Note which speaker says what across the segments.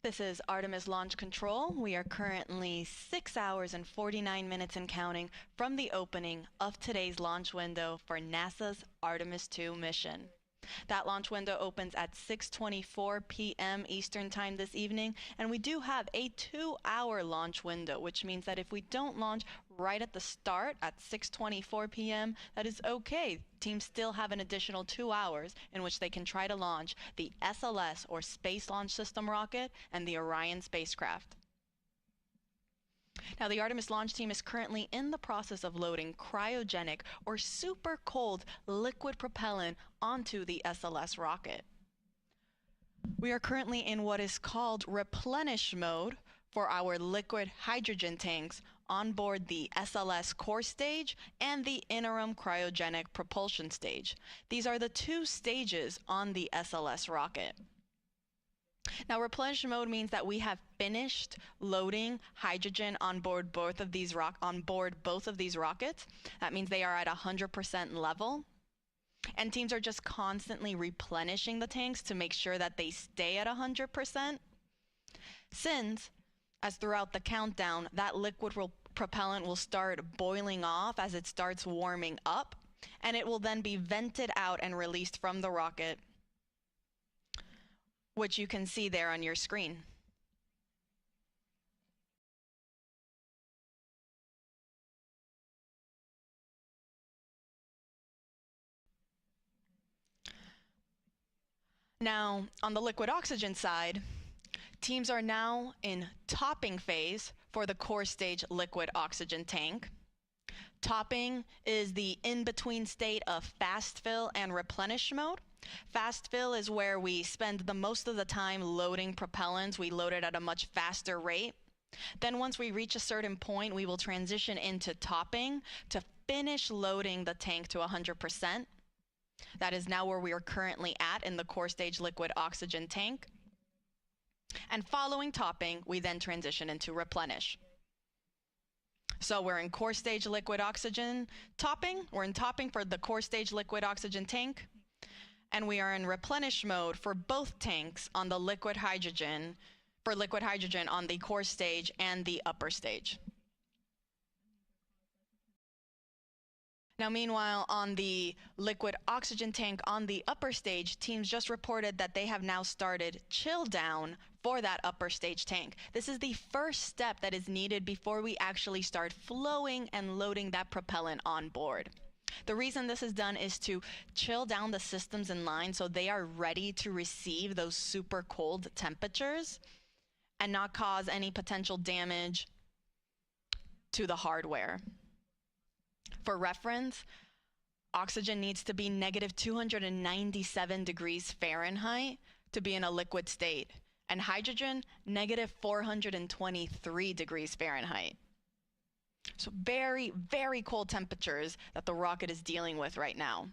Speaker 1: This is Artemis Launch Control. We are currently 6 hours and 49 minutes and counting from the opening of today's launch window for NASA's Artemis II mission. That launch window opens at 6:24 p.m. Eastern Time this evening, and we do have a 2-hour launch window, which means that if we don't launch right at the start at 6:24 p.m., that is okay. Teams still have an additional 2 hours in which they can try to launch the SLS, or Space Launch System rocket, and the Orion spacecraft. Now, the Artemis launch team is currently in the process of loading cryogenic or super cold liquid propellant onto the SLS rocket. We are currently in what is called replenish mode for our liquid hydrogen tanks on board the SLS core stage and the interim cryogenic propulsion stage. These are the two stages on the SLS rocket. Now, replenish mode means that we have finished loading hydrogen on board both of these rockets. That means they are at 100% level. And teams are just constantly replenishing the tanks to make sure that they stay at 100%. Since, as throughout the countdown, that liquid propellant will start boiling off as it starts warming up, and it will then be vented out and released from the rocket, which you can see there on your screen. Now, on the liquid oxygen side, teams are now in topping phase for the core stage liquid oxygen tank. Topping is the in-between state of fast fill and replenish mode. Fast fill is where we spend the most of the time loading propellants. We load it at a much faster rate. Then once we reach a certain point, we will transition into topping to finish loading the tank to 100%. That is now where we are currently at in the core stage liquid oxygen tank. And following topping, we then transition into replenish. So we're in core stage liquid oxygen topping. We're in topping for the core stage liquid oxygen tank. And we are in replenish mode for both tanks on the liquid hydrogen, on the core stage and the upper stage. Now, meanwhile, on the liquid oxygen tank on the upper stage, teams just reported that they have now started chill down for that upper stage tank. This is the first step that is needed before we actually start flowing and loading that propellant on board. The reason this is done is to chill down the systems in line so they are ready to receive those super cold temperatures and not cause any potential damage to the hardware. For reference, oxygen needs to be negative 297 degrees Fahrenheit to be in a liquid state, and hydrogen, negative 423 degrees Fahrenheit. So very, very cold temperatures that the rocket is dealing with right now.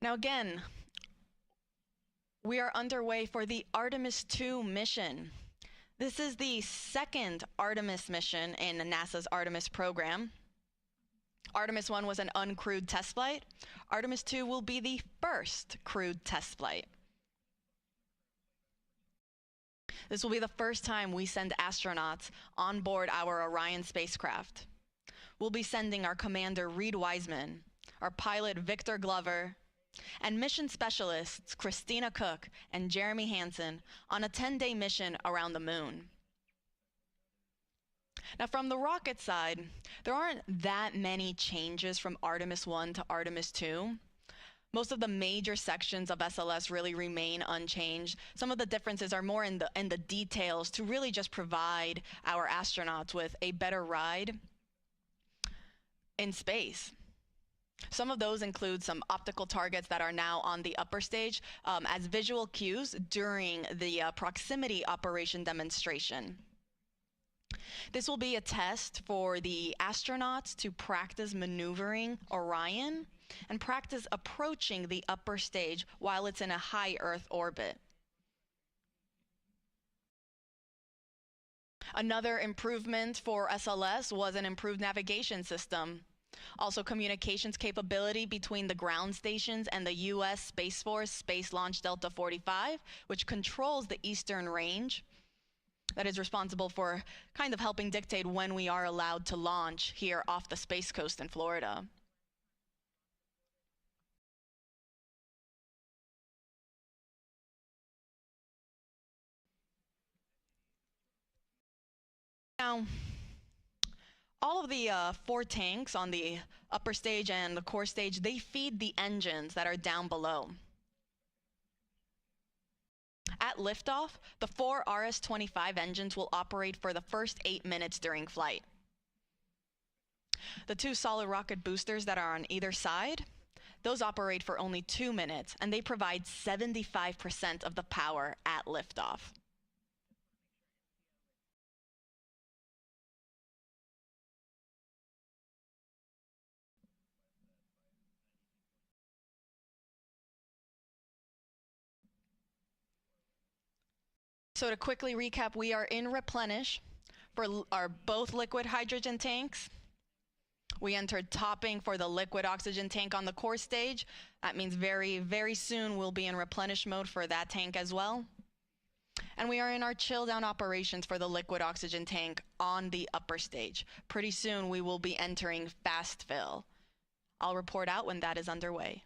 Speaker 1: Now again, we are underway for the Artemis II mission. This is the second Artemis mission in NASA's Artemis program. Artemis I was an uncrewed test flight. Artemis II will be the first crewed test flight. This will be the first time we send astronauts on board our Orion spacecraft. We'll be sending our commander Reid Wiseman, our pilot Victor Glover, and mission specialists Christina Koch and Jeremy Hansen on a 10-day mission around the moon. Now, from the rocket side, there aren't that many changes from Artemis I to Artemis II. Most of the major sections of SLS really remain unchanged. Some of the differences are more in the details to really just provide our astronauts with a better ride in space. Some of those include some optical targets that are now on the upper stage as visual cues during the proximity operation demonstration. This will be a test for the astronauts to practice maneuvering Orion and practice approaching the upper stage while it's in a high Earth orbit. Another improvement for SLS was an improved navigation system. Also, communications capability between the ground stations and the U.S. Space Force Space Launch Delta 45, which controls the eastern range. That is responsible for kind of helping dictate when we are allowed to launch here off the Space Coast in Florida. Now, all of the 4 tanks on the upper stage and the core stage, they feed the engines that are down below. At liftoff, the 4 RS-25 engines will operate for the first 8 minutes during flight. The 2 solid rocket boosters that are on either side, those operate for only 2 minutes, and they provide 75% of the power at liftoff. So to quickly recap, we are in replenish for our both liquid hydrogen tanks. We entered topping for the liquid oxygen tank on the core stage. That means very, very soon we'll be in replenish mode for that tank as well. And we are in our chill down operations for the liquid oxygen tank on the upper stage. Pretty soon we will be entering fast fill. I'll report out when that is underway.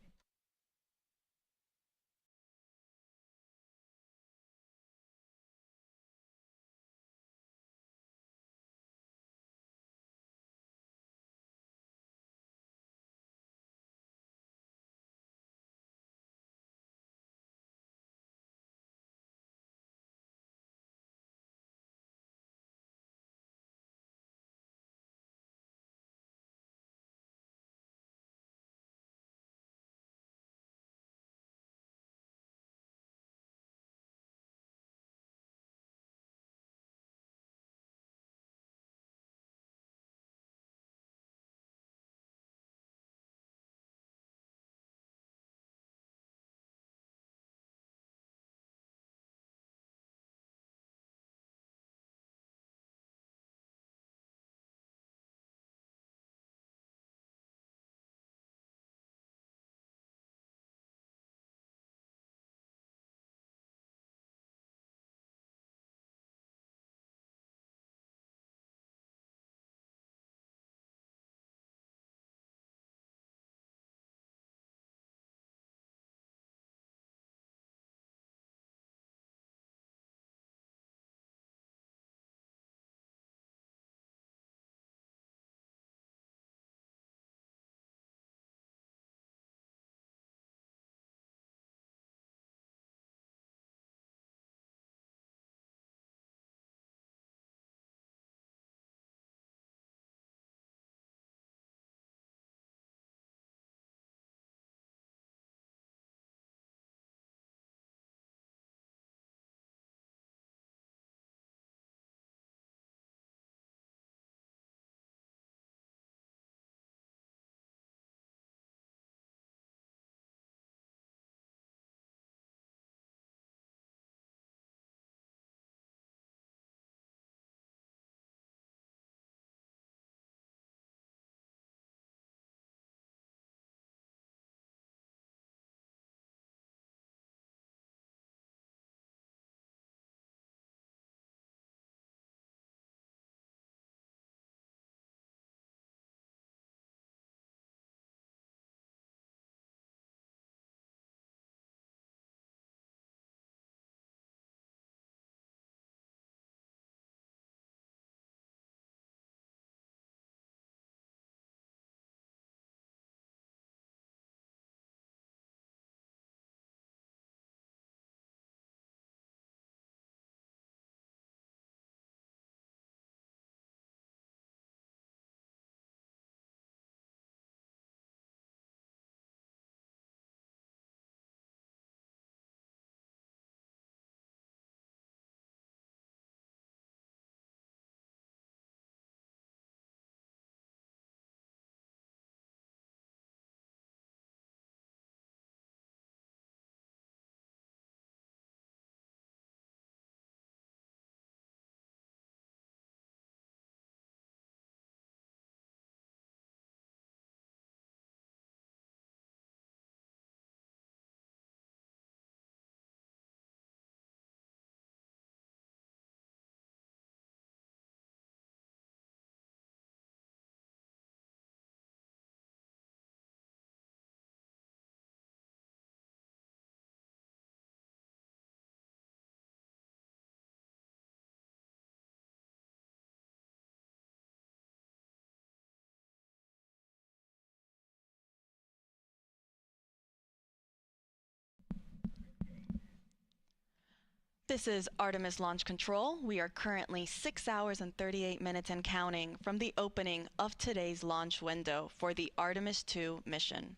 Speaker 1: This is Artemis Launch Control. We are currently 6 hours and 38 minutes and counting from the opening of today's launch window for the Artemis II mission.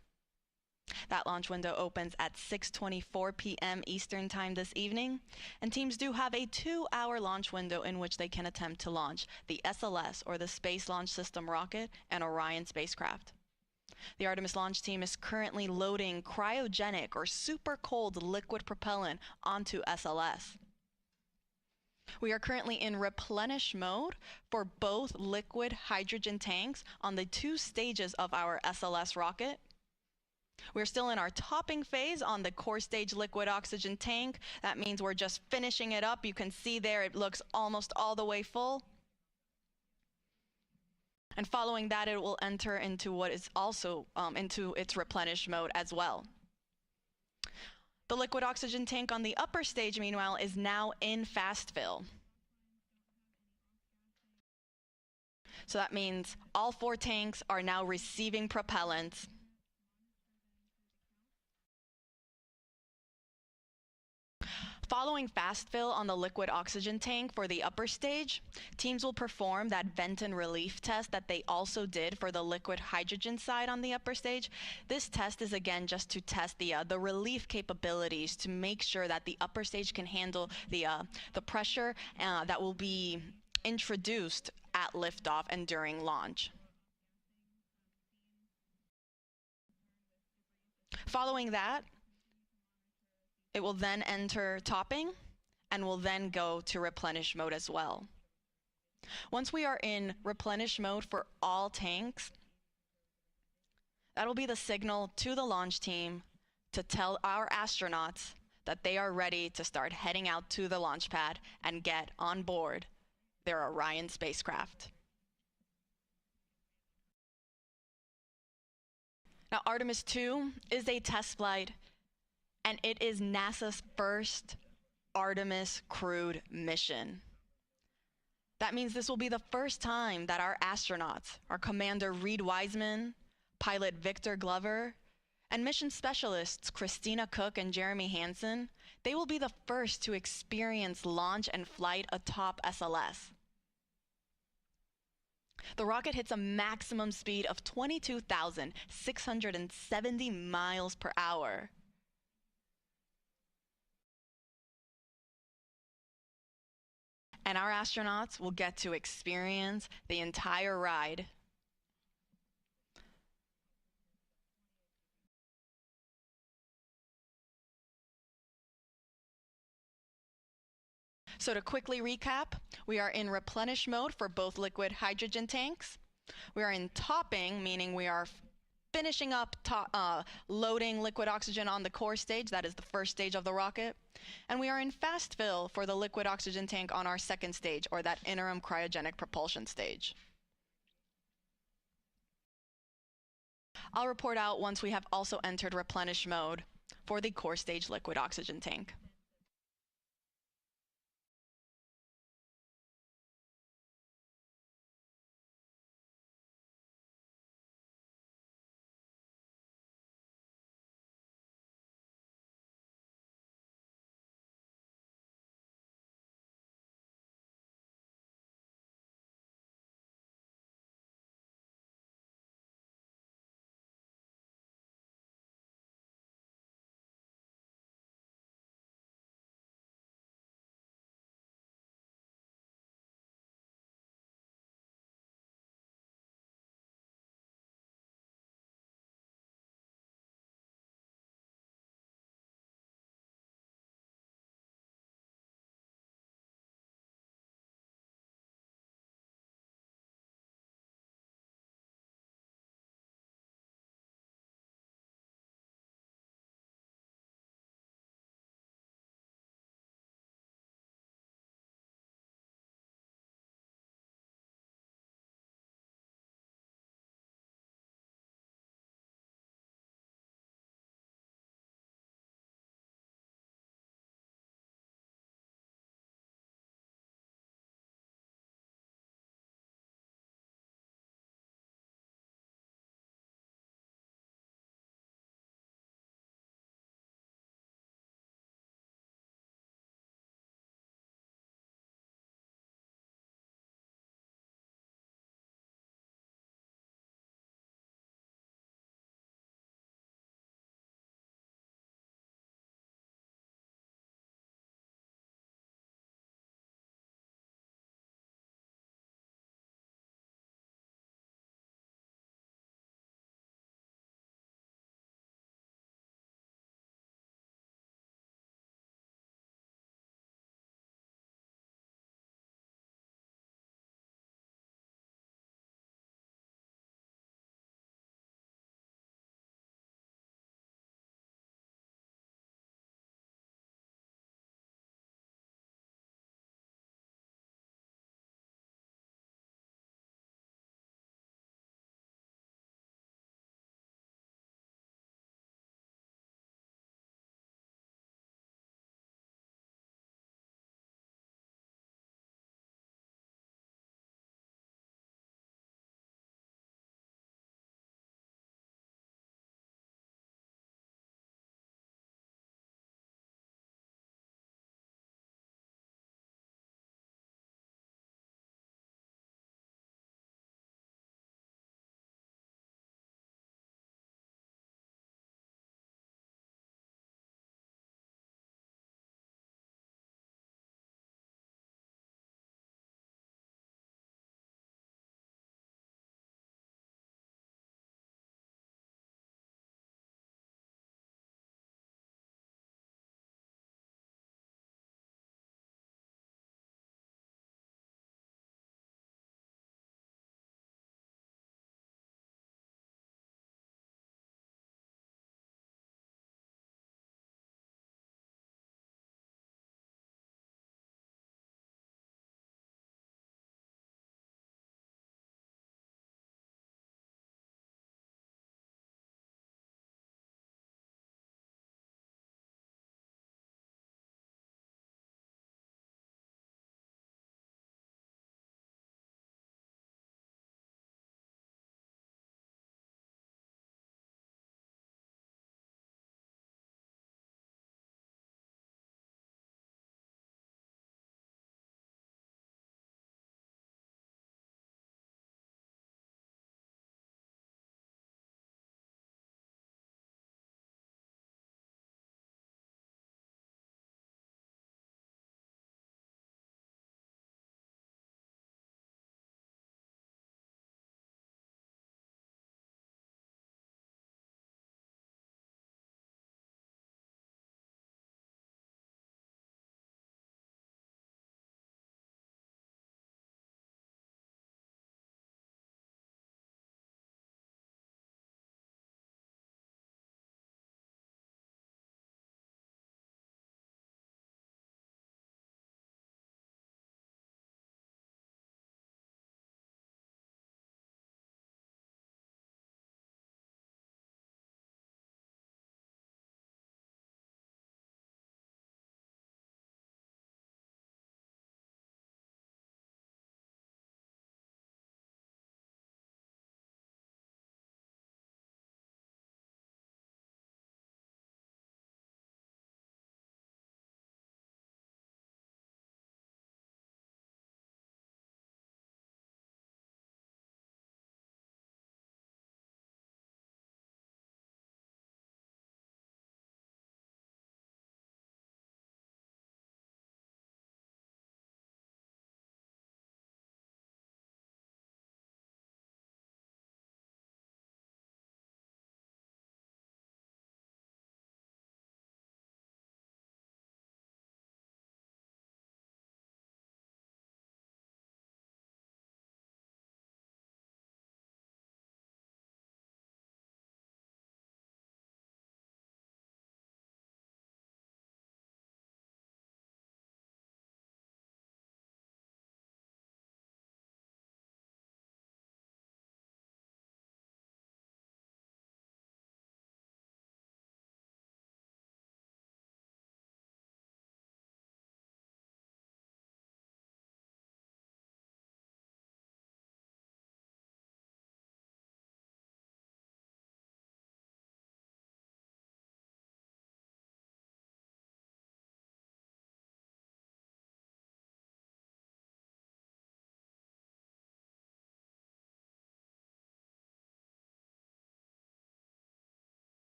Speaker 1: That launch window opens at 6:24 p.m. Eastern Time this evening, and teams do have a 2-hour launch window in which they can attempt to launch the SLS, or the Space Launch System rocket, and Orion spacecraft. The Artemis launch team is currently loading cryogenic or super cold liquid propellant onto SLS. We are currently in replenish mode for both liquid hydrogen tanks on the 2 stages of our SLS rocket. We're still in our topping phase on the core stage liquid oxygen tank. That means we're just finishing it up. You can see there it looks almost all the way full. And following that, it will enter into what is also into its replenish mode as well. The liquid oxygen tank on the upper stage, meanwhile, is now in fast fill. So that means all 4 tanks are now receiving propellant. Following fast fill on the liquid oxygen tank for the upper stage, teams will perform that vent and relief test that they also did for the liquid hydrogen side on the upper stage. This test is again just to test the relief capabilities to make sure that the upper stage can handle the pressure that will be introduced at liftoff and during launch. Following that, it will then enter topping and will then go to replenish mode as well. Once we are in replenish mode for all tanks, that'll be the signal to the launch team to tell our astronauts that they are ready to start heading out to the launch pad and get on board their Orion spacecraft. Now, Artemis II is a test flight, and it is NASA's first Artemis crewed mission. That means this will be the first time that our astronauts, our Commander Reid Wiseman, pilot Victor Glover, and mission specialists Christina Koch and Jeremy Hansen, they will be the first to experience launch and flight atop SLS. The rocket hits a maximum speed of 22,670 miles per hour. And our astronauts will get to experience the entire ride. So to quickly recap, we are in replenish mode for both liquid hydrogen tanks. We are in topping, meaning we are finishing up loading liquid oxygen on the core stage. That is the first stage of the rocket. And we are in fast fill for the liquid oxygen tank on our second stage, or that interim cryogenic propulsion stage. I'll report out once we have also entered replenish mode for the core stage liquid oxygen tank.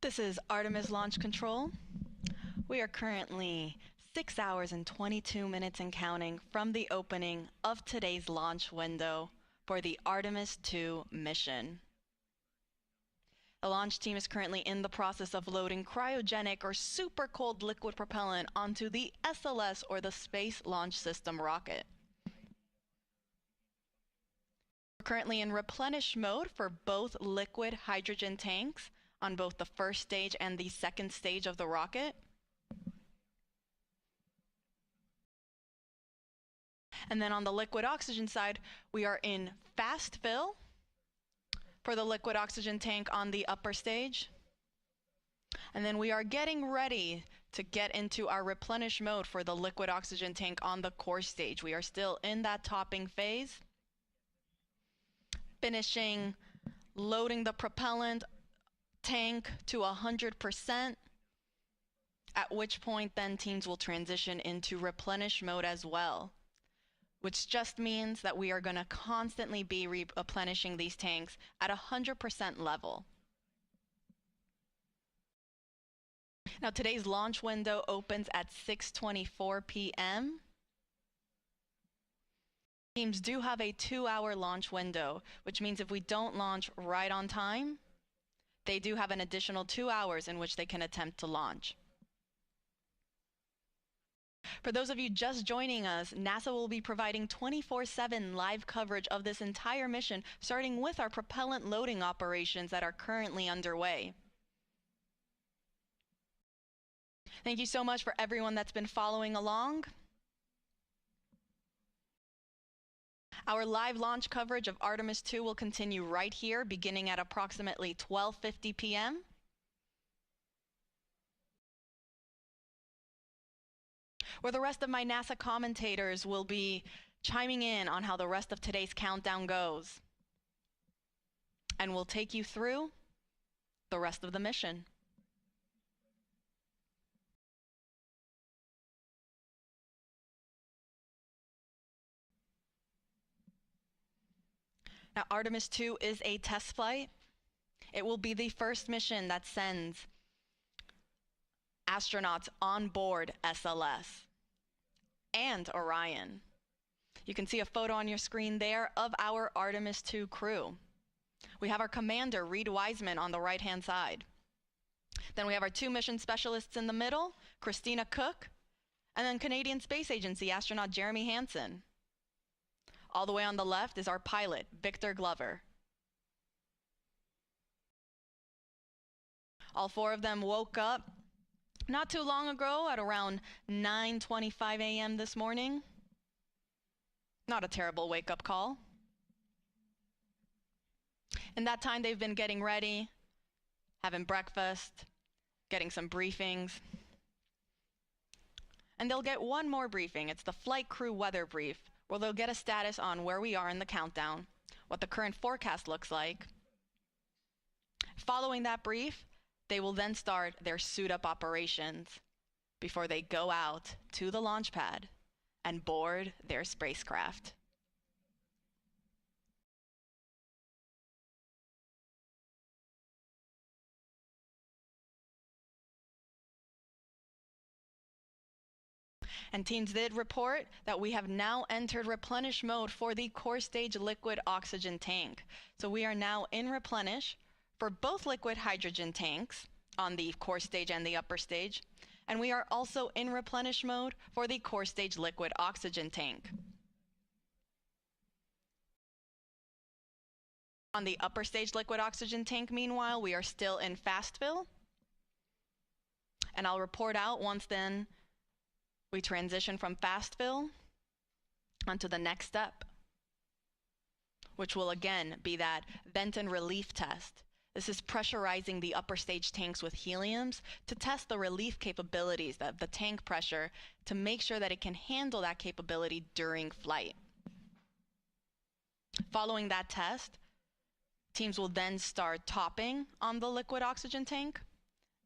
Speaker 1: This is Artemis Launch Control. We are currently 6 hours and 22 minutes and counting from the opening of today's launch window for the Artemis II mission. The launch team is currently in the process of loading cryogenic or super cold liquid propellant onto the SLS, or the Space Launch System rocket. We're currently in replenish mode for both liquid hydrogen tanks on both the first stage and the second stage of the rocket. And then on the liquid oxygen side, we are in fast fill for the liquid oxygen tank on the upper stage. And then we are getting ready to get into our replenish mode for the liquid oxygen tank on the core stage. We are still in that topping phase, finishing loading the propellant tank to 100%, at which point then teams will transition into replenish mode as well, which just means that we are going to constantly be replenishing these tanks at 100% level. Now today's launch window opens at 6:24 p.m. Teams do have a 2-hour launch window, which means if we don't launch right on time, they do have an additional 2 hours in which they can attempt to launch. For those of you just joining us, NASA will be providing 24/7 live coverage of this entire mission, starting with our propellant loading operations that are currently underway. Thank you so much for everyone that's been following along. Our live launch coverage of Artemis II will continue right here, beginning at approximately 12:50 p.m. where the rest of my NASA commentators will be chiming in on how the rest of today's countdown goes. And we'll take you through the rest of the mission. Now, Artemis II is a test flight. It will be the first mission that sends astronauts on board SLS and Orion. You can see a photo on your screen there of our Artemis II crew. We have our commander, Reid Wiseman, on the right-hand side. Then we have our 2 mission specialists in the middle, Christina, Koch, and then Canadian Space Agency astronaut Jeremy Hansen. All the way on the left is our pilot, Victor Glover. All 4 of them woke up not too long ago at around 9:25 a.m. this morning. Not a terrible wake-up call. In that time, they've been getting ready, having breakfast, getting some briefings. And they'll get one more briefing. It's the flight crew weather brief, where they'll get a status on where we are in the countdown, what the current forecast looks like. Following that brief, they will then start their suit-up operations before they go out to the launch pad and board their spacecraft. And teams did report that we have now entered replenish mode for the core stage liquid oxygen tank. So we are now in replenish for both liquid hydrogen tanks on the core stage and the upper stage. And we are also in replenish mode for the core stage liquid oxygen tank. On the upper stage liquid oxygen tank, meanwhile, we are still in fast fill. And I'll report out once then we transition from fast fill onto the next step, which will again be that vent and relief test. This is pressurizing the upper stage tanks with heliums to test the relief capabilities of the tank pressure to make sure that it can handle that capability during flight. Following that test, teams will then start topping on the liquid oxygen tank,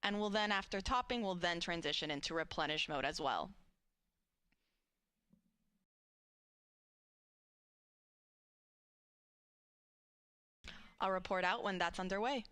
Speaker 1: and will then, after topping, will then transition into replenish mode as well. I'll report out when that's underway.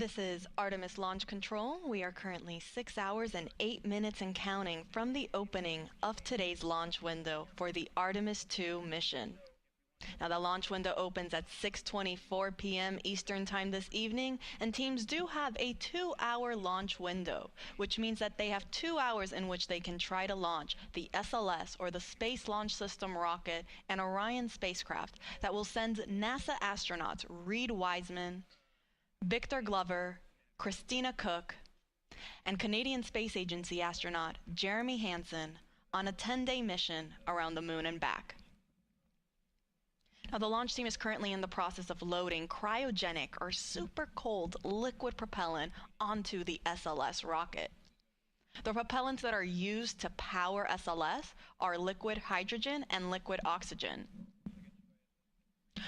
Speaker 1: This is Artemis Launch Control. We are currently 6 hours and 8 minutes and counting from the opening of today's launch window for the Artemis II mission. Now, the launch window opens at 6:24 p.m. Eastern Time this evening, and teams do have a 2-hour launch window, which means that they have 2 hours in which they can try to launch the SLS, or the Space Launch System rocket, and Orion spacecraft that will send NASA astronauts Reid Wiseman, Victor Glover, Christina Koch, and Canadian Space Agency astronaut Jeremy Hansen on a 10-day mission around the moon and back. Now, the launch team is currently in the process of loading cryogenic or super cold liquid propellant onto the SLS rocket. The propellants that are used to power SLS are liquid hydrogen and liquid oxygen.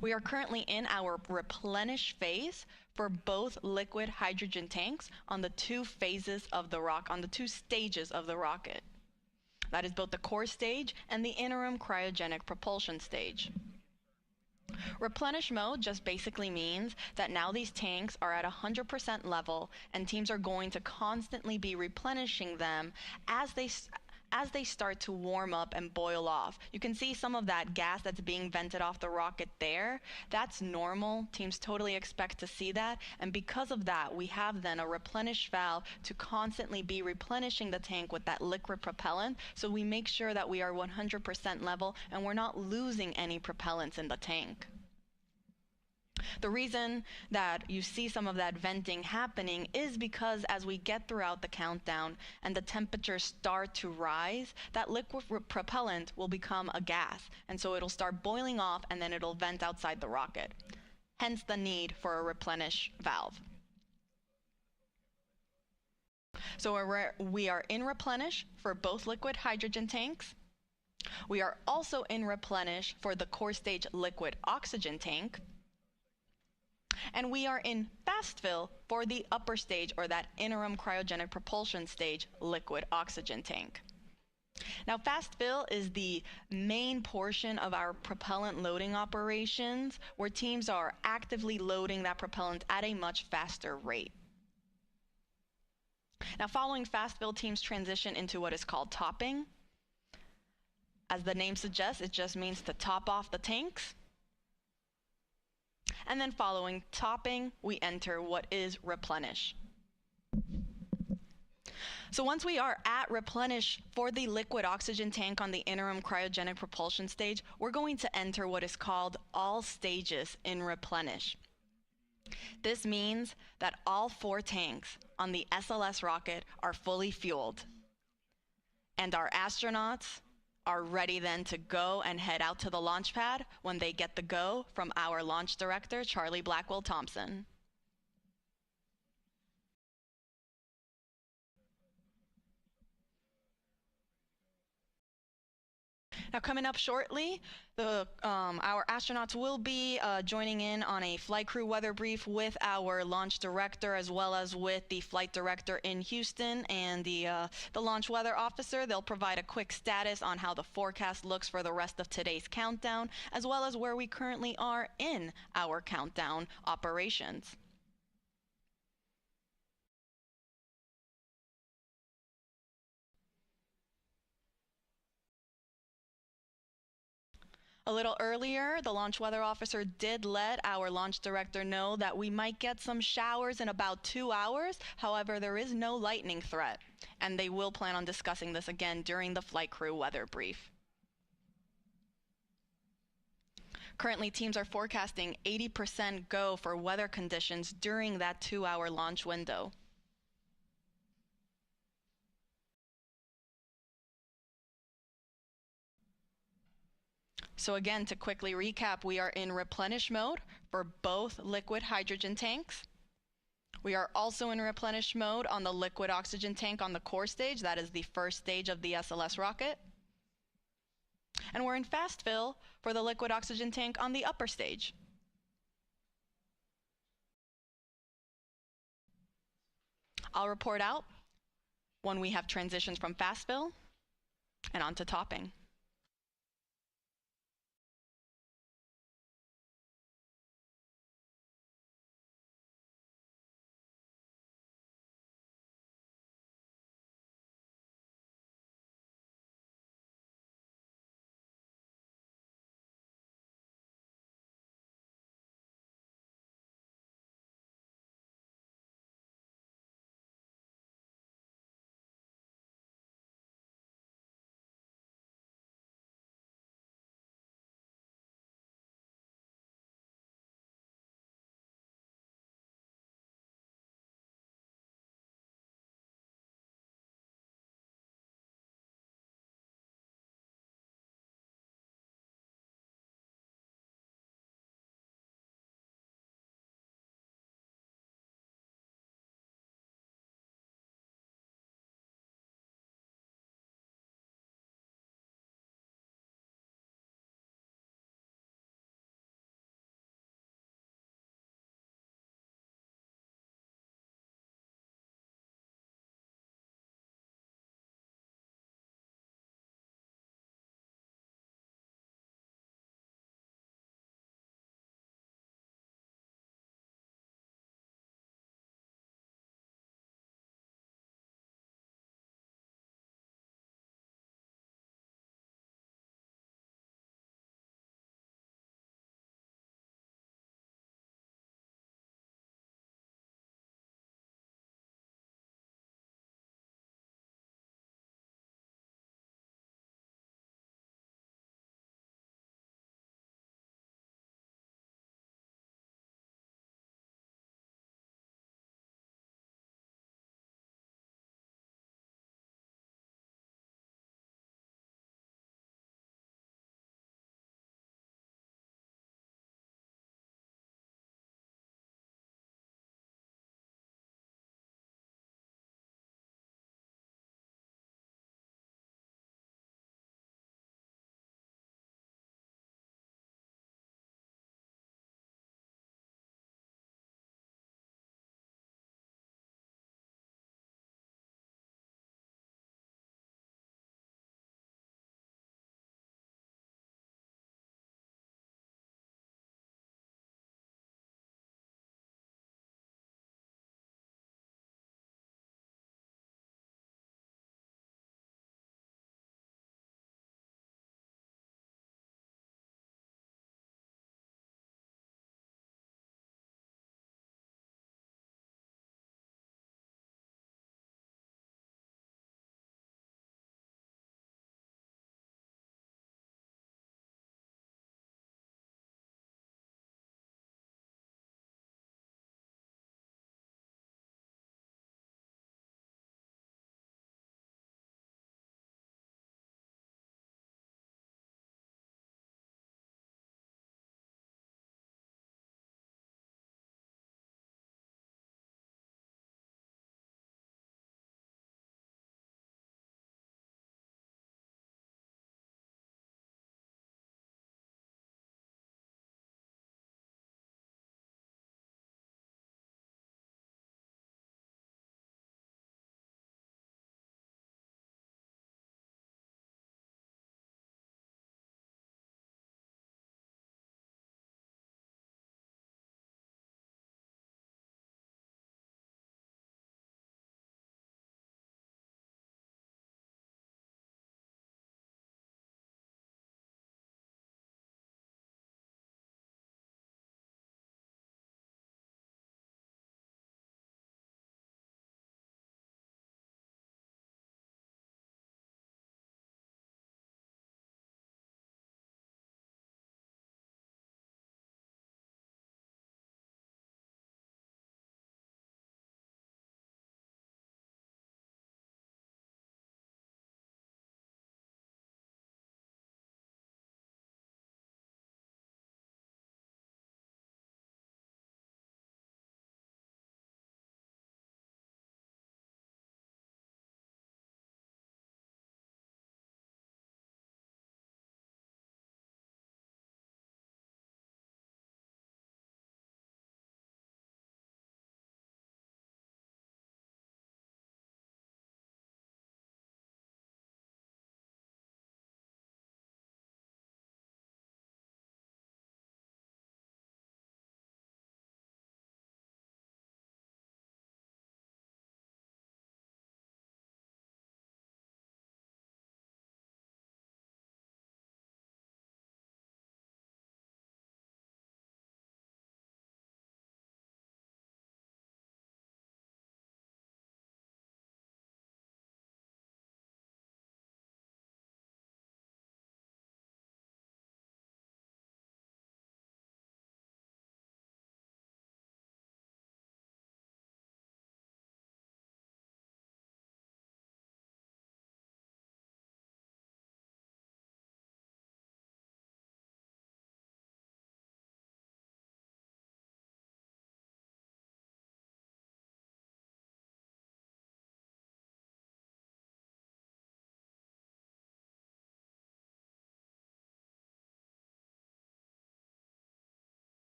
Speaker 1: We are currently in our replenish phase for both liquid hydrogen tanks on the two stages of the rocket. That is both the core stage and the interim cryogenic propulsion stage. Replenish mode just basically means that now these tanks are at 100% level, and teams are going to constantly be replenishing them as they start to warm up and boil off. You can see some of that gas that's being vented off the rocket there. That's normal. Teams totally expect to see that. And because of that, we have then a replenish valve to constantly be replenishing the tank with that liquid propellant. So we make sure that we are 100% level and we're not losing any propellants in the tank. The reason that you see some of that venting happening is because as we get throughout the countdown and the temperatures start to rise, that liquid propellant will become a gas, and so it'll start boiling off and then it'll vent outside the rocket. Hence the need for a replenish valve. So we are in replenish for both liquid hydrogen tanks. We are also in replenish for the core stage liquid oxygen tank. And we are in fast fill for the upper stage, or that interim cryogenic propulsion stage, liquid oxygen tank. Now, fast fill is the main portion of our propellant loading operations, where teams are actively loading that propellant at a much faster rate. Now, following fast fill, teams transition into what is called topping. As the name suggests, it just means to top off the tanks. And then following topping, we enter what is replenish. So once we are at replenish for the liquid oxygen tank on the interim cryogenic propulsion stage, we're going to enter what is called all stages in replenish. This means that all 4 tanks on the SLS rocket are fully fueled, and our astronauts are ready then to go and head out to the launch pad when they get the go from our launch director, Charlie Blackwell Thompson. Now, coming up shortly, our astronauts will be joining in on a flight crew weather brief with our launch director, as well as with the flight director in Houston and the launch weather officer. They'll provide a quick status on how the forecast looks for the rest of today's countdown, as well as where we currently are in our countdown operations. A little earlier, the launch weather officer did let our launch director know that we might get some showers in about 2 hours. However, there is no lightning threat, and they will plan on discussing this again during the flight crew weather brief. Currently, teams are forecasting 80% go for weather conditions during that 2-hour launch window. So again, to quickly recap, we are in replenish mode for both liquid hydrogen tanks. We are also in replenish mode on the liquid oxygen tank on the core stage. That is the first stage of the SLS rocket. And we're in fast fill for the liquid oxygen tank on the upper stage. I'll report out when we have transitions from fast fill and onto topping.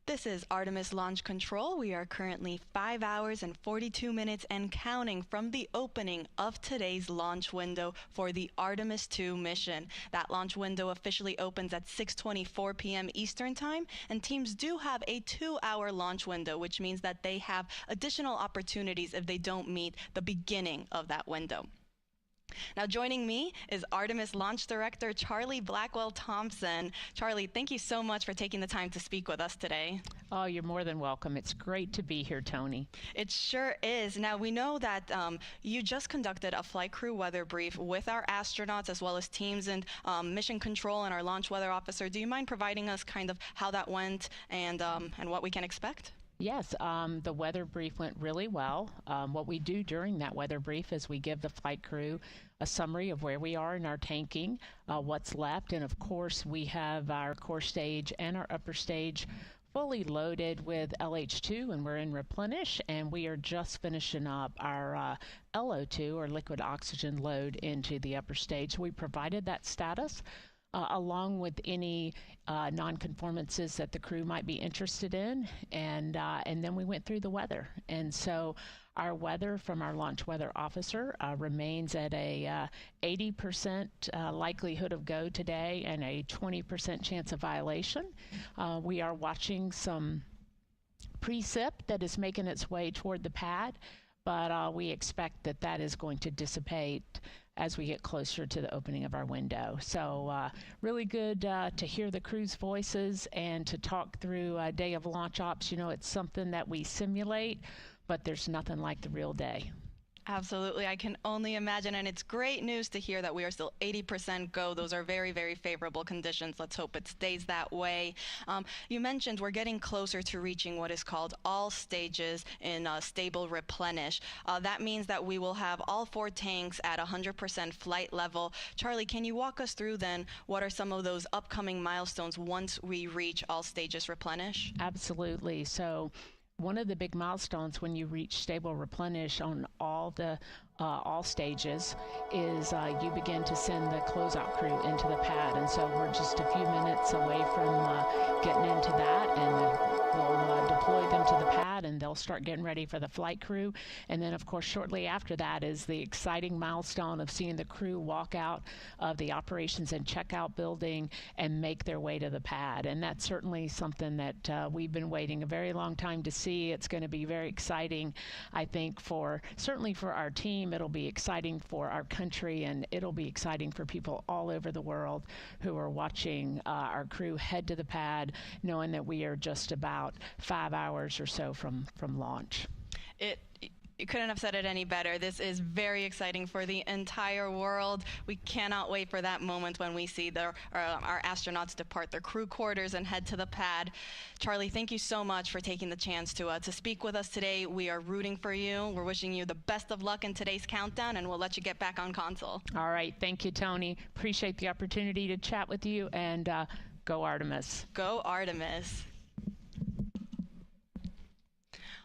Speaker 1: This is Artemis Launch Control. We are currently 5 hours and 42 minutes and counting from the opening of today's launch window for the Artemis II mission. That launch window officially opens at 6:24 p.m. Eastern Time, and teams do have a 2-hour launch window, which means that they have additional opportunities if they don't meet the beginning of that window. Now joining me is Artemis Launch Director Charlie Blackwell-Thompson. Charlie, thank you so much for taking the time to speak with us today.
Speaker 2: Oh, you're more than welcome. It's great to be here, Tony.
Speaker 1: It sure is. Now, we know that you just conducted a flight crew weather brief with our astronauts as well as teams and mission control and our launch weather officer. Do you mind providing us kind of how that went and what we can expect?
Speaker 2: Yes, the weather brief went really well. What we do during that weather brief is we give the flight crew a summary of where we are in our tanking, what's left, and of course we have our core stage and our upper stage fully loaded with LH2, and we're in replenish, and we are just finishing up our LO2 or liquid oxygen load into the upper stage. We provided that status along with any non-conformances that the crew might be interested in, and then we went through the weather. And so our weather from our launch weather officer remains at a 80% likelihood of go today and a 20% chance of violation. We are watching some precip that is making its way toward the pad, but we expect that that is going to dissipate as we get closer to the opening of our window. So really good to hear the crew's voices and to talk through a day of launch ops. You know, it's something that we simulate, but there's nothing like the real day.
Speaker 1: Absolutely. I can only imagine. And it's great news to hear that we are still 80% go. Those are very, very favorable conditions. Let's hope it stays that way. You mentioned we're getting closer to reaching what is called all stages in stable replenish. That means that we will have all 4 tanks at 100% flight level. Charlie, can you walk us through then what are some of those upcoming milestones once we reach all stages replenish?
Speaker 2: Absolutely. So one of the big milestones when you reach stable replenish on all stages is you begin to send the closeout crew into the pad, and so we're just a few minutes away from getting into that, and we'll deploy them to the pad, and they'll start getting ready for the flight crew. And then of course shortly after that is the exciting milestone of seeing the crew walk out of the operations and checkout building and make their way to the pad. And that's certainly something that we've been waiting a very long time to see. It's going to be very exciting, I think, certainly for our team. It'll be exciting for our country, and it'll be exciting for people all over the world who are watching our crew head to the pad, knowing that we are just about 5 hours or so from launch.
Speaker 1: You couldn't have said it any better. This is very exciting for the entire world. We cannot wait for that moment when we see our astronauts depart their crew quarters and head to the pad. Charlie, thank you so much for taking the chance to speak with us today. We are rooting for you. We're wishing you the best of luck in today's countdown, and we'll let you get back on console.
Speaker 2: All right. Thank you, Tony. Appreciate the opportunity to chat with you, and go Artemis.
Speaker 1: Go Artemis.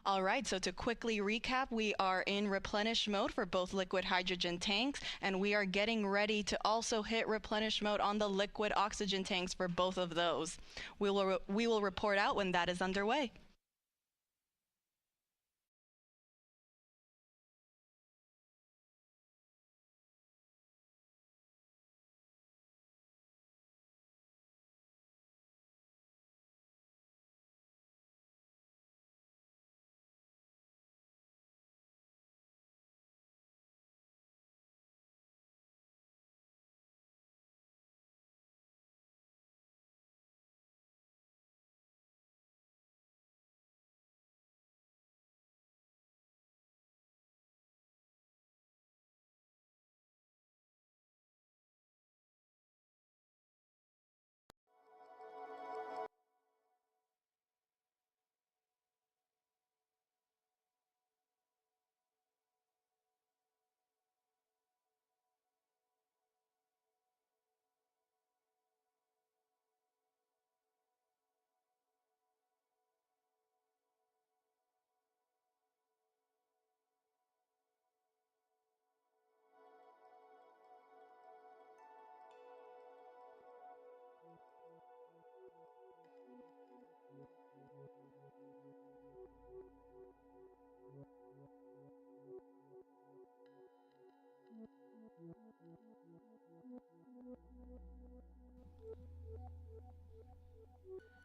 Speaker 1: All right, so to quickly recap, we are in replenish mode for both liquid hydrogen tanks, and we are getting ready to also hit replenish mode on the liquid oxygen tanks for both of those. We will report out when that is underway.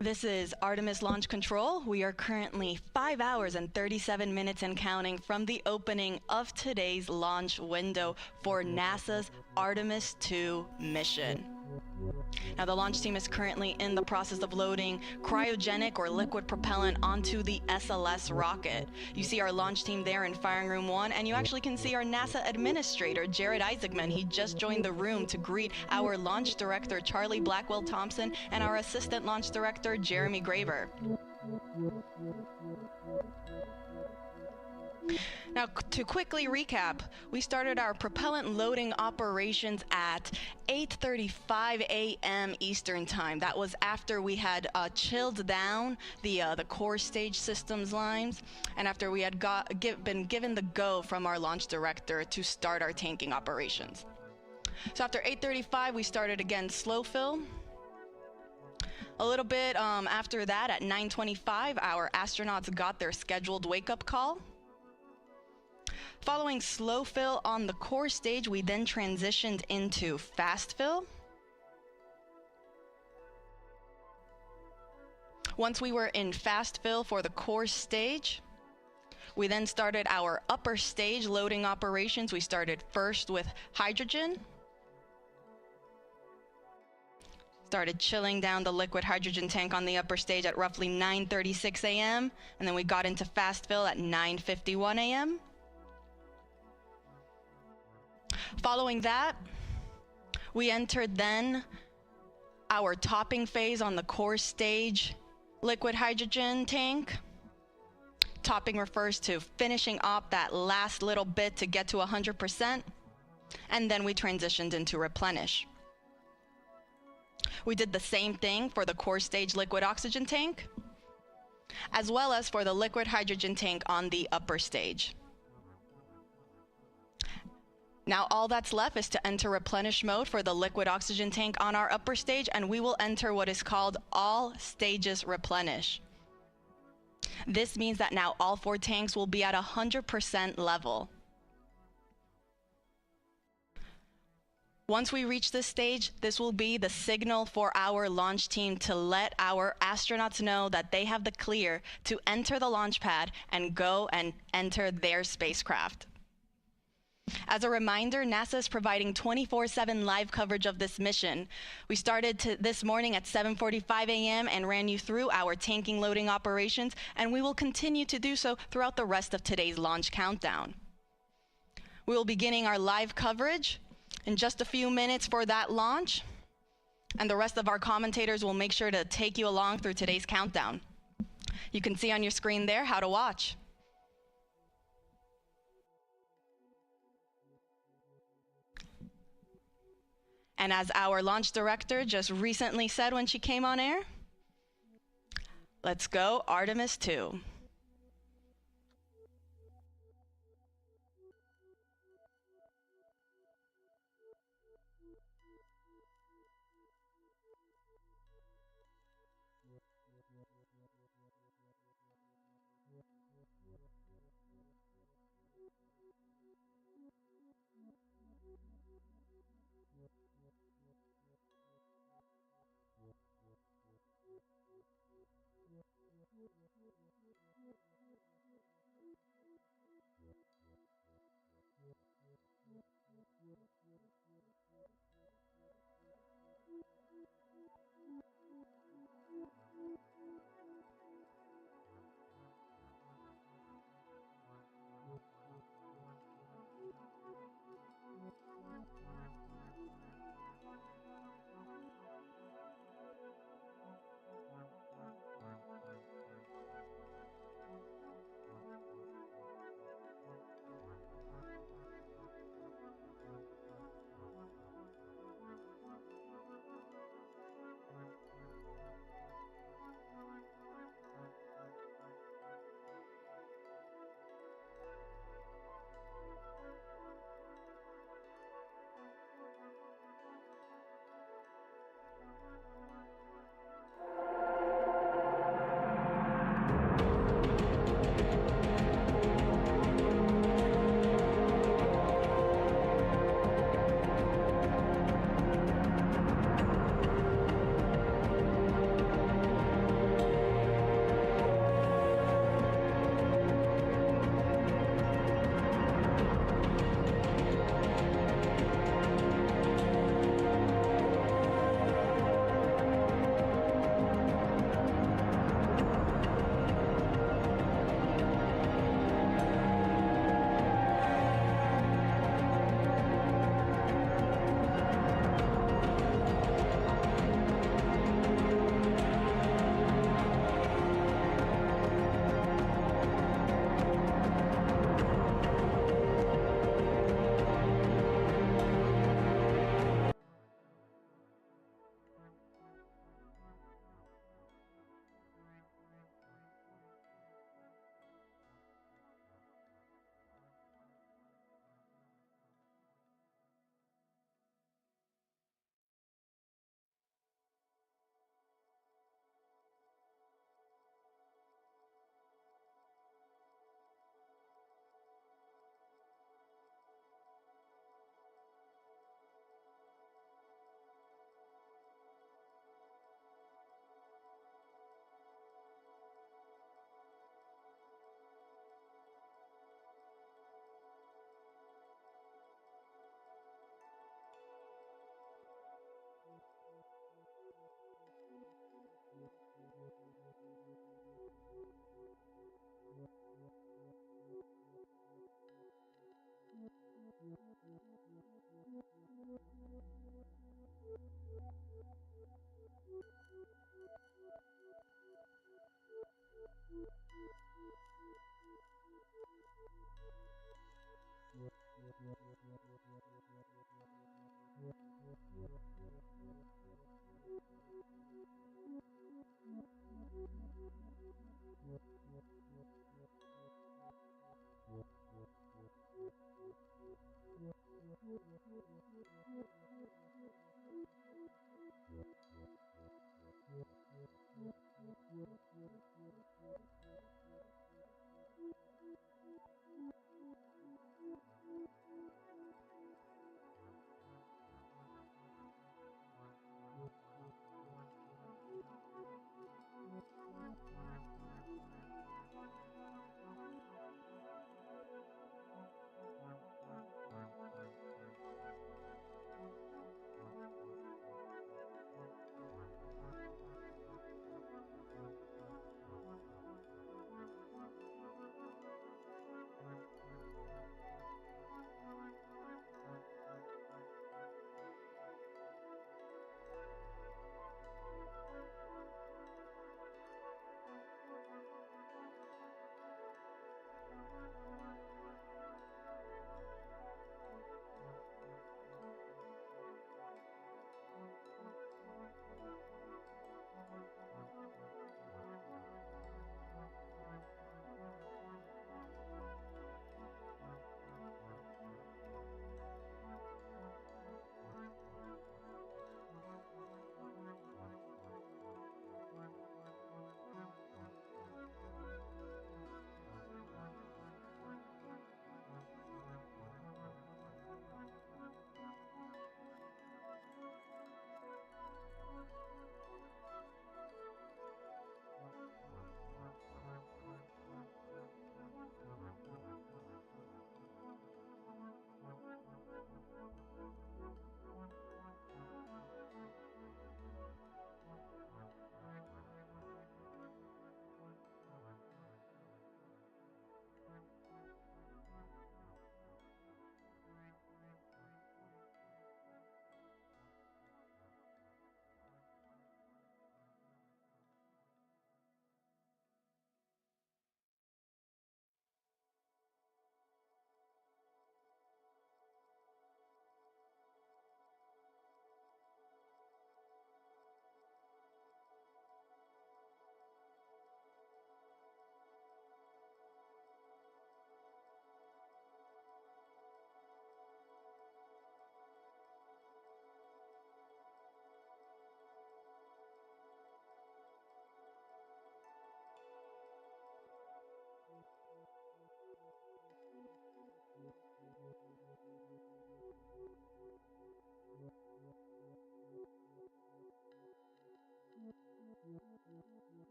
Speaker 1: This is Artemis Launch Control. We are currently 5 hours and 37 minutes and counting from the opening of today's launch window for NASA's Artemis II mission. Now, the launch team is currently in the process of loading cryogenic or liquid propellant onto the SLS rocket. You see our launch team there in Firing Room 1, and you actually can see our NASA administrator, Jared Isaacman. He just joined the room to greet our launch director, Charlie Blackwell Thompson, and our assistant launch director, Jeremy Graver. Now, to quickly recap, we started our propellant loading operations at 8:35 a.m. Eastern Time. That was after we had chilled down the core stage systems lines, and after we had been given the go from our launch director to start our tanking operations. So after 8:35, we started again slow fill. A little bit after that, at 9:25, our astronauts got their scheduled wake-up call. Following slow fill on the core stage, we then transitioned into fast fill. Once we were in fast fill for the core stage, we then started our upper stage loading operations. We started first with hydrogen. Started chilling down the liquid hydrogen tank on the upper stage at roughly 9:36 a.m. and then we got into fast fill at 9:51 a.m. Following that, we entered then our topping phase on the core stage liquid hydrogen tank. Topping refers to finishing up that last little bit to get to 100%, and then we transitioned into replenish. We did the same thing for the core stage liquid oxygen tank, as well as for the liquid hydrogen tank on the upper stage. Now all that's left is to enter replenish mode for the liquid oxygen tank on our upper stage, and we will enter what is called all stages replenish. This means that now all 4 tanks will be at 100% level. Once we reach this stage, this will be the signal for our launch team to let our astronauts know that they have the clear to enter the launch pad and go and enter their spacecraft. As a reminder, NASA is providing 24/7 live coverage of this mission. We started this morning at 7:45 a.m. and ran you through our tanking loading operations, and we will continue to do so throughout the rest of today's launch countdown. We will be beginning our live coverage in just a few minutes for that launch, and the rest of our commentators will make sure to take you along through today's countdown. You can see on your screen there how to watch. And as our launch director just recently said when she came on air, let's go Artemis II.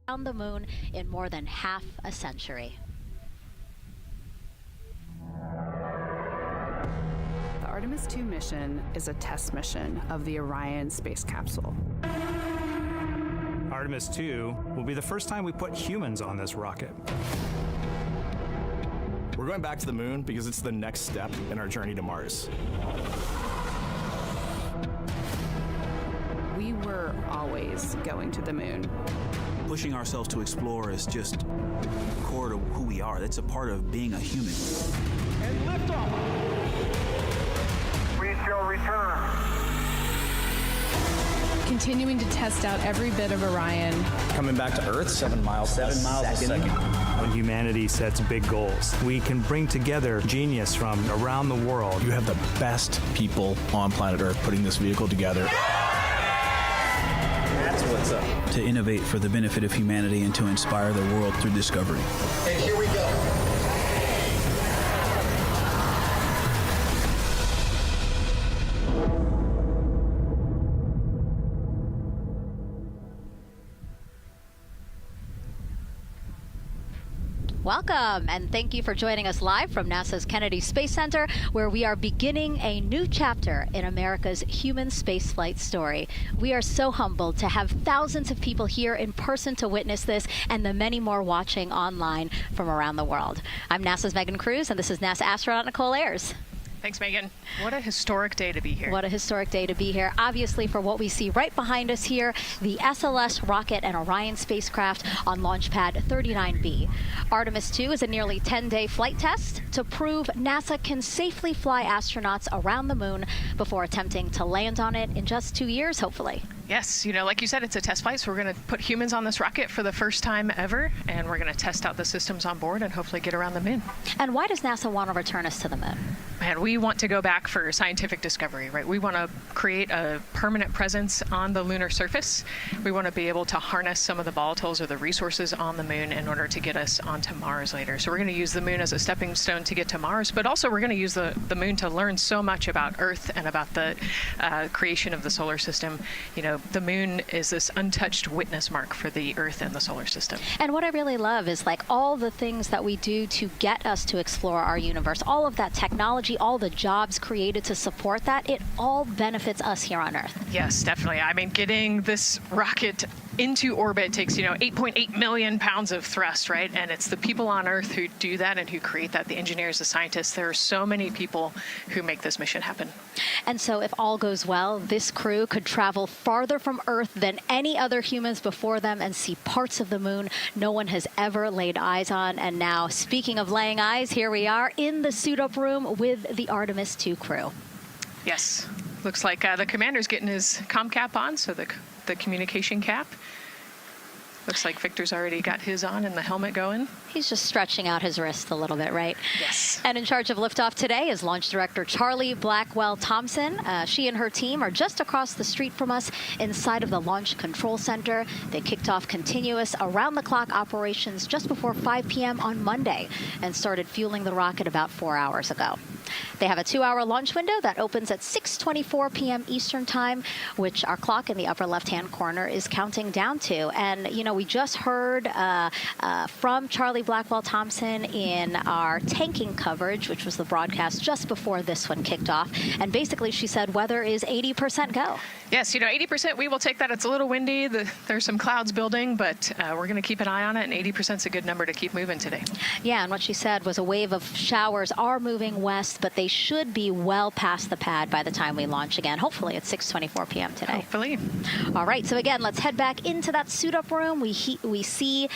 Speaker 3: Around the moon in more than half a century.
Speaker 4: The Artemis II mission is a test mission of the Orion space capsule.
Speaker 5: Artemis II will be the first time we put humans on this rocket.
Speaker 6: We're going back to the moon because it's the next step in our journey to Mars.
Speaker 4: We were always going to the moon.
Speaker 7: Pushing ourselves to explore is just core to who we are. That's a part of being a human.
Speaker 8: And liftoff. We shall return.
Speaker 4: Continuing to test out every bit of Orion.
Speaker 6: Coming back to Earth, 7 miles a second.
Speaker 5: When humanity sets big goals, we can bring together genius from around the world.
Speaker 6: You have the best people on planet Earth putting this vehicle together. That's what's up.
Speaker 7: To innovate for the benefit of humanity and to inspire the world through discovery.
Speaker 8: And here we go.
Speaker 3: Welcome, and thank you for joining us live from NASA's Kennedy Space Center, where we are beginning a new chapter in America's human spaceflight story. We are so humbled to have thousands of people here in person to witness this, and the many more watching online from around the world. I'm NASA's Megan Cruz, and this is NASA astronaut Nicole Ayers.
Speaker 9: Thanks, Megan. What a historic day to be here.
Speaker 3: What a historic day to be here. Obviously, for what we see right behind us here, the SLS rocket and Orion spacecraft on launch pad 39B. Artemis II is a nearly 10-day flight test to prove NASA can safely fly astronauts around the moon before attempting to land on it in just 2 years, hopefully.
Speaker 9: Yes, like you said, it's a test flight, so we're going to put humans on this rocket for the first time ever, and we're going to test out the systems on board and hopefully get around the moon.
Speaker 3: And why does NASA want to return us to the moon?
Speaker 9: Man, we want to go back for scientific discovery, right? We want to create a permanent presence on the lunar surface. We want to be able to harness some of the volatiles or the resources on the moon in order to get us onto Mars later. So we're going to use the moon as a stepping stone to get to Mars, but also we're going to use the moon to learn so much about Earth and about the creation of the solar system. The moon is this untouched witness mark for the Earth and the solar system.
Speaker 3: And what I really love is all the things that we do to get us to explore our universe, all of that technology, all the jobs created to support that, it all benefits us here on Earth.
Speaker 9: Yes, definitely. I mean, getting this rocket into orbit takes, 8.8 million pounds of thrust, right? And it's the people on Earth who do that and who create that, the engineers, the scientists. There are so many people who make this mission happen.
Speaker 3: And so if all goes well, this crew could travel farther from Earth than any other humans before them and see parts of the moon no one has ever laid eyes on. And now, speaking of laying eyes, here we are in the suit-up room with the Artemis II crew.
Speaker 9: Yes. Looks like the commander's getting his comm cap on, so the communication cap. Looks like Victor's already got his on and the helmet going.
Speaker 3: He's just stretching out his wrist a little bit, right?
Speaker 9: Yes.
Speaker 3: And in charge of liftoff today is Launch Director Charlie Blackwell-Thompson. She and her team are just across the street from us inside of the Launch Control Center. They kicked off continuous around-the-clock operations just before 5 p.m. on Monday and started fueling the rocket about 4 hours ago. They have a 2-hour launch window that opens at 6:24 p.m. Eastern Time, which our clock in the upper left-hand corner is counting down to. And, we just heard from Charlie Blackwell-Thompson in our tanking coverage, which was the broadcast just before this one kicked off. And basically, she said weather is 80% go.
Speaker 9: Yes, 80%, we will take that. It's a little windy. There's some clouds building, but we're going to keep an eye on it, and 80% is a good number to keep moving today.
Speaker 3: Yeah, and what she said was a wave of showers are moving west, but they should be well past the pad by the time we launch again. Hopefully at 6:24 p.m. today.
Speaker 9: Hopefully.
Speaker 3: All right, so again, let's head back into that suit-up room. We see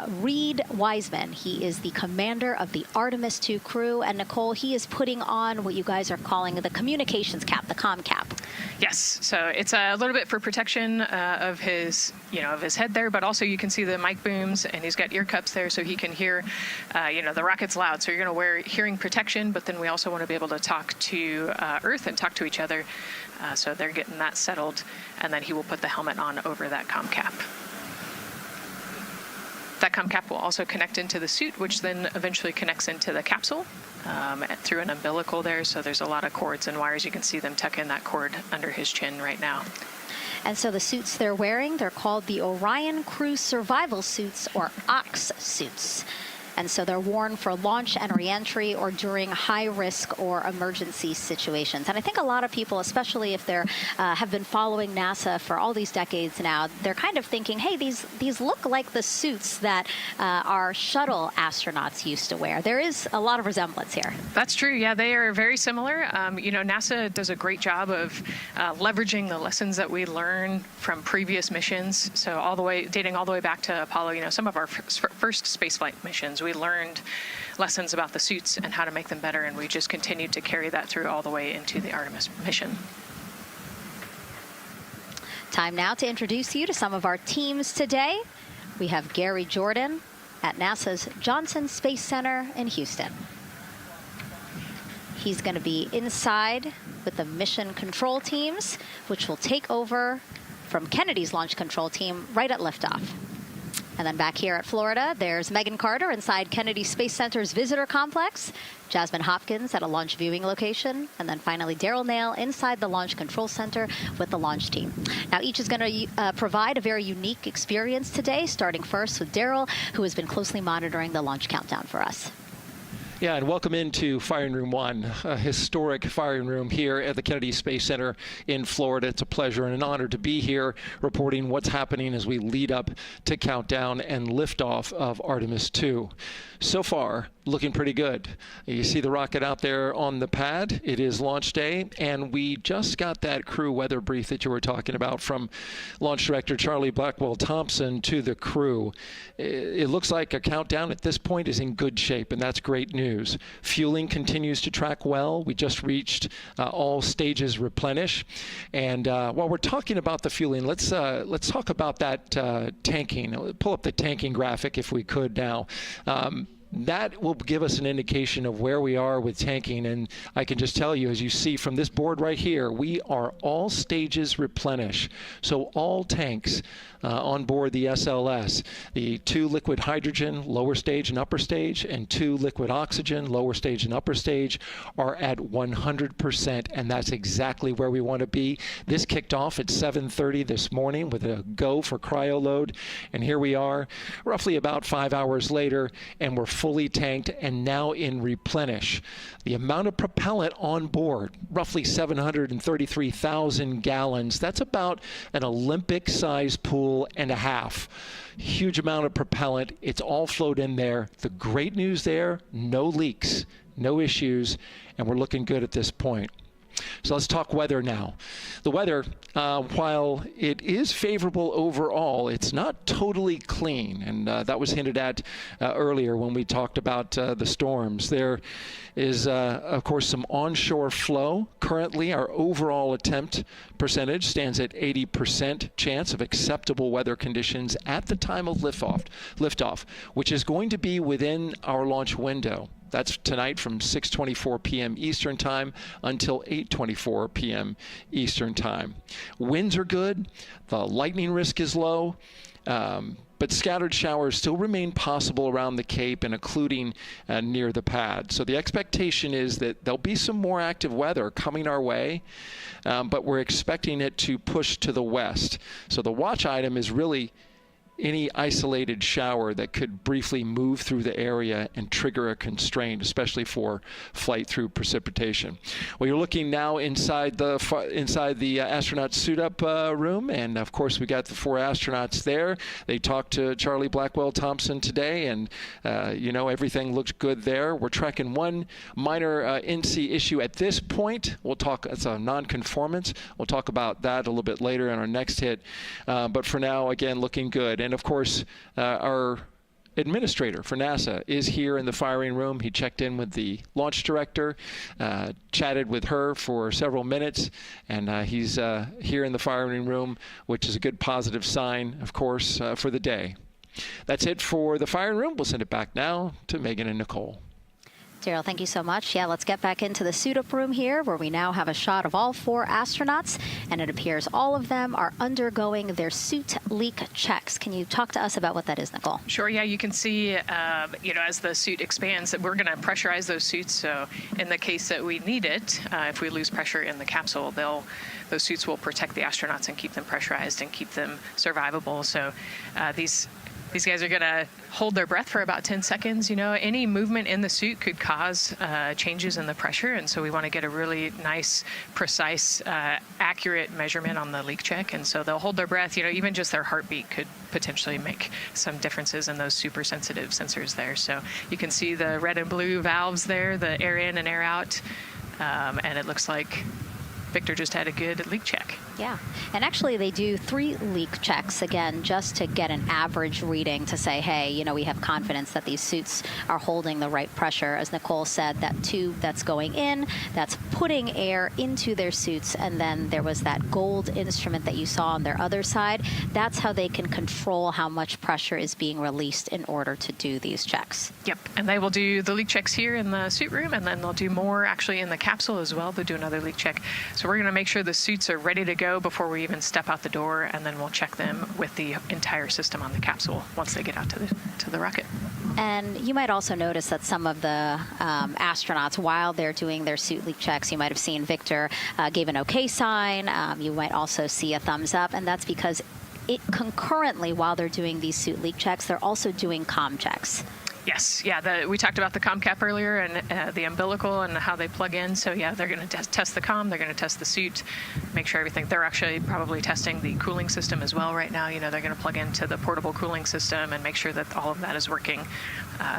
Speaker 3: Reid Wiseman. He is the commander of the Artemis II crew, and Nicole, he is putting on what you guys are calling the communications cap, the comm cap.
Speaker 9: Yes, so it's a little bit for protection of his, of his head there, but also you can see the mic booms, and he's got ear cups there so he can hear, the rocket's loud. So you're going to wear hearing protection, but then we also want to be able to talk to Earth and talk to each other. So they're getting that settled, and then he will put the helmet on over that comm cap. That COM cap will also connect into the suit, which then eventually connects into the capsule through an umbilical there. So there's a lot of cords and wires. You can see them tuck in that cord under his chin right now.
Speaker 3: And so the suits they're wearing, they're called the Orion Crew Survival Suits, or OX suits. And so they're worn for launch and reentry or during high-risk or emergency situations. And I think a lot of people, especially if they're have been following NASA for all these decades now, they're kind of thinking, hey, these look like the suits that our shuttle astronauts used to wear. There is a lot of resemblance here.
Speaker 9: That's true. Yeah, they are very similar. NASA does a great job of leveraging the lessons that we learn from previous missions. So dating all the way back to Apollo, some of our first spaceflight missions, we learned lessons about the suits and how to make them better, and we just continued to carry that through all the way into the Artemis mission.
Speaker 3: Time now to introduce you to some of our teams today. We have Gary Jordan at NASA's Johnson Space Center in Houston. He's going to be inside with the mission control teams, which will take over from Kennedy's launch control team right at liftoff. And then back here at Florida, there's Megan Carter inside Kennedy Space Center's visitor complex, Jasmine Hopkins at a launch viewing location, and then finally Daryl Nail inside the Launch Control Center with the launch team. Now, each is going to provide a very unique experience today, starting first with Daryl, who has been closely monitoring the launch countdown for us.
Speaker 10: Yeah, and welcome into Firing Room 1, a historic firing room here at the Kennedy Space Center in Florida. It's a pleasure and an honor to be here reporting what's happening as we lead up to countdown and liftoff of Artemis II. So far, looking pretty good. You see the rocket out there on the pad. It is launch day, and we just got that crew weather brief that you were talking about from Launch Director Charlie Blackwell-Thompson to the crew. It looks like a countdown at this point is in good shape, and that's great news. Fueling continues to track well. We just reached all stages replenish. And while we're talking about the fueling, let's talk about that tanking. Pull up the tanking graphic if we could now. That will give us an indication of where we are with tanking, and I can just tell you, as you see from this board right here, we are all stages replenish. So all tanks on board the SLS, the 2 liquid hydrogen, lower stage and upper stage, and 2 liquid oxygen, lower stage and upper stage, are at 100%, and that's exactly where we want to be. This kicked off at 7:30 this morning with a go for cryo load, and here we are roughly about 5 hours later, and we're fully tanked and now in replenish. The amount of propellant on board, roughly 733,000 gallons. That's about an Olympic-sized pool and a half. Huge amount of propellant. It's all flowed in there. The great news there, no leaks, no issues, and we're looking good at this point. So let's talk weather now. The weather, while it is favorable overall, it's not totally clean, and that was hinted at earlier when we talked about the storms. There is, of course, some onshore flow. Currently, our overall attempt percentage stands at 80% chance of acceptable weather conditions at the time of liftoff, which is going to be within our launch window. That's tonight from 6:24 p.m. Eastern Time until 8:24 p.m. Eastern Time. Winds are good. The lightning risk is low. But scattered showers still remain possible around the Cape and including near the pad. So the expectation is that there'll be some more active weather coming our way, but we're expecting it to push to the west. So the watch item is really any isolated shower that could briefly move through the area and trigger a constraint, especially for flight through precipitation. Well, you're looking now inside the astronaut suit-up room, and of course we got the 4 astronauts there. They talked to Charlie Blackwell-Thompson today, and everything looks good there. We're tracking one minor NC issue at this point. We'll talk. It's a non-conformance. We'll talk about that a little bit later in our next hit. But for now, again, looking good. And of course, our administrator for NASA is here in the firing room. He checked in with the launch director, chatted with her for several minutes, and he's here in the firing room, which is a good positive sign, of course, for the day. That's it for the firing room. We'll send it back now to Megan and Nicole.
Speaker 3: Daryl, thank you so much. Yeah, let's get back into the suit-up room here, where we now have a shot of all 4 astronauts, and it appears all of them are undergoing their suit leak checks. Can you talk to us about what that is, Nicole?
Speaker 9: Sure. Yeah, you can see, as the suit expands, that we're going to pressurize those suits. So in the case that we need it, if we lose pressure in the capsule, those suits will protect the astronauts and keep them pressurized and keep them survivable. So these guys are going to hold their breath for about 10 seconds. Any movement in the suit could cause changes in the pressure, and so we want to get a really nice, precise, accurate measurement on the leak check. And so they'll hold their breath. Even just their heartbeat could potentially make some differences in those super sensitive sensors there. So you can see the red and blue valves there, the air in and air out, and it looks like Victor just had a good leak check.
Speaker 3: Yeah, and actually they do 3 leak checks, again, just to get an average reading to say, hey, we have confidence that these suits are holding the right pressure. As Nicole said, that tube that's going in, that's putting air into their suits, and then there was that gold instrument that you saw on their other side. That's how they can control how much pressure is being released in order to do these checks.
Speaker 9: Yep, and they will do the leak checks here in the suit room, and then they'll do more actually in the capsule as well. They'll do another leak check. So we're going to make sure the suits are ready to go before we even step out the door, and then we'll check them with the entire system on the capsule once they get out to the rocket.
Speaker 3: And you might also notice that some of the astronauts, while they're doing their suit leak checks, you might have seen Victor gave an OK sign. You might also see a thumbs up, and that's because concurrently, while they're doing these suit leak checks, they're also doing comm checks.
Speaker 9: Yes, yeah, we talked about the comm cap earlier, and the umbilical and how they plug in. So yeah, they're going to test the comm, they're going to test the suit, make sure everything. They're actually probably testing the cooling system as well right now. They're going to plug into the portable cooling system and make sure that all of that is working.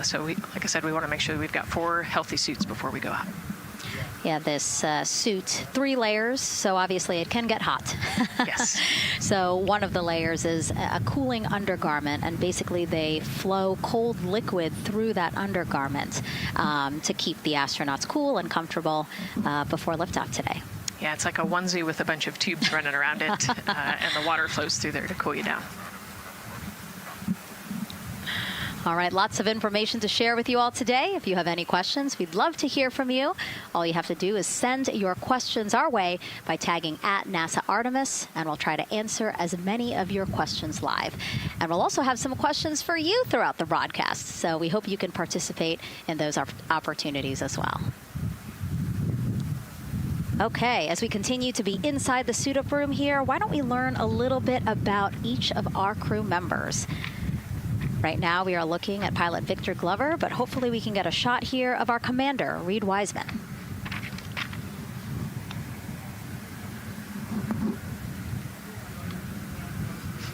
Speaker 9: So like I said, we want to make sure that we've got 4 healthy suits before we go out.
Speaker 3: Yeah, this suit, 3 layers, so obviously it can get hot.
Speaker 9: Yes.
Speaker 3: So one of the layers is a cooling undergarment, and basically they flow cold liquid through that undergarment to keep the astronauts cool and comfortable before liftoff today.
Speaker 9: Yeah, it's like a onesie with a bunch of tubes running around it, and the water flows through there to cool you down.
Speaker 3: All right, lots of information to share with you all today. If you have any questions, we'd love to hear from you. All you have to do is send your questions our way by tagging @NASA Artemis, and we'll try to answer as many of your questions live. And we'll also have some questions for you throughout the broadcast, so we hope you can participate in those opportunities as well. Okay, as we continue to be inside the suit-up room here, why don't we learn a little bit about each of our crew members? Right now, we are looking at pilot Victor Glover, but hopefully we can get a shot here of our commander, Reid Wiseman.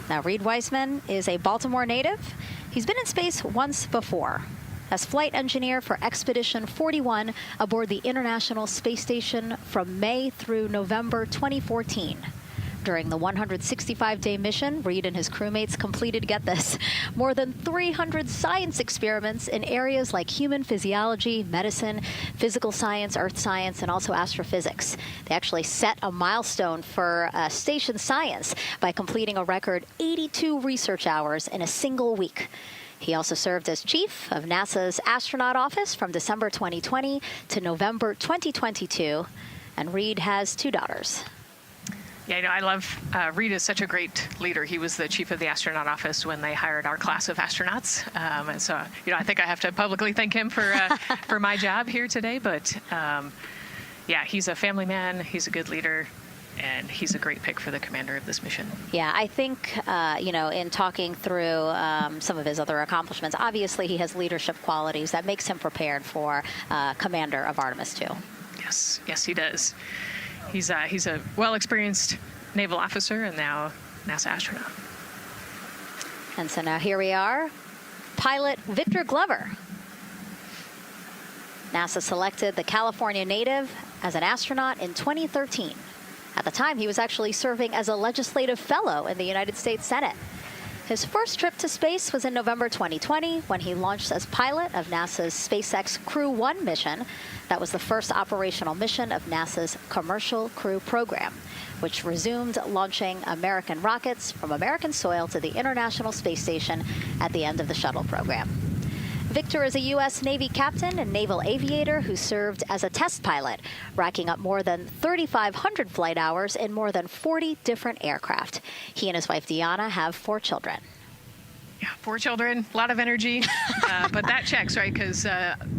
Speaker 3: Now, Reid Wiseman is a Baltimore native. He's been in space once before as flight engineer for Expedition 41 aboard the International Space Station from May through November 2014. During the 165-day mission, Reid and his crewmates completed, get this, more than 300 science experiments in areas like human physiology, medicine, physical science, earth science, and also astrophysics. They actually set a milestone for station science by completing a record 82 research hours in a single week. He also served as chief of NASA's astronaut office from December 2020 to November 2022, and Reid has 2 daughters.
Speaker 9: Yeah, I love Reid is such a great leader. He was the chief of the astronaut office when they hired our class of astronauts. And so, I think I have to publicly thank him for my job here today. But yeah, he's a family man. He's a good leader. And he's a great pick for the commander of this mission.
Speaker 3: Yeah, I think, in talking through some of his other accomplishments, obviously he has leadership qualities that makes him prepared for commander of Artemis II.
Speaker 9: Yes, he does. He's a well-experienced naval officer and now NASA astronaut.
Speaker 3: And so now here we are, pilot Victor Glover. NASA selected the California native as an astronaut in 2013. At the time, he was actually serving as a legislative fellow in the United States Senate. His first trip to space was in November 2020 when he launched as pilot of NASA's SpaceX Crew 1 mission. That was the first operational mission of NASA's Commercial Crew program, which resumed launching American rockets from American soil to the International Space Station at the end of the shuttle program. Victor is a U.S. Navy captain and naval aviator who served as a test pilot, racking up more than 3,500 flight hours in more than 40 different aircraft. He and his wife, Deanna, have 4 children.
Speaker 9: Yeah, 4 children, a lot of energy, but that checks, right? Because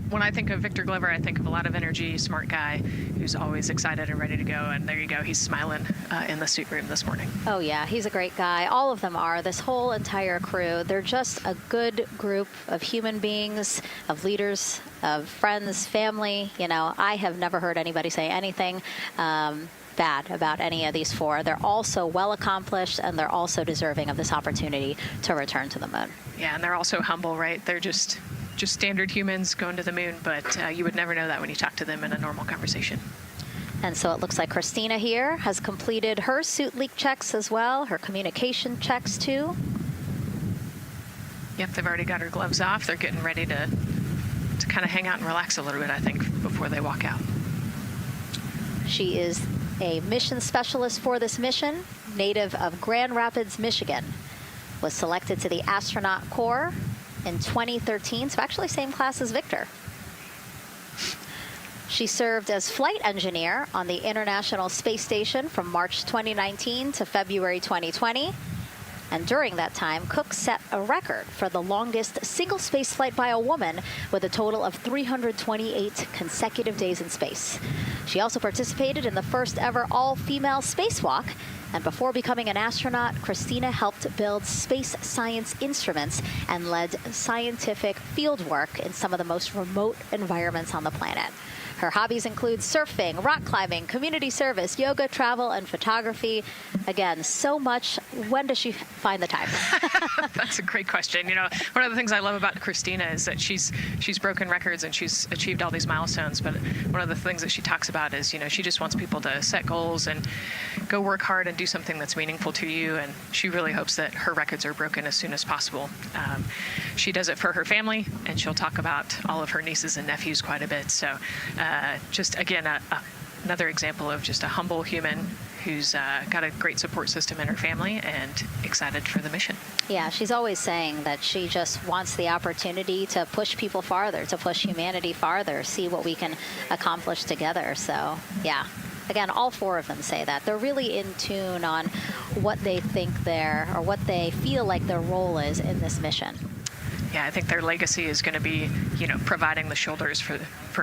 Speaker 9: when I think of Victor Glover, I think of a lot of energy, smart guy who's always excited and ready to go. And there you go, he's smiling in the suit room this morning.
Speaker 3: Oh, yeah, he's a great guy. All of them are. This whole entire crew, they're just a good group of human beings, of leaders, of friends, family. You know, I have never heard anybody say anything bad about any of these 4. They're all so well accomplished, and they're also deserving of this opportunity to return to the moon.
Speaker 9: Yeah, and they're also humble, right? They're just standard humans going to the moon, but you would never know that when you talk to them in a normal conversation.
Speaker 3: And so it looks like Christina here has completed her suit leak checks as well, her communication checks too.
Speaker 9: Yep, they've already got her gloves off. They're getting ready to kind of hang out and relax a little bit, I think, before they walk out.
Speaker 3: She is a mission specialist for this mission, native of Grand Rapids, Michigan. Was selected to the astronaut corps in 2013, so actually same class as Victor. She served as flight engineer on the International Space Station from March 2019 to February 2020. And during that time, Koch set a record for the longest single space flight by a woman with a total of 328 consecutive days in space. She also participated in the first ever all-female spacewalk. And before becoming an astronaut, Christina helped build space science instruments and led scientific field work in some of the most remote environments on the planet. Her hobbies include surfing, rock climbing, community service, yoga, travel, and photography. Again, so much. When does she find the time?
Speaker 9: That's a great question. You know, one of the things I love about Christina is that she's broken records and she's achieved all these milestones. But one of the things that she talks about is, you know, she just wants people to set goals and go work hard and do something that's meaningful to you. And she really hopes that her records are broken as soon as possible. She does it for her family, and she'll talk about all of her nieces and nephews quite a bit. So just, again, another example of just a humble human who's got a great support system in her family and excited for the mission.
Speaker 3: Yeah, she's always saying that she just wants the opportunity to push people farther, to push humanity farther, see what we can accomplish together. So, yeah. Again, all 4 of them say that. They're really in tune on what they think or what they feel like their role is in this mission.
Speaker 9: Yeah, I think their legacy is going to be, you know, providing the shoulders for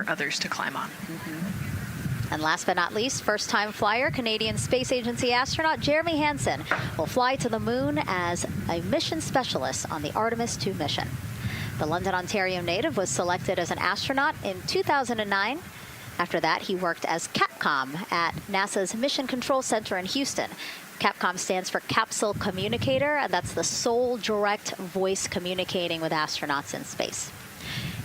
Speaker 9: others to climb on.
Speaker 3: Mm-hmm. And last but not least, first-time flyer, Canadian Space Agency astronaut Jeremy Hansen will fly to the moon as a mission specialist on the Artemis II mission. The London, Ontario native was selected as an astronaut in 2009. After that, he worked as Capcom at NASA's Mission Control Center in Houston. Capcom stands for Capsule Communicator, and that's the sole direct voice communicating with astronauts in space.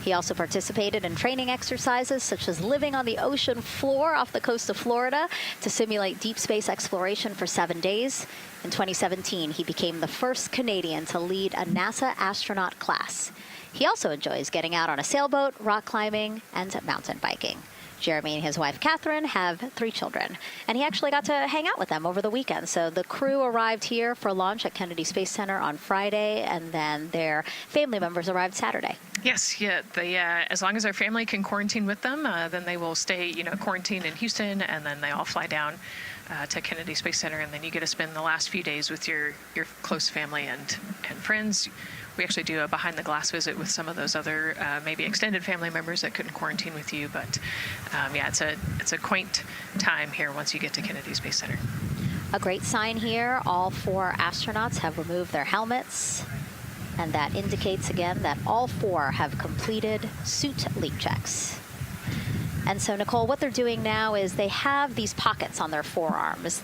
Speaker 3: He also participated in training exercises such as living on the ocean floor off the coast of Florida to simulate deep space exploration for 7 days. In 2017, he became the first Canadian to lead a NASA astronaut class. He also enjoys getting out on a sailboat, rock climbing, and mountain biking. Jeremy and his wife, Catherine, have 3 children, and he actually got to hang out with them over the weekend. So the crew arrived here for launch at Kennedy Space Center on Friday, and then their family members arrived Saturday.
Speaker 9: Yes, yeah. They, as long as their family can quarantine with them, then they will stay, you know, quarantined in Houston, and then they all fly down to Kennedy Space Center, and then you get to spend the last few days with your close family and friends. We actually do a behind-the-glass visit with some of those other maybe extended family members that couldn't quarantine with you. But yeah, it's a quaint time here once you get to Kennedy Space Center.
Speaker 3: A great sign here. All 4 astronauts have removed their helmets. And that indicates, again, that all 4 have completed suit leak checks. And so, Nicole, what they're doing now is they have these pockets on their forearms.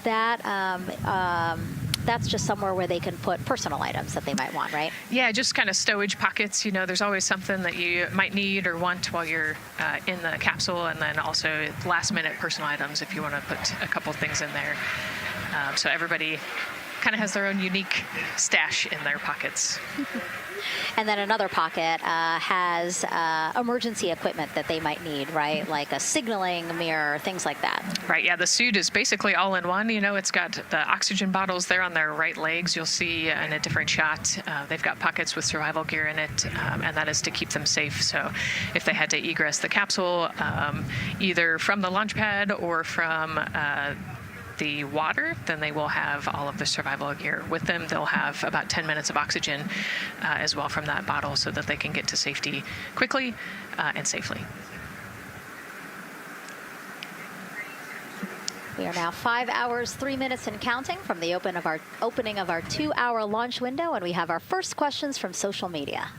Speaker 3: That's just somewhere where they can put personal items that they might want, right?
Speaker 9: Yeah, just kind of stowage pockets. You know, there's always something that you might need or want while you're in the capsule, and then also last-minute personal items if you want to put a couple things in there. So everybody kind of has their own unique stash in their pockets.
Speaker 3: And then another pocket has emergency equipment that they might need, right? Like a signaling mirror, things like that.
Speaker 9: Right, yeah, the suit is basically all in one. You know, it's got the oxygen bottles there on their right legs. You'll see in a different shot, they've got pockets with survival gear in it, and that is to keep them safe. So if they had to egress the capsule, either from the launch pad or from the water, then they will have all of the survival gear with them. They'll have about 10 minutes of oxygen as well from that bottle so that they can get to safety quickly and safely.
Speaker 3: We are now 5 hours, 3 minutes and counting from the opening of our 2-hour launch window, and we have our first questions from social media.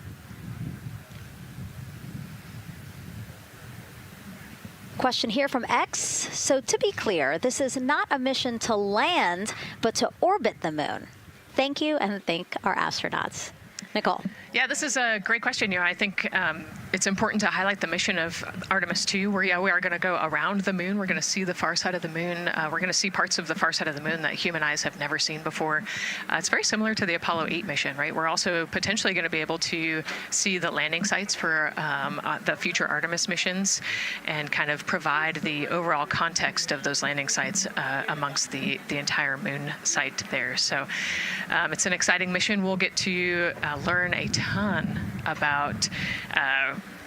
Speaker 3: Question here from X. So to be clear, this is not a mission to land, but to orbit the moon. Thank you, and thank our astronauts. Nicole.
Speaker 9: Yeah, this is a great question. You know, I think it's important to highlight the mission of Artemis II, where we are going to go around the moon. We're going to see the far side of the moon. We're going to see parts of the far side of the moon that human eyes have never seen before. It's very similar to the Apollo 8 mission, right? We're also potentially going to be able to see the landing sites for the future Artemis missions and kind of provide the overall context of those landing sites amongst the entire moon site there. So it's an exciting mission. We'll get to learn a ton about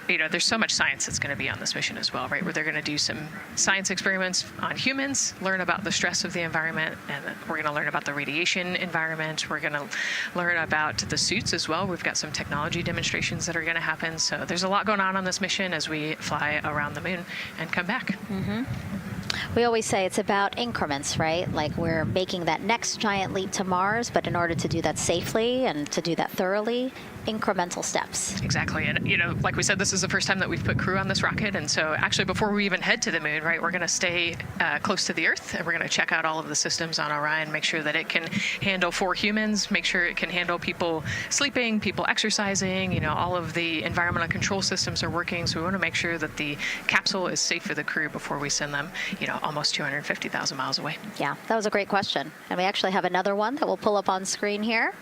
Speaker 9: you know, there's so much science that's going to be on this mission as well, right? Where they're going to do some science experiments on humans, learn about the stress of the environment, and we're going to learn about the radiation environment. We're going to learn about the suits as well. We've got some technology demonstrations that are going to happen. So there's a lot going on this mission as we fly around the moon and come back.
Speaker 3: Mm-hmm. We always say it's about increments, right? Like we're making that next giant leap to Mars, but in order to do that safely and to do that thoroughly, incremental steps.
Speaker 9: Exactly. And, you know, like we said, this is the first time that we've put crew on this rocket. And so actually before we even head to the moon, right, we're going to stay close to the Earth, and we're going to check out all of the systems on Orion, make sure that it can handle 4 humans, make sure it can handle people sleeping, people exercising, you know, all of the environmental control systems are working. So we want to make sure that the capsule is safe for the crew before we send them, you know, almost 250,000 miles away.
Speaker 3: Yeah, that was a great question. And we actually have another one that we'll pull up on screen here.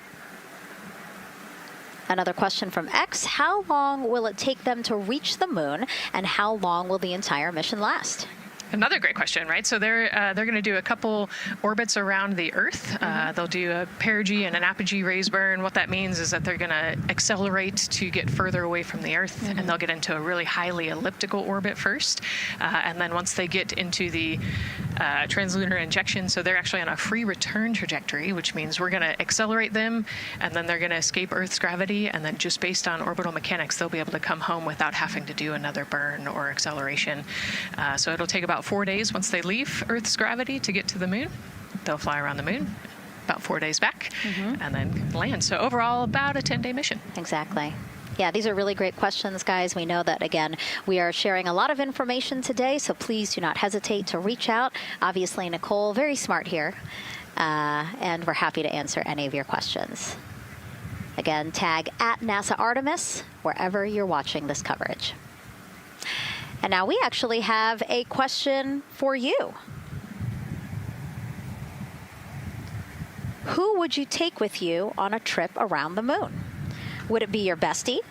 Speaker 3: Another question from X. How long will it take them to reach the moon, and how long will the entire mission last?
Speaker 9: Another great question, right? So they're going to do a couple orbits around the Earth. They'll do a perigee and an apogee raise burn. What that means is that they're going to accelerate to get further away from the Earth, and they'll get into a really highly elliptical orbit first. And then once they get into the translunar injection, so they're actually on a free return trajectory, which means we're going to accelerate them, and then they're going to escape Earth's gravity, and then just based on orbital mechanics, they'll be able to come home without having to do another burn or acceleration. So it'll take about 4 days once they leave Earth's gravity to get to the moon. They'll fly around the moon, about 4 days back, and then land. So overall, about a 10-day mission.
Speaker 3: Exactly. Yeah, these are really great questions, guys. We know that, again, we are sharing a lot of information today, so please do not hesitate to reach out. Obviously, Nicole, very smart here, and we're happy to answer any of your questions. Again, tag @NASA Artemis wherever you're watching this coverage. And now we actually have a question for you. Who would you take with you on a trip around the moon? Would it be your bestie?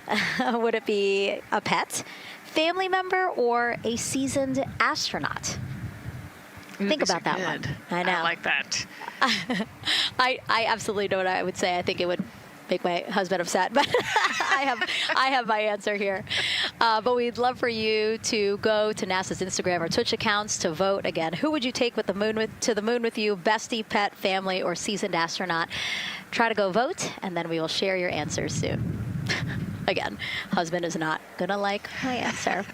Speaker 3: Would it be a pet, family member, or a seasoned astronaut?
Speaker 9: Ooh,
Speaker 3: think about that one. I know.
Speaker 9: I like that.
Speaker 3: I absolutely know what I would say. I think it would make my husband upset, but I have my answer here. But we'd love for you to go to NASA's Instagram or Twitch accounts to vote. Again, who would you take to the moon with you? Bestie, pet, family, or seasoned astronaut? Try to go vote, and then we will share your answers soon. Again, husband is not gonna like my answer.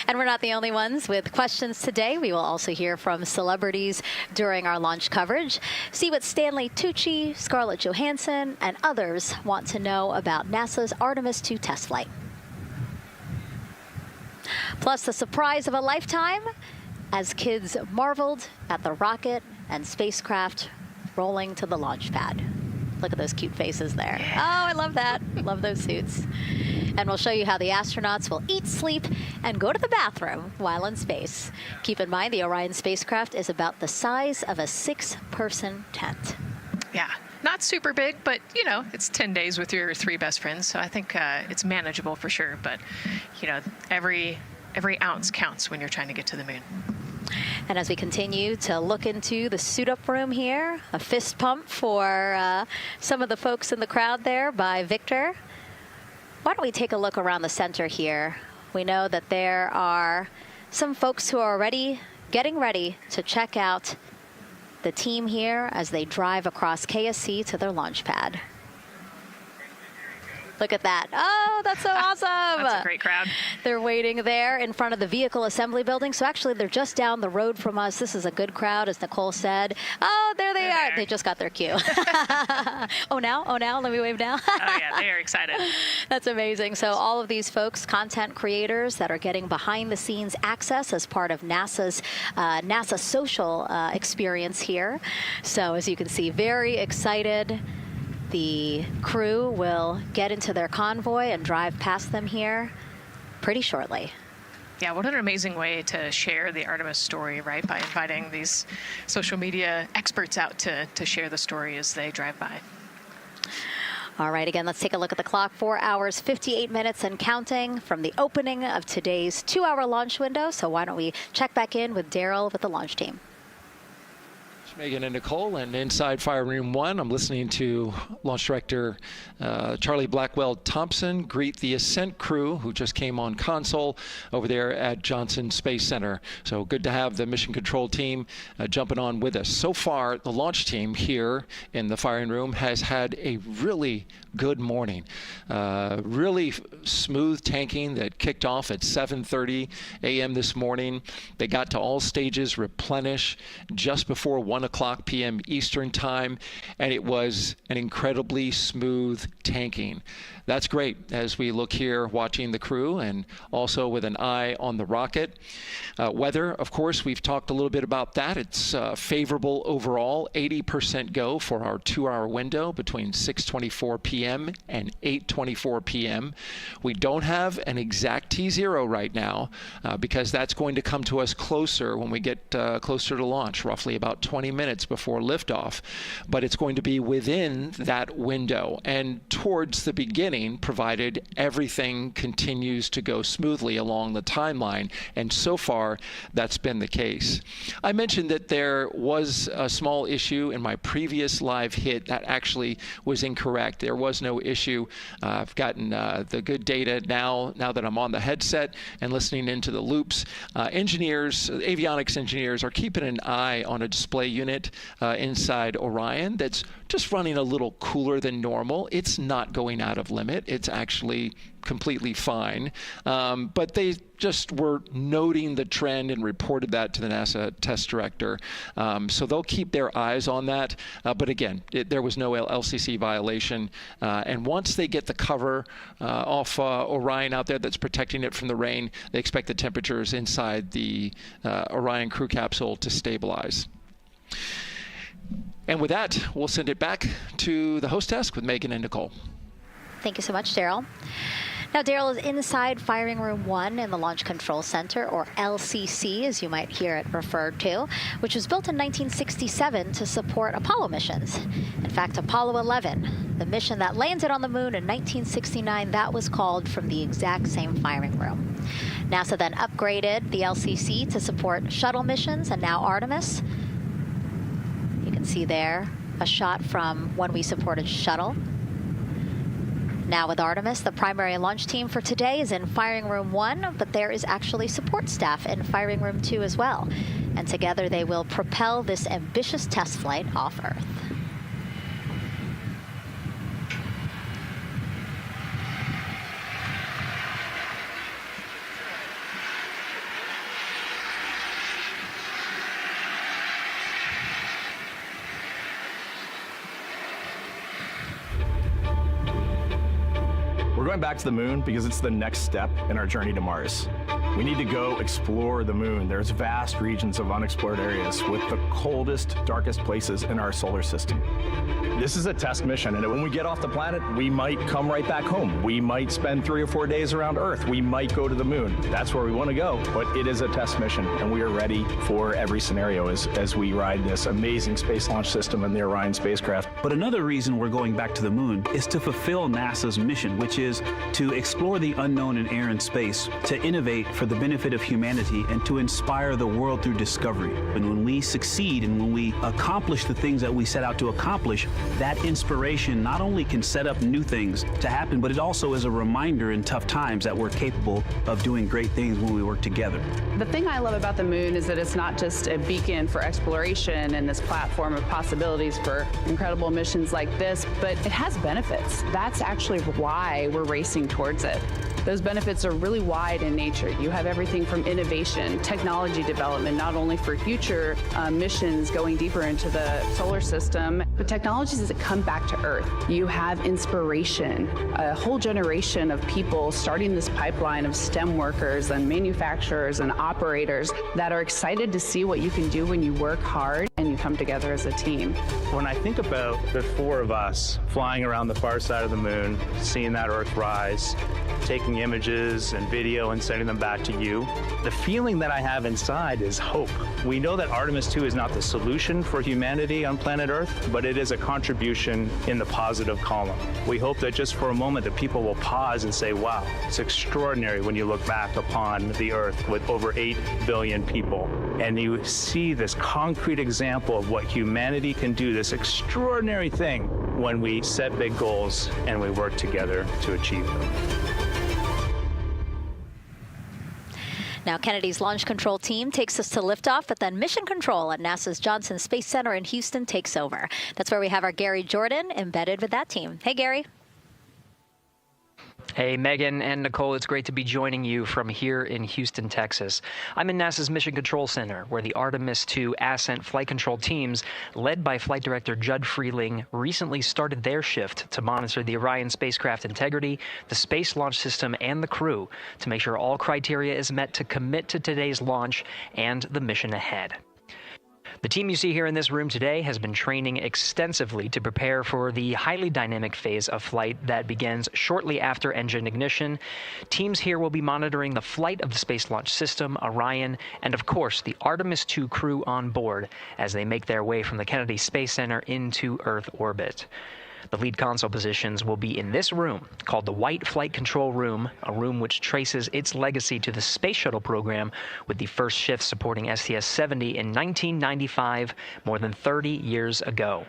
Speaker 3: And we're not the only ones with questions today. We will also hear from celebrities during our launch coverage. See what Stanley Tucci, Scarlett Johansson, and others want to know about NASA's Artemis II test flight. Plus the surprise of a lifetime as kids marveled at the rocket and spacecraft rolling to the launch pad. Look at those cute faces there. Oh, I love that. Love those suits. And we'll show you how the astronauts will eat, sleep, and go to the bathroom while in space. Keep in mind, the Orion spacecraft is about the size of a 6-person tent.
Speaker 9: Yeah, not super big, but it's 10 days with your 3 best friends, so I think it's manageable for sure. But every ounce counts when you're trying to get to the moon.
Speaker 3: And as we continue to look into the suit-up room here, a fist pump for some of the folks in the crowd there by Victor. Why don't we take a look around the center here? We know that there are some folks who are already getting ready to check out the team here as they drive across KSC to their launch pad. Look at that. Oh, that's so awesome.
Speaker 9: That's a great crowd.
Speaker 3: They're waiting there in front of the vehicle assembly building. So actually, they're just down the road from us. This is a good crowd, as Nicole said. Oh, there they are. They just got their cue. Oh, now? Let me wave now.
Speaker 9: Oh, yeah, they are excited.
Speaker 3: That's amazing. So all of these folks, content creators that are getting behind-the-scenes access as part of NASA's NASA social experience here. So as you can see, very excited. The crew will get into their convoy and drive past them here pretty shortly.
Speaker 9: Yeah, what an amazing way to share the Artemis story, right? By inviting these social media experts out to share the story as they drive by.
Speaker 3: All right, again, let's take a look at the clock. 4 hours, 58 minutes and counting from the opening of today's 2-hour launch window. So why don't we check back in with Daryl with the launch team.
Speaker 10: Megan and Nicole, and inside Fire Room 1, I'm listening to Launch Director Charlie Blackwell Thompson greet the Ascent crew who just came on console over there at Johnson Space Center. So good to have the Mission Control team jumping on with us. So far, the launch team here in the firing room has had a really good morning. Really smooth tanking that kicked off at 7:30 a.m. this morning. They got to all stages replenish just before 1 o'clock p.m. Eastern time, and it was an incredibly smooth tanking. That's great as we look here watching the crew and also with an eye on the rocket. Weather, of course, we've talked a little bit about that. It's favorable overall, 80% go for our 2-hour window between 6:24 p.m. and 8:24 p.m. We don't have an exact T0 right now because that's going to come to us closer when we get closer to launch, roughly about 20 minutes before liftoff. But it's going to be within that window and towards the beginning, provided everything continues to go smoothly along the timeline, and so far that's been the case. I mentioned that there was a small issue in my previous live hit that actually was incorrect. There was no issue. I've gotten the good data now that I'm on the headset and listening into the loops. Avionics engineers are keeping an eye on a display unit inside Orion that's just running a little cooler than normal. It's not going out of limit. It's actually completely fine. But they just were noting the trend and reported that to the NASA test director. So they'll keep their eyes on that. But again, there was no LCC violation. And once they get the cover off Orion out there that's protecting it from the rain, they expect the temperatures inside the Orion crew capsule to stabilize. And with that, we'll send it back to the host desk with Megan and Nicole.
Speaker 3: Thank you so much, Daryl. Now, Daryl is inside Firing Room 1 in the Launch Control Center, or LCC, as you might hear it referred to, which was built in 1967 to support Apollo missions. In fact, Apollo 11, the mission that landed on the moon in 1969, that was called from the exact same firing room. NASA then upgraded the LCC to support shuttle missions, and now Artemis. You can see there a shot from when we supported shuttle. Now with Artemis, the primary launch team for today is in Firing Room 1, but there is actually support staff in Firing Room 2 as well. And together they will propel this ambitious test flight off Earth.
Speaker 6: We're going back to the moon because it's the next step in our journey to Mars. We need to go explore the moon. There's vast regions of unexplored areas with the coldest, darkest places in our solar system. This is a test mission, and when we get off the planet, we might come right back home. We might spend 3 or 4 days around Earth. We might go to the moon. That's where we want to go, but it is a test mission, and we are ready for every scenario as we ride this amazing space launch system in the Orion spacecraft.
Speaker 7: But another reason we're going back to the moon is to fulfill NASA's mission, which is to explore the unknown in air and space, to innovate for the benefit of humanity, and to inspire the world through discovery. And when we succeed and when we accomplish the things that we set out to accomplish, that inspiration not only can set up new things to happen, but it also is a reminder in tough times that we're capable of doing great things when we work together.
Speaker 4: The thing I love about the moon is that it's not just a beacon for exploration and this platform of possibilities for incredible missions like this, but it has benefits. That's actually why we're racing towards it. Those benefits are really wide in nature. You have everything from innovation, technology development, not only for future missions going deeper into the solar system, but technologies that come back to Earth. You have inspiration, a whole generation of people starting this pipeline of STEM workers and manufacturers and operators that are excited to see what you can do when you work hard and you come together as a team.
Speaker 5: When I think about the 4 of us flying around the far side of the moon, seeing that Earth rise, taking images and video and sending them back to you, the feeling that I have inside is hope. We know that Artemis II is not the solution for humanity on planet Earth, but it is a contribution in the positive column. We hope that just for a moment that people will pause and say, wow, it's extraordinary when you look back upon the Earth with over 8 billion people, and you see this concrete example of what humanity can do, this extraordinary thing when we set big goals and we work together to achieve them.
Speaker 3: Now, Kennedy's launch control team takes us to liftoff, but then mission control at NASA's Johnson Space Center in Houston takes over. That's where we have our Gary Jordan embedded with that team. Hey, Gary.
Speaker 11: Hey, Megan and Nicole, it's great to be joining you from here in Houston, Texas. I'm in NASA's Mission Control Center, where the Artemis II Ascent flight control teams, led by Flight Director Judd Freeling, recently started their shift to monitor the Orion spacecraft integrity, the Space Launch System, and the crew to make sure all criteria is met to commit to today's launch and the mission ahead. The team you see here in this room today has been training extensively to prepare for the highly dynamic phase of flight that begins shortly after engine ignition. Teams here will be monitoring the flight of the Space Launch System, Orion, and of course the Artemis II crew on board as they make their way from the Kennedy Space Center into Earth orbit. The lead console positions will be in this room, called the White Flight Control Room, a room which traces its legacy to the Space Shuttle program, with the first shift supporting STS-70 in 1995, more than 30 years ago.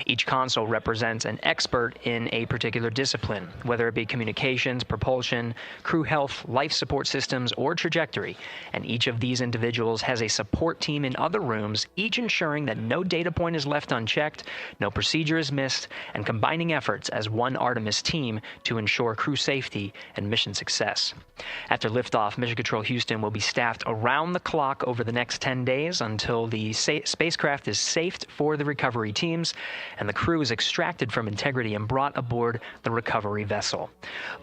Speaker 11: Each console represents an expert in a particular discipline, whether it be communications, propulsion, crew health, life support systems, or trajectory. And each of these individuals has a support team in other rooms, each ensuring that no data point is left unchecked, no procedure is missed, and combining efforts as one Artemis team to ensure crew safety and mission success. After liftoff, Mission Control Houston will be staffed around the clock over the next 10 days until the spacecraft is safed for the recovery teams and the crew is extracted from integrity and brought aboard the recovery vessel.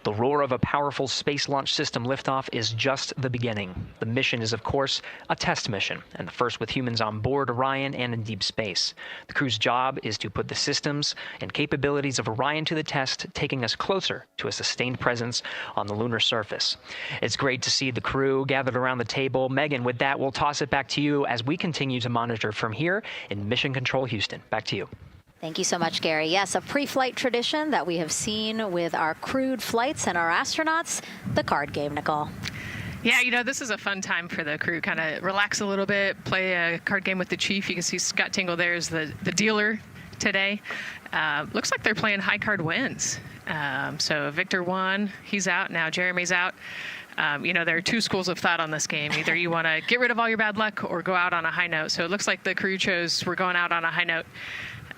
Speaker 11: The roar of a powerful Space Launch System liftoff is just the beginning. The mission is, of course, a test mission, and the first with humans on board Orion and in deep space. The crew's job is to put the systems and capabilities of Orion to the test, taking us closer to a sustained presence on the lunar surface. It's great to see the crew gathered around the table. Megan, with that, we'll toss it back to you as we continue to monitor from here in Mission Control Houston. Back to you.
Speaker 3: Thank you so much, Gary. Yes, a pre-flight tradition that we have seen with our crewed flights and our astronauts, the card game, Nicole.
Speaker 9: Yeah, you know, this is a fun time for the crew. Kind of relax a little bit, play a card game with the chief. You can see Scott Tingle there is the dealer today. Looks like they're playing high card wins. So Victor won, he's out. Now Jeremy's out. You know, there are 2 schools of thought on this game. Either you want to get rid of all your bad luck or go out on a high note. So it looks like the crew chose we're going out on a high note.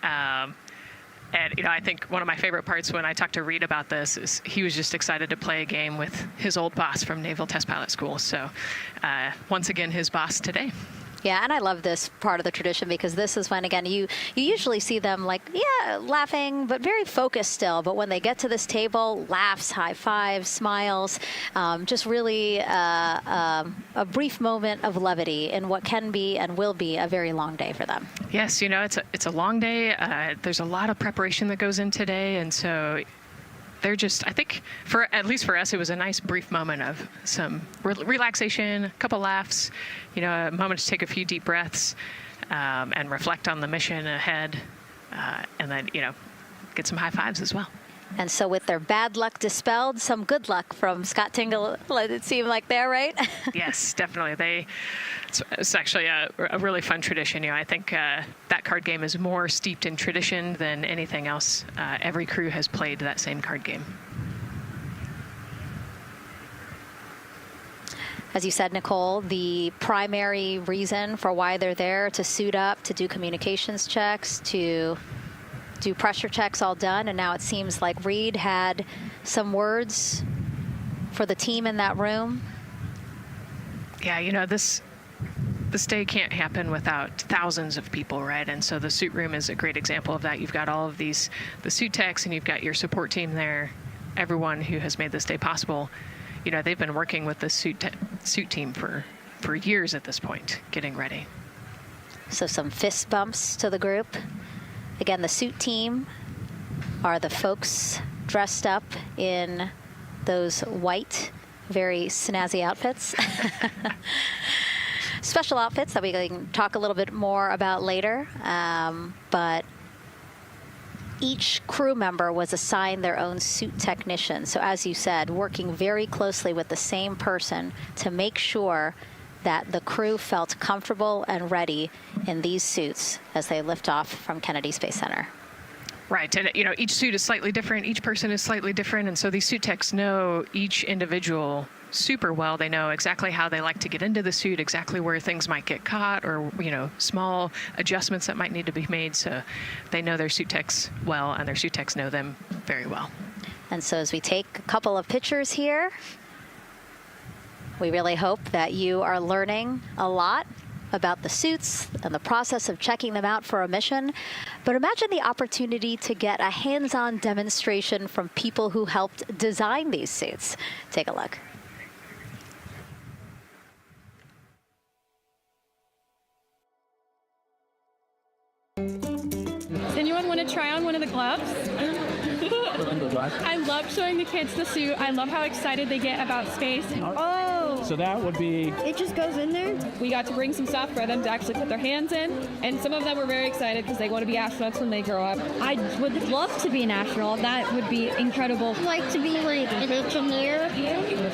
Speaker 9: And, you know, I think one of my favorite parts when I talked to Reid about this is he was just excited to play a game with his old boss from Naval Test Pilot School. So once again, his boss today.
Speaker 3: Yeah, and I love this part of the tradition because this is when, again, you usually see them like, yeah, laughing, but very focused still. But when they get to this table, laughs, high fives, smiles, just really a brief moment of levity in what can be and will be a very long day for them.
Speaker 9: Yes, you know, it's a long day. There's a lot of preparation that goes in today, and so they're just, I think, at least for us, it was a nice brief moment of some relaxation, a couple laughs, you know, a moment to take a few deep breaths and reflect on the mission ahead, and then, you know, get some high fives as well.
Speaker 3: And so with their bad luck dispelled, some good luck from Scott Tingle, let it seem like there, right?
Speaker 9: Yes, definitely. It's actually a really fun tradition. You know, I think that card game is more steeped in tradition than anything else. Every crew has played that same card game.
Speaker 3: As you said, Nicole, the primary reason for why they're there to suit up, to do communications checks, to do pressure checks all done, and now it seems like Reid had some words for the team in that room.
Speaker 9: Yeah, you know, this day can't happen without thousands of people, right? And so the suit room is a great example of that. You've got all of the suit techs, and you've got your support team there, everyone who has made this day possible. You know, they've been working with the suit team for years at this point, getting ready.
Speaker 3: So some fist bumps to the group. Again, the suit team are the folks dressed up in those white, very snazzy outfits. Special outfits that we can talk a little bit more about later. But each crew member was assigned their own suit technician. So as you said, working very closely with the same person to make sure that the crew felt comfortable and ready in these suits as they lift off from Kennedy Space Center.
Speaker 9: Right, and you know, each suit is slightly different, each person is slightly different, and so these suit techs know each individual super well. They know exactly how they like to get into the suit, exactly where things might get caught, or, you know, small adjustments that might need to be made, so they know their suit techs well, and their suit techs know them very well.
Speaker 3: And so as we take a couple of pictures here, we really hope that you are learning a lot about the suits and the process of checking them out for a mission. But imagine the opportunity to get a hands-on demonstration from people who helped design these suits. Take a look.
Speaker 12: Does anyone want to try on one of the gloves? I love showing the kids the suit. I love how excited they get about space.
Speaker 13: Oh! So that would be... It just goes in there?
Speaker 12: We got to bring some stuff for them to actually put their hands in, and some of them were very excited because they want to be astronauts when they grow up.
Speaker 13: I would love to be an astronaut. That would be incredible. I'd like to be like an engineer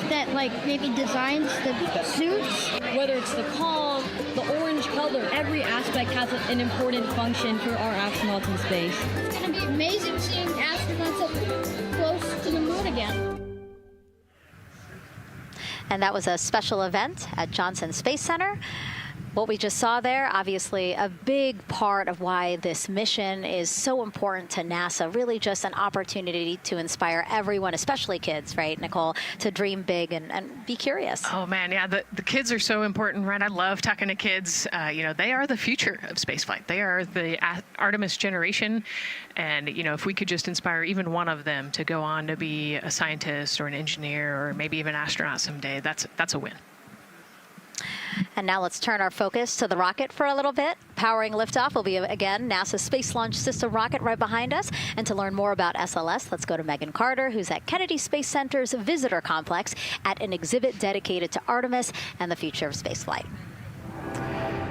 Speaker 13: that like maybe designs the suits.
Speaker 12: Whether it's the calm, the orange color, every aspect has an important function for our astronauts in space.
Speaker 13: It's going to be amazing seeing astronauts up close to the moon again.
Speaker 3: And that was a special event at Johnson Space Center. What we just saw there, obviously a big part of why this mission is so important to NASA, really just an opportunity to inspire everyone, especially kids, right, Nicole, to dream big and be curious.
Speaker 9: Oh man, yeah, the kids are so important, right? I love talking to kids. You know, they are the future of spaceflight. They are the Artemis generation. And, you know, if we could just inspire even one of them to go on to be a scientist or an engineer or maybe even an astronaut someday, that's a win.
Speaker 3: And now let's turn our focus to the rocket for a little bit. Powering liftoff will be, again, NASA's Space Launch System rocket right behind us. And to learn more about SLS, let's go to Megan Carter, who's at Kennedy Space Center's Visitor Complex at an exhibit dedicated to Artemis and the future of spaceflight.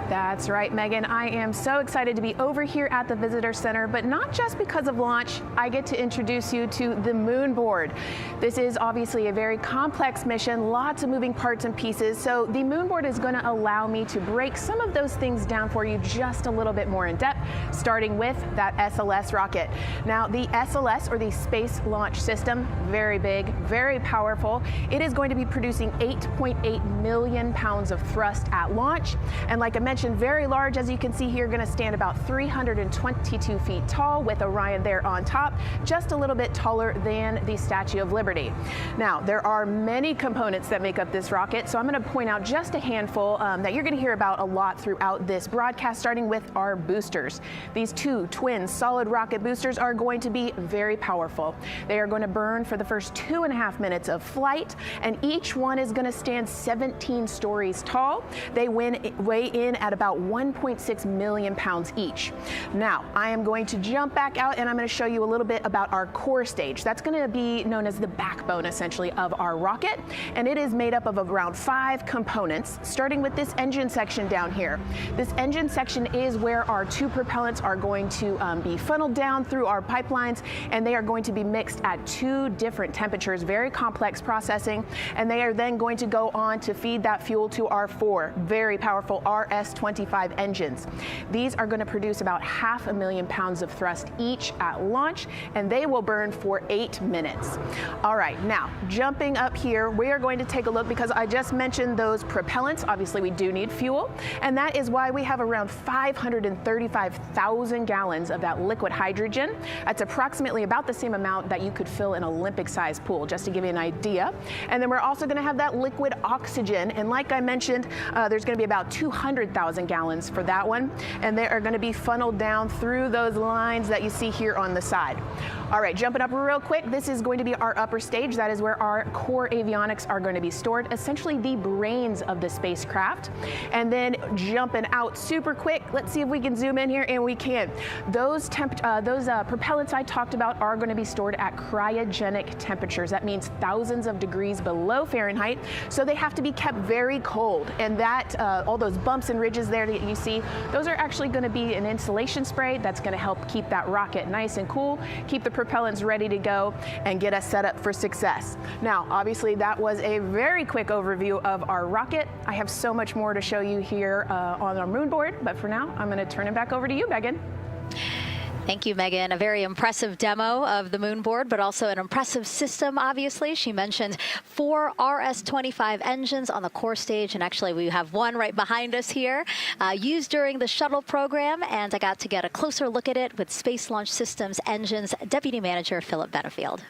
Speaker 14: That's right, Megan. I am so excited to be over here at the Visitor Center, but not just because of launch. I get to introduce you to the moon board. This is obviously a very complex mission, lots of moving parts and pieces. So the moon board is going to allow me to break some of those things down for you just a little bit more in depth, starting with that SLS rocket. Now, the SLS, or the Space Launch System, very big, very powerful. It is going to be producing 8.8 million pounds of thrust at launch. And like I mentioned, mentioned, very large, as you can see here, going to stand about 322 feet tall with Orion there on top, just a little bit taller than the Statue of Liberty. Now, there are many components that make up this rocket, so I'm going to point out just a handful that you're going to hear about a lot throughout this broadcast, starting with our boosters. These two twin solid rocket boosters are going to be very powerful. They are going to burn for the first 2.5 minutes of flight, and each one is going to stand 17 stories tall. They weigh in at about 1.6 million pounds each. Now, I am going to jump back out and I'm going to show you a little bit about our core stage. That's going to be known as the backbone, essentially, of our rocket, and it is made up of around 5 components, starting with this engine section down here. This engine section is where our 2 propellants are going to be funneled down through our pipelines, and they are going to be mixed at 2 different temperatures, very complex processing, and they are then going to go on to feed that fuel to our 4 very powerful RS-25 engines. These are going to produce about 500,000 pounds of thrust each at launch, and they will burn for 8 minutes. All right, now jumping up here, we are going to take a look, because I just mentioned those propellants. Obviously, we do need fuel, and that is why we have around 535,000 gallons of that liquid hydrogen. That's approximately about the same amount that you could fill an Olympic-sized pool, just to give you an idea. And then we're also going to have that liquid oxygen, and like I mentioned, there's going to be about 200,000 gallons for that one, and they are going to be funneled down through those lines that you see here on the side. All right, jumping up real quick, this is going to be our upper stage. That is where our core avionics are going to be stored, essentially the brains of the spacecraft. And then jumping out super quick, let's see if we can zoom in here, and we can. Those propellants I talked about are going to be stored at cryogenic temperatures. That means thousands of degrees below Fahrenheit, so they have to be kept very cold. And that, all those bumps and ridges there that you see, those are actually going to be an insulation spray that's going to help keep that rocket nice and cool, keep the propellants ready to go, and get us set up for success. Now, obviously, that was a very quick overview of our rocket. I have so much more to show you here on our moon board, but for now, I'm going to turn it back over to you, Megan.
Speaker 3: Thank you, Megan. A very impressive demo of the moon board, but also an impressive system, obviously. She mentioned 4 RS-25 engines on the core stage, and actually we have one right behind us here, used during the shuttle program, and I got to get a closer look at it with Space Launch Systems Engines Deputy Manager Philip Benefield.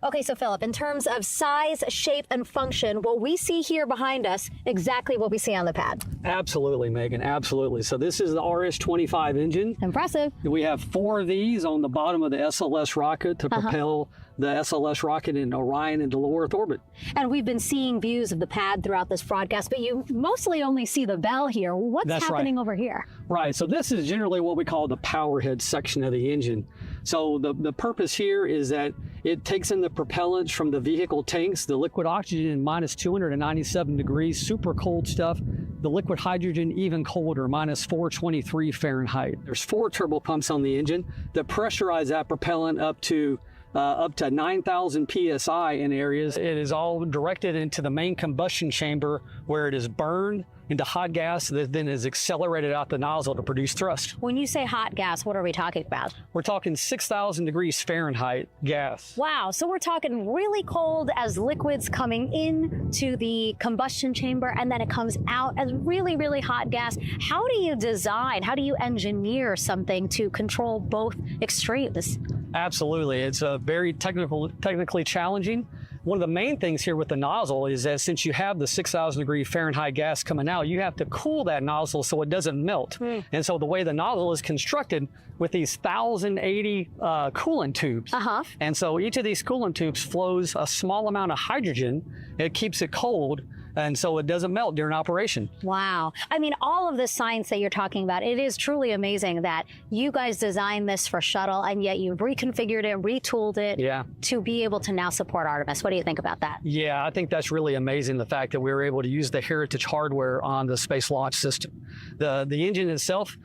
Speaker 15: Okay, so Philip, in terms of size, shape, and function, what we see here behind us, exactly what we see on the pad.
Speaker 16: Absolutely, Megan, absolutely. So this is the RS-25 engine.
Speaker 15: Impressive.
Speaker 16: We have 4 of these on the bottom of the SLS rocket to propel the SLS rocket in Orion into low Earth orbit.
Speaker 15: And we've been seeing views of the pad throughout this broadcast, but you mostly only see the bell here. What's happening over here?
Speaker 16: Right, so this is generally what we call the power head section of the engine. So the purpose here is that it takes in the propellants from the vehicle tanks, the liquid oxygen minus 297 degrees, super cold stuff. The liquid hydrogen even colder, minus 423 Fahrenheit. There's 4 turbo pumps on the engine that pressurize that propellant up to 9,000 psi in areas. It is all directed into the main combustion chamber, where it is burned into hot gas that then is accelerated out the nozzle to produce thrust.
Speaker 15: When you say hot gas, what are we talking about?
Speaker 16: We're talking 6,000 degrees Fahrenheit gas.
Speaker 15: Wow, so we're talking really cold as liquids coming into the combustion chamber, and then it comes out as really, really hot gas. How do you design, how do you engineer something to control both extremes?
Speaker 16: Absolutely, it's very technically challenging. One of the main things here with the nozzle is that since you have the 6,000 degree Fahrenheit gas coming out, you have to cool that nozzle so it doesn't melt. And so the way the nozzle is constructed with these 1,080 coolant tubes. And so each of these coolant tubes flows a small amount of hydrogen. It keeps it cold, and so it doesn't melt during operation.
Speaker 15: Wow. I mean, all of this science that you're talking about, it is truly amazing that you guys designed this for shuttle, and yet you've reconfigured it, retooled it to be able to now support Artemis. What do you think about that?
Speaker 16: Yeah, I think that's really amazing, the fact that we were able to use the heritage hardware on the Space Launch System. The engine itself,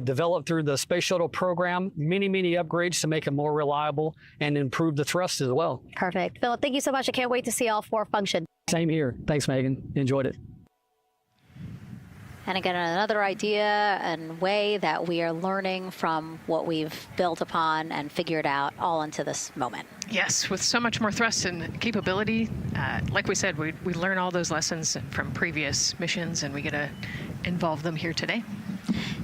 Speaker 16: developed through the Space Shuttle program, many upgrades to make it more reliable and improve the thrust as well.
Speaker 15: Perfect. Philip, thank you so much. I can't wait to see all 4 function.
Speaker 16: Same here. Thanks, Megan. Enjoyed it.
Speaker 3: And again, another idea and way that we are learning from what we've built upon and figured out all into this moment.
Speaker 9: Yes, with so much more thrust and capability, like we said, we learn all those lessons from previous missions, and we get to involve them here today.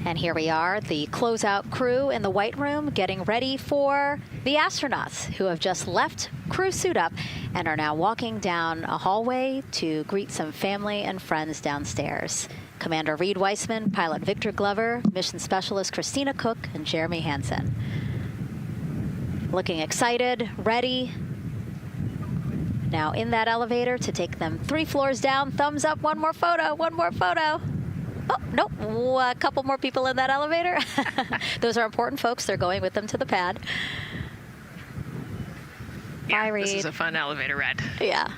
Speaker 3: And here we are, the closeout crew in the White Room getting ready for the astronauts who have just left crew suit up and are now walking down a hallway to greet some family and friends downstairs. Commander Reid Wiseman, Pilot Victor Glover, Mission Specialist Christina Koch, and Jeremy Hansen. Looking excited, ready. Now in that elevator to take them 3 floors down. Thumbs up, one more photo, one more photo. Oh, nope, a couple more people in that elevator. Those are important folks. They're going with them to the pad.
Speaker 9: Yeah,
Speaker 3: Bye, Reid.
Speaker 9: This is a fun elevator ride.
Speaker 3: Yeah.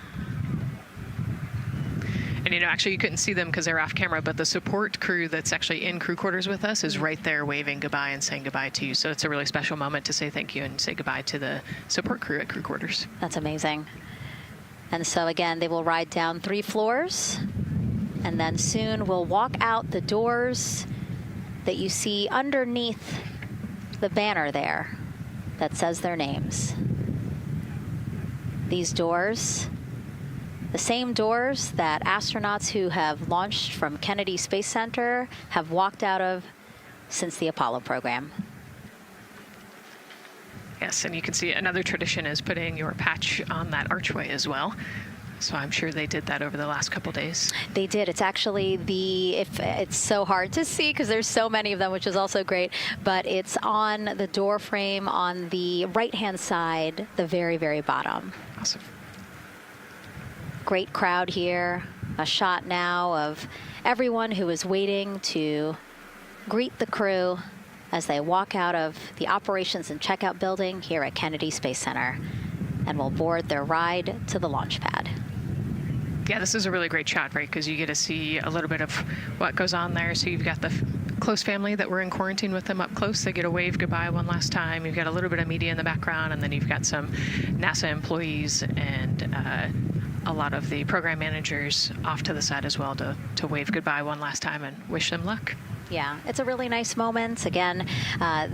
Speaker 9: And, you know, actually you couldn't see them because they're off camera, but the support crew that's actually in crew quarters with us is right there waving goodbye and saying goodbye to you. So it's a really special moment to say thank you and say goodbye to the support crew at crew quarters.
Speaker 3: That's amazing. And so again, they will ride down 3 floors, and then soon we'll walk out the doors that you see underneath the banner there that says their names. These doors, the same doors that astronauts who have launched from Kennedy Space Center have walked out of since the Apollo program.
Speaker 9: Yes, and you can see another tradition is putting your patch on that archway as well. So I'm sure they did that over the last couple days.
Speaker 3: They did. It's actually it's so hard to see because there's so many of them, which is also great, but it's on the door frame on the right-hand side, the very, very bottom.
Speaker 9: Awesome.
Speaker 3: Great crowd here. A shot now of everyone who is waiting to greet the crew as they walk out of the operations and checkout building here at Kennedy Space Center and will board their ride to the launch pad.
Speaker 9: Yeah, this is a really great shot, right? Because you get to see a little bit of what goes on there. So you've got the close family that were in quarantine with them up close. They get a wave goodbye one last time. You've got a little bit of media in the background, and then you've got some NASA employees and a lot of the program managers off to the side as well to wave goodbye one last time and wish them luck.
Speaker 3: Yeah, it's a really nice moment. Again,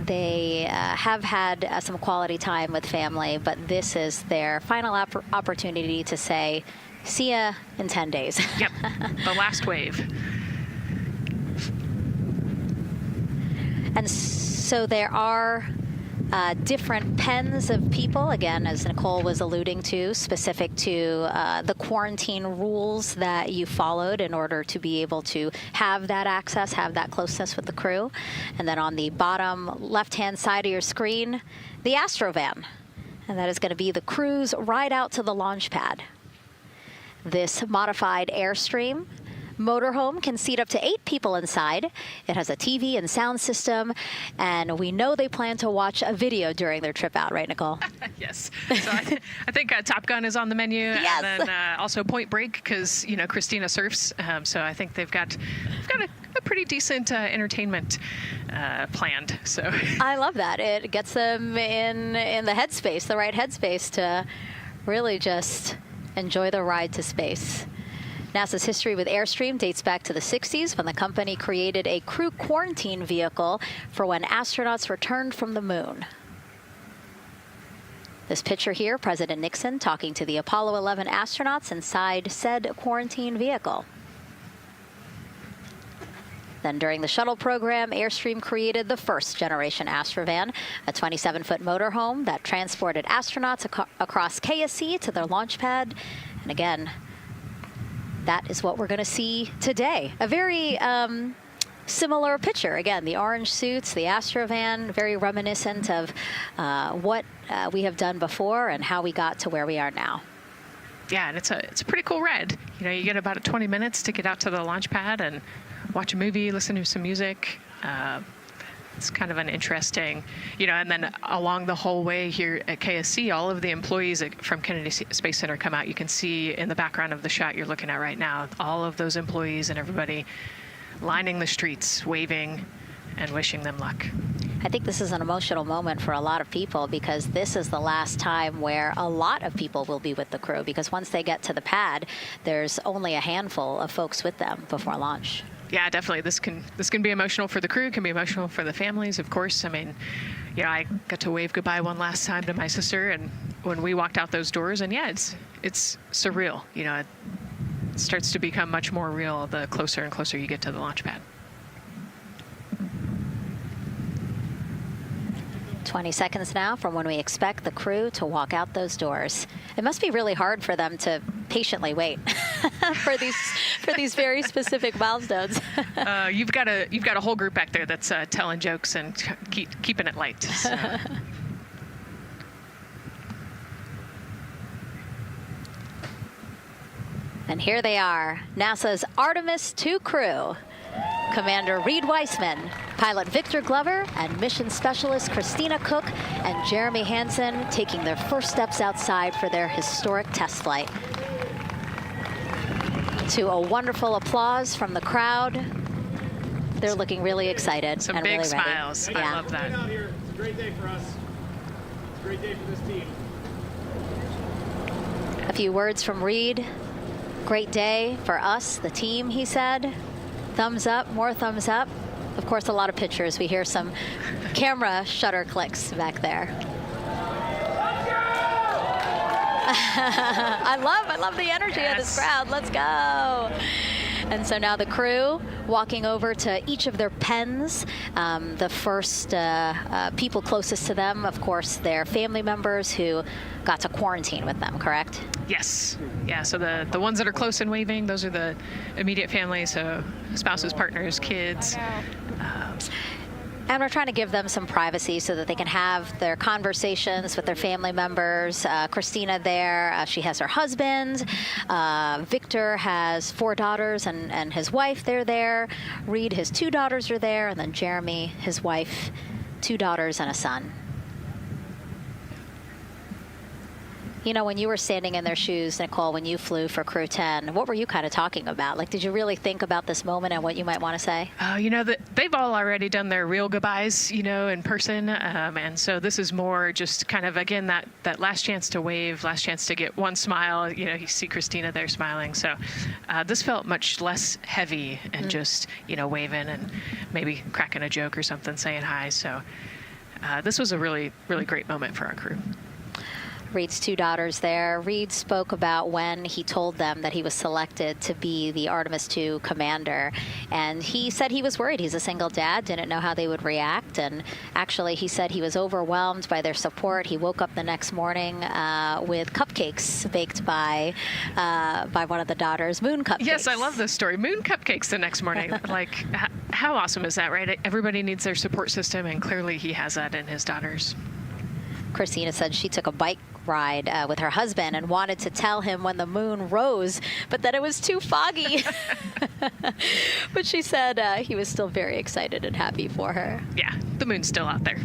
Speaker 3: they have had some quality time with family, but this is their final opportunity to say, see ya in 10 days.
Speaker 9: Yep, the last wave.
Speaker 3: And so there are different pens of people, again, as Nicole was alluding to, specific to the quarantine rules that you followed in order to be able to have that access, have that closeness with the crew. And then on the bottom left-hand side of your screen, the Astrovan. And that is going to be the crew's ride out to the launch pad. This modified Airstream motorhome can seat up to 8 people inside. It has a TV and sound system, and we know they plan to watch a video during their trip out, right, Nicole?
Speaker 9: Yes. So I think Top Gun is on the menu,
Speaker 3: yes.
Speaker 9: And then also Point Break because Christina surfs. So I think they've got a pretty decent entertainment planned. So
Speaker 3: I love that. It gets them in the headspace, the right headspace to really just enjoy the ride to space. NASA's history with Airstream dates back to the 60s when the company created a crew quarantine vehicle for when astronauts returned from the moon. This picture here, President Nixon talking to the Apollo 11 astronauts inside said quarantine vehicle. Then during the shuttle program, Airstream created the first generation Astrovan, a 27-foot motorhome that transported astronauts across KSC to their launch pad. And again, that is what we're going to see today. A very similar picture. Again, the orange suits, the Astrovan, very reminiscent of what we have done before and how we got to where we are now.
Speaker 9: Yeah, and it's a pretty cool ride. You get about 20 minutes to get out to the launch pad and watch a movie, listen to some music. It's kind of an interesting, and then along the whole way here at KSC, all of the employees from Kennedy Space Center come out. You can see in the background of the shot you're looking at right now, all of those employees and everybody lining the streets, waving and wishing them luck.
Speaker 3: I think this is an emotional moment for a lot of people because this is the last time where a lot of people will be with the crew, because once they get to the pad, there's only a handful of folks with them before launch.
Speaker 9: Yeah, definitely. This can be emotional for the crew, can be emotional for the families, of course. I mean, you know, I got to wave goodbye one last time to my sister, and when we walked out those doors, and yeah, it's surreal. You know, it starts to become much more real the closer and closer you get to the launch pad.
Speaker 3: 20 seconds now from when we expect the crew to walk out those doors. It must be really hard for them to patiently wait for these very specific milestones.
Speaker 9: You've got a whole group back there that's telling jokes and keeping it light. So.
Speaker 3: And here they are, NASA's Artemis II crew. Commander Reid Wiseman, pilot Victor Glover, and mission specialist Christina Koch and Jeremy Hansen taking their first steps outside for their historic test flight. To a wonderful applause from the crowd. They're looking really excited.
Speaker 9: Some
Speaker 3: and
Speaker 9: big
Speaker 3: really
Speaker 9: smiles.
Speaker 3: Ready.
Speaker 9: I love that.
Speaker 6: It's a great day for us. It's a great day for this team.
Speaker 3: A few words from Reid. Great day for us, the team, he said. Thumbs up, more thumbs up. Of course, a lot of pictures. We hear some camera shutter clicks back there. I love the energy of this crowd. Let's go. And so now the crew walking over to each of their pens. The first people closest to them, of course, their family members who got to quarantine with them, correct?
Speaker 9: Yes. Yeah, so the ones that are close and waving, those are the immediate family, so spouses, partners, kids.
Speaker 3: And we're trying to give them some privacy so that they can have their conversations with their family members. Christina there, she has her husband. Victor has 4 daughters and his wife, they're there. Reid, his 2 daughters are there. And then Jeremy, his wife, 2 daughters and a son. You know, when you were standing in their shoes, Nicole, when you flew for Crew 10, what were you kind of talking about? Like, did you really think about this moment and what you might want to say?
Speaker 9: You know, they've all already done their real goodbyes, you know, in person. And so this is more just kind of, again, that last chance to wave, last chance to get one smile. You know, you see Christina there smiling. So this felt much less heavy and just, you know, waving and maybe cracking a joke or something, saying hi. So this was a really, really great moment for our crew.
Speaker 3: Reid's 2 daughters there. Reid spoke about when he told them that he was selected to be the Artemis II commander. And he said he was worried. He's a single dad, didn't know how they would react. And actually, he said he was overwhelmed by their support. He woke up the next morning with cupcakes baked by one of the daughters, moon cupcakes.
Speaker 9: Yes, I love this story. Moon cupcakes the next morning. Like, how awesome is that, right? Everybody needs their support system, and clearly he has that in his daughters.
Speaker 3: Christina said she took a bike ride with her husband and wanted to tell him when the moon rose, but that it was too foggy. But she said he was still very excited and happy for her.
Speaker 9: Yeah, the moon's still out there.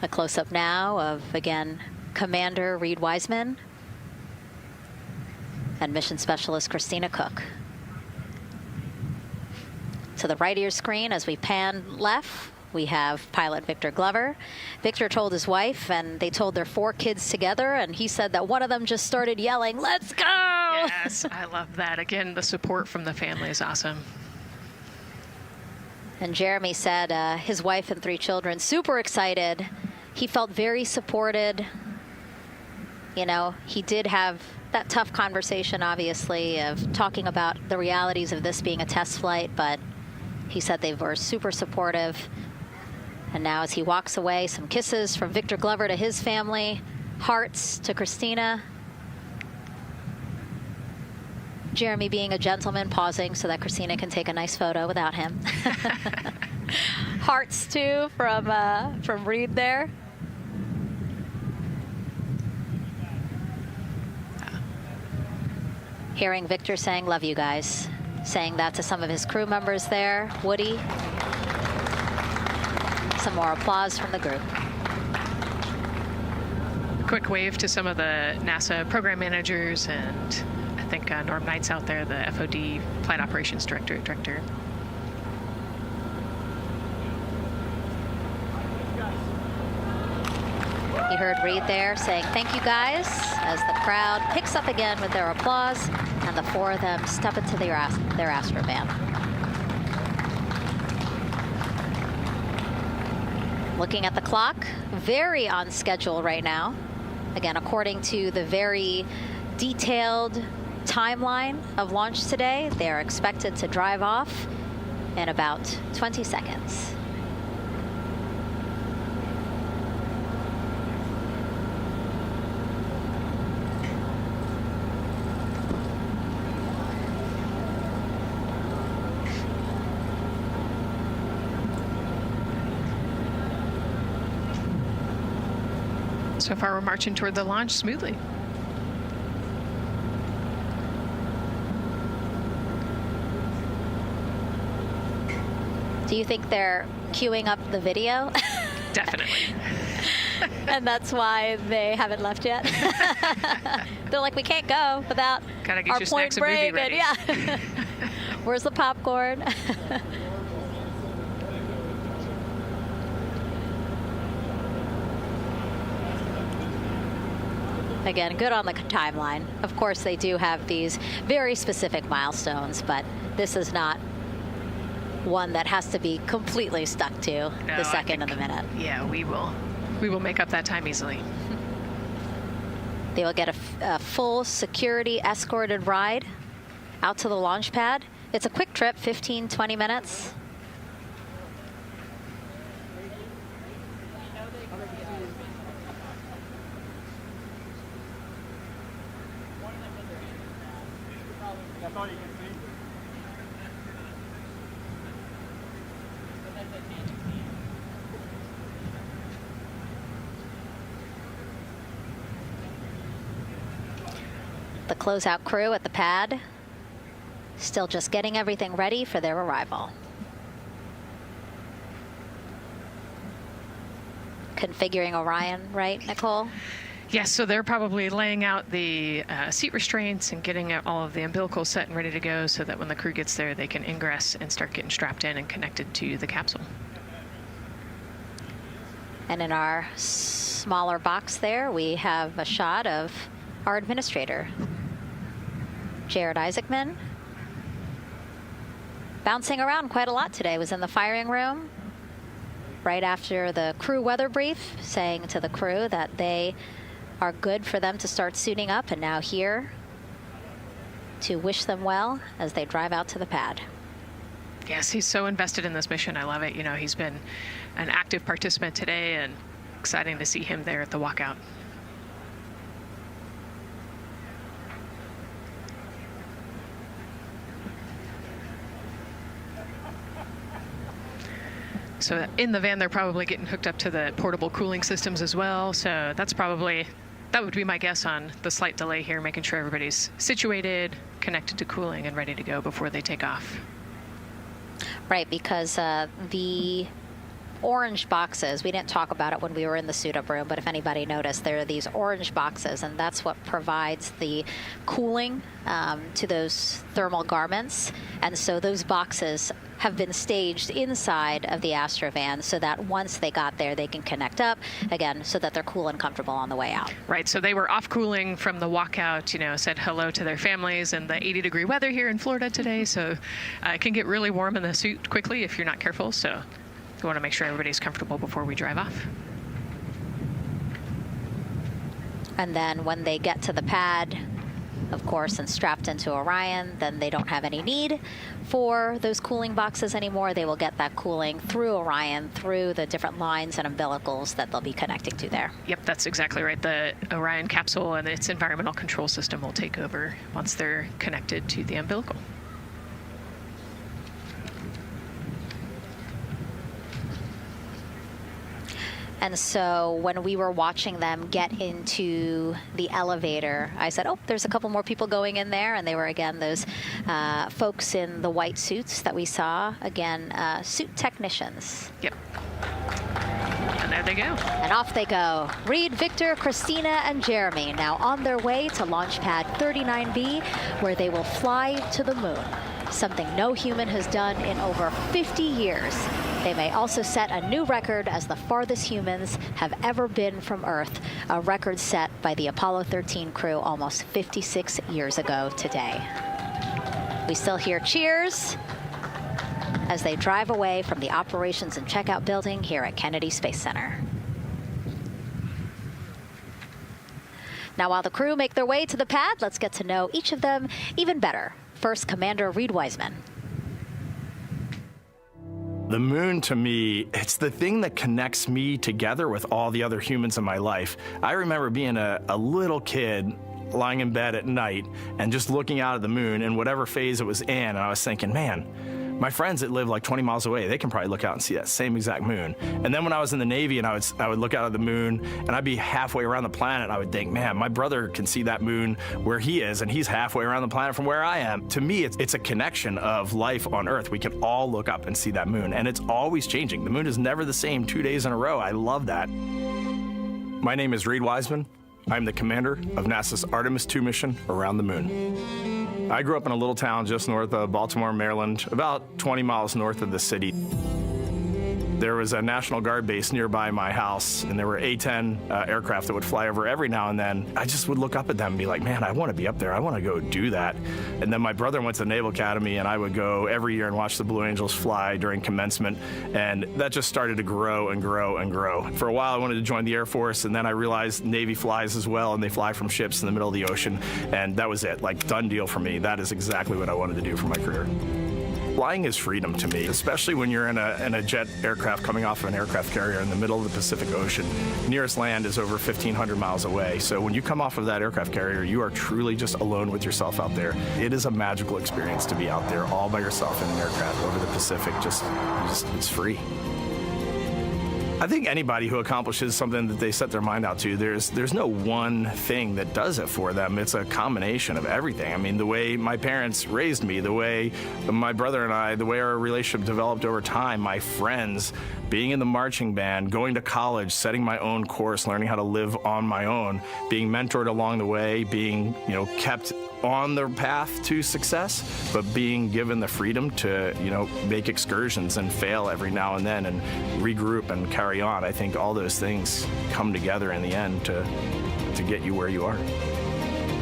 Speaker 3: A close-up now of, again, Commander Reid Wiseman and Mission Specialist Christina Koch. To the right of your screen, as we pan left, we have pilot Victor Glover. Victor told his wife, and they told their 4 kids together, and he said that one of them just started yelling, "Let's go!"
Speaker 9: Yes, I love that. Again, the support from the family is awesome.
Speaker 3: And Jeremy said his wife and 3 children, super excited. He felt very supported. You know, he did have that tough conversation, obviously, of talking about the realities of this being a test flight, but he said they were super supportive. And now as he walks away, some kisses from Victor Glover to his family, hearts to Christina. Jeremy being a gentleman, pausing so that Christina can take a nice photo without him. Hearts, too, from Reid there. Hearing Victor saying, "Love you guys." Saying that to some of his crew members there. Woody. Some more applause from the group.
Speaker 9: Quick wave to some of the NASA program managers, and I think Norm Knight's out there, the FOD Flight Operations Director.
Speaker 3: You heard Reid there saying, "Thank you guys," as the crowd picks up again with their applause. And the four of them step into their Astrovan. Looking at the clock, very on schedule right now. Again, according to the very detailed timeline of launch today, they're expected to drive off in about 20 seconds.
Speaker 9: So far, we're marching toward the launch smoothly.
Speaker 3: Do you think they're queuing up the video?
Speaker 9: Definitely.
Speaker 3: And that's why they haven't left yet? They're like, we can't go without
Speaker 9: Gotta get
Speaker 3: our
Speaker 9: your
Speaker 3: point
Speaker 9: snacks and movie
Speaker 3: break.
Speaker 9: ready.
Speaker 3: Yeah. Where's the popcorn? Again, good on the timeline. Of course, they do have these very specific milestones, but this is not one that has to be completely stuck to the second and the minute.
Speaker 9: Yeah, we will make up that time easily.
Speaker 3: They will get a full security escorted ride out to the launch pad. It's a quick trip, 15, 20 minutes. The closeout crew at the pad still just getting everything ready for their arrival. Configuring Orion, right, Nicole?
Speaker 9: Yes, so they're probably laying out the seat restraints and getting all of the umbilicals set and ready to go so that when the crew gets there, they can ingress and start getting strapped in and connected to the capsule.
Speaker 3: And in our smaller box there, we have a shot of our administrator, Jared Isaacman. Bouncing around quite a lot today, was in the firing room right after the crew weather brief, saying to the crew that they are good for them to start suiting up, and now here to wish them well as they drive out to the pad.
Speaker 9: Yes, he's so invested in this mission. I love it. You know, he's been an active participant today, and exciting to see him there at the walkout. So in the van, they're probably getting hooked up to the portable cooling systems as well. So that would be my guess on the slight delay here, making sure everybody's situated, connected to cooling, and ready to go before they take off.
Speaker 3: Right, because the orange boxes, we didn't talk about it when we were in the suit-up room, but if anybody noticed, there are these orange boxes, and that's what provides the cooling to those thermal garments. And so those boxes have been staged inside of the Astrovan so that once they got there, they can connect up again so that they're cool and comfortable on the way out.
Speaker 9: Right, so they were off cooling from the walkout, you know, said hello to their families and the 80-degree weather here in Florida today. So it can get really warm in the suit quickly if you're not careful. So we want to make sure everybody's comfortable before we drive off.
Speaker 3: And then when they get to the pad, of course, and strapped into Orion, then they don't have any need for those cooling boxes anymore. They will get that cooling through Orion, through the different lines and umbilicals that they'll be connecting to there.
Speaker 9: Yep, that's exactly right. The Orion capsule and its environmental control system will take over once they're connected to the umbilical.
Speaker 3: And so when we were watching them get into the elevator, I said, oh, there's a couple more people going in there. And they were, again, those folks in the white suits that we saw. Again, suit technicians.
Speaker 9: Yep. And there they go.
Speaker 3: And off they go. Reid, Victor, Christina, and Jeremy now on their way to launch pad 39B, where they will fly to the moon, something no human has done in over 50 years. They may also set a new record as the farthest humans have ever been from Earth, a record set by the Apollo 13 crew almost 56 years ago today. We still hear cheers as they drive away from the operations and checkout building here at Kennedy Space Center. Now, while the crew make their way to the pad, let's get to know each of them even better. First, Commander Reid Wiseman.
Speaker 6: The moon, to me, it's the thing that connects me together with all the other humans in my life. I remember being a little kid lying in bed at night and just looking out at the moon in whatever phase it was in, and I was thinking, man, my friends that live like 20 miles away, they can probably look out and see that same exact moon. And then when I was in the Navy and I would look out at the moon and I'd be halfway around the planet, and I would think, man, my brother can see that moon where he is, and he's halfway around the planet from where I am. To me, it's a connection of life on Earth. We can all look up and see that moon, and it's always changing. The moon is never the same 2 days in a row. I love that. My name is Reid Wiseman. I'm the commander of NASA's Artemis II mission around the moon. I grew up in a little town just north of Baltimore, Maryland, about 20 miles north of the city. There was a National Guard base nearby my house, and there were A-10 aircraft that would fly over every now and then. I just would look up at them and be like, man, I want to be up there. I want to go do that. And then my brother went to the Naval Academy, and I would go every year and watch the Blue Angels fly during commencement, and that just started to grow and grow and grow. For a while, I wanted to join the Air Force, and then I realized Navy flies as well, and they fly from ships in the middle of the ocean, and that was it. Like, done deal for me. That is exactly what I wanted to do for my career. Flying is freedom to me, especially when you're in a jet aircraft coming off of an aircraft carrier in the middle of the Pacific Ocean. Nearest land is over 1,500 miles away. So when you come off of that aircraft carrier, you are truly just alone with yourself out there. It is a magical experience to be out there all by yourself in an aircraft over the Pacific. It's free. I think anybody who accomplishes something that they set their mind out to, there's no one thing that does it for them. It's a combination of everything. I mean, the way my parents raised me, the way my brother and I, the way our relationship developed over time, my friends, being in the marching band, going to college, setting my own course, learning how to live on my own, being mentored along the way, being, kept on the path to success, but being given the freedom to, make excursions and fail every now and then and regroup and carry on. I think all those things come together in the end to get you where you are.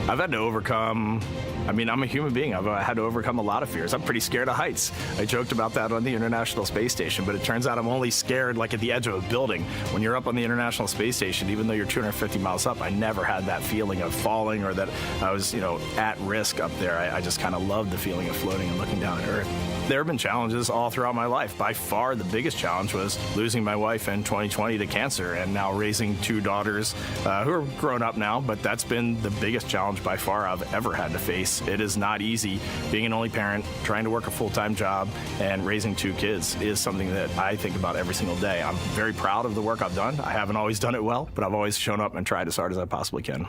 Speaker 6: I've had to overcome, I'm a human being. I've had to overcome a lot of fears. I'm pretty scared of heights. I joked about that on the International Space Station, but it turns out I'm only scared like at the edge of a building. When you're up on the International Space Station, even though you're 250 miles up, I never had that feeling of falling or that I was, at risk up there. I just kind of loved the feeling of floating and looking down at Earth. There have been challenges all throughout my life. By far, the biggest challenge was losing my wife in 2020 to cancer and now raising two daughters who are grown up now, but that's been the biggest challenge by far I've ever had to face. It is not easy. Being an only parent, trying to work a full-time job, and raising two kids is something that I think about every single day. I'm very proud of the work I've done. I haven't always done it well, but I've always shown up and tried as hard as I possibly can.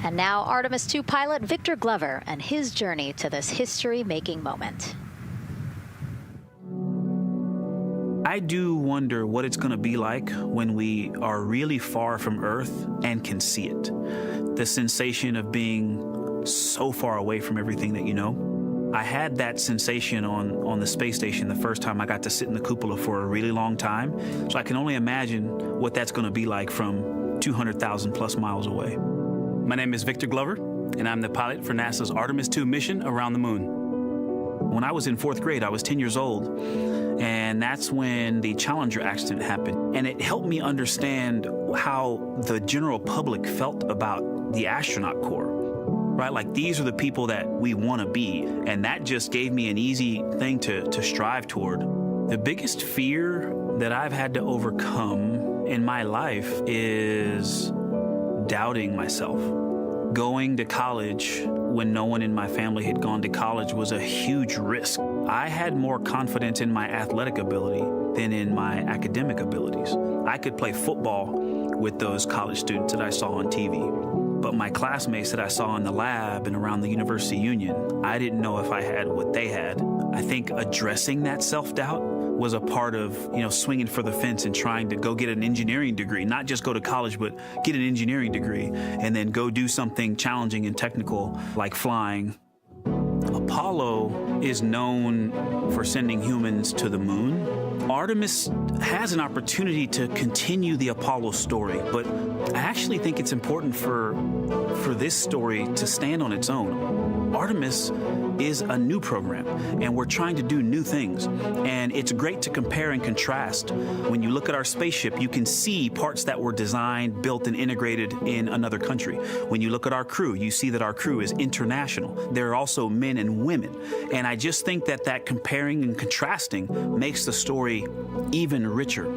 Speaker 3: And now Artemis II pilot Victor Glover and his journey to this history-making moment.
Speaker 7: I do wonder what it's going to be like when we are really far from Earth and can see it. The sensation of being so far away from everything that you know. I had that sensation on the space station the first time I got to sit in the cupola for a really long time. So I can only imagine what that's going to be like from 200,000 plus miles away. My name is Victor Glover, and I'm the pilot for NASA's Artemis II mission around the moon. When I was in 4th grade, I was 10 years old, and that's when the Challenger accident happened. And it helped me understand how the general public felt about the astronaut corps, right? Like, these are the people that we want to be, and that just gave me an easy thing to strive toward. The biggest fear that I've had to overcome in my life is doubting myself. Going to college when no one in my family had gone to college was a huge risk. I had more confidence in my athletic ability than in my academic abilities. I could play football with those college students that I saw on TV, but my classmates that I saw in the lab and around the University Union, I didn't know if I had what they had. I think addressing that self-doubt was a part of, swinging for the fence and trying to go get an engineering degree, not just go to college, but get an engineering degree and then go do something challenging and technical like flying. Apollo is known for sending humans to the moon. Artemis has an opportunity to continue the Apollo story, but I actually think it's important for this story to stand on its own. Artemis is a new program, and we're trying to do new things. And it's great to compare and contrast. When you look at our spaceship, you can see parts that were designed, built, and integrated in another country. When you look at our crew, you see that our crew is international. There are also men and women. And I just think that comparing and contrasting makes the story even richer.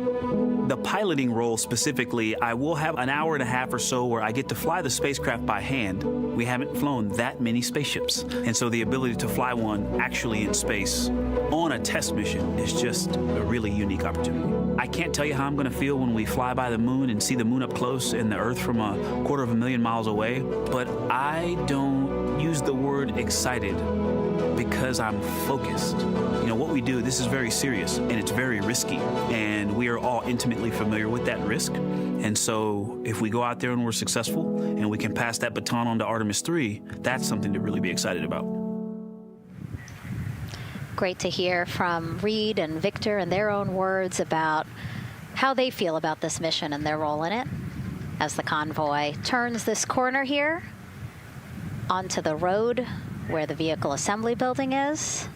Speaker 7: The piloting role specifically, I will have an hour and a half or so where I get to fly the spacecraft by hand. We haven't flown that many spaceships. And so the ability to fly one actually in space on a test mission is just a really unique opportunity. I can't tell you how I'm going to feel when we fly by the moon and see the moon up close and the Earth from 250,000 miles away, but I don't use the word excited because I'm focused. You know, what we do, this is very serious and it's very risky, and we are all intimately familiar with that risk. And so if we go out there and we're successful and we can pass that baton on to Artemis II, that's something to really be excited about.
Speaker 3: Great to hear from Reid and Victor in their own words about how they feel about this mission and their role in it as the convoy turns this corner here onto the road where the vehicle assembly building is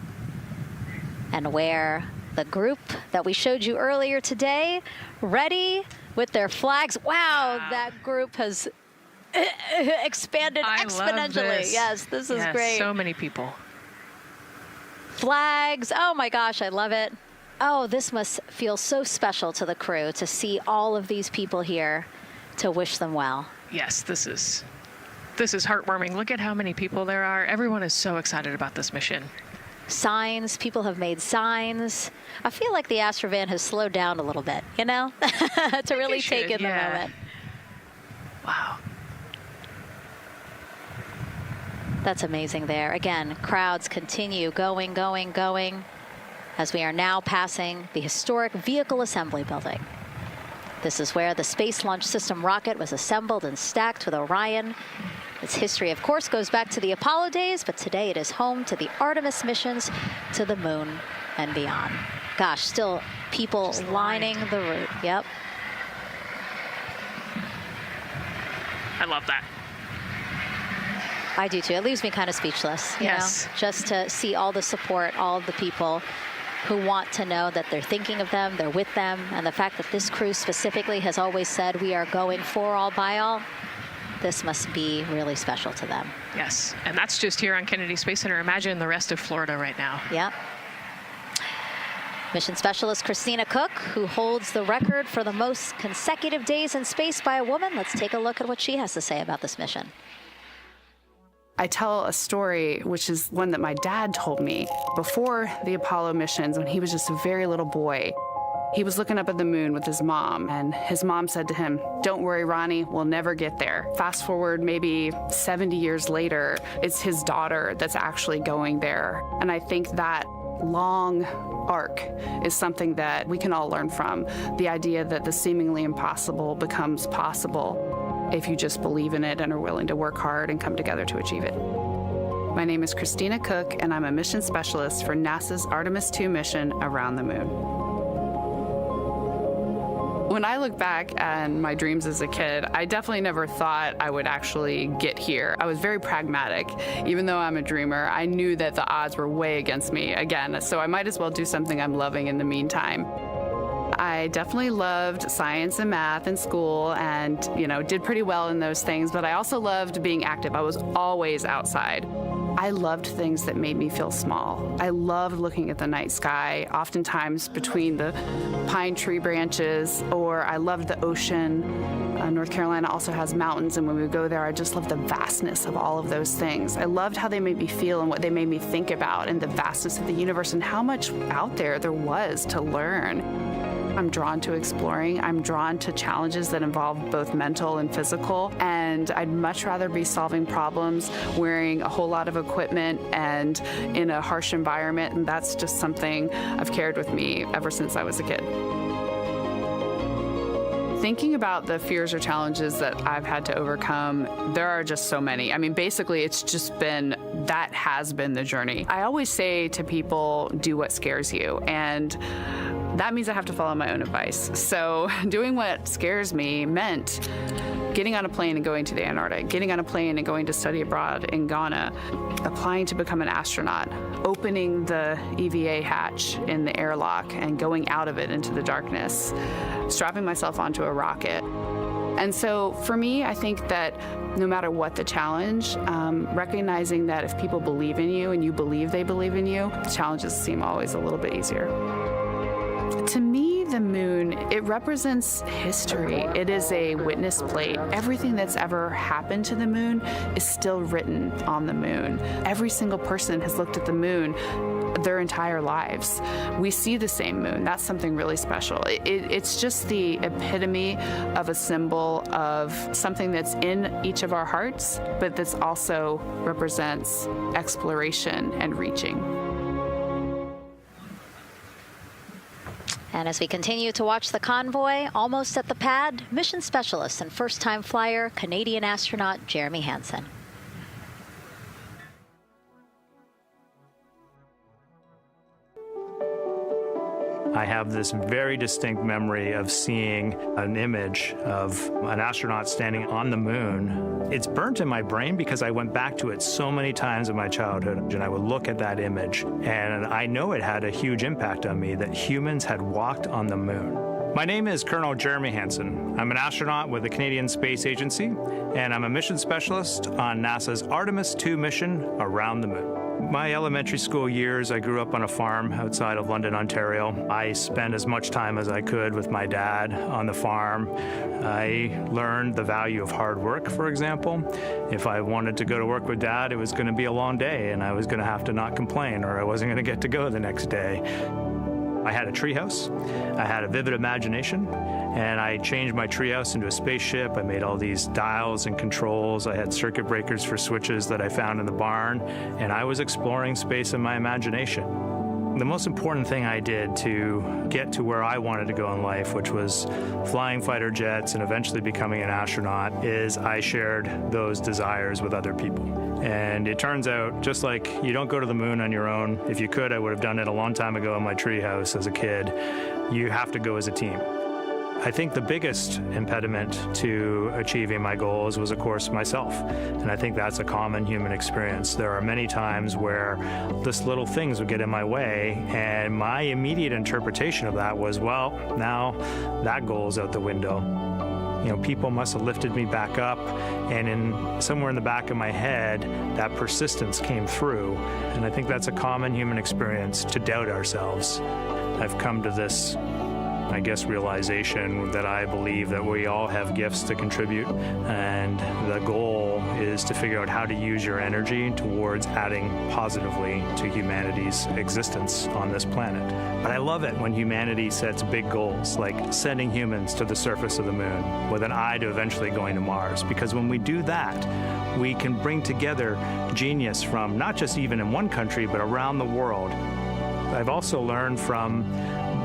Speaker 3: and where the group that we showed you earlier today, ready with their flags. Wow, that group has expanded exponentially.
Speaker 9: Love this.
Speaker 3: Yes, this is great.
Speaker 9: So many people.
Speaker 3: Flags. Oh my gosh, I love it. Oh, this must feel so special to the crew to see all of these people here to wish them well.
Speaker 9: Yes, this is heartwarming. Look at how many people there are. Everyone is so excited about this mission.
Speaker 3: Signs. People have made signs. I feel like the Astrovan has slowed down a little bit, you know, to really take in the moment.
Speaker 9: Wow.
Speaker 3: That's amazing there. Again, crowds continue going as we are now passing the historic vehicle assembly building. This is where the Space Launch System rocket was assembled and stacked with Orion. Its history, of course, goes back to the Apollo days, but today it is home to the Artemis missions to the moon and beyond. Gosh, still people lining the route. Yep.
Speaker 9: I love that.
Speaker 3: I do too. It leaves me kind of speechless, you know, just to see all the support, all of the people who want to know that they're thinking of them, they're with them, and the fact that this crew specifically has always said we are going for all by all. This must be really special to them.
Speaker 9: Yes, and that's just here on Kennedy Space Center. Imagine the rest of Florida right now.
Speaker 3: Yep. Mission Specialist Christina Koch, who holds the record for the most consecutive days in space by a woman. Let's take a look at what she has to say about this mission.
Speaker 4: I tell a story, which is one that my dad told me before the Apollo missions when he was just a very little boy. He was looking up at the moon with his mom, and his mom said to him, "Don't worry, Ronnie, we'll never get there." Fast forward maybe 70 years later, it's his daughter that's actually going there. And I think that long arc is something that we can all learn from. The idea that the seemingly impossible becomes possible if you just believe in it and are willing to work hard and come together to achieve it. My name is Christina Koch, and I'm a mission specialist for NASA's Artemis II mission around the moon. When I look back at my dreams as a kid, I definitely never thought I would actually get here. I was very pragmatic. Even though I'm a dreamer, I knew that the odds were way against me again, so I might as well do something I'm loving in the meantime. I definitely loved science and math in school and, did pretty well in those things, but I also loved being active. I was always outside. I loved things that made me feel small. I loved looking at the night sky, oftentimes between the pine tree branches, or I loved the ocean. North Carolina also has mountains, and when we would go there, I just loved the vastness of all of those things. I loved how they made me feel and what they made me think about, and the vastness of the universe and how much out there was to learn. I'm drawn to exploring. I'm drawn to challenges that involve both mental and physical, and I'd much rather be solving problems wearing a whole lot of equipment and in a harsh environment, and that's just something I've carried with me ever since I was a kid. Thinking about the fears or challenges that I've had to overcome, there are just so many. I mean, basically, it's just been that has been the journey. I always say to people, do what scares you. And that means I have to follow my own advice. So doing what scares me meant getting on a plane and going to the Antarctic, getting on a plane and going to study abroad in Ghana, applying to become an astronaut, opening the EVA hatch in the airlock and going out of it into the darkness, strapping myself onto a rocket. And so for me, I think that no matter what the challenge, recognizing that if people believe in you and you believe they believe in you, the challenges seem always a little bit easier. To me, the moon, it represents history. It is a witness plate. Everything that's ever happened to the moon is still written on the moon. Every single person has looked at the moon their entire lives. We see the same moon. That's something really special. It's just the epitome of a symbol of something that's in each of our hearts, but that's also represents exploration and reaching.
Speaker 3: And as we continue to watch the convoy, almost at the pad, mission specialist and first-time flyer, Canadian astronaut Jeremy Hansen.
Speaker 5: I have this very distinct memory of seeing an image of an astronaut standing on the moon. It's burnt in my brain because I went back to it so many times in my childhood, and I would look at that image, and I know it had a huge impact on me that humans had walked on the moon. My name is Colonel Jeremy Hansen. I'm an astronaut with the Canadian Space Agency, and I'm a mission specialist on NASA's Artemis II mission around the moon. My elementary school years, I grew up on a farm outside of London, Ontario. I spent as much time as I could with my dad on the farm. I learned the value of hard work, for example. If I wanted to go to work with Dad, it was going to be a long day, and I was going to have to not complain, or I wasn't going to get to go the next day. I had a treehouse. I had a vivid imagination, and I changed my treehouse into a spaceship. I made all these dials and controls. I had circuit breakers for switches that I found in the barn, and I was exploring space in my imagination. The most important thing I did to get to where I wanted to go in life, which was flying fighter jets and eventually becoming an astronaut, is I shared those desires with other people. And it turns out, just like you don't go to the moon on your own, if you could, I would have done it a long time ago in my treehouse as a kid, you have to go as a team. I think the biggest impediment to achieving my goals was, of course, myself. And I think that's a common human experience. There are many times where just little things would get in my way, and my immediate interpretation of that was, well, now that goal's out the window. You know, people must have lifted me back up, and somewhere in the back of my head, that persistence came through. And I think that's a common human experience, to doubt ourselves. I've come to this, I guess, realization that I believe that we all have gifts to contribute, and the goal is to figure out how to use your energy towards adding positively to humanity's existence on this planet. But I love it when humanity sets big goals, like sending humans to the surface of the moon with an eye to eventually going to Mars, because when we do that, we can bring together genius from not just even in one country, but around the world. I've also learned from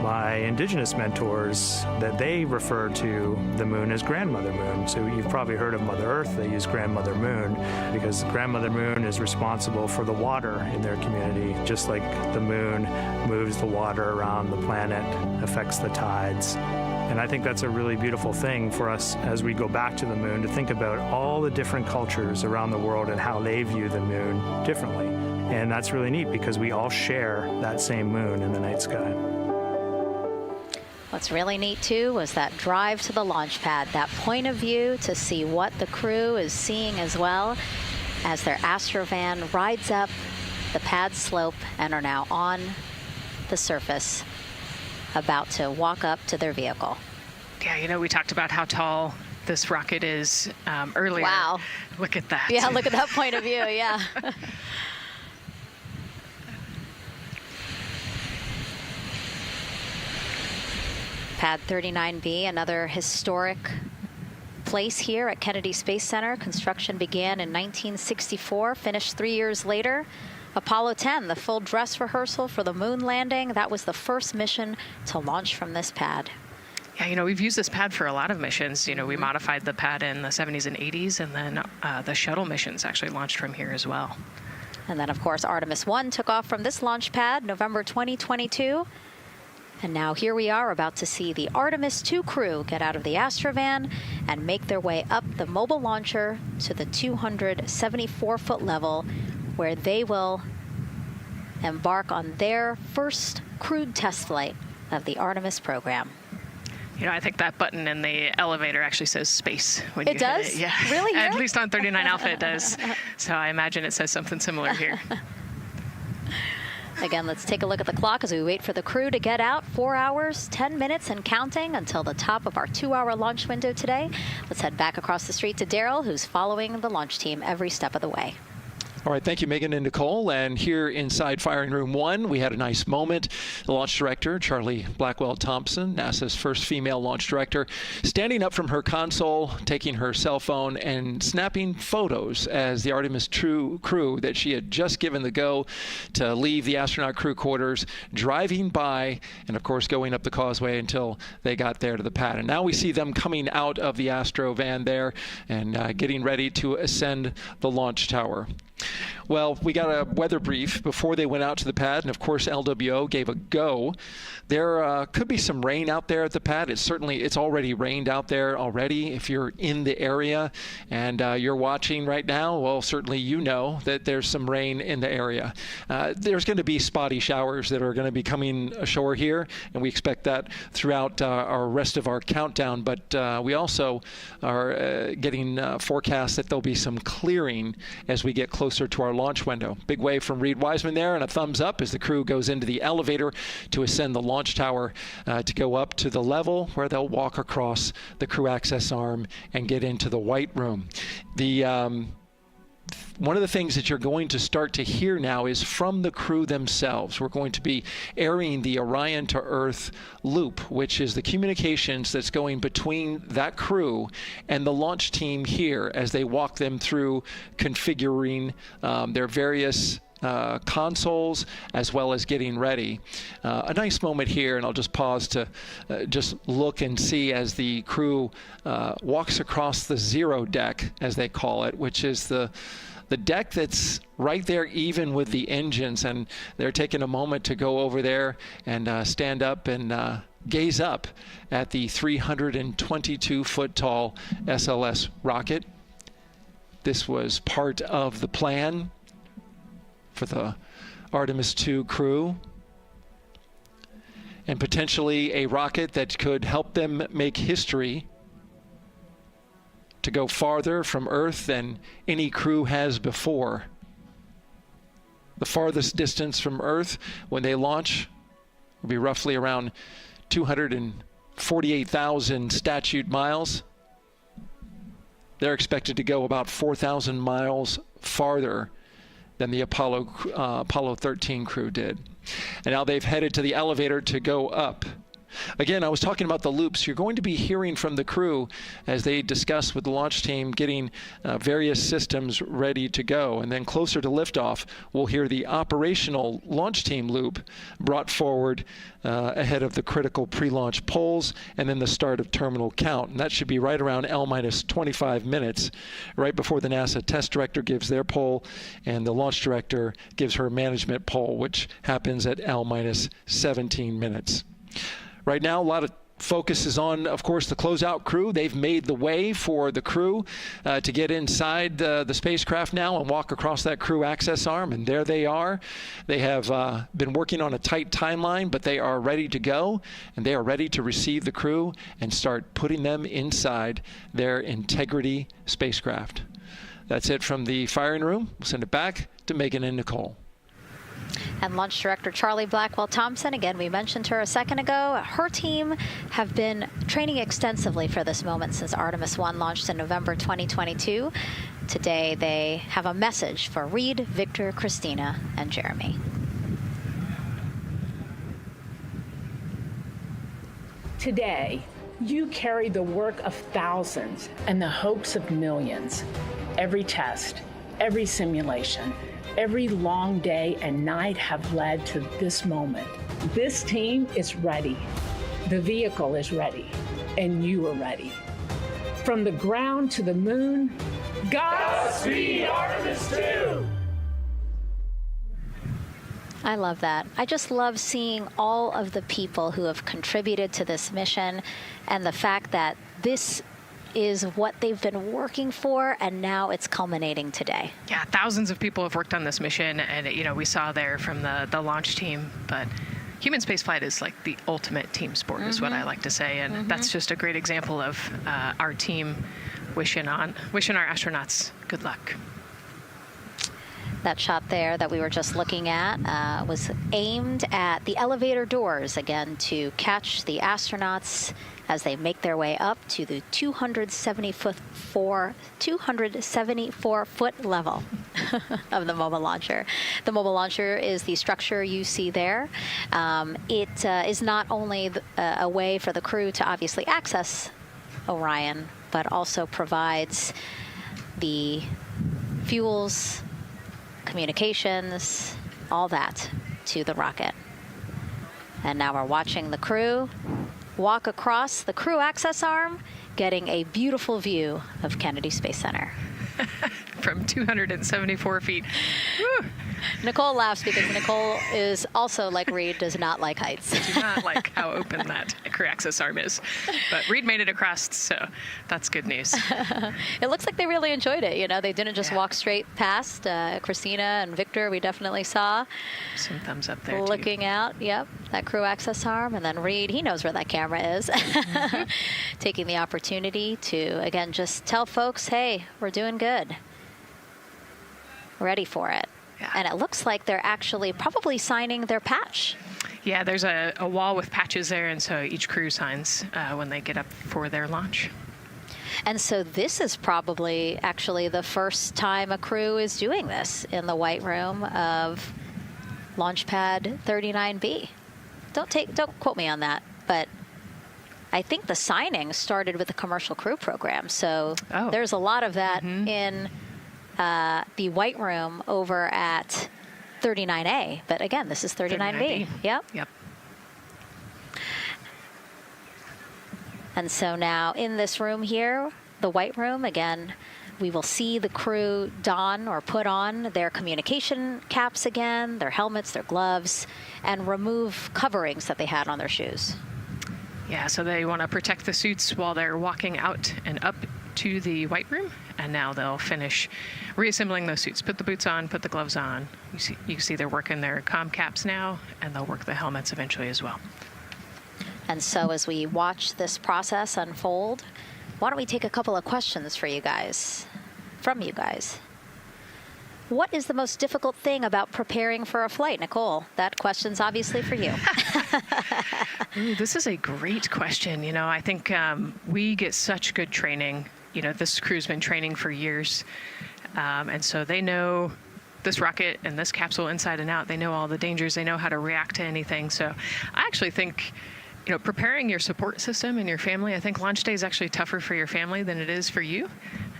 Speaker 5: my indigenous mentors that they refer to the moon as Grandmother Moon. So you've probably heard of Mother Earth. They use Grandmother Moon because Grandmother Moon is responsible for the water in their community, just like the moon moves the water around the planet, affects the tides. And I think that's a really beautiful thing for us as we go back to the moon, to think about all the different cultures around the world and how they view the moon differently. And that's really neat because we all share that same moon in the night sky.
Speaker 3: What's really neat, too, was that drive to the launch pad, that point of view to see what the crew is seeing as well, as their Astrovan rides up the pad slope and are now on the surface, about to walk up to their vehicle.
Speaker 9: Yeah, you know, we talked about how tall this rocket is earlier.
Speaker 3: Wow.
Speaker 9: Look at that.
Speaker 3: Yeah, look at that point of view, yeah. Pad 39B, another historic place here at Kennedy Space Center. Construction began in 1964, finished 3 years later. Apollo 10, the full dress rehearsal for the moon landing. That was the first mission to launch from this pad.
Speaker 9: Yeah, you know, we've used this pad for a lot of missions. You know, we modified the pad in the 70s and 80s, and then the shuttle missions actually launched from here as well.
Speaker 3: And then, of course, Artemis I took off from this launch pad November 2022. And now here we are about to see the Artemis II crew get out of the Astrovan and make their way up the mobile launcher to the 274-foot level, where they will embark on their first crewed test flight of the Artemis program.
Speaker 9: You know, I think that button in the elevator actually says space when you hit
Speaker 3: does?
Speaker 9: it. Yeah.
Speaker 3: Really?
Speaker 9: At least on 39 Alpha it does. So I imagine it says something similar here.
Speaker 3: Again, let's take a look at the clock as we wait for the crew to get out. 4 hours, 10 minutes and counting until the top of our 2-hour launch window today. Let's head back across the street to Daryl, who's following the launch team every step of the way.
Speaker 10: All right, thank you, Megan and Nicole. And here inside Firing Room 1, we had a nice moment. The launch director, Charlie Blackwell-Thompson, NASA's first female launch director, standing up from her console, taking her cell phone and snapping photos as the Artemis II crew that she had just given the go to leave the astronaut crew quarters, driving by and, of course, going up the causeway until they got there to the pad. And now we see them coming out of the Astro van there and getting ready to ascend the launch tower. Well, we got a weather brief before they went out to the pad, and of course LWO gave a go. There could be some rain out there at the pad. It's already rained out there already. If you're in the area and you're watching right now, well, certainly you know that there's some rain in the area. There's going to be spotty showers that are going to be coming ashore here, and we expect that throughout our rest of our countdown. But we also are getting forecasts that there'll be some clearing as we get closer to our launch window. Big wave from Reid Wiseman there, and a thumbs up as the crew goes into the elevator to ascend the launch tower to go up to the level where they'll walk across the crew access arm and get into the white room. One of the things that you're going to start to hear now is from the crew themselves. We're going to be airing the Orion to Earth loop, which is the communications that's going between that crew and the launch team here as they walk them through configuring their various consoles as well as getting ready. A nice moment here, and I'll just pause to just look and see as the crew walks across the zero deck, as they call it, which is the deck that's right there even with the engines, and they're taking a moment to go over there and stand up and gaze up at the 322-foot tall SLS rocket. This was part of the plan for the Artemis II crew, and potentially a rocket that could help them make history to go farther from Earth than any crew has before. The farthest distance from Earth when they launch will be roughly around 248,000 statute miles. They're expected to go about 4,000 miles farther than the Apollo 13 crew did. And now they've headed to the elevator to go up. Again, I was talking about the loops. You're going to be hearing from the crew as they discuss with the launch team getting various systems ready to go. And then closer to liftoff, we'll hear the operational launch team loop brought forward ahead of the critical pre-launch polls and then the start of terminal count. And that should be right around L-25 minutes, right before the NASA test director gives their poll and the launch director gives her management poll, which happens at L-17 minutes. Right now, a lot of focus is on, of course, the closeout crew. They've made the way for the crew to get inside the spacecraft now and walk across that crew access arm, and there they are. They have been working on a tight timeline, but they are ready to go, and they are ready to receive the crew and start putting them inside their Integrity spacecraft. That's it from the firing room. We'll send it back to Megan and Nicole.
Speaker 3: And Launch Director Charlie Blackwell-Thompson, again, we mentioned her a second ago. Her team have been training extensively for this moment since Artemis I launched in November 2022. Today, they have a message for Reid, Victor, Christina, and Jeremy.
Speaker 17: Today, you carry the work of thousands and the hopes of millions. Every test, every simulation, every long day and night have led to this moment. This team is ready. The vehicle is ready, and you are ready. From the ground to the moon, Godspeed, Artemis II!
Speaker 3: I love that. I just love seeing all of the people who have contributed to this mission and the fact that this is what they've been working for, and now it's culminating today.
Speaker 9: Yeah, thousands of people have worked on this mission, and we saw there from the launch team, but human spaceflight is like the ultimate team sport, is what I like to say, and that's just a great example of our team wishing our astronauts good luck.
Speaker 3: That shot there that we were just looking at was aimed at the elevator doors, again, to catch the astronauts as they make their way up to the 274-foot level of the mobile launcher. The mobile launcher is the structure you see there. It is not only a way for the crew to obviously access Orion, but also provides the fuels, communications, all that to the rocket. And now we're watching the crew walk across the crew access arm, getting a beautiful view of Kennedy Space Center.
Speaker 9: From 274 feet. Woo.
Speaker 3: Nicole laughs because Nicole is also, like Reid, does not like heights.
Speaker 9: I do not like how open that crew access arm is. But Reid made it across, so that's good news.
Speaker 3: It looks like they really enjoyed it. You know, they didn't just walk straight past. Christina and Victor, we definitely saw.
Speaker 9: Some thumbs up there,
Speaker 3: looking out, yep, that crew access arm. And then Reid, he knows where that camera is. Taking the opportunity to, again, just tell folks, hey, we're doing good. Ready for it.
Speaker 9: Yeah.
Speaker 3: And it looks like they're actually probably signing their patch.
Speaker 9: Yeah, there's a wall with patches there, and so each crew signs when they get up for their launch.
Speaker 3: And so this is probably actually the first time a crew is doing this in the White Room of Launch Pad 39B. Don't quote me on that, but I think the signing started with the commercial crew program. So there's a lot of that in the White Room over at 39A. But again, this is 39B. Yep. And so now in this room here, the White Room, again, we will see the crew don or put on their communication caps again, their helmets, their gloves, and remove coverings that they had on their shoes.
Speaker 9: Yeah, so they want to protect the suits while they're walking out and up to the White Room, and now they'll finish reassembling those suits. Put the boots on, put the gloves on. You see they're working their comm caps now, and they'll work the helmets eventually as well.
Speaker 3: And so as we watch this process unfold, why don't we take a couple of questions from you guys? What is the most difficult thing about preparing for a flight? Nicole, that question's obviously for you.
Speaker 9: Ooh, this is a great question. You know, I think we get such good training. You know, this crew's been training for years. And so they know this rocket and this capsule inside and out. They know all the dangers. They know how to react to anything. So I actually think, you know, preparing your support system and your family, I think launch day is actually tougher for your family than it is for you.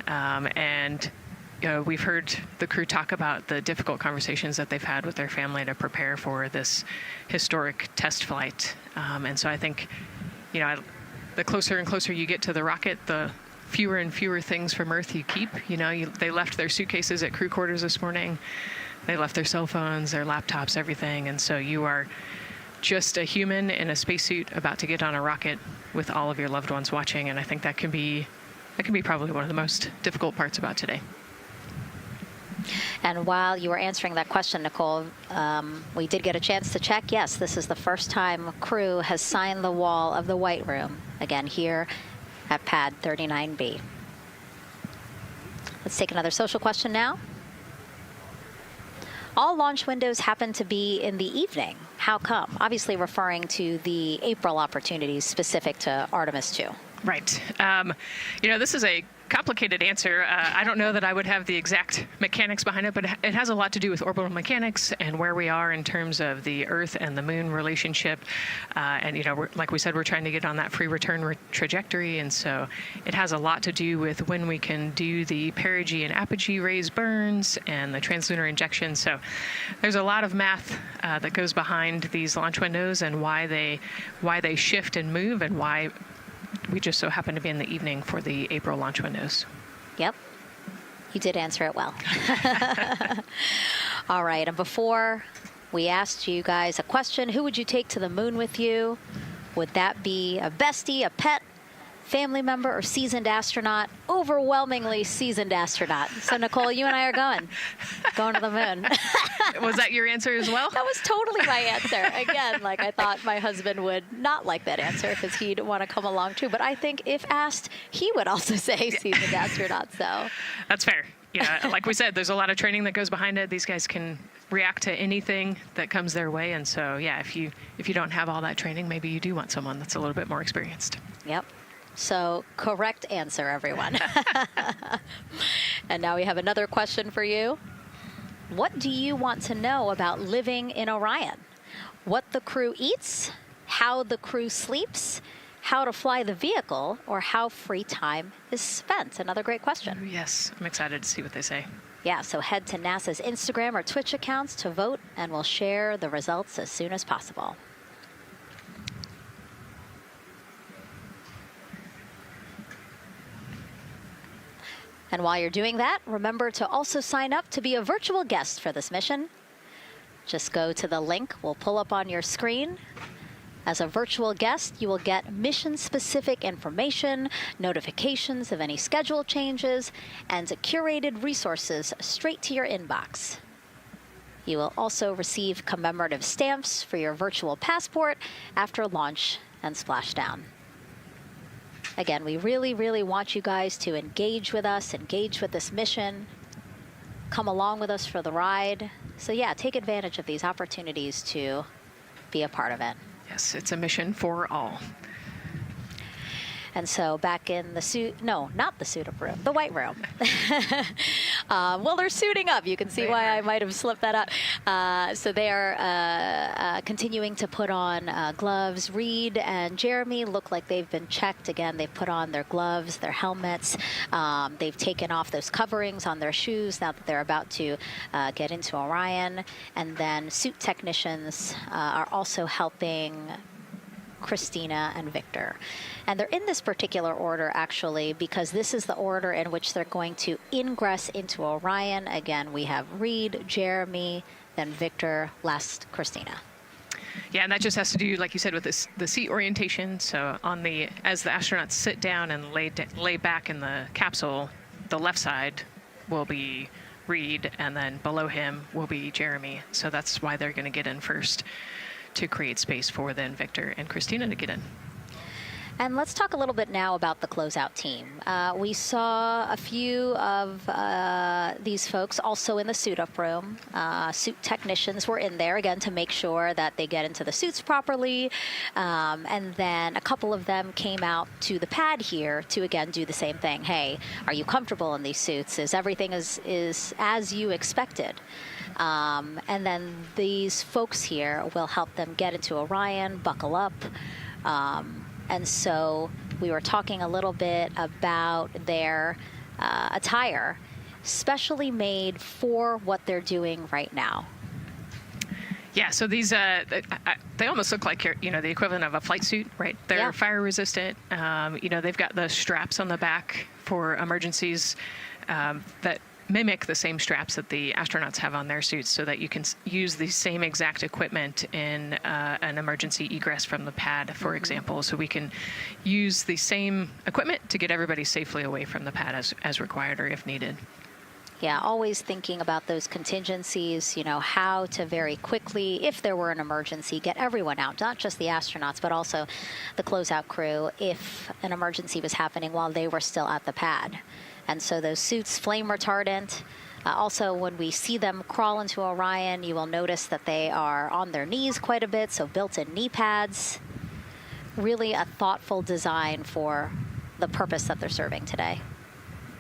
Speaker 9: And you know, we've heard the crew talk about the difficult conversations that they've had with their family to prepare for this historic test flight. And so I think, you know, the closer and closer you get to the rocket, the fewer and fewer things from Earth you keep. You know, they left their suitcases at crew quarters this morning. They left their cell phones, their laptops, everything. And so you are just a human in a spacesuit about to get on a rocket with all of your loved ones watching. And I think that can be probably one of the most difficult parts about today.
Speaker 3: And while you were answering that question, Nicole, we did get a chance to check. Yes, this is the first time crew has signed the wall of the White Room, again, here at Pad 39B. Let's take another social question now. All launch windows happen to be in the evening. How come? Obviously referring to the April opportunities specific to Artemis II.
Speaker 9: Right. You know, this is a complicated answer. I don't know that I would have the exact mechanics behind it, but it has a lot to do with orbital mechanics and where we are in terms of the Earth and the Moon relationship. And, you know, like we said, we're trying to get on that free return trajectory. And so it has a lot to do with when we can do the perigee and apogee raised burns and the translunar injection. So there's a lot of math that goes behind these launch windows and why they shift and move and why we just so happen to be in the evening for the April launch windows.
Speaker 3: Yep. You did answer it well. All right. And before We asked you guys a question. Who would you take to the moon with you? Would that be a bestie, a pet, family member, or seasoned astronaut? Overwhelmingly seasoned astronaut. So, Nicole, you and I are going to the moon.
Speaker 9: Was that your answer as well?
Speaker 3: That was totally my answer. Again, like I thought my husband would not like that answer because he'd want to come along too. But I think if asked, he would also say seasoned astronaut. So
Speaker 9: that's fair. Yeah, like we said, there's a lot of training that goes behind it. These guys can react to anything that comes their way. And so, yeah, if you don't have all that training, maybe you do want someone that's a little bit more experienced.
Speaker 3: Yep. So correct answer, everyone. And now we have another question for you. What do you want to know about living in Orion? What the crew eats, how the crew sleeps, how to fly the vehicle, or how free time is spent? Another great question.
Speaker 9: Yes, I'm excited to see what they say.
Speaker 3: Yeah, so head to NASA's Instagram or Twitch accounts to vote, and we'll share the results as soon as possible. And while you're doing that, remember to also sign up to be a virtual guest for this mission. Just go to the link we'll pull up on your screen. As a virtual guest, you will get mission-specific information, notifications of any schedule changes, and curated resources straight to your inbox. You will also receive commemorative stamps for your virtual passport after launch and splashdown. Again, we really, really want you guys to engage with us, engage with this mission, come along with us for the ride. So yeah, take advantage of these opportunities to be a part of it.
Speaker 9: Yes, it's a mission for all.
Speaker 3: And so back in the suit, no, not the suit-up room, the white room. Well, they're suiting up. You can see why I might have slipped that up. So they are continuing to put on gloves. Reid and Jeremy look like they've been checked. Again, they've put on their gloves, their helmets. They've taken off those coverings on their shoes now that they're about to get into Orion. And then suit technicians are also helping Christina and Victor. And they're in this particular order, actually, because this is the order in which they're going to ingress into Orion. Again, we have Reid, Jeremy, then Victor, last Christina.
Speaker 9: Yeah, and that just has to do, like you said, with the seat orientation. So as the astronauts sit down and lay back in the capsule, the left side will be Reid, and then below him will be Jeremy. So that's why they're going to get in first, to create space for then Victor and Christina to get in.
Speaker 3: And let's talk a little bit now about the closeout team. We saw a few of these folks also in the suit-up room. Suit technicians were in there, again, to make sure that they get into the suits properly. And then a couple of them came out to the pad here to, again, do the same thing. Hey, are you comfortable in these suits? Is everything is as you expected? And then these folks here will help them get into Orion, buckle up. And so we were talking a little bit about their attire, specially made for what they're doing right now.
Speaker 9: Yeah, so these, they almost look like, the equivalent of a flight suit, right? They're fire resistant. They've got the straps on the back for emergencies that mimic the same straps that the astronauts have on their suits, so that you can use the same exact equipment in an emergency egress from the pad, for example. So we can use the same equipment to get everybody safely away from the pad as required or if needed.
Speaker 3: Yeah, always thinking about those contingencies, how to very quickly, if there were an emergency, get everyone out, not just the astronauts, but also the closeout crew, if an emergency was happening while they were still at the pad. And so those suits, flame retardant. Also, when we see them crawl into Orion, you will notice that they are on their knees quite a bit, so built-in knee pads. Really a thoughtful design for the purpose that they're serving today.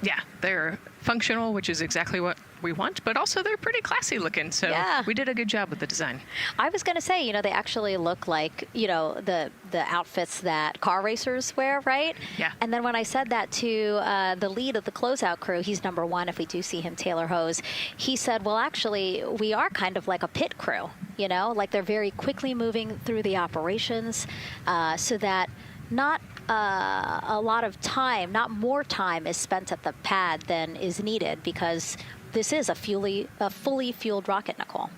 Speaker 9: Yeah, they're functional, which is exactly what we want, but also they're pretty classy looking. So we did a good job with the design.
Speaker 3: I was going to say, they actually look like, the outfits that car racers wear, right? Yeah. And then when I said that to the lead of the closeout crew, he's number one if we do see him, Taylor Hose, he said, well, actually, we are kind of like a pit crew, like they're very quickly moving through the operations so that not a lot of time, not more time is spent at the pad than is needed, because this is a fully fueled rocket, Nicole.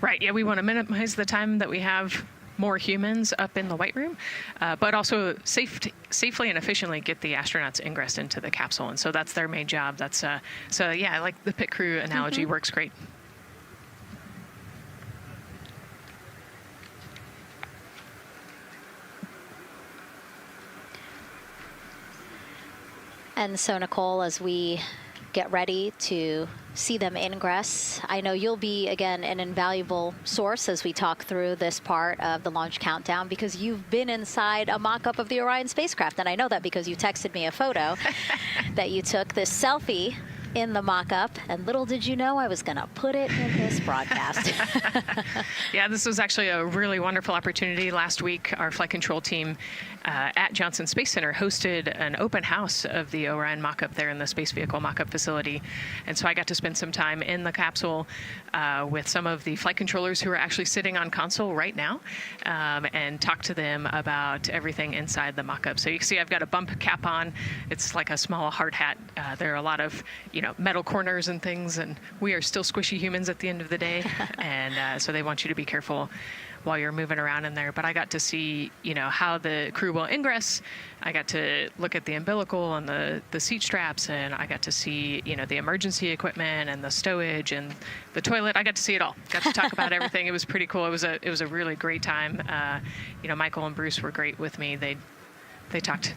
Speaker 9: Right. Yeah, we want to minimize the time that we have more humans up in the White Room, but also safely and efficiently get the astronauts ingressed into the capsule. And so that's their main job. That's so yeah, I like the pit crew analogy. Works great.
Speaker 3: And so, Nicole, as we get ready to see them ingress, I know you'll be, again, an invaluable source as we talk through this part of the launch countdown, because you've been inside a mock-up of the Orion spacecraft. And I know that because you texted me a photo that you took, this selfie in the mock-up, and little did you know I was going to put it in this broadcast.
Speaker 9: Yeah, this was actually a really wonderful opportunity. Last week, our flight control team at Johnson Space Center hosted an open house of the Orion mock-up there in the space vehicle mock-up facility. And so I got to spend some time in the capsule with some of the flight controllers who are actually sitting on console right now and talk to them about everything inside the mock-up. So you can see I've got a bump cap on. It's like a small hard hat. There are a lot of, metal corners and things, and we are still squishy humans at the end of the day. And so they want you to be careful while you're moving around in there. But I got to see, how the crew will ingress. I got to look at the umbilical and the seat straps, and I got to see, the emergency equipment and the stowage and the toilet. I got to see it all. Got to talk about everything. It was pretty cool. It was a really great time. Michael and Bruce were great with me. They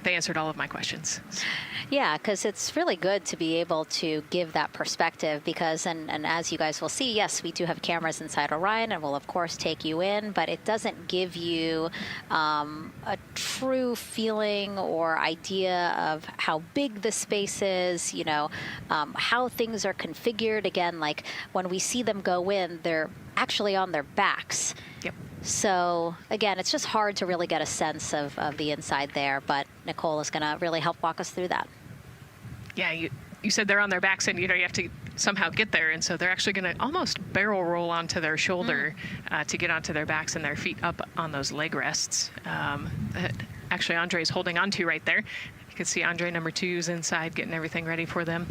Speaker 9: answered all of my questions.
Speaker 3: Yeah, because it's really good to be able to give that perspective because, and as you guys will see, yes, we do have cameras inside Orion and we'll, of course, take you in, but it doesn't give you a true feeling or idea of how big the space is, how things are configured. Again, like when we see them go in, they're actually on their backs.
Speaker 9: Yep.
Speaker 3: So, again, it's just hard to really get a sense of the inside there, but Nicole is going to really help walk us through that.
Speaker 9: Yeah, you said they're on their backs and, you have to somehow get there, and so they're actually going to almost barrel roll onto their shoulder to get onto their backs and their feet up on those leg rests. Actually, Andre's holding onto right there. You can see Andre number 2's inside getting everything ready for them.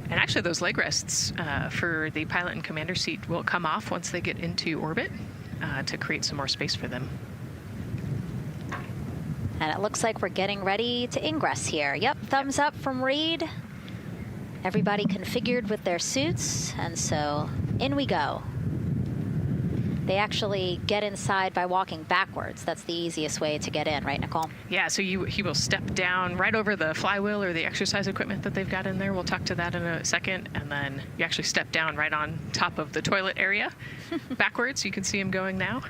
Speaker 9: And actually, those leg rests for the pilot and commander seat will come off once they get into orbit to create some more space for them.
Speaker 3: And it looks like we're getting ready to ingress here. Yep, thumbs up from Reid. Everybody configured with their suits, and so in we go. They actually get inside by walking backwards. That's the easiest way to get in, right, Nicole?
Speaker 9: Yeah, so he will step down right over the flywheel or the exercise equipment that they've got in there. We'll talk to that in a second. And then you actually step down right on top of the toilet area backwards. You can see him going now.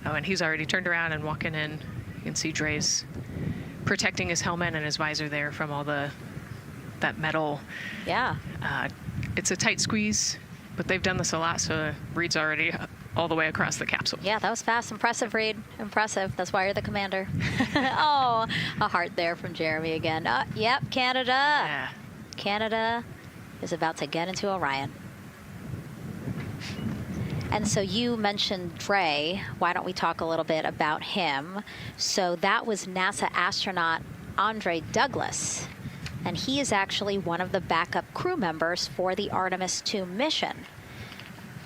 Speaker 9: Oh, and he's already turned around and walking in. You can see Dre's protecting his helmet and his visor there from all that metal.
Speaker 3: Yeah.
Speaker 9: It's a tight squeeze. But they've done this a lot, so Reid's already all the way across the capsule.
Speaker 3: Yeah, that was fast. Impressive, Reid. Impressive. That's why you're the commander. Oh, a heart there from Jeremy again. Yep, Canada.
Speaker 9: Yeah.
Speaker 3: Canada is about to get into Orion. And so you mentioned Dre. Why don't we talk a little bit about him? So that was NASA astronaut Andre Douglas. And he is actually one of the backup crew members for the Artemis II mission.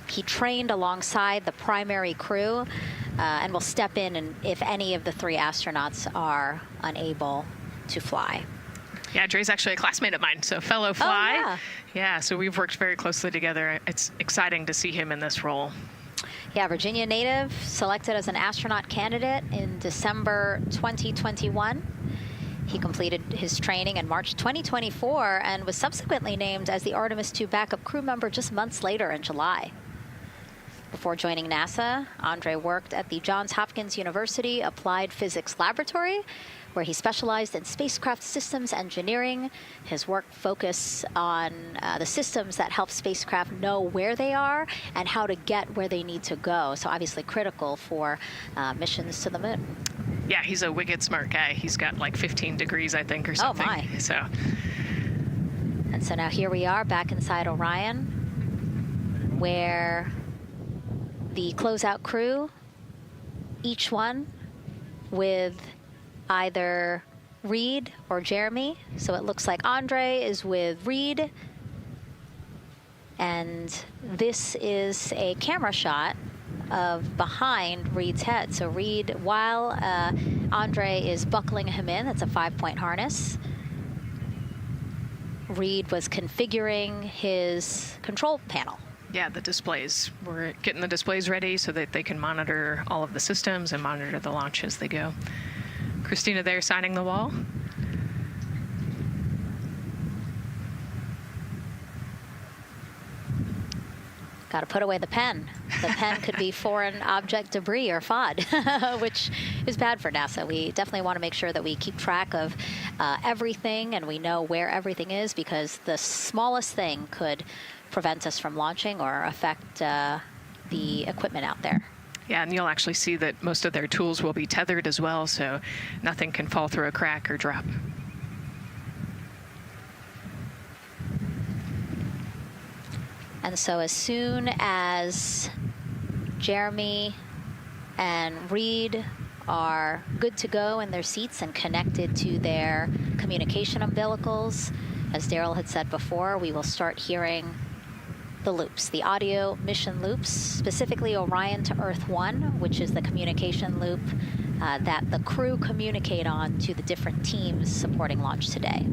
Speaker 3: He trained alongside the primary crew and will step in if any of the 3 astronauts are unable to fly.
Speaker 9: Yeah, Dre's actually a classmate of mine, so fellow fly.
Speaker 3: Oh, yeah.
Speaker 9: Yeah, so we've worked very closely together. It's exciting to see him in this role.
Speaker 3: Yeah, Virginia native, selected as an astronaut candidate in December 2021. He completed his training in March 2024 and was subsequently named as the Artemis II backup crew member just months later in July. Before joining NASA, Andre worked at the Johns Hopkins University Applied Physics Laboratory, where he specialized in spacecraft systems engineering. His work focused on the systems that help spacecraft know where they are and how to get where they need to go. So obviously critical for missions to the moon.
Speaker 9: Yeah, he's a wicked smart guy. He's got like 15 degrees, I think, or something.
Speaker 3: Oh, my.
Speaker 9: So.
Speaker 3: And so now here we are back inside Orion, where the closeout crew, each one with either Reid or Jeremy. So it looks like Andre is with Reid, And this is a camera shot of behind Reid's head. So Reid, while Andre is buckling him in, it's a 5-point harness, Reid was configuring his control panel.
Speaker 9: Yeah, the displays. We're getting the displays ready so that they can monitor all of the systems and monitor the launch as they go. Christina there signing the wall.
Speaker 3: Got to put away the pen. The pen could be foreign object debris or FOD, which is bad for NASA. We definitely want to make sure that we keep track of everything and we know where everything is, because the smallest thing could prevent us from launching or affect the equipment out there.
Speaker 9: Yeah, and you'll actually see that most of their tools will be tethered as well, so nothing can fall through a crack or drop.
Speaker 3: And so as soon as Jeremy and Reid are good to go in their seats and connected to their communication umbilicals, as Daryl had said before, we will start hearing the loops, the audio mission loops, specifically Orion to Earth 1, which is the communication loop that the crew communicate on to the different teams supporting launch today.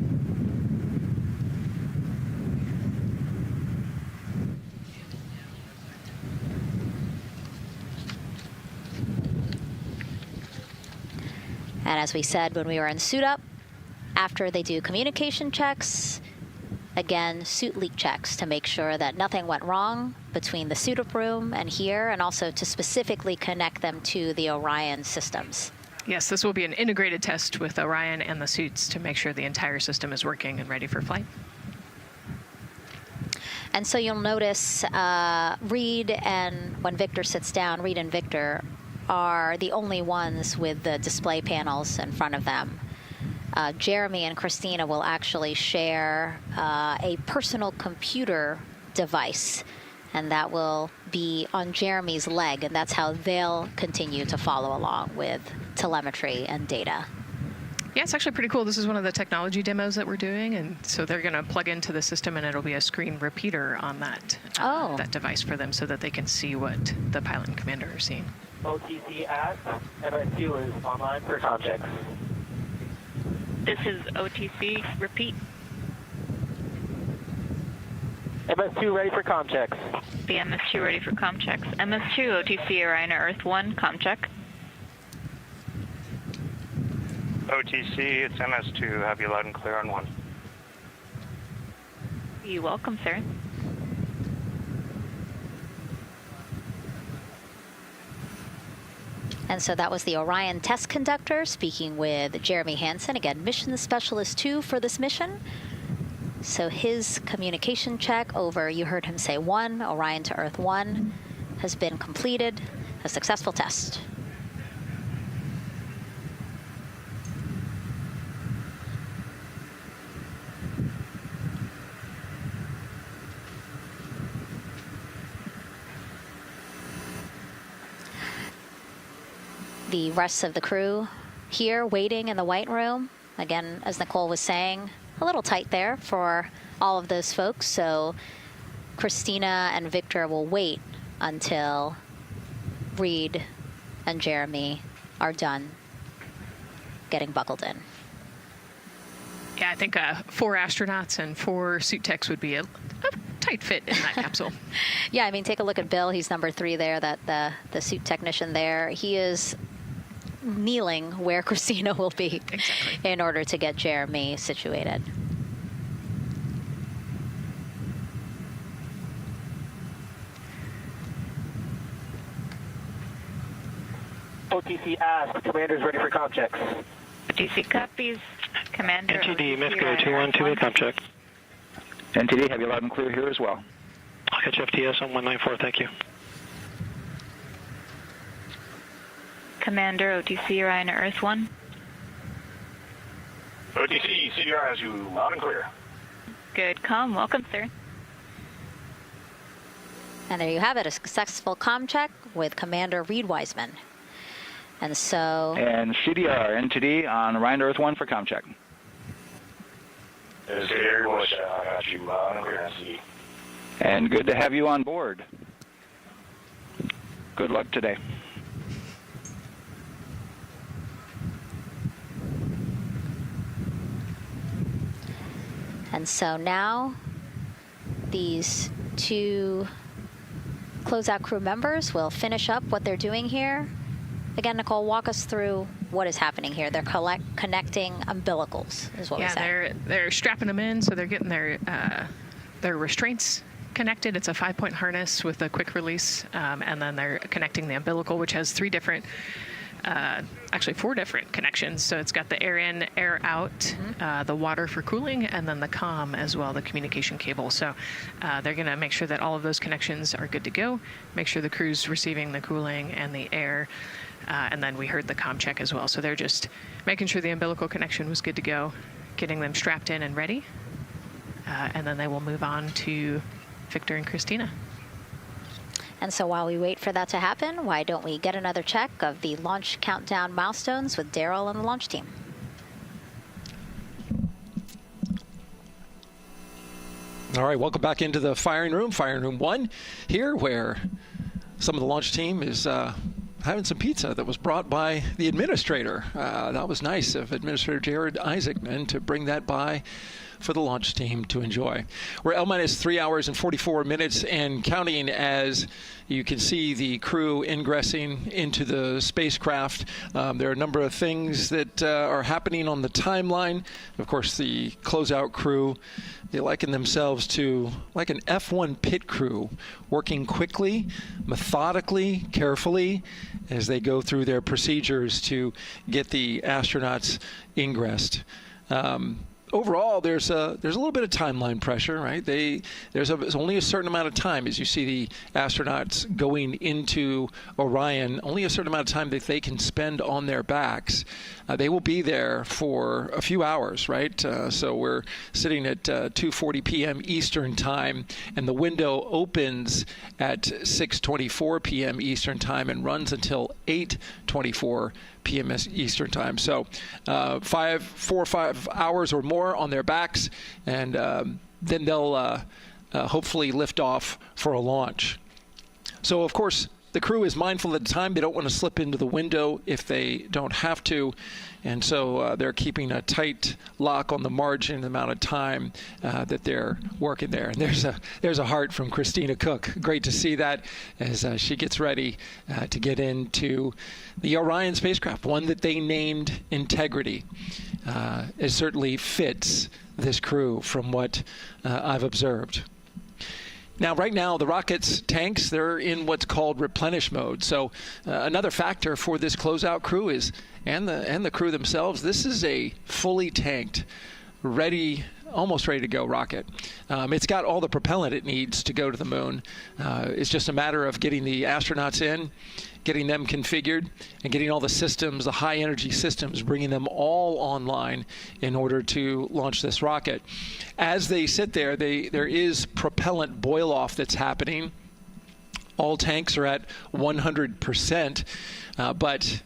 Speaker 3: And as we said when we were in suit up, after they do communication checks, again, suit leak checks to make sure that nothing went wrong between the suit up room and here, and also to specifically connect them to the Orion systems.
Speaker 9: Yes, this will be an integrated test with Orion and the suits to make sure the entire system is working and ready for flight.
Speaker 3: And so you'll notice Reid, and when Victor sits down, Reid and Victor are the only ones with the display panels in front of them. Jeremy and Christina will actually share a personal computer device, and that will be on Jeremy's leg, and that's how they'll continue to follow along with telemetry and data.
Speaker 9: Yeah, it's actually pretty cool. This is one of the technology demos that we're doing, and so they're going to plug into the system, and it'll be a screen repeater on that that device for them, so that they can see what the pilot and commander are seeing.
Speaker 18: OTC at MS2 is online for contact.
Speaker 19: This is OTC. Repeat.
Speaker 18: MS2 ready for comm checks.
Speaker 19: The MS2 ready for comm checks. MS2, OTC Orion Earth 1, comm check.
Speaker 20: OTC, it's MS2. Have you loud and clear on 1.
Speaker 19: You're welcome, sir.
Speaker 3: And so that was the Orion test conductor speaking with Jeremy Hansen, again, mission specialist 2 for this mission. So his communication check over, you heard him say 1, Orion to Earth 1, has been completed, a successful test. The rest of the crew here waiting in the white room. Again, as Nicole was saying, a little tight there for all of those folks. So Christina and Victor will wait until Reid and Jeremy are done getting buckled in.
Speaker 9: Yeah, I think 4 astronauts and 4 suit techs would be a tight fit in that capsule.
Speaker 3: Yeah, I mean, take a look at Bill. He's number 3 there, that the suit technician there. He is kneeling where Christina will be in order to get Jeremy situated.
Speaker 18: OTC asked. Commander's ready for comm checks.
Speaker 19: OTC copies. Commander.
Speaker 20: NTD, Misco 212, comm check. NTD, have you loud and clear here as well. I'll catch FTS on 194, thank you.
Speaker 19: Commander, OTC Orion Earth 1.
Speaker 20: OTC, CDR has you loud and clear.
Speaker 19: Good comm. Welcome, sir.
Speaker 3: And there you have it, a successful comm check with Commander Reid Wiseman. And so...
Speaker 20: And CDR, NTD on Orion Earth 1 for comm check. CDR, I got you loud and clear, NTD. And good to have you on board. Good luck today.
Speaker 3: And so now these two closeout crew members will finish up what they're doing here. Again, Nicole, walk us through what is happening here. They're connecting umbilicals, is what we said.
Speaker 9: Yeah, they're strapping them in, so they're getting their restraints connected. It's a 5-point harness with a quick release, and then they're connecting the umbilical, which has actually 4 different connections. So it's got the air in, air out, the water for cooling, and then the comm as well, the communication cable. So they're going to make sure that all of those connections are good to go, make sure the crew's receiving the cooling and the air, and then we heard the comm check as well. So they're just making sure the umbilical connection was good to go, getting them strapped in and ready, and then they will move on to Victor and Christina.
Speaker 3: And so while we wait for that to happen, why don't we get another check of the launch countdown milestones with Daryl and the launch team?
Speaker 10: All right, welcome back into the firing room 1 here, where some of the launch team is having some pizza that was brought by the administrator. That was nice of Administrator Jared Isaacman to bring that by for the launch team to enjoy. We're L-3 hours and 44 minutes and counting as you can see the crew ingressing into the spacecraft. There are a number of things that are happening on the timeline. Of course, the closeout crew, they liken themselves to like an F1 pit crew, working quickly, methodically, carefully as they go through their procedures to get the astronauts ingressed. Overall, there's a little bit of timeline pressure, right? There's only a certain amount of time as you see the astronauts going into Orion, only a certain amount of time that they can spend on their backs. They will be there for a few hours, right? So we're sitting at 2:40 p.m. Eastern time, and the window opens at 6:24 p.m. Eastern time and runs until 8:24 p.m. Eastern time. So 4 or 5 hours or more on their backs, and then they'll hopefully lift off for a launch. So, of course, the crew is mindful of the time. They don't want to slip into the window if they don't have to. And so they're keeping a tight lock on the margin, the amount of time that they're working there. And there's a heart from Christina Koch. Great to see that as she gets ready to get into the Orion spacecraft, one that they named Integrity. It certainly fits this crew from what I've observed. Now, right now, the rocket's tanks, they're in what's called replenish mode. So another factor for this closeout crew is, and the crew themselves, this is a fully tanked, almost ready to go rocket. It's got all the propellant it needs to go to the moon. It's just a matter of getting the astronauts in, getting them configured, and getting all the systems, the high energy systems, bringing them all online in order to launch this rocket. As they sit there, there is propellant boil off that's happening. All tanks are at 100%, but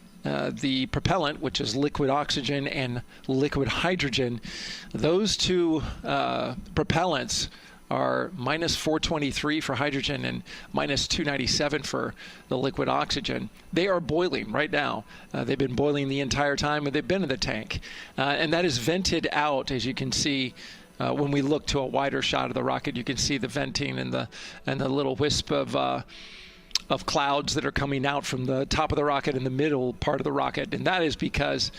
Speaker 10: the propellant, which is liquid oxygen and liquid hydrogen, those two propellants are minus 423 for hydrogen and minus 297 for the liquid oxygen. They are boiling right now. They've been boiling the entire time they've been in the tank. And that is vented out, as you can see. When we look to a wider shot of the rocket, you can see the venting and the little wisp of clouds that are coming out from the top of the rocket and the middle part of the rocket. And that is because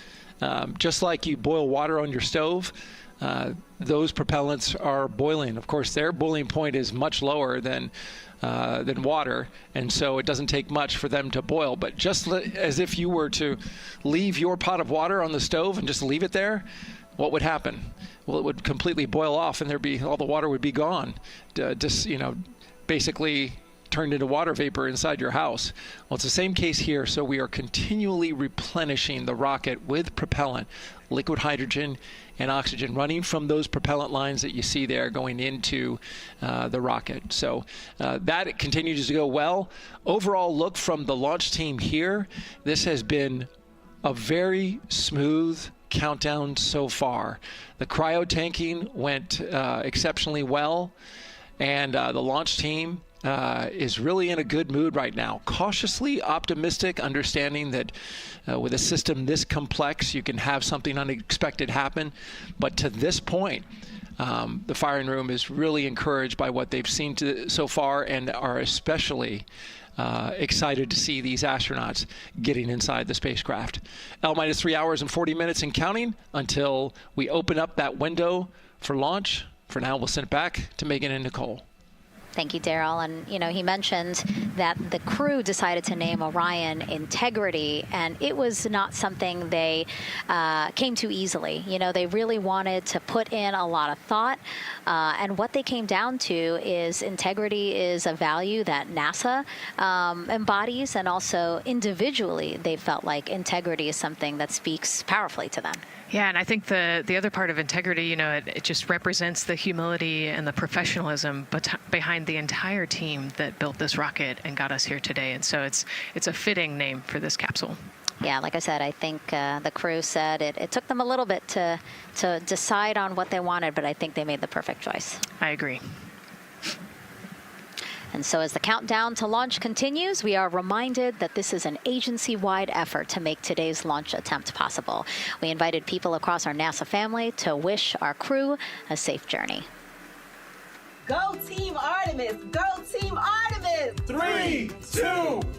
Speaker 10: just like you boil water on your stove, those propellants are boiling. Of course, their boiling point is much lower than water, and so it doesn't take much for them to boil. But just as if you were to leave your pot of water on the stove and just leave it there, what would happen? Well, it would completely boil off, and all the water would be gone. Basically turned into water vapor inside your house. Well, it's the same case here. So we are continually replenishing the rocket with propellant, liquid hydrogen and oxygen, running from those propellant lines that you see there going into the rocket. So that continues to go well. Overall look from the launch team here, this has been a very smooth countdown so far. The cryo tanking went exceptionally well. And the launch team is really in a good mood right now. Cautiously optimistic, understanding that with a system this complex, you can have something unexpected happen. But to this point, the firing room is really encouraged by what they've seen so far, and are especially excited to see these astronauts getting inside the spacecraft. L-minus 3 hours and 40 minutes and counting until we open up that window for launch. For now, we'll send it back to Megan and Nicole.
Speaker 3: Thank you, Daryl. And, you know, he mentioned that the crew decided to name Orion Integrity, and it was not something they came to easily. You know, they really wanted to put in a lot of thought, and what they came down to is integrity is a value that NASA embodies, and also individually they felt like integrity is something that speaks powerfully to them.
Speaker 9: Yeah, and I think the other part of integrity, you know, it just represents the humility and the professionalism behind the entire team that built this rocket and got us here today. And so it's a fitting name for this capsule.
Speaker 3: Yeah, like I said, I think the crew said it took them a little bit to decide on what they wanted, but I think they made the perfect choice.
Speaker 9: I agree.
Speaker 3: And so as the countdown to launch continues, we are reminded that this is an agency-wide effort to make today's launch attempt possible. We invited people across our NASA family to wish our crew a safe journey.
Speaker 21: Go Team Artemis! Go Team Artemis!
Speaker 8: 3, 2,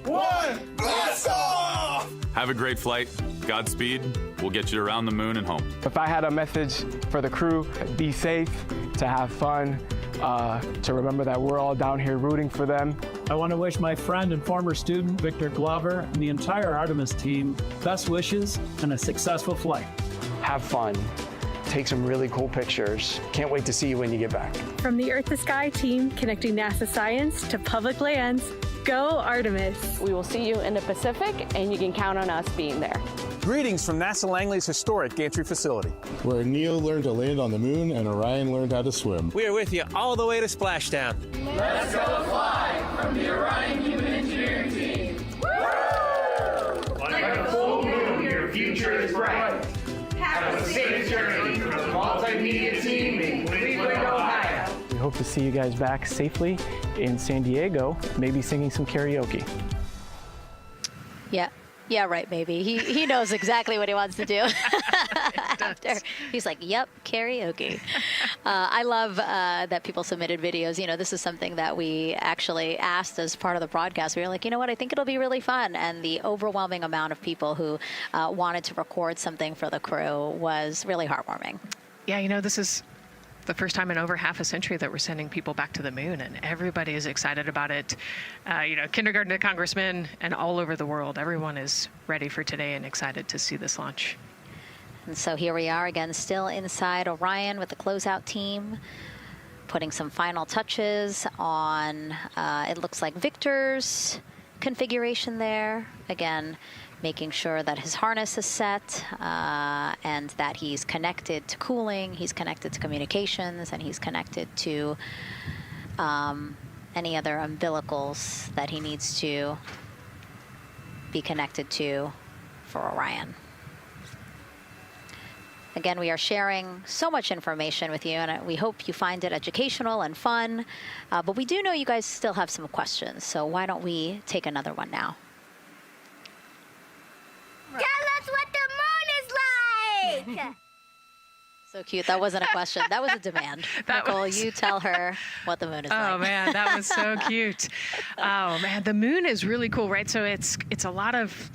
Speaker 8: 1, blast off!
Speaker 22: Have a great flight. Godspeed. We'll get you around the moon and home.
Speaker 23: If I had a message for the crew, be safe, to have fun, to remember that we're all down here rooting for them.
Speaker 24: I want to wish my friend and former student, Victor Glover, and the entire Artemis team best wishes and a successful flight.
Speaker 16: Have fun. Take some really cool pictures. Can't wait to see you when you get back.
Speaker 25: From the Earth to Sky team, connecting NASA science to public lands, go Artemis.
Speaker 26: We will see you in the Pacific, and you can count on us being there.
Speaker 27: Greetings from NASA Langley's historic gantry facility,
Speaker 28: where Neil learned to land on the moon and Orion learned how to swim.
Speaker 27: We are with you all the way to splashdown.
Speaker 8: Let's go fly from the Orion Human Engineering Team. Woo! Like a full moon, your future is bright. Have a safe journey from the multimedia team in Cleveland, Ohio.
Speaker 16: We hope to see you guys back safely in San Diego, maybe singing some karaoke.
Speaker 3: Yeah, right, maybe. He knows exactly what he wants to do. He's like, yep, karaoke. I love that people submitted videos. You know, this is something that we actually asked as part of the broadcast. We were like, you know what, I think it'll be really fun. And the overwhelming amount of people who wanted to record something for the crew was really heartwarming.
Speaker 9: Yeah, you know, this is the first time in over half a century that we're sending people back to the moon, and everybody is excited about it. You know, kindergarten to congressmen and all over the world, everyone is ready for today and excited to see this launch.
Speaker 3: And so here we are again, still inside Orion with the closeout team, putting some final touches on, it looks like Victor's configuration there. Again, making sure that his harness is set and that he's connected to cooling, he's connected to communications, and he's connected to any other umbilicals that he needs to be connected to for Orion. Again, we are sharing so much information with you, and we hope you find it educational and fun. But we do know you guys still have some questions, so why don't we take another one now?
Speaker 13: Tell us what the moon is like!
Speaker 3: So cute. That wasn't a question. That was a demand. Nicole, you tell her what the moon is like.
Speaker 9: Oh, man, that was so cute. Oh, man, the moon is really cool, right? So it's a lot of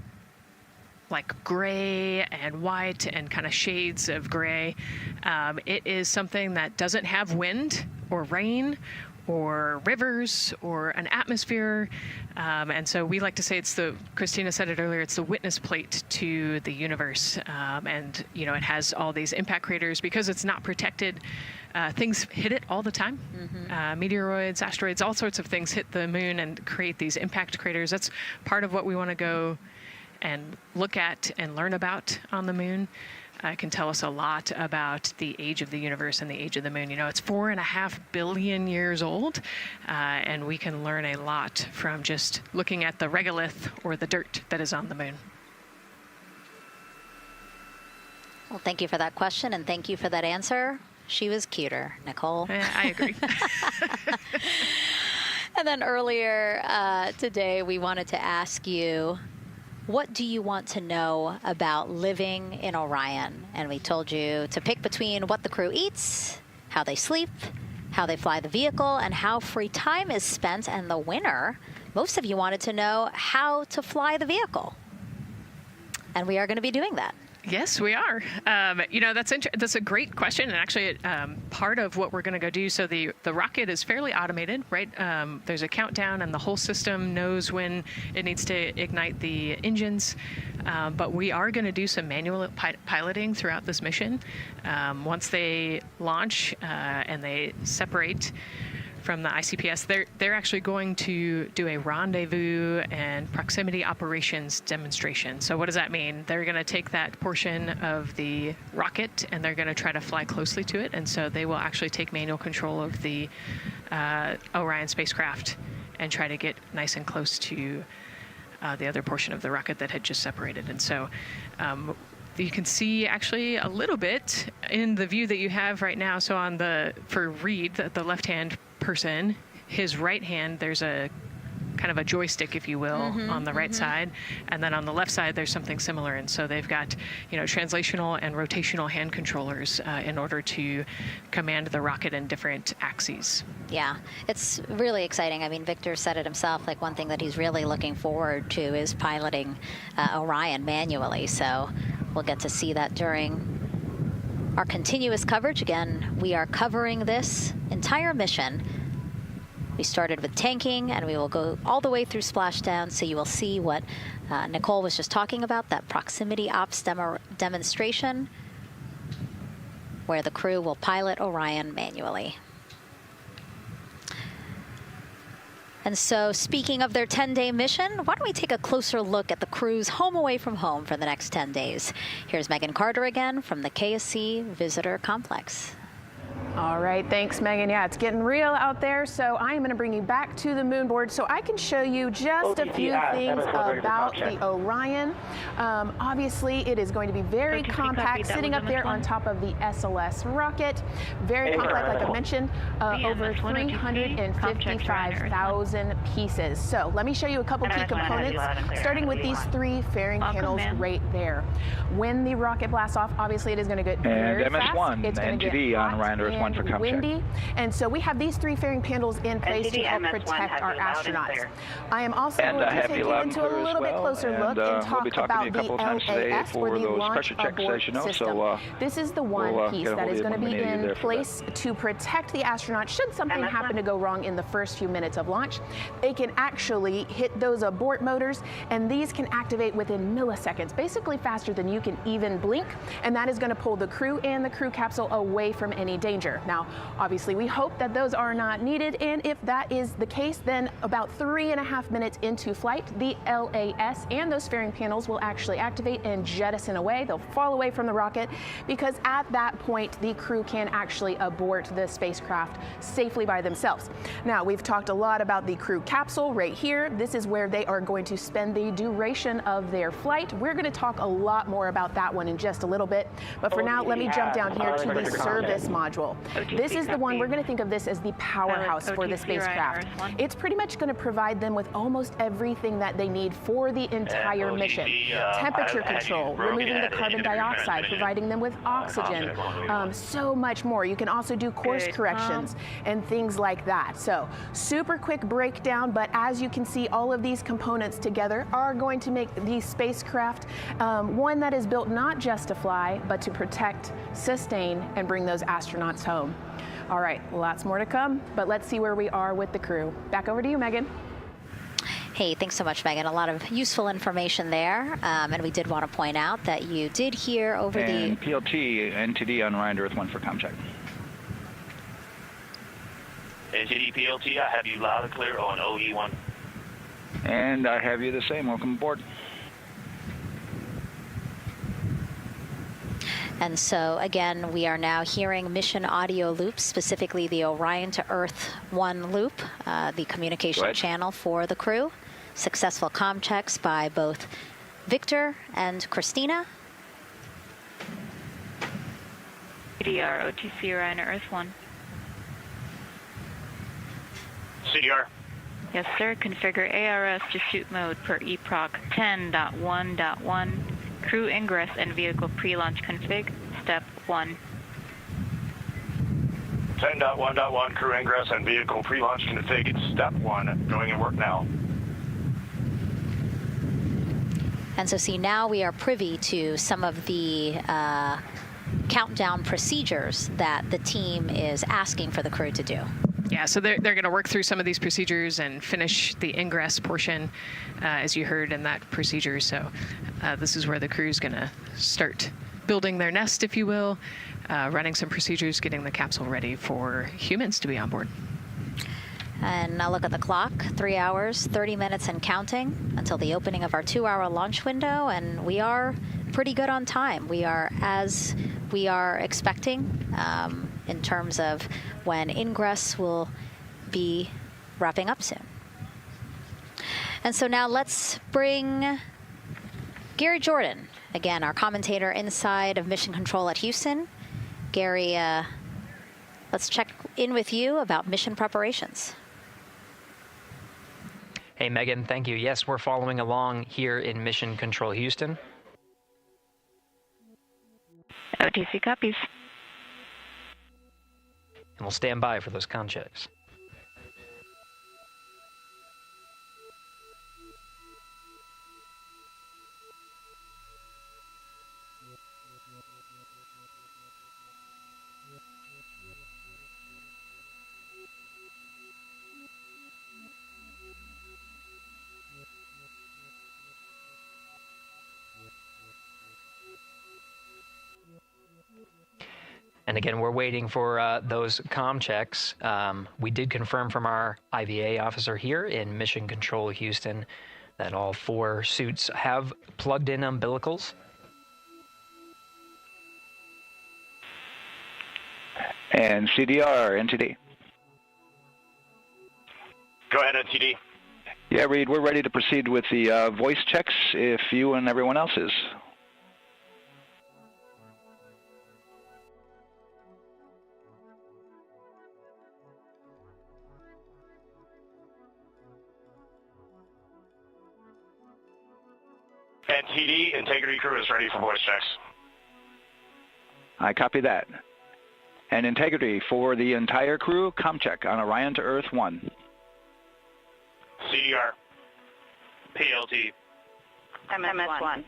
Speaker 9: like gray and white and kind of shades of gray. It is something that doesn't have wind or rain or rivers or an atmosphere. And so we like to say Christina said it earlier, it's the witness plate to the universe. And, you know, it has all these impact craters because it's not protected. Things hit it all the time. Mm-hmm. Meteoroids, asteroids, all sorts of things hit the moon and create these impact craters. That's part of what we want to go and look at and learn about on the moon. Can tell us a lot about the age of the universe and the age of the moon. You know, it's 4.5 billion years old, and we can learn a lot from just looking at the regolith or the dirt that is on the moon.
Speaker 3: Well, thank you for that question, and thank you for that answer. She was cuter, Nicole.
Speaker 9: I agree.
Speaker 3: And then earlier today, we wanted to ask you, what do you want to know about living in Orion? And we told you to pick between what the crew eats, how they sleep, how they fly the vehicle, and how free time is spent. And the winner, most of you wanted to know how to fly the vehicle. And we are going to be doing that.
Speaker 9: Yes, we are. That's a great question, and actually, part of what we're going to go do. So the rocket is fairly automated, right? There's a countdown, and the whole system knows when it needs to ignite the engines. But we are going to do some manual piloting throughout this mission. Once they launch and they separate from the ICPS, they're actually going to do a rendezvous and proximity operations demonstration. So what does that mean? They're going to take that portion of the rocket and they're going to try to fly closely to it. And so they will actually take manual control of the Orion spacecraft and try to get nice and close to the other portion of the rocket that had just separated. And so you can see actually a little bit in the view that you have right now. So for Reid, the left-hand person, his right hand, there's a kind of a joystick, if you will, on the right side. And then on the left side, there's something similar. And so they've got, translational and rotational hand controllers in order to command the rocket in different axes.
Speaker 3: Yeah, it's really exciting. I mean, Victor said it himself, like one thing that he's really looking forward to is piloting Orion manually. So we'll get to see that during our continuous coverage. Again, we are covering this entire mission. We started with tanking, and we will go all the way through splashdown, so you will see what Nicole was just talking about, that proximity ops demonstration, where the crew will pilot Orion manually. And so, speaking of their 10-day mission, why don't we take a closer look at the crew's home away from home for the next 10 days. Here's Megan Carter again from the KSC Visitor Complex.
Speaker 1: All right, thanks, Megan. Yeah, it's getting real out there, so I am going to bring you back to the moon board so I can show you just a few things about the Orion. Obviously, it is going to be very compact, sitting up there on top of the SLS rocket. Very compact, like I mentioned, over 355,000 pieces. So let me show you a couple key components, starting with these three fairing panels right there. When the rocket blasts off, obviously it is going to get very fast.
Speaker 20: MS1,
Speaker 1: it's going to get
Speaker 20: on Orion Earth 1 for comp
Speaker 1: windy,
Speaker 20: check.
Speaker 1: And so we have these three fairing panels in place to help protect our astronauts. I am also going to take you into a little bit closer look and talk about the LAS, or the Launch Abort System. This is the one piece that is going to be in place to protect the astronauts should something happen to go wrong in the first few minutes of launch. They can actually hit those abort motors, and these can activate within milliseconds, basically faster than you can even blink, and that is going to pull the crew and the crew capsule away from any danger. Now, obviously, we hope that those are not needed, and if that is the case, then about 3.5 minutes into flight, the LAS and those fairing panels will actually activate and jettison away. They'll fall away from the rocket, because at that point, the crew can actually abort the spacecraft safely by themselves. Now, we've talked a lot about the crew capsule right here. This is where they are going to spend the duration of their flight. We're going to talk a lot more about that one in just a little bit, but for now, let me jump down here to the service module. This is the one, we're going to think of this as the powerhouse for the spacecraft. It's pretty much going to provide them with almost everything that they need for the entire mission. Temperature control, removing the carbon dioxide, providing them with oxygen, so much more. You can also do course corrections and things like that. So, super quick breakdown, but as you can see, all of these components together are going to make the spacecraft one that is built not just to fly, but to protect, sustain, and bring those astronauts home. All right, lots more to come, but let's see where we are with the crew. Back over to you, Megan.
Speaker 3: Hey, thanks so much, Megan. A lot of useful information there. And we did want to point out that you did hear over
Speaker 20: and the... PLT, NTD on Orion Earth 1 for comm check.
Speaker 2: NTD PLT, I have you loud and clear on OE1.
Speaker 20: And I have you the same. Welcome aboard.
Speaker 3: And so, again, we are now hearing mission audio loops, specifically the Orion to Earth 1 loop, the communication channel for the crew. Successful comm checks by both Victor and Christina.
Speaker 19: CDR, OTC Orion Earth 1.
Speaker 2: CDR.
Speaker 19: Yes, sir. Configure ARS to shoot mode per EPROC 10.1.1. Crew ingress and vehicle pre-launch config. Step 1.
Speaker 2: 10.1.1 crew ingress and vehicle pre-launch config. Step 1. Going in work now.
Speaker 3: And so see, now we are privy to some of the countdown procedures that the team is asking for the crew to do.
Speaker 9: Yeah, so they're going to work through some of these procedures and finish the ingress portion, as you heard in that procedure. So this is where the crew is going to start building their nest, if you will, running some procedures, getting the capsule ready for humans to be on board.
Speaker 3: And now look at the clock, 3 hours, 30 minutes and counting until the opening of our 2-hour launch window, and we are pretty good on time. We are as we are expecting in terms of when ingress will be wrapping up soon. And so now let's bring Gary Jordan, again, our commentator inside of Mission Control at Houston. Gary, let's check in with you about mission preparations.
Speaker 4: Hey, Megan, thank you. Yes, we're following along here in Mission Control Houston.
Speaker 19: OTC copies.
Speaker 4: And we'll stand by for those con checks. And again, we're waiting for those comm checks. We did confirm from our IVA officer here in Mission Control Houston that all 4 suits have plugged in umbilicals.
Speaker 5: And CDR, NTD.
Speaker 2: Go ahead, NTD.
Speaker 5: Yeah, Reid, we're ready to proceed with the voice checks if you and everyone else is.
Speaker 2: NTD, integrity crew is ready for voice checks.
Speaker 5: I copy that. And integrity for the entire crew, comm check on Orion to Earth 1.
Speaker 2: CDR. PLT.
Speaker 19: MS1.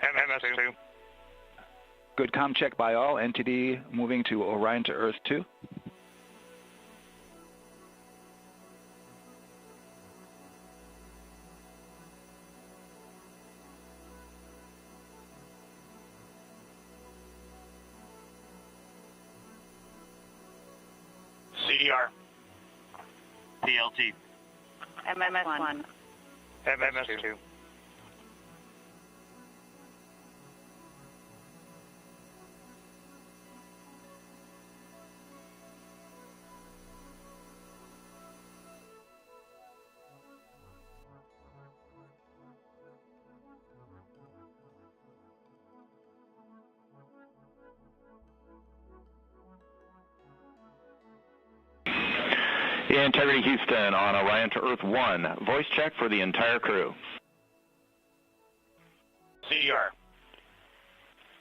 Speaker 2: MS2.
Speaker 5: Good comm check by all. NTD moving to Orion to Earth 2.
Speaker 2: CDR. PLT.
Speaker 19: MS1.
Speaker 2: MS2.
Speaker 6: Integrity Houston on Orion to Earth 1. Voice check for the entire crew.
Speaker 2: CDR.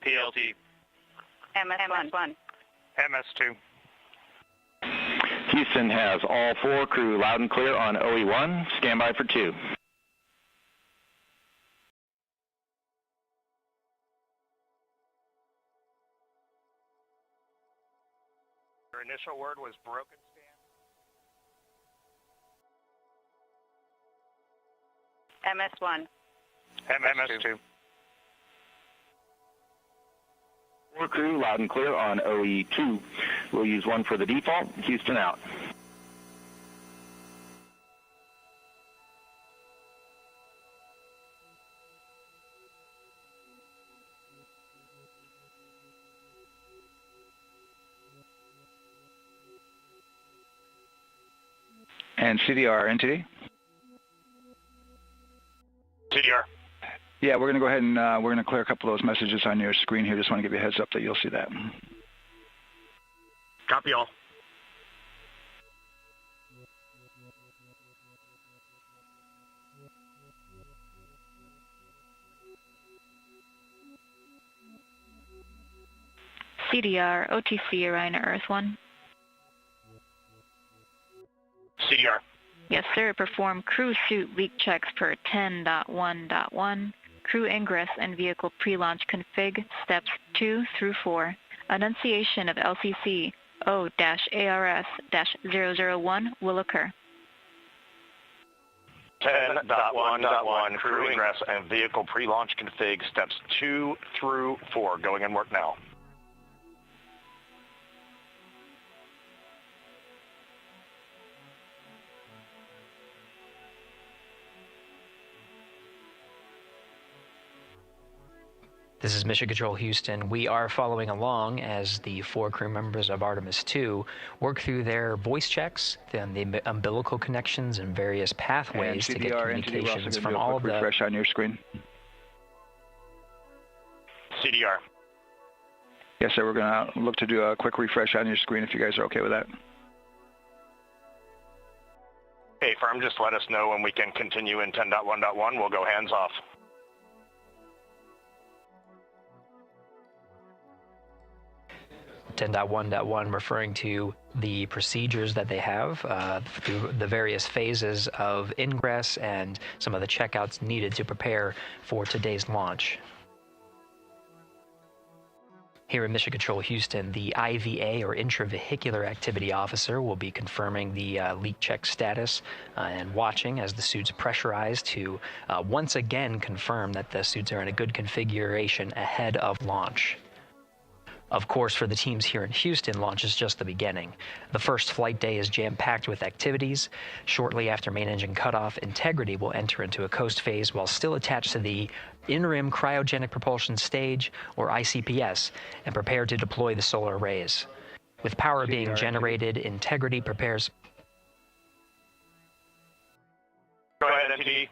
Speaker 2: PLT.
Speaker 19: MS1.
Speaker 2: MS2.
Speaker 6: Houston has all 4 crew loud and clear on OE1. Stand by for 2.
Speaker 2: Your initial word was broken.
Speaker 19: MS1.
Speaker 2: MS2.
Speaker 6: 4 crew loud and clear on OE2. We'll use 1 for the default. Houston out.
Speaker 5: And CDR, NTD?
Speaker 2: CDR.
Speaker 5: Yeah, we're going to go ahead and we're going to clear a couple of those messages on your screen here. Just want to give you a heads up that you'll see that.
Speaker 2: Copy all.
Speaker 19: CDR, OTC, Orion to Earth 1.
Speaker 2: CDR.
Speaker 19: Yes, sir. Perform crew suit leak checks per 10.1.1. Crew ingress and vehicle pre-launch config, steps 2 through 4. Annunciation of LCC O-ARS-001 will occur.
Speaker 2: 10.1.1 crew ingress and vehicle pre-launch config, steps 2 through 4. Going in work now.
Speaker 4: This is Mission Control Houston. We are following along as the 4 crew members of Artemis II work through their voice checks, then the umbilical connections and various pathways to get communications from all of the...
Speaker 5: refresh on your screen.
Speaker 2: CDR.
Speaker 5: Yes, sir. We're going to look to do a quick refresh on your screen if you guys are okay with that.
Speaker 2: Hey, firm, just let us know when we can continue in 10.1.1. We'll go hands off.
Speaker 4: Referring to the procedures that they have through the various phases of ingress and some of the checkouts needed to prepare for today's launch. Here in Mission Control Houston, the IVA, or Intravehicular Activity Officer, will be confirming the leak check status and watching as the suits pressurize to once again confirm that the suits are in a good configuration ahead of launch. Of course, for the teams here in Houston, launch is just the beginning. The first flight day is jam-packed with activities. Shortly after main engine cutoff, Integrity will enter into a coast phase while still attached to the in-rim cryogenic propulsion stage, or ICPS, and prepare to deploy the solar arrays. With power being generated, Integrity prepares...
Speaker 2: Go ahead, MTD.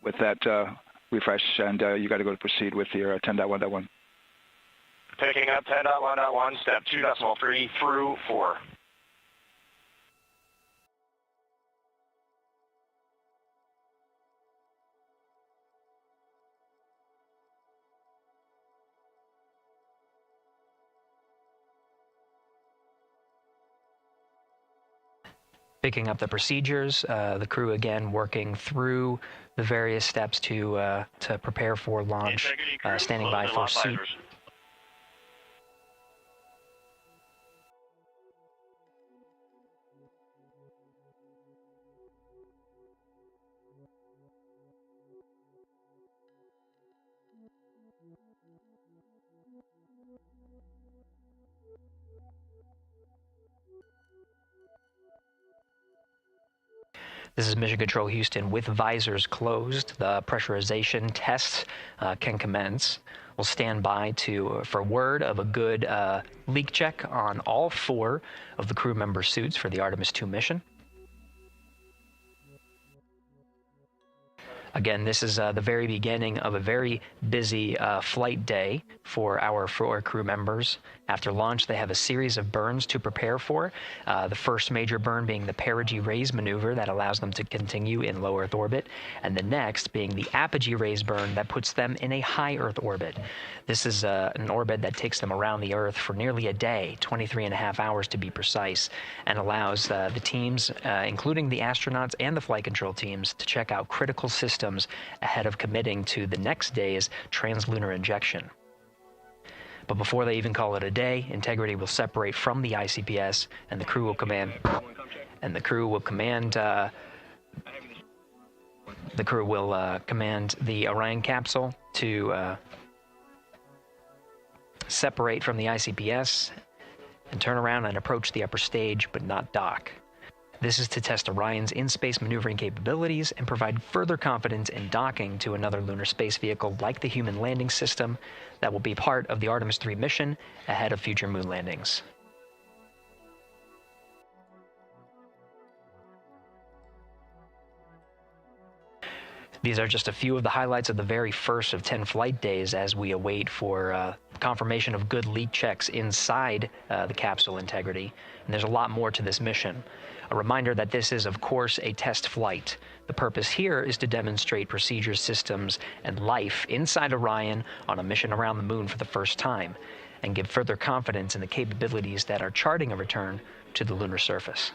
Speaker 5: With that refresh, and you got to go to proceed with your 10.1.1.
Speaker 2: Picking up 10.1.1, step 2.3 through 4.
Speaker 4: Picking up the procedures, the crew again working through the various steps to prepare for launch, standing by for seat. This is Mission Control Houston. With visors closed, the pressurization tests can commence. We'll stand by for word of a good leak check on all 4 of the crew member suits for the Artemis II mission. Again, this is the very beginning of a very busy flight day for our 4 crew members. After launch, they have a series of burns to prepare for. The first major burn being the perigee raise maneuver that allows them to continue in low Earth orbit, and the next being the apogee raise burn that puts them in a high Earth orbit. This is an orbit that takes them around the Earth for nearly a day, 23.5 hours to be precise, and allows the teams, including the astronauts and the flight control teams, to check out critical systems ahead of committing to the next day's translunar injection. But before they even call it a day, Integrity will separate from the ICPS, and the crew will command. Command the Orion capsule to separate from the ICPS and turn around and approach the upper stage, but not dock. This is to test Orion's in-space maneuvering capabilities and provide further confidence in docking to another lunar space vehicle like the Human Landing System that will be part of the Artemis III mission ahead of future moon landings. These are just a few of the highlights of the very first of 10 flight days as we await for confirmation of good leak checks inside the capsule integrity. And there's a lot more to this mission. A reminder that this is, of course, a test flight. The purpose here is to demonstrate procedures, systems, and life inside Orion on a mission around the moon for the first time, and give further confidence in the capabilities that are charting a return to the lunar surface.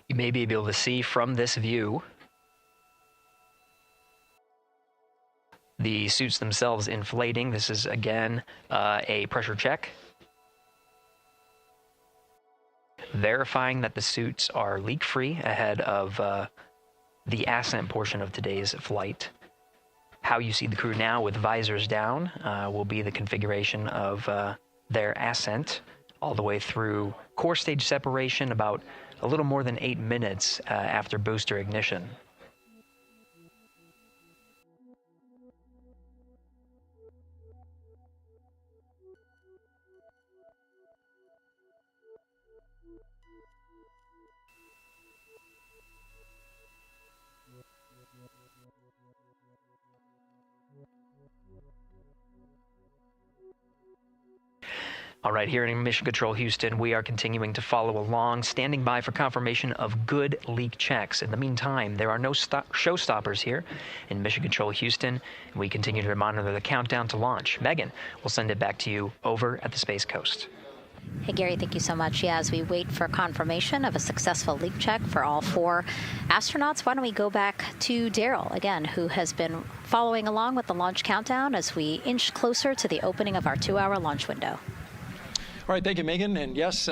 Speaker 4: You may be able to see from this view the suits themselves inflating. This is, again, a pressure check, verifying that the suits are leak-free ahead of the ascent portion of today's flight. How you see the crew now with visors down will be the configuration of their ascent all the way through core stage separation, about a little more than 8 minutes after booster ignition. All right, here in Mission Control Houston, we are continuing to follow along, standing by for confirmation of good leak checks. In the meantime, there are no showstoppers here in Mission Control Houston, and we continue to monitor the countdown to launch. Megan, we'll send it back to you over at the Space Coast.
Speaker 3: Hey, Gary, thank you so much. Yeah, as we wait for confirmation of a successful leak check for all 4 astronauts, why don't we go back to Daryl, again, who has been following along with the launch countdown as we inch closer to the opening of our 2-hour launch window.
Speaker 7: All right, thank you, Megan. And yes,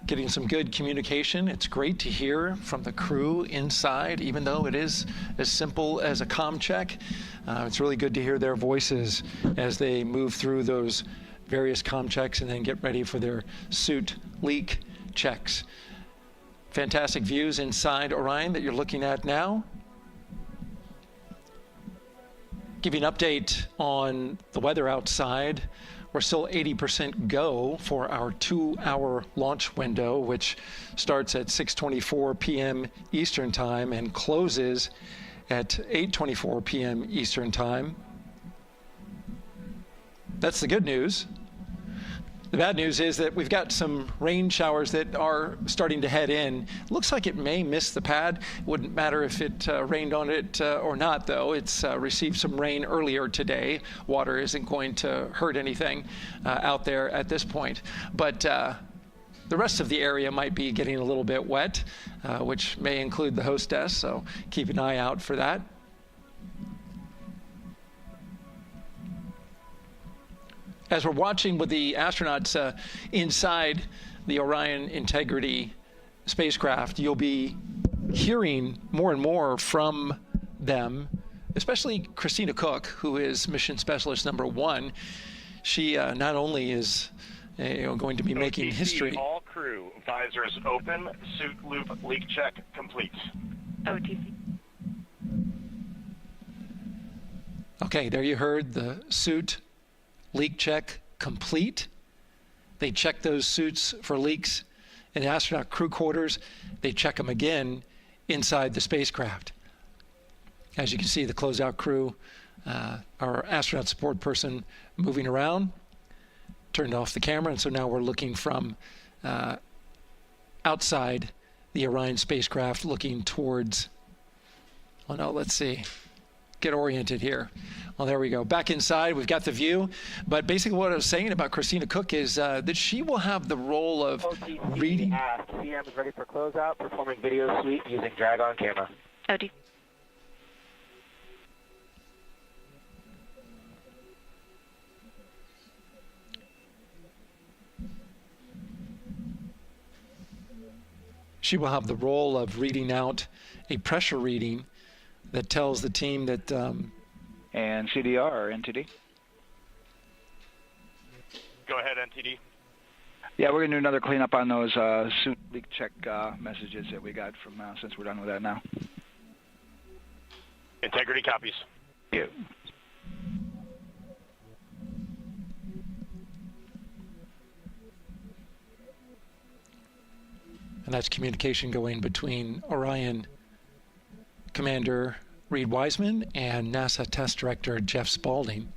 Speaker 7: getting some good communication. It's great to hear from the crew inside, even though it is as simple as a comm check. It's really good to hear their voices as they move through those various comm checks and then get ready for their suit leak checks. Fantastic views inside Orion that you're looking at now. Give you an update on the weather outside. We're still 80% go for our 2-hour launch window, which starts at 6:24 p.m. Eastern Time and closes at 8:24 p.m. Eastern Time. That's the good news. The bad news is that we've got some rain showers that are starting to head in. Looks like it may miss the pad. It wouldn't matter if it rained on it or not, though. It's received some rain earlier today. Water isn't going to hurt anything out there at this point. But the rest of the area might be getting a little bit wet, which may include the hostess, so keep an eye out for that. As we're watching with the astronauts inside the Orion Integrity spacecraft, you'll be hearing more and more from them, especially Christina Koch, who is mission specialist number 1. She not only is going to be making history.
Speaker 2: All crew, visors open, suit loop leak check complete.
Speaker 19: OTC.
Speaker 7: Okay, there you heard the suit leak check complete. They check those suits for leaks in the astronaut crew quarters. They check them again inside the spacecraft. As you can see, the closeout crew, our astronaut support person moving around, turned off the camera, and so now we're looking from outside the Orion spacecraft, looking towards, oh no, let's see, get oriented here. Well, there we go. Back inside, we've got the view. But basically what I was saying about Christina Koch is that she will have the role of reading.
Speaker 20: CM is ready for closeout, performing video sweep using drag-on camera.
Speaker 19: OTC.
Speaker 7: she will have the role of reading out a pressure reading that tells the team that...
Speaker 5: and CDR or NTD?
Speaker 2: Go ahead, NTD.
Speaker 5: Yeah, we're going to do another cleanup on those suit leak check messages that we got from since we're done with that now.
Speaker 2: Integrity copies.
Speaker 5: Yeah.
Speaker 7: And that's communication going between Orion Commander Reid Wiseman and NASA Test Director Jeff Spaulding.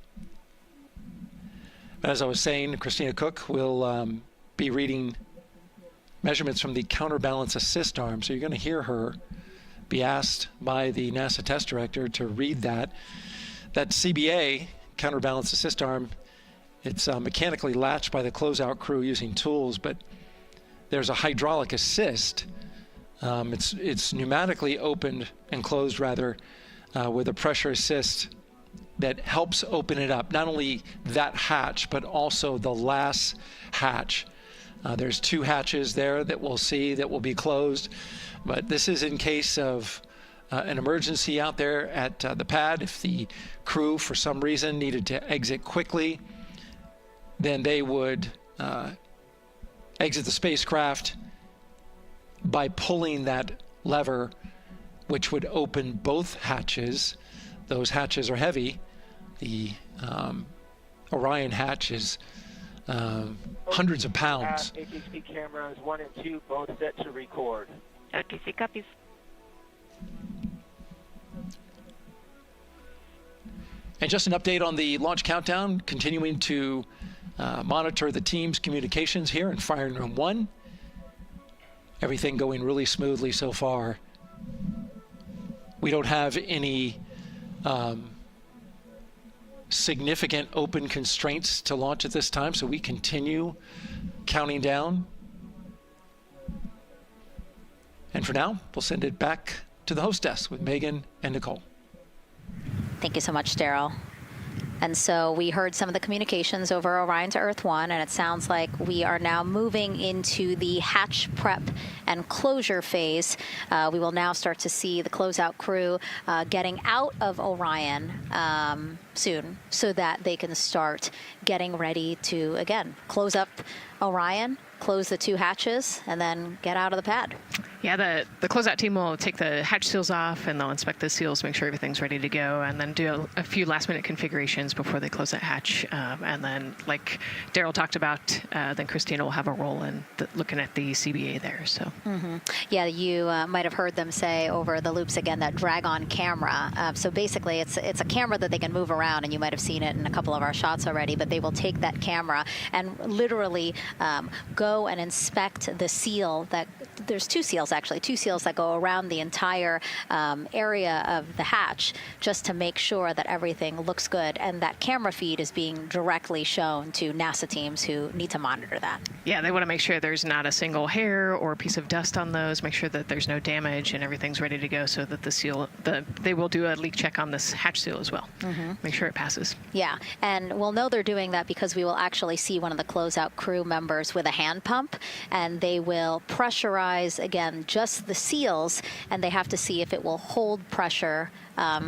Speaker 7: As I was saying, Christina Koch will be reading measurements from the counterbalance assist arm. So you're going to hear her be asked by the NASA Test Director to read that. That CBA, counterbalance assist arm, it's mechanically latched by the closeout crew using tools, but there's a hydraulic assist. It's pneumatically opened and closed, rather, with a pressure assist that helps open it up. Not only that hatch, but also the last hatch. There's 2 hatches there that we'll see that will be closed, but this is in case of an emergency out there at the pad. If the crew, for some reason, needed to exit quickly, then they would exit the spacecraft by pulling that lever, which would open both hatches. Those hatches are heavy. The Orion hatch is hundreds of pounds.
Speaker 10: ATC cameras 1 and 2 both set to record.
Speaker 19: ATC copies.
Speaker 7: And just an update on the launch countdown, continuing to monitor the team's communications here in Firing Room 1. Everything going really smoothly so far. We don't have any significant open constraints to launch at this time, so we continue counting down. And for now, we'll send it back to the host desk with Megan and Nicole.
Speaker 3: Thank you so much, Daryl. And so we heard some of the communications over Orion to Earth 1, and it sounds like we are now moving into the hatch prep and closure phase. We will now start to see the closeout crew getting out of Orion soon so that they can start getting ready to, again, close up Orion, close the 2 hatches, and then get out of the pad.
Speaker 9: Yeah, the closeout team will take the hatch seals off, and they'll inspect the seals, make sure everything's ready to go, and then do a few last-minute configurations before they close that hatch. And then, like Daryl talked about, then Christina will have a role in looking at the CBA there. So.
Speaker 3: Yeah, you might have heard them say over the loops again that drag-on camera. So basically, it's a camera that they can move around, and you might have seen it in a couple of our shots already. But they will take that camera and literally go and inspect the seal that. There's 2 seals, actually, 2 seals that go around the entire area of the hatch just to make sure that everything looks good. And that camera feed is being directly shown to NASA teams who need to monitor that.
Speaker 9: Yeah, they want to make sure there's not a single hair or piece of dust on those, make sure that there's no damage and everything's ready to go so that the seal, they will do a leak check on this hatch seal as well. Make sure it passes.
Speaker 3: Yeah, and we'll know they're doing that because we will actually see one of the closeout crew members with a hand pump, and they will pressurize, again, just the seals, and they have to see if it will hold pressure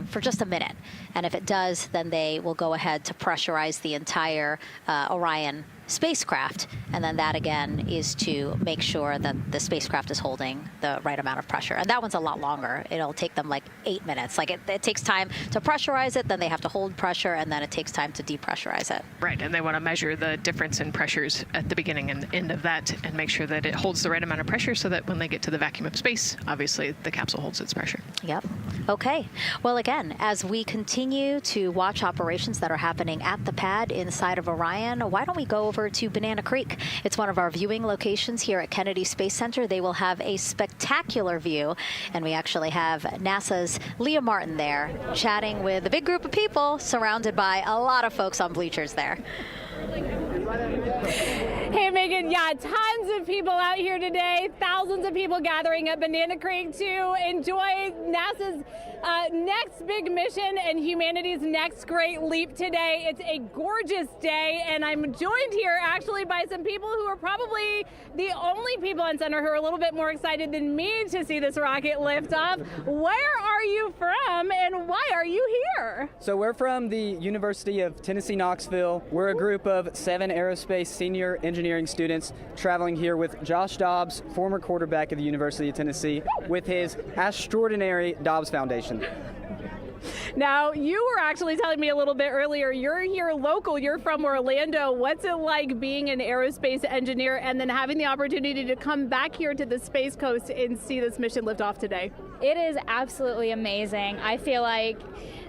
Speaker 3: for just a minute. And if it does, then they will go ahead to pressurize the entire Orion spacecraft, and then that again is to make sure that the spacecraft is holding the right amount of pressure. And that one's a lot longer. It'll take them like 8 minutes. Like it takes time to pressurize it, then they have to hold pressure, and then it takes time to depressurize it.
Speaker 9: Right, and they want to measure the difference in pressures at the beginning and end of that and make sure that it holds the right amount of pressure so that when they get to the vacuum of space, obviously the capsule holds its pressure.
Speaker 3: Yep. Okay. Well, again, as we continue to watch operations that are happening at the pad inside of Orion, why don't we go over to Banana Creek? It's one of our viewing locations here at Kennedy Space Center. They will have a spectacular view, and we actually have NASA's Leah Martin there chatting with a big group of people surrounded by a lot of folks on bleachers there.
Speaker 25: Hey, Megan, yeah, tons of people out here today, thousands of people gathering at Banana Creek to enjoy NASA's next big mission and humanity's next great leap today. It's a gorgeous day, and I'm joined here actually by some people who are probably the only people on center who are a little bit more excited than me to see this rocket lift off. Where are you from, and why are you here?
Speaker 11: So we're from the University of Tennessee, Knoxville. We're a group of 7 aerospace senior engineering students traveling here with Josh Dobbs, former quarterback of the University of Tennessee, with his extraordinary Dobbs Foundation.
Speaker 25: Now, you were actually telling me a little bit earlier, you're here local, you're from Orlando. What's it like being an aerospace engineer and then having the opportunity to come back here to the Space Coast and see this mission lift off today?
Speaker 12: It is absolutely amazing. I feel like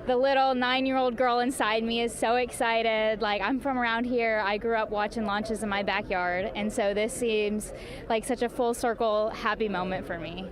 Speaker 12: the little 9-year-old girl inside me is so excited. Like, I'm from around here. I grew up watching launches in my backyard, and so this seems like such a full circle happy moment for me.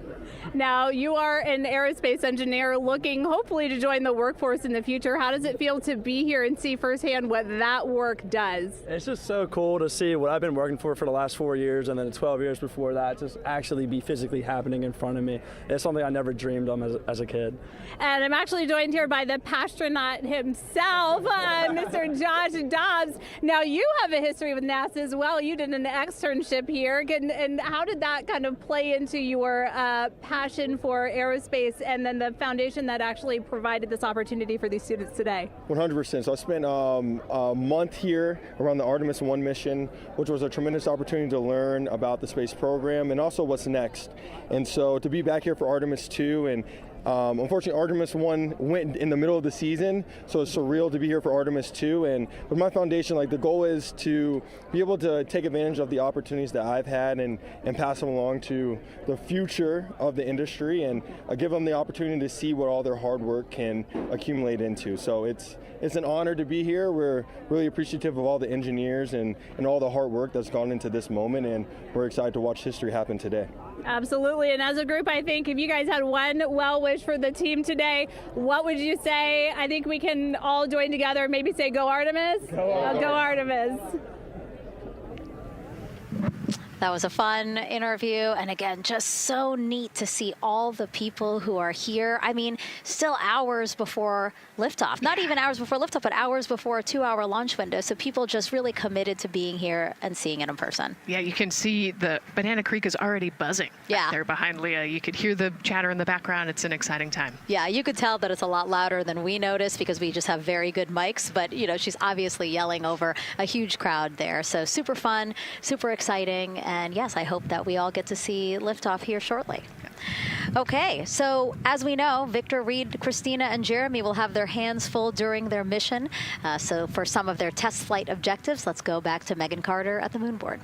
Speaker 25: Now, you are an aerospace engineer looking hopefully to join the workforce in the future. How does it feel to be here and see firsthand what that work does?
Speaker 14: It's just so cool to see what I've been working for the last 4 years and then the 12 years before that just actually be physically happening in front of me. It's something I never dreamed of as a kid.
Speaker 25: And I'm actually joined here by the astronaut himself, Mr. Josh Dobbs. Now, you have a history with NASA as well. You did an externship here. And how did that kind of play into your passion for aerospace and then the foundation that actually provided this opportunity for these students today?
Speaker 15: 100%. So I spent a month here around the Artemis I mission, which was a tremendous opportunity to learn about the space program and also what's next. And so to be back here for Artemis II, and unfortunately, Artemis 1 went in the middle of the season, so it's surreal to be here for Artemis 2. And with my foundation, like, the goal is to be able to take advantage of the opportunities that I've had and pass them along to the future of the industry and give them the opportunity to see what all their hard work can accumulate into. So it's an honor to be here. We're really appreciative of all the engineers and all the hard work that's gone into this moment, and we're excited to watch history happen today.
Speaker 25: Absolutely, and as a group, I think if you guys had one well wish for the team today, what would you say? I think we can all join together and maybe say, go Artemis? Go Artemis.
Speaker 3: That was a fun interview, and again, just so neat to see all the people who are here. I mean, still hours before liftoff. Not even hours before liftoff, but hours before a 2-hour launch window. So people just really committed to being here and seeing it in person.
Speaker 9: Yeah, you can see the Banana Creek is already buzzing.
Speaker 3: Yeah.
Speaker 9: There behind Leah. You could hear the chatter in the background. It's an exciting time.
Speaker 3: Yeah, you could tell that it's a lot louder than we noticed because we just have very good mics. But, you know, she's obviously yelling over a huge crowd there. So super fun, super exciting. And yes, I hope that we all get to see liftoff here shortly. Okay, so as we know, Victor, Reid, Christina, and Jeremy will have their hands full during their mission. So for some of their test flight objectives, let's go back to Megan Carter at the moon board.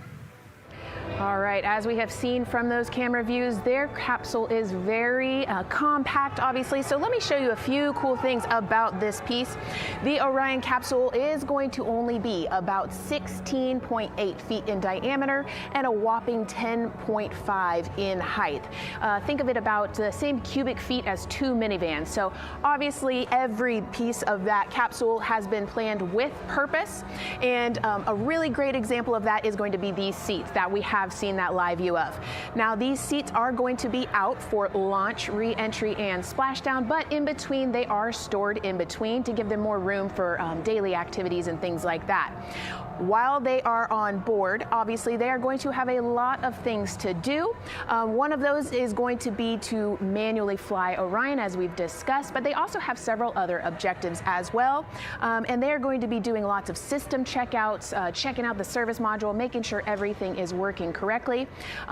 Speaker 1: All right, as we have seen from those camera views, their capsule is very compact, obviously. So let me show you a few cool things about this piece. The Orion capsule is going to only be about 16.8 feet in diameter and a whopping 10.5 in height. Think of it about the same cubic feet as 2 minivans. So obviously every piece of that capsule has been planned with purpose. And a really great example of that is going to be these seats that we have seen that live view of. Now, these seats are going to be out for launch, re-entry, and splashdown, but in between, they are stored in between to give them more room for daily activities and things like that. While they are on board, obviously, they are going to have a lot of things to do. One of those is going to be to manually fly Orion, as we've discussed, but they also have several other objectives as well. And they're going to be doing lots of system checkouts, checking out the service module, making sure everything is working correctly.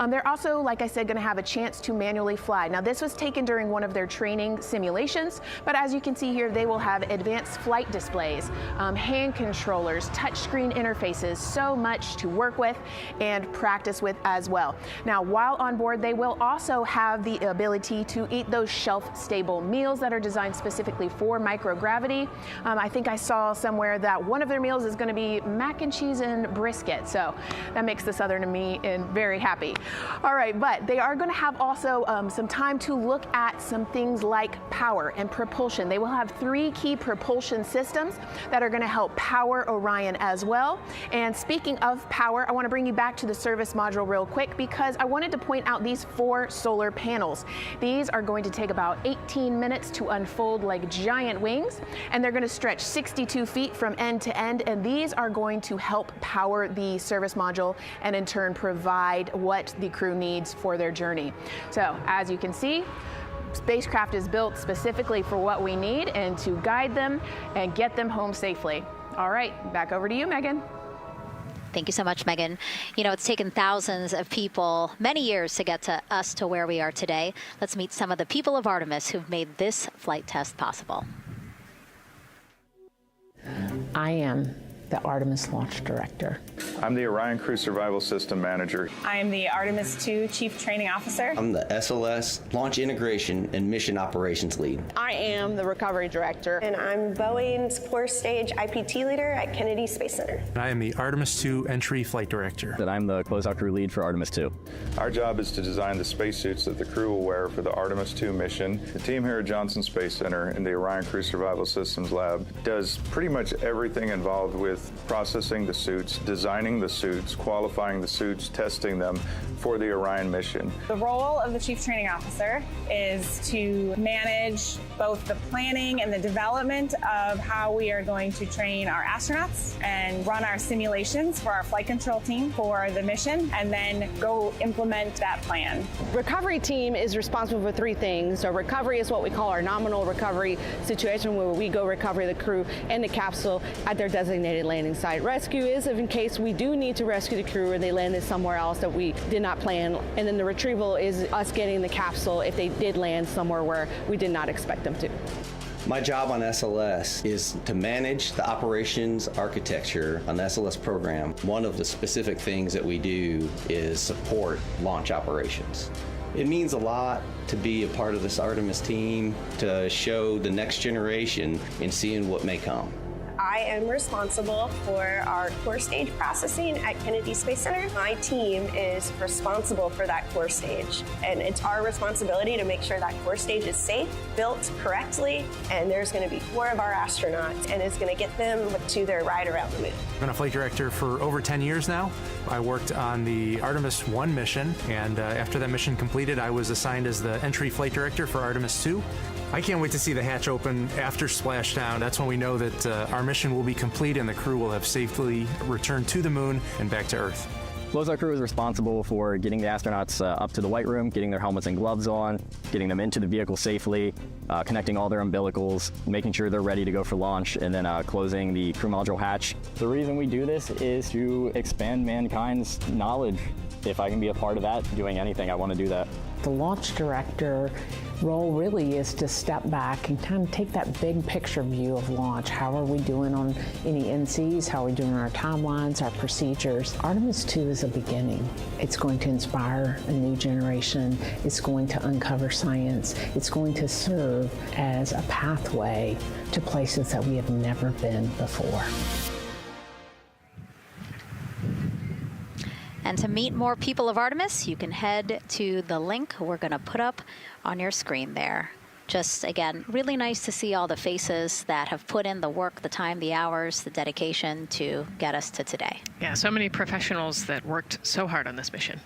Speaker 1: They're also, like I said, going to have a chance to manually fly. Now, this was taken during one of their training simulations, but as you can see here, they will have advanced flight displays, hand controllers, touchscreen interfaces, so much to work with and practice with as well. Now, while on board, they will also have the ability to eat those shelf-stable meals that are designed specifically for microgravity. I think I saw somewhere that one of their meals is going to be mac and cheese and brisket, so that makes the Southern in me very happy. All right, but they are going to have also some time to look at some things like power and propulsion. They will have 3 key propulsion systems that are going to help power Orion as well. And speaking of power, I want to bring you back to the service module real quick because I wanted to point out these 4 solar panels. These are going to take about 18 minutes to unfold like giant wings, and they're going to stretch 62 feet from end to end, and these are going to help power the service module and in turn provide what the crew needs for their journey. So as you can see, spacecraft is built specifically for what we need and to guide them and get them home safely. All right, back over to you, Megan.
Speaker 3: Thank you so much, Megan. You know, it's taken thousands of people many years to get to us to where we are today. Let's meet some of the people of Artemis who've made this flight test possible.
Speaker 17: I am the Artemis Launch Director.
Speaker 18: I'm the Orion Crew Survival System Manager.
Speaker 21: I am the Artemis II Chief Training Officer.
Speaker 22: I'm the SLS Launch Integration and Mission Operations Lead.
Speaker 23: I am the Recovery Director.
Speaker 24: And I'm Boeing's Core Stage IPT Leader at Kennedy Space Center.
Speaker 26: And I am the Artemis II Entry Flight Director.
Speaker 28: And I'm the Closeout Crew Lead for Artemis II.
Speaker 18: Our job is to design the spacesuits that the crew will wear for the Artemis II mission. The team here at Johnson Space Center in the Orion Crew Survival Systems Lab does pretty much everything involved with processing the suits, designing the suits, qualifying the suits, testing them for the Orion mission.
Speaker 21: The role of the Chief Training Officer is to manage both the planning and the development of how we are going to train our astronauts and run our simulations for our flight control team for the mission, and then go implement that plan.
Speaker 23: Recovery team is responsible for 3 things. So recovery is what we call our nominal recovery situation, where we go recover the crew and the capsule at their designated landing site. Rescue is in case we do need to rescue the crew or they landed somewhere else that we did not plan. And then the retrieval is us getting the capsule if they did land somewhere where we did not expect them to.
Speaker 22: My job on SLS is to manage the operations architecture on the SLS program. One of the specific things that we do is support launch operations. It means a lot to be a part of this Artemis team, to show the next generation in seeing what may come.
Speaker 24: I am responsible for our core stage processing at Kennedy Space Center. My team is responsible for that core stage, and it's our responsibility to make sure that core stage is safe, built correctly, and there's going to be 4 of our astronauts, and it's going to get them to their ride around the moon.
Speaker 26: I've been a flight director for over 10 years now. I worked on the Artemis I mission, and after that mission completed, I was assigned as the entry flight director for Artemis II. I can't wait to see the hatch open after splashdown. That's when we know that our mission will be complete and the crew will have safely returned to the moon and back to Earth.
Speaker 28: Closeout Crew is responsible for getting the astronauts up to the White Room, getting their helmets and gloves on, getting them into the vehicle safely, connecting all their umbilicals, making sure they're ready to go for launch, and then closing the crew module hatch. The reason we do this is to expand mankind's knowledge. If I can be a part of that, doing anything, I want to do that.
Speaker 17: The launch director role really is to step back and kind of take that big picture view of launch. How are we doing on any NCs? How are we doing on our timelines, our procedures? Artemis II is a beginning. It's going to inspire a new generation. It's going to uncover science. It's going to serve as a pathway to places that we have never been before.
Speaker 3: And to meet more people of Artemis, you can head to the link we're going to put up on your screen there. Just, again, really nice to see all the faces that have put in the work, the time, the hours, the dedication to get us to today.
Speaker 9: Yeah, so many professionals that worked so hard on this mission.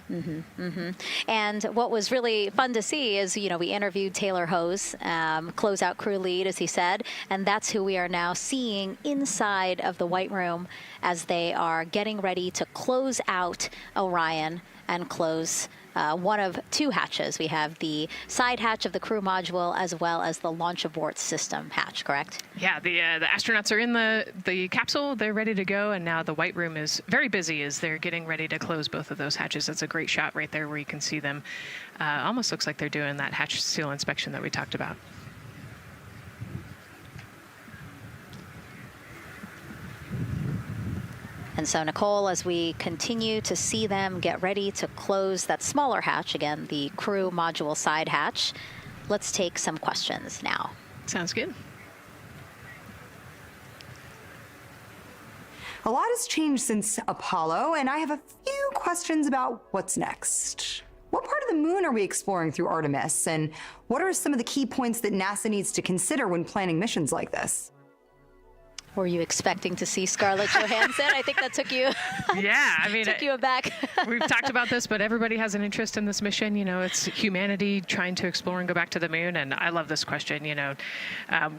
Speaker 3: And what was really fun to see is, you know, we interviewed Taylor Hose, closeout crew lead, as he said, and that's who we are now seeing inside of the White Room as they are getting ready to close out Orion and close one of 2 hatches. We have the side hatch of the crew module as well as the launch abort system hatch, correct?
Speaker 9: Yeah, the astronauts are in the capsule. They're ready to go, and now the White Room is very busy as they're getting ready to close both of those hatches. That's a great shot right there where you can see them. Almost looks like they're doing that hatch seal inspection that we talked about.
Speaker 3: And so, Nicole, as we continue to see them get ready to close that smaller hatch, again, the crew module side hatch, let's take some questions now.
Speaker 9: Sounds good.
Speaker 29: A lot has changed since Apollo, and I have a few questions about what's next. What part of the moon are we exploring through Artemis, and what are some of the key points that NASA needs to consider when planning missions like this?
Speaker 3: Were you expecting to see Scarlett Johansson? I think that took you.
Speaker 9: Yeah, I mean,
Speaker 3: took you aback.
Speaker 9: We've talked about this, but everybody has an interest in this mission. You know, it's humanity trying to explore and go back to the moon. And I love this question. You know,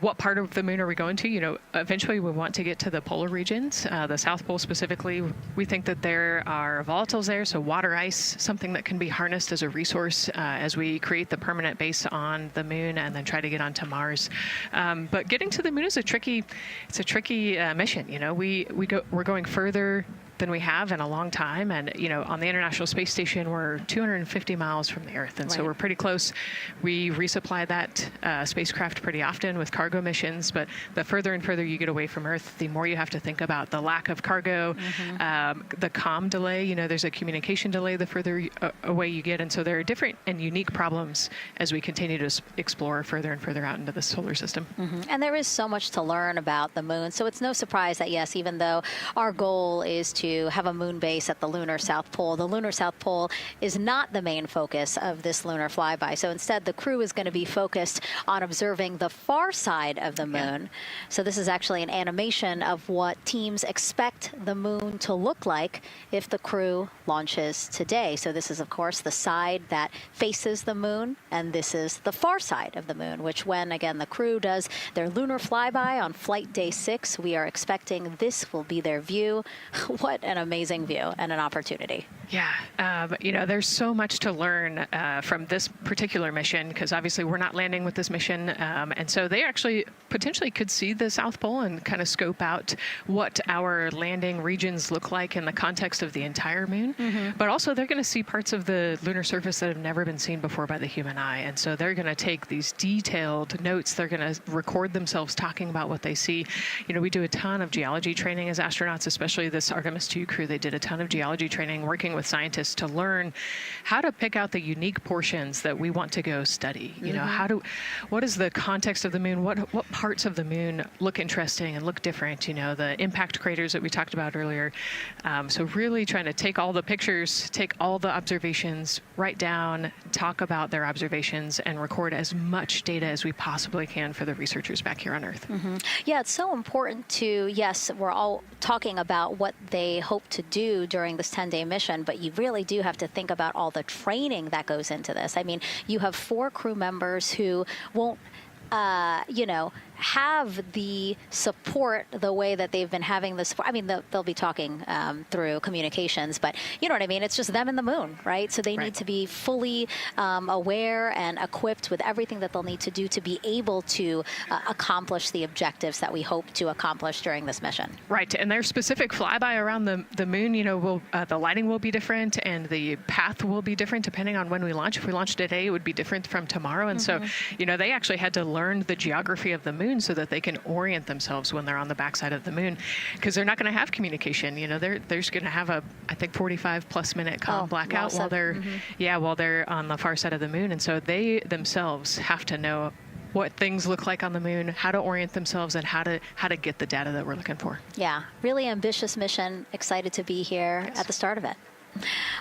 Speaker 9: what part of the moon are we going to? You know, eventually we want to get to the polar regions, the South Pole specifically. We think that there are volatiles there, so water ice, something that can be harnessed as a resource as we create the permanent base on the moon and then try to get onto Mars. But getting to the moon is a tricky mission. You know, we're going further than we have in a long time. And, you know, on the International Space Station, we're 250 miles from the Earth. And so we're pretty close. We resupply that spacecraft pretty often with cargo missions. But the further and further you get away from Earth, the more you have to think about the lack of cargo, the comm delay. You know, there's a communication delay the further away you get. And so there are different and unique problems as we continue to explore further and further out into the solar system.
Speaker 3: And there is so much to learn about the moon. So it's no surprise that, yes, even though our goal is to have a moon base at the lunar South Pole, the lunar South Pole is not the main focus of this lunar flyby. So instead, the crew is going to be focused on observing the far side of the moon. So this is actually an animation of what teams expect the moon to look like if the crew launches today. So this is, of course, the side that faces the moon, and this is the far side of the moon, which when, again, the crew does their lunar flyby on flight day 6, we are expecting this will be their view. What an amazing view and an opportunity.
Speaker 9: Yeah, you know, there's so much to learn from this particular mission, because obviously we're not landing with this mission. And so they actually potentially could see the South Pole and kind of scope out what our landing regions look like in the context of the entire moon. But also they're going to see parts of the lunar surface that have never been seen before by the human eye. And so they're going to take these detailed notes. They're going to record themselves talking about what they see. You know, we do a ton of geology training as astronauts, especially this Artemis II crew. They did a ton of geology training working with scientists to learn how to pick out the unique portions that we want to go study. You know, what is the context of the moon? What parts of the moon look interesting and look different? You know, the impact craters that we talked about earlier. So really trying to take all the pictures, take all the observations, write down, talk about their observations, and record as much data as we possibly can for the researchers back here on Earth.
Speaker 3: Yeah, it's so important to, yes, we're all talking about what they hope to do during this 10-day mission, but you really do have to think about all the training that goes into this. I mean, you have 4 crew members who won't, you know, have the support the way that they've been having the support. I mean, they'll be talking through communications, but you know what I mean? It's just them and the moon, right? So they need to be fully aware and equipped with everything that they'll need to do to be able to accomplish the objectives that we hope to accomplish during this mission.
Speaker 9: Right, and their specific flyby around the moon, you know, the lighting will be different and the path will be different depending on when we launch. If we launch today, it would be different from tomorrow. And so, you know, they actually had to learn the geography of the moon so that they can orient themselves when they're on the backside of the moon, because they're not going to have communication. You know, they're just going to have a, I think, 45+ minute comm blackout while they're while they're on the far side of the moon. And so they themselves have to know what things look like on the moon, how to orient themselves, and how to get the data that we're looking for.
Speaker 3: Yeah, really ambitious mission. Excited to be here at the start of it.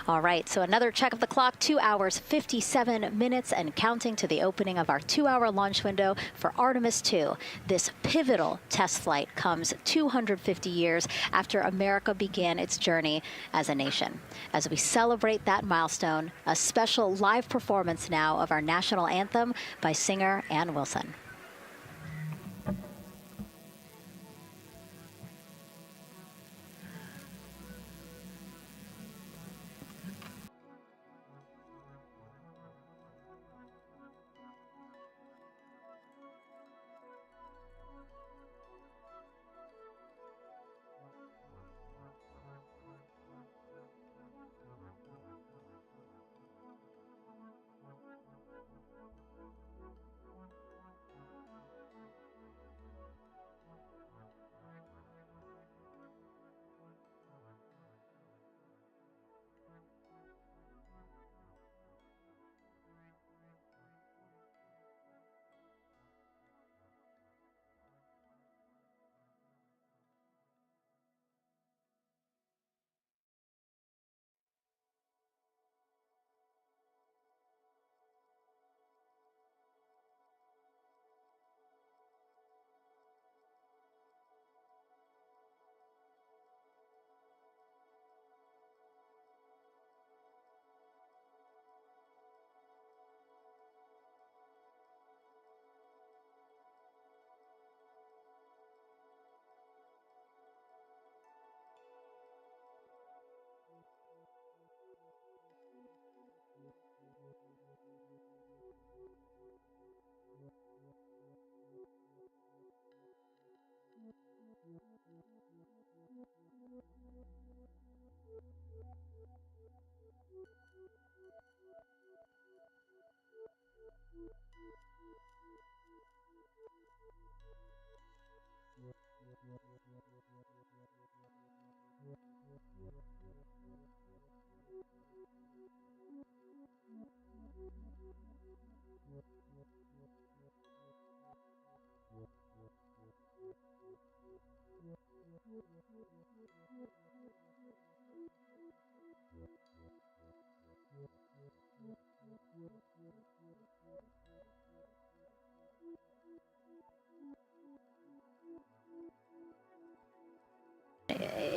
Speaker 3: All right, so another check of the clock, 2 hours, 57 minutes and counting to the opening of our 2-hour launch window for Artemis II. This pivotal test flight comes 250 years after America began its journey as a nation. As we celebrate that milestone, a special live performance now of our national anthem by singer Ann Wilson.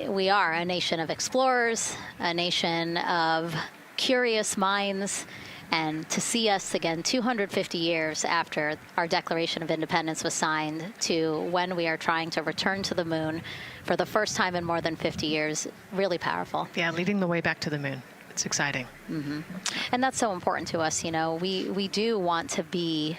Speaker 3: We are a nation of explorers, a nation of curious minds, and to see us again 250 years after our Declaration of Independence was signed to when we are trying to return to the moon for the first time in more than 50 years, really powerful.
Speaker 9: Yeah, leading the way back to the moon. It's exciting.
Speaker 3: Mm-hmm. And that's so important to us. You know, we do want to be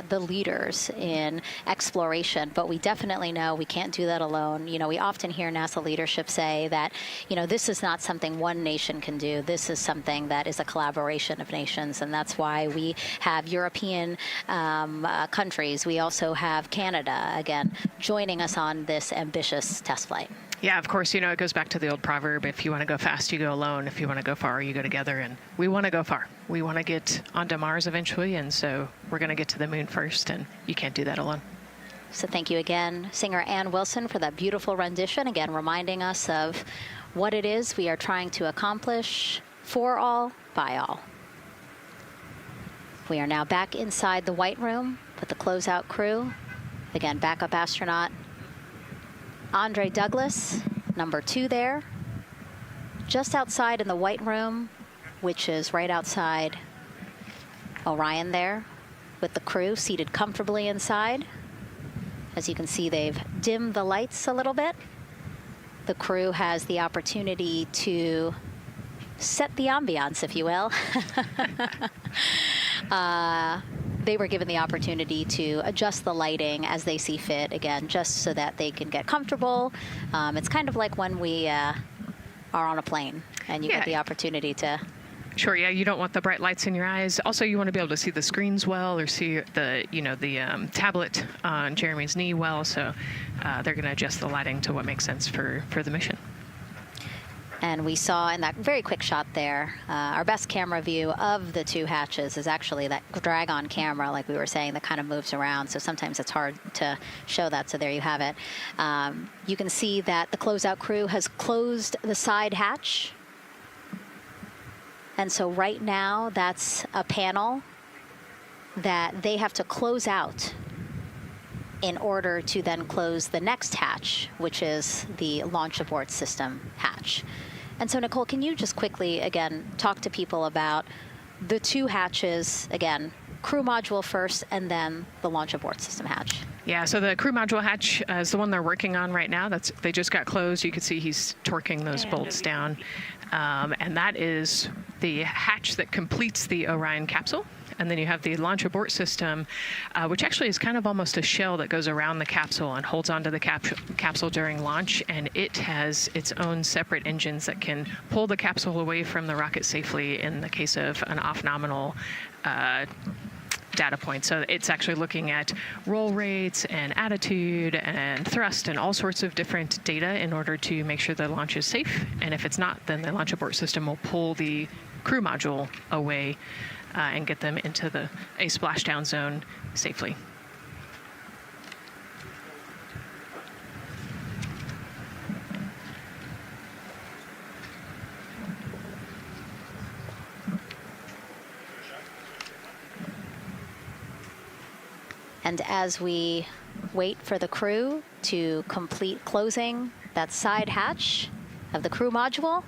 Speaker 3: the leaders in exploration, but we definitely know we can't do that alone. You know, we often hear NASA leadership say that, you know, this is not something one nation can do. This is something that is a collaboration of nations, and that's why we have European countries. We also have Canada, again, joining us on this ambitious test flight.
Speaker 9: Yeah, of course, you know, it goes back to the old proverb, if you want to go fast, you go alone. If you want to go far, you go together. And we want to go far. We want to get onto Mars eventually, and so we're going to get to the moon first, and you can't do that alone.
Speaker 3: So thank you again, singer Ann Wilson, for that beautiful rendition, again reminding us of what it is we are trying to accomplish for all, by all. We are now back inside the White Room with the closeout crew. Again, backup astronaut Andre Douglas, number 2 there, just outside in the White Room, which is right outside Orion there, with the crew seated comfortably inside. As you can see, they've dimmed the lights a little bit. The crew has the opportunity to set the ambiance, if you will. They were given the opportunity to adjust the lighting as they see fit, again, just so that they can get comfortable. It's kind of like when we are on a plane and you get the opportunity to...
Speaker 9: Sure, yeah, you don't want the bright lights in your eyes. Also, you want to be able to see the screens well, or see the, you know, the tablet on Jeremy's knee well, so they're going to adjust the lighting to what makes sense for the mission.
Speaker 3: And we saw in that very quick shot there, our best camera view of the 2 hatches is actually that drag-on camera, like we were saying, that kind of moves around. So sometimes it's hard to show that. So there you have it. You can see that the closeout crew has closed the side hatch. And so right now, that's a panel that they have to close out in order to then close the next hatch, which is the launch abort system hatch. And so, Nicole, can you just quickly, again, talk to people about the 2 hatches, again, crew module first, and then the launch abort system hatch?
Speaker 9: Yeah, so the crew module hatch is the one they're working on right now. They just got closed. You can see he's torquing those bolts down. And that is the hatch that completes the Orion capsule. And then you have the launch abort system, which actually is kind of almost a shell that goes around the capsule and holds onto the capsule during launch. And it has its own separate engines that can pull the capsule away from the rocket safely in the case of an off-nominal data point. So it's actually looking at roll rates and attitude and thrust and all sorts of different data in order to make sure the launch is safe. And if it's not, then the launch abort system will pull the crew module away and get them into a splashdown zone safely.
Speaker 3: And as we wait for the crew to complete closing that side hatch of the crew module,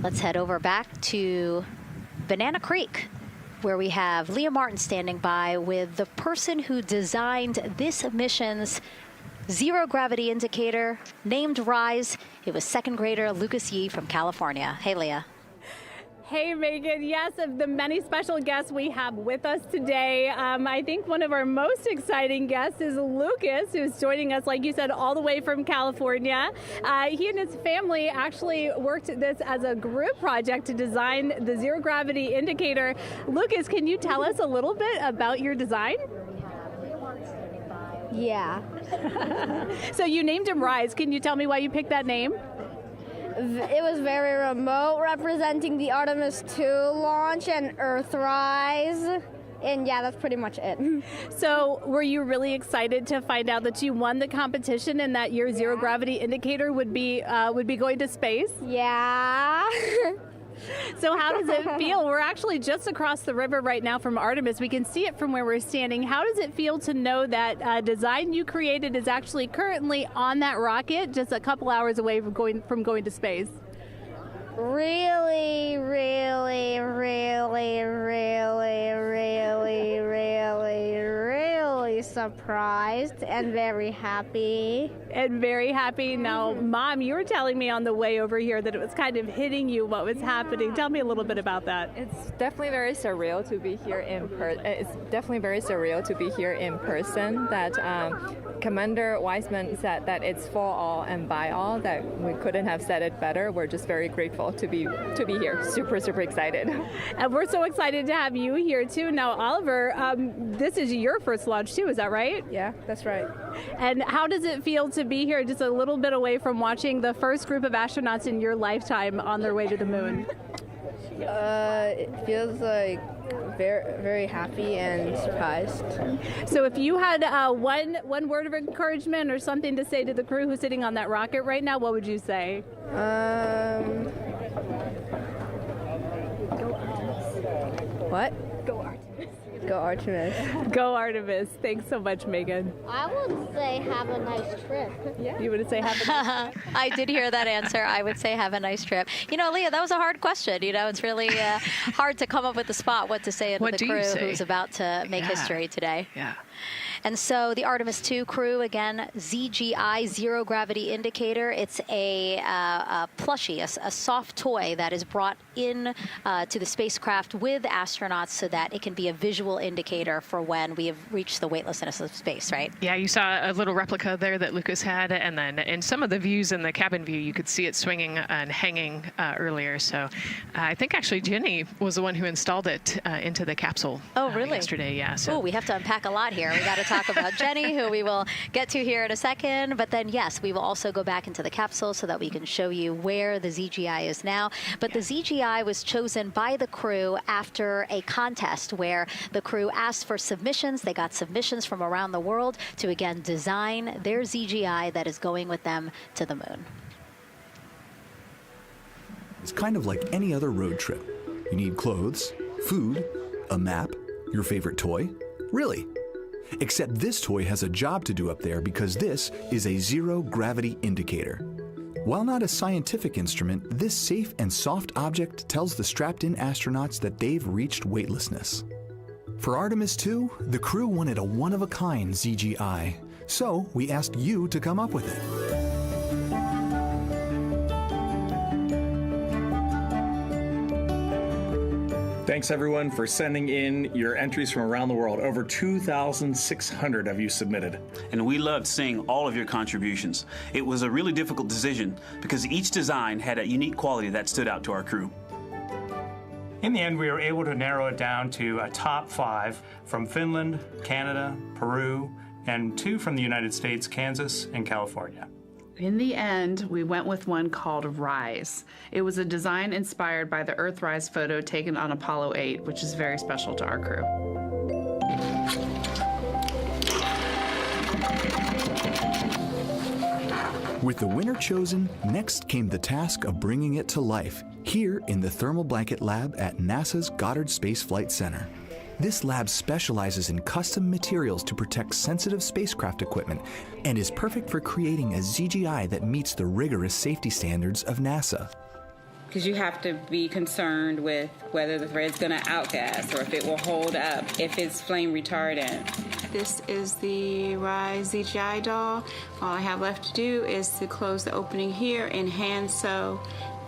Speaker 3: let's head over back to Banana Creek, where we have Leah Martin standing by with the person who designed this mission's zero gravity indicator, named RISE. It was second grader Lucas Yee from California. Hey, Leah.
Speaker 25: Hey, Megan. Yes, of the many special guests we have with us today, I think one of our most exciting guests is Lucas, who's joining us, like you said, all the way from California. He and his family actually worked this as a group project to design the zero-gravity indicator. Lucas, can you tell us a little bit about your design?
Speaker 2: Yeah.
Speaker 25: So you named him Rise. Can you tell me why you picked that name?
Speaker 2: It was very remote, representing the Artemis II launch and Earthrise. And yeah, that's pretty much it.
Speaker 25: So were you really excited to find out that you won the competition and that your zero gravity indicator would be going to space?
Speaker 2: Yeah.
Speaker 25: So how does it feel? We're actually just across the river right now from Artemis. We can see it from where we're standing. How does it feel to know that design you created is actually currently on that rocket just a couple hours away from going to space?
Speaker 2: Really, really, really, really, really, really, really surprised and very happy.
Speaker 25: Now, Mom, you were telling me on the way over here that it was kind of hitting you what was happening. Tell me a little bit about that.
Speaker 4: It's definitely very surreal to be here in person. That Commander Wiseman said that it's for all and by all. That we couldn't have said it better. We're just very grateful to be here. Super, super excited.
Speaker 25: And we're so excited to have you here too. Now, Oliver, this is your first launch too, is that right?
Speaker 4: Yeah, that's right.
Speaker 25: And how does it feel to be here just a little bit away from watching the first group of astronauts in your lifetime on their way to the moon?
Speaker 4: It feels like very, very happy and surprised.
Speaker 25: So if you had one word of encouragement or something to say to the crew who's sitting on that rocket right now, what would you say?
Speaker 4: What?
Speaker 25: Go Artemis.
Speaker 4: Go Artemis.
Speaker 25: Go Artemis. Thanks so much, Megan.
Speaker 2: I would say have a nice trip.
Speaker 25: Yeah. You would say have a nice trip?
Speaker 3: I did hear that answer. I would say have a nice trip. You know, Leah, that was a hard question. You know, it's really hard to come up with the spot what to say to the crew who's about to make history today.
Speaker 9: Yeah.
Speaker 3: And so the Artemis II crew, again, ZGI, Zero Gravity Indicator. It's a plushie, a soft toy that is brought in to the spacecraft with astronauts so that it can be a visual indicator for when we have reached the weightlessness of space, right?
Speaker 9: Yeah, you saw a little replica there that Lucas had, and then in some of the views in the cabin view, you could see it swinging and hanging earlier. So I think actually Jenny was the one who installed it into the capsule.
Speaker 3: Oh, really?
Speaker 9: Yesterday, yeah. So.
Speaker 3: Oh, we have to unpack a lot here. We got to talk about Jenny, who we will get to here in a second. But then, yes, we will also go back into the capsule so that we can show you where the ZGI is now. But the ZGI was chosen by the crew after a contest where the crew asked for submissions. They got submissions from around the world to, again, design their ZGI that is going with them to the moon.
Speaker 5: It's kind of like any other road trip. You need clothes, food, a map, your favorite toy. Really. Except this toy has a job to do up there because this is a zero-gravity indicator. While not a scientific instrument, this safe and soft object tells the strapped-in astronauts that they've reached weightlessness. For Artemis II, the crew wanted a one-of-a-kind ZGI, so we asked you to come up with it.
Speaker 6: Thanks everyone for sending in your entries from around the world. Over 2,600 of you submitted.
Speaker 8: And we loved seeing all of your contributions. It was a really difficult decision because each design had a unique quality that stood out to our crew.
Speaker 6: In the end, we were able to narrow it down to a top 5 from Finland, Canada, Peru, and 2 from the United States, Kansas, and California.
Speaker 13: In the end, we went with one called Rise. It was a design inspired by the Earthrise photo taken on Apollo 8, which is very special to our crew.
Speaker 5: With the winner chosen, next came the task of bringing it to life here in the Thermal Blanket Lab at NASA's Goddard Space Flight Center. This lab specializes in custom materials to protect sensitive spacecraft equipment and is perfect for creating a ZGI that meets the rigorous safety standards of NASA.
Speaker 16: Because you have to be concerned with whether the thread's going to outgas or if it will hold up, if it's flame retardant.
Speaker 20: This is the Rise ZGI doll. All I have left to do is to close the opening here and hand sew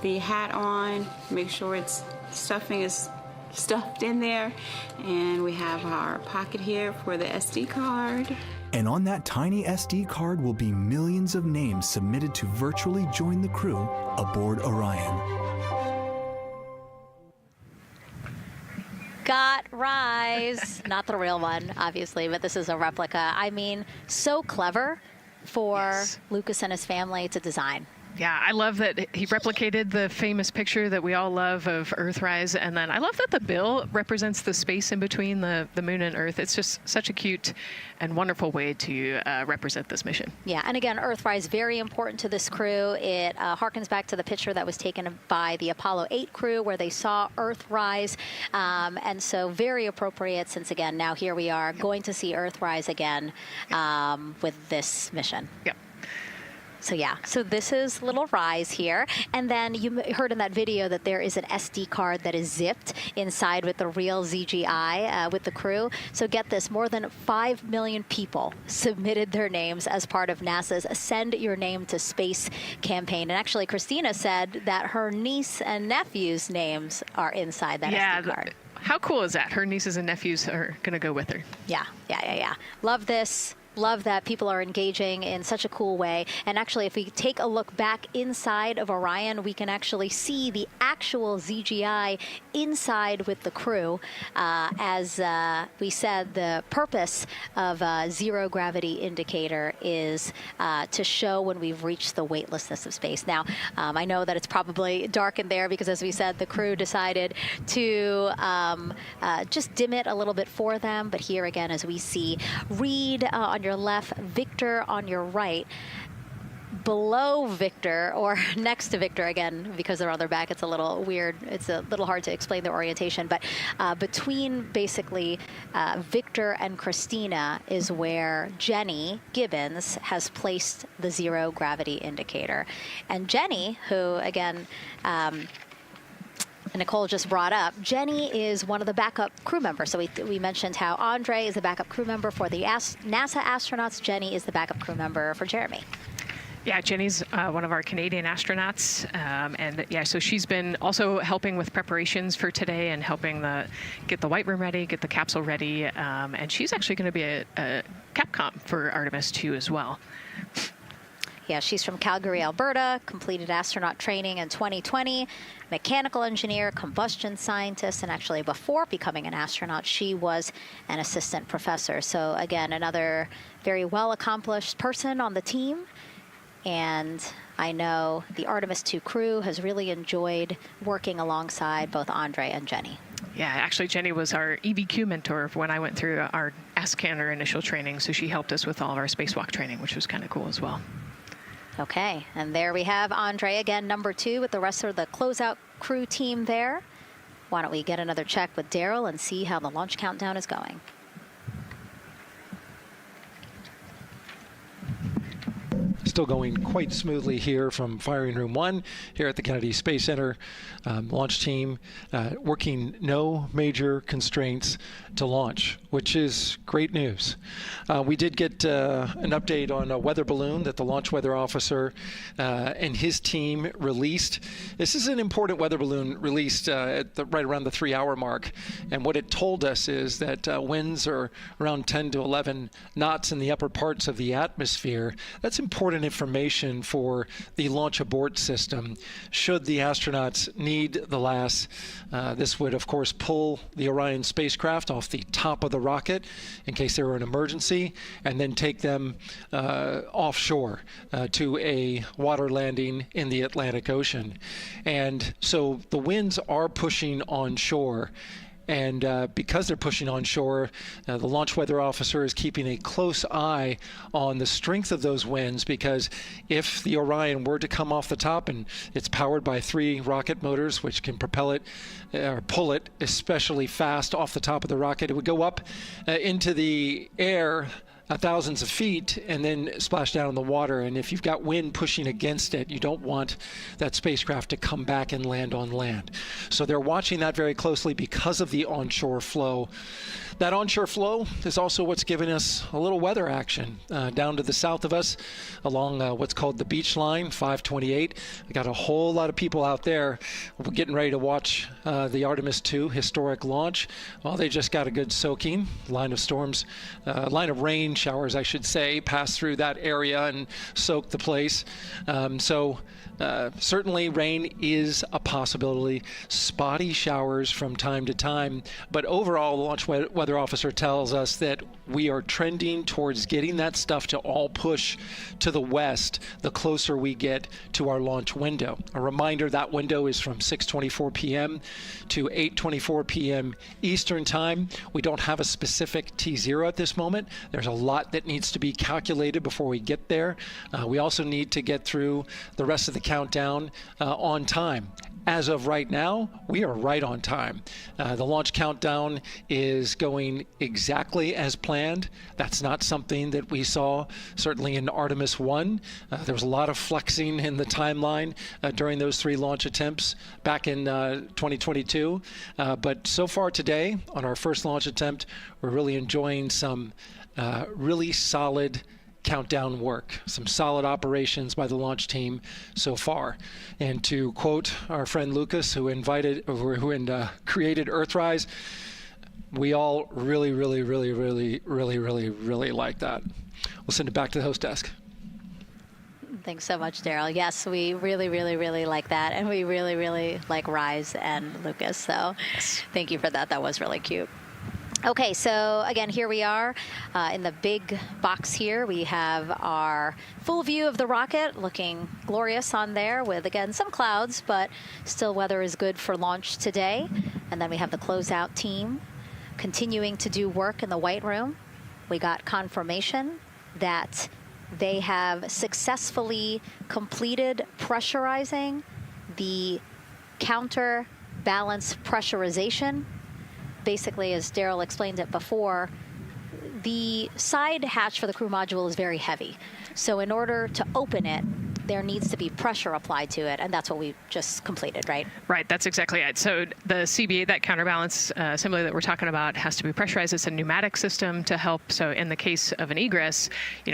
Speaker 20: the hat on, make sure it's stuffing is stuffed in there. And we have our pocket here for the SD card.
Speaker 5: And on that tiny SD card will be millions of names submitted to virtually join the crew aboard Orion.
Speaker 3: Got Rise. Not the real one, obviously, but this is a replica. I mean, so clever for Lucas and his family to design.
Speaker 9: Yeah, I love that he replicated the famous picture that we all love of Earthrise. And then I love that the bill represents the space in between the moon and Earth. It's just such a cute and wonderful way to represent this mission.
Speaker 3: Yeah, and again, Earthrise, very important to this crew. It harkens back to the picture that was taken by the Apollo 8 crew where they saw Earthrise. And so very appropriate since, again, now here we are going to see Earthrise again with this mission.
Speaker 9: Yep.
Speaker 3: So yeah, so this is little Rise here. And then you heard in that video that there is an SD card that is zipped inside with the real ZGI with the crew. So get this, more than 5 million people submitted their names as part of NASA's Send Your Name to Space campaign. And actually, Christina said that her niece and nephew's names are inside that SD card.
Speaker 9: How cool is that? Her nieces and nephews are going to go with her.
Speaker 3: Yeah. Love this. Love that people are engaging in such a cool way. And actually, if we take a look back inside of Orion, we can actually see the actual ZGI inside with the crew. As we said, the purpose of a zero gravity indicator is to show when we've reached the weightlessness of space. Now, I know that it's probably dark in there because, as we said, the crew decided to just dim it a little bit for them. But here again, as we see Reid on your left, Victor on your right. Below Victor, or next to Victor, again, because they're on their back, it's a little weird. It's a little hard to explain their orientation. But between basically Victor and Christina is where Jenny Gibbons has placed the zero gravity indicator. And Jenny, who, again, Nicole just brought up, Jenny is one of the backup crew members. So we mentioned how Andre is the backup crew member for the NASA astronauts. Jenny is the backup crew member for Jeremy.
Speaker 9: Yeah, Jenny's one of our Canadian astronauts. And yeah, so she's been also helping with preparations for today and helping get the White Room ready, get the capsule ready. And she's actually going to be a Capcom for Artemis II as well.
Speaker 3: Yeah, she's from Calgary, Alberta, completed astronaut training in 2020, mechanical engineer, combustion scientist, and actually before becoming an astronaut, she was an assistant professor. So again, another very well-accomplished person on the team. And I know the Artemis II crew has really enjoyed working alongside both Andre and Jenny.
Speaker 9: Yeah, actually, Jenny was our EVQ mentor when I went through our AskCanner initial training. So she helped us with all of our spacewalk training, which was kind of cool as well.
Speaker 3: Okay, and there we have Andre again, number 2, with the rest of the closeout crew team there. Why don't we get another check with Daryl and see how the launch countdown is going.
Speaker 1: Still going quite smoothly here from firing room 1 here at the Kennedy Space Center. Launch team working no major constraints to launch, which is great news. We did get an update on a weather balloon that the launch weather officer and his team released. This is an important weather balloon released right around the 3-hour mark. And what it told us is that winds are around 10 to 11 knots in the upper parts of the atmosphere. That's important information for the launch abort system should the astronauts need the LAS. This would, of course, pull the Orion spacecraft off the top of the rocket in case there were an emergency, and then take them offshore to a water landing in the Atlantic Ocean. And so the winds are pushing onshore. And because they're pushing onshore, the launch weather officer is keeping a close eye on the strength of those winds, because if the Orion were to come off the top, and it's powered by 3 rocket motors which can propel it or pull it especially fast off the top of the rocket, it would go up into the air thousands of feet and then splash down in the water. And if you've got wind pushing against it, you don't want that spacecraft to come back and land on land. So they're watching that very closely because of the onshore flow. That onshore flow is also what's giving us a little weather action down to the south of us along what's called the beach line, 528. We got a whole lot of people out there. We're getting ready to watch the Artemis II historic launch. Well, they just got a good soaking. Line of rain showers, I should say, passed through that area and soaked the place. Certainly rain is a possibility. Spotty showers from time to time. But overall, the launch weather officer tells us that we are trending towards getting that stuff to all push to the west the closer we get to our launch window. A reminder, that window is from 6:24 p.m. to 8:24 p.m. Eastern Time. We don't have a specific T0 at this moment. There's a lot that needs to be calculated before we get there. We also need to get through the rest of the countdown on time. As of right now, we are right on time. The launch countdown is going exactly as planned. That's not something that we saw certainly in Artemis I. There was a lot of flexing in the timeline during those 3 launch attempts back in 2022. But so far today, on our first launch attempt, we're really enjoying some really solid countdown work, some solid operations by the launch team so far. And to quote our friend Lucas, who created Earthrise, we all really like that. We'll send it back to the host desk.
Speaker 3: Thanks so much, Daryl. Yes, we really like that, and we really like Rise and Lucas. So thank you for that. That was really cute. Okay, so again, here we are in the big box here. We have our full view of the rocket looking glorious on there with, again, some clouds, but still weather is good for launch today. And then we have the closeout team continuing to do work in the White Room. We got confirmation that they have successfully completed pressurizing the counterbalance pressurization. Basically, as Daryl explained it before, the side hatch for the crew module is very heavy. So in order to open it, there needs to be pressure applied to it, and that's what we just completed, right?
Speaker 9: Right, that's exactly it. So the CBA, that counterbalance assembly that we're talking about, has to be pressurized. It's a pneumatic system to help. So in the case of an egress,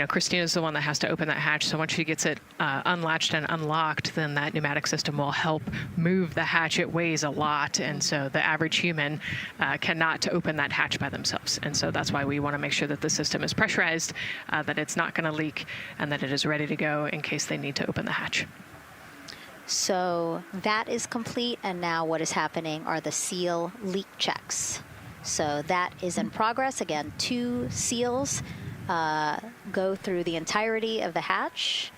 Speaker 9: Christina is the one that has to open that hatch. So once she gets it unlatched and unlocked, then that pneumatic system will help move the hatch. It weighs a lot, and so the average human cannot open that hatch by themselves. And so that's why we want to make sure that the system is pressurized, that it's not going to leak, and that it is ready to go in case they need to open the hatch.
Speaker 3: So that is complete, and now what is happening are the seal leak checks. So that is in progress. Again, 2 seals go through the entirety of the hatch,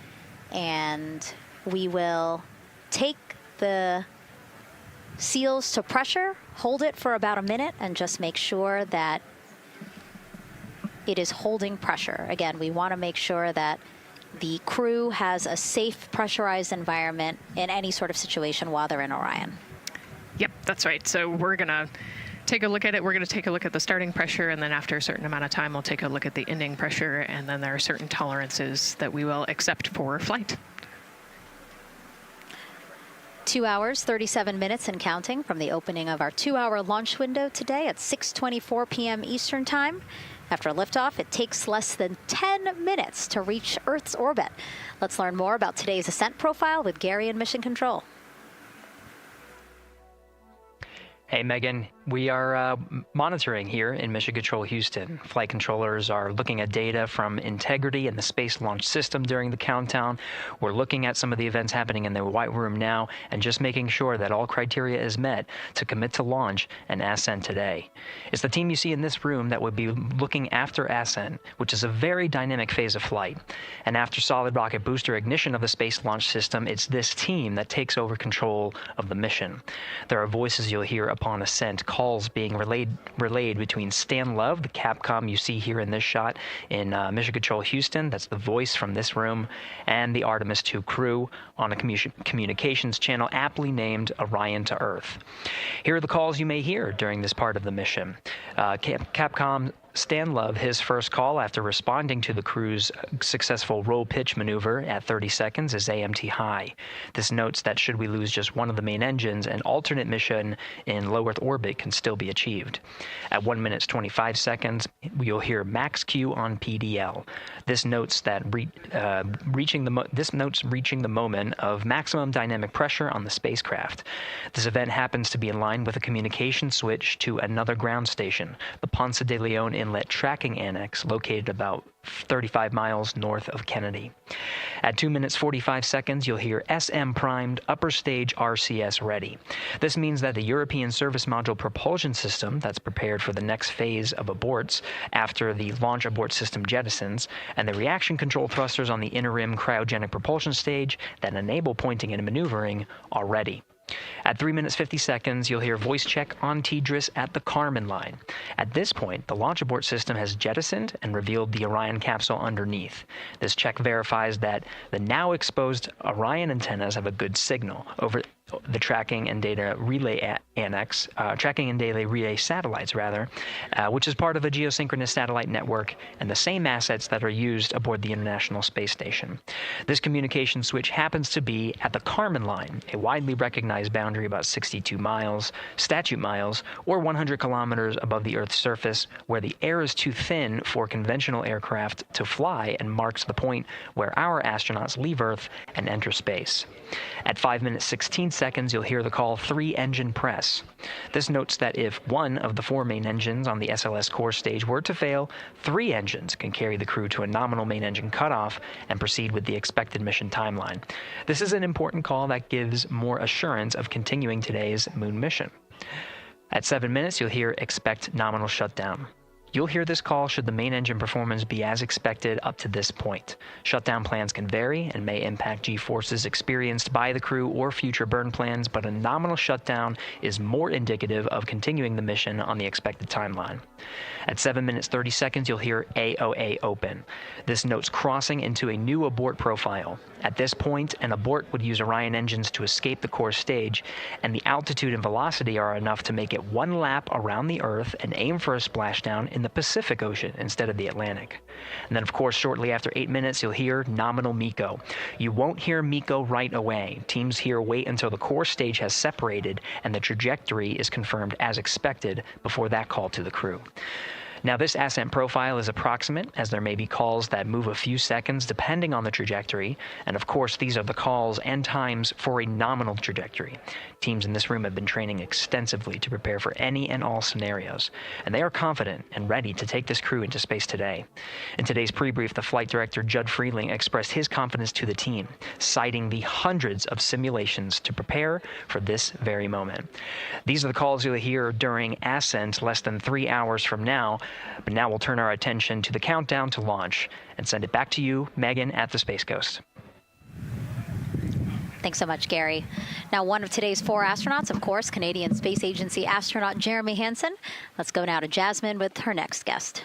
Speaker 3: and we will take the seals to pressure, hold it for about a minute, and just make sure that it is holding pressure. Again, we want to make sure that the crew has a safe, pressurized environment in any sort of situation while they're in Orion.
Speaker 9: Yep, that's right. So we're going to take a look at it. We're going to take a look at the starting pressure, and then after a certain amount of time, we'll take a look at the ending pressure, and then there are certain tolerances that we will accept for flight.
Speaker 3: 2 hours, 37 minutes and counting from the opening of our 2-hour launch window today at 6:24 p.m. Eastern Time. After liftoff, it takes less than 10 minutes to reach Earth's orbit. Let's learn more about today's ascent profile with Gary in Mission Control.
Speaker 7: Hey, Megan. We are monitoring here in Mission Control Houston. Flight controllers are looking at data from integrity in the Space Launch System during the countdown. We're looking at some of the events happening in the White Room now and just making sure that all criteria is met to commit to launch and ascent today. It's the team you see in this room that would be looking after ascent, which is a very dynamic phase of flight. And after solid rocket booster ignition of the Space Launch System, it's this team that takes over control of the mission. There are voices you'll hear upon ascent, calls being relayed between Stan Love, the Capcom you see here in this shot in Mission Control Houston, that's the voice from this room, and the Artemis II crew on a communications channel aptly named Orion to Earth. Here are the calls you may hear during this part of the mission. Capcom Stan Love his first call after responding to the crew's successful roll pitch maneuver at 30 seconds is AMT high. This notes that should we lose just one of the main engines, an alternate mission in low Earth orbit can still be achieved. At 1 minute 25 seconds, you'll hear max Q on PDL. This notes that reaching the moment of maximum dynamic pressure on the spacecraft. This event happens to be in line with a communication switch to another ground station, the Ponce de Leon Inlet Tracking Annex, located about 35 miles north of Kennedy. At 2 minutes 45 seconds, you'll hear SM primed, upper stage RCS ready. This means that the European Service Module propulsion system that's prepared for the next phase of aborts after the launch abort system jettisons, and the reaction control thrusters on the inner rim cryogenic propulsion stage that enable pointing and maneuvering are ready. At 3 minutes 50 seconds, you'll hear voice check on TDRS at the Kármán line. At this point, the launch abort system has jettisoned and revealed the Orion capsule underneath. This check verifies that the now exposed Orion antennas have a good signal over the tracking and data relay relay satellites, which is part of a geosynchronous satellite network and the same assets that are used aboard the International Space Station. This communication switch happens to be at the Kármán line, a widely recognized boundary about 62 miles, statute miles, or 100 kilometers above the Earth's surface, where the air is too thin for conventional aircraft to fly and marks the point where our astronauts leave Earth and enter space. At 5 minutes 16 seconds, you'll hear the call 3-engine press. This notes that if one of the 4 main engines on the SLS core stage were to fail, 3 engines can carry the crew to a nominal main engine cutoff and proceed with the expected mission timeline. This is an important call that gives more assurance of continuing today's moon mission. At 7 minutes, you'll hear expect nominal shutdown. You'll hear this call should the main engine performance be as expected up to this point. Shutdown plans can vary and may impact G-forces experienced by the crew or future burn plans, but a nominal shutdown is more indicative of continuing the mission on the expected timeline. At 7 minutes 30 seconds, you'll hear AOA open. This notes crossing into a new abort profile. At this point, an abort would use Orion engines to escape the core stage, and the altitude and velocity are enough to make it one lap around the Earth and aim for a splashdown in the Pacific Ocean instead of the Atlantic. And then, of course, shortly after 8 minutes, you'll hear nominal MECO. You won't hear MECO right away. Teams here wait until the core stage has separated and the trajectory is confirmed as expected before that call to the crew. Now, this ascent profile is approximate, as there may be calls that move a few seconds depending on the trajectory, and of course these are the calls and times for a nominal trajectory. Teams in this room have been training extensively to prepare for any and all scenarios, and they are confident and ready to take this crew into space today. In today's pre-brief, the flight director Judd Freeling expressed his confidence to the team, citing the hundreds of simulations to prepare for this very moment. These are the calls you'll hear during ascent less than 3 hours from now. But now we'll turn our attention to the countdown to launch and send it back to you, Megan, at the Space Coast.
Speaker 3: Thanks so much, Gary. Now, one of today's 4 astronauts, of course, Canadian Space Agency astronaut Jeremy Hansen. Let's go now to Jasmine with her next guest.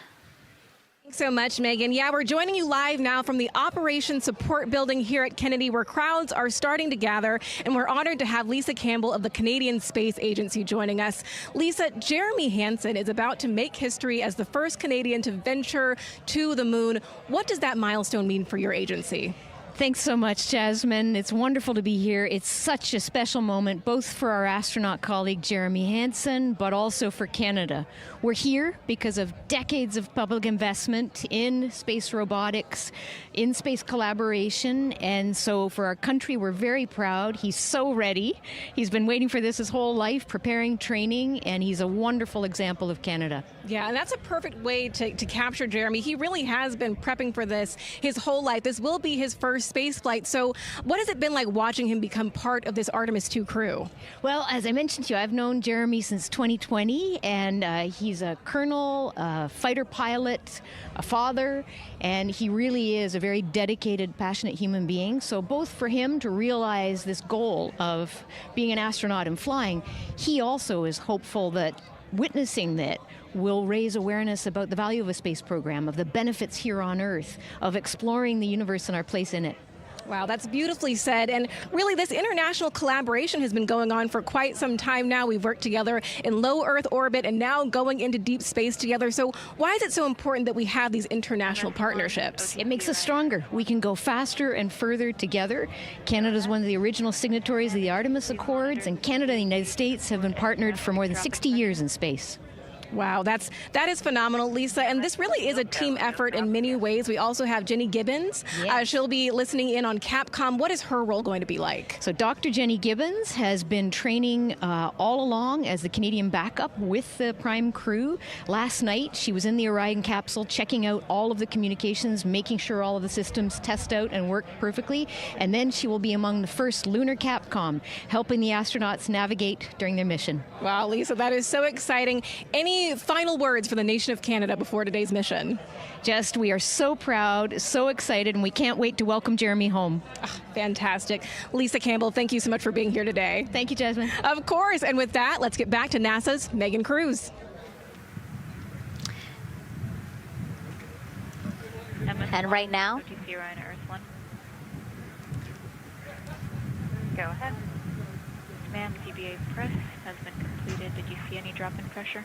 Speaker 10: Thanks so much, Megan. Yeah, we're joining you live now from the Operations Support Building here at Kennedy, where crowds are starting to gather, and we're honored to have Lisa Campbell of the Canadian Space Agency joining us. Lisa, Jeremy Hansen is about to make history as the first Canadian to venture to the moon. What does that milestone mean for your agency?
Speaker 11: Thanks so much, Jasmine. It's wonderful to be here. It's such a special moment, both for our astronaut colleague Jeremy Hansen, but also for Canada. We're here because of decades of public investment in space robotics, in space collaboration, and so for our country, we're very proud. He's so ready. He's been waiting for this his whole life, preparing, training, and he's a wonderful example of Canada.
Speaker 10: Yeah, and that's a perfect way to capture Jeremy. He really has been prepping for this his whole life. This will be his first space flight. So what has it been like watching him become part of this Artemis II crew?
Speaker 11: Well, as I mentioned to you, I've known Jeremy since 2020, and he's a colonel, a fighter pilot, a father, and he really is a very dedicated, passionate human being. So both for him to realize this goal of being an astronaut and flying, he also is hopeful that witnessing that will raise awareness about the value of a space program, of the benefits here on Earth, of exploring the universe and our place in it.
Speaker 10: Wow, that's beautifully said. And really, this international collaboration has been going on for quite some time now. We've worked together in low Earth orbit and now going into deep space together. So why is it so important that we have these international partnerships?
Speaker 11: It makes us stronger. We can go faster and further together. Canada is one of the original signatories of the Artemis Accords, and Canada and the United States have been partnered for more than 60 years in space.
Speaker 10: Wow, that is phenomenal, Lisa. And this really is a team effort in many ways. We also have Jenny Gibbons.
Speaker 11: Yes.
Speaker 10: She'll be listening in on Capcom. What is her role going to be like?
Speaker 11: So Dr. Jenny Gibbons has been training all along as the Canadian backup with the Prime crew. Last night, she was in the Orion capsule checking out all of the communications, making sure all of the systems test out and work perfectly. And then she will be among the first lunar Capcom, helping the astronauts navigate during their mission.
Speaker 10: Wow, Lisa, that is so exciting. Any final words for the nation of Canada before today's mission?
Speaker 11: Just, we are so proud, so excited, and we can't wait to welcome Jeremy home.
Speaker 10: Fantastic. Lisa Campbell, thank you so much for being here today.
Speaker 11: Thank you, Jasmine.
Speaker 10: Of course. And with that, let's get back to NASA's Megan Cruz.
Speaker 3: And right now,
Speaker 12: Orion Earth 1. Go ahead. Ma'am, CBA press has been completed. Did you see any drop in pressure?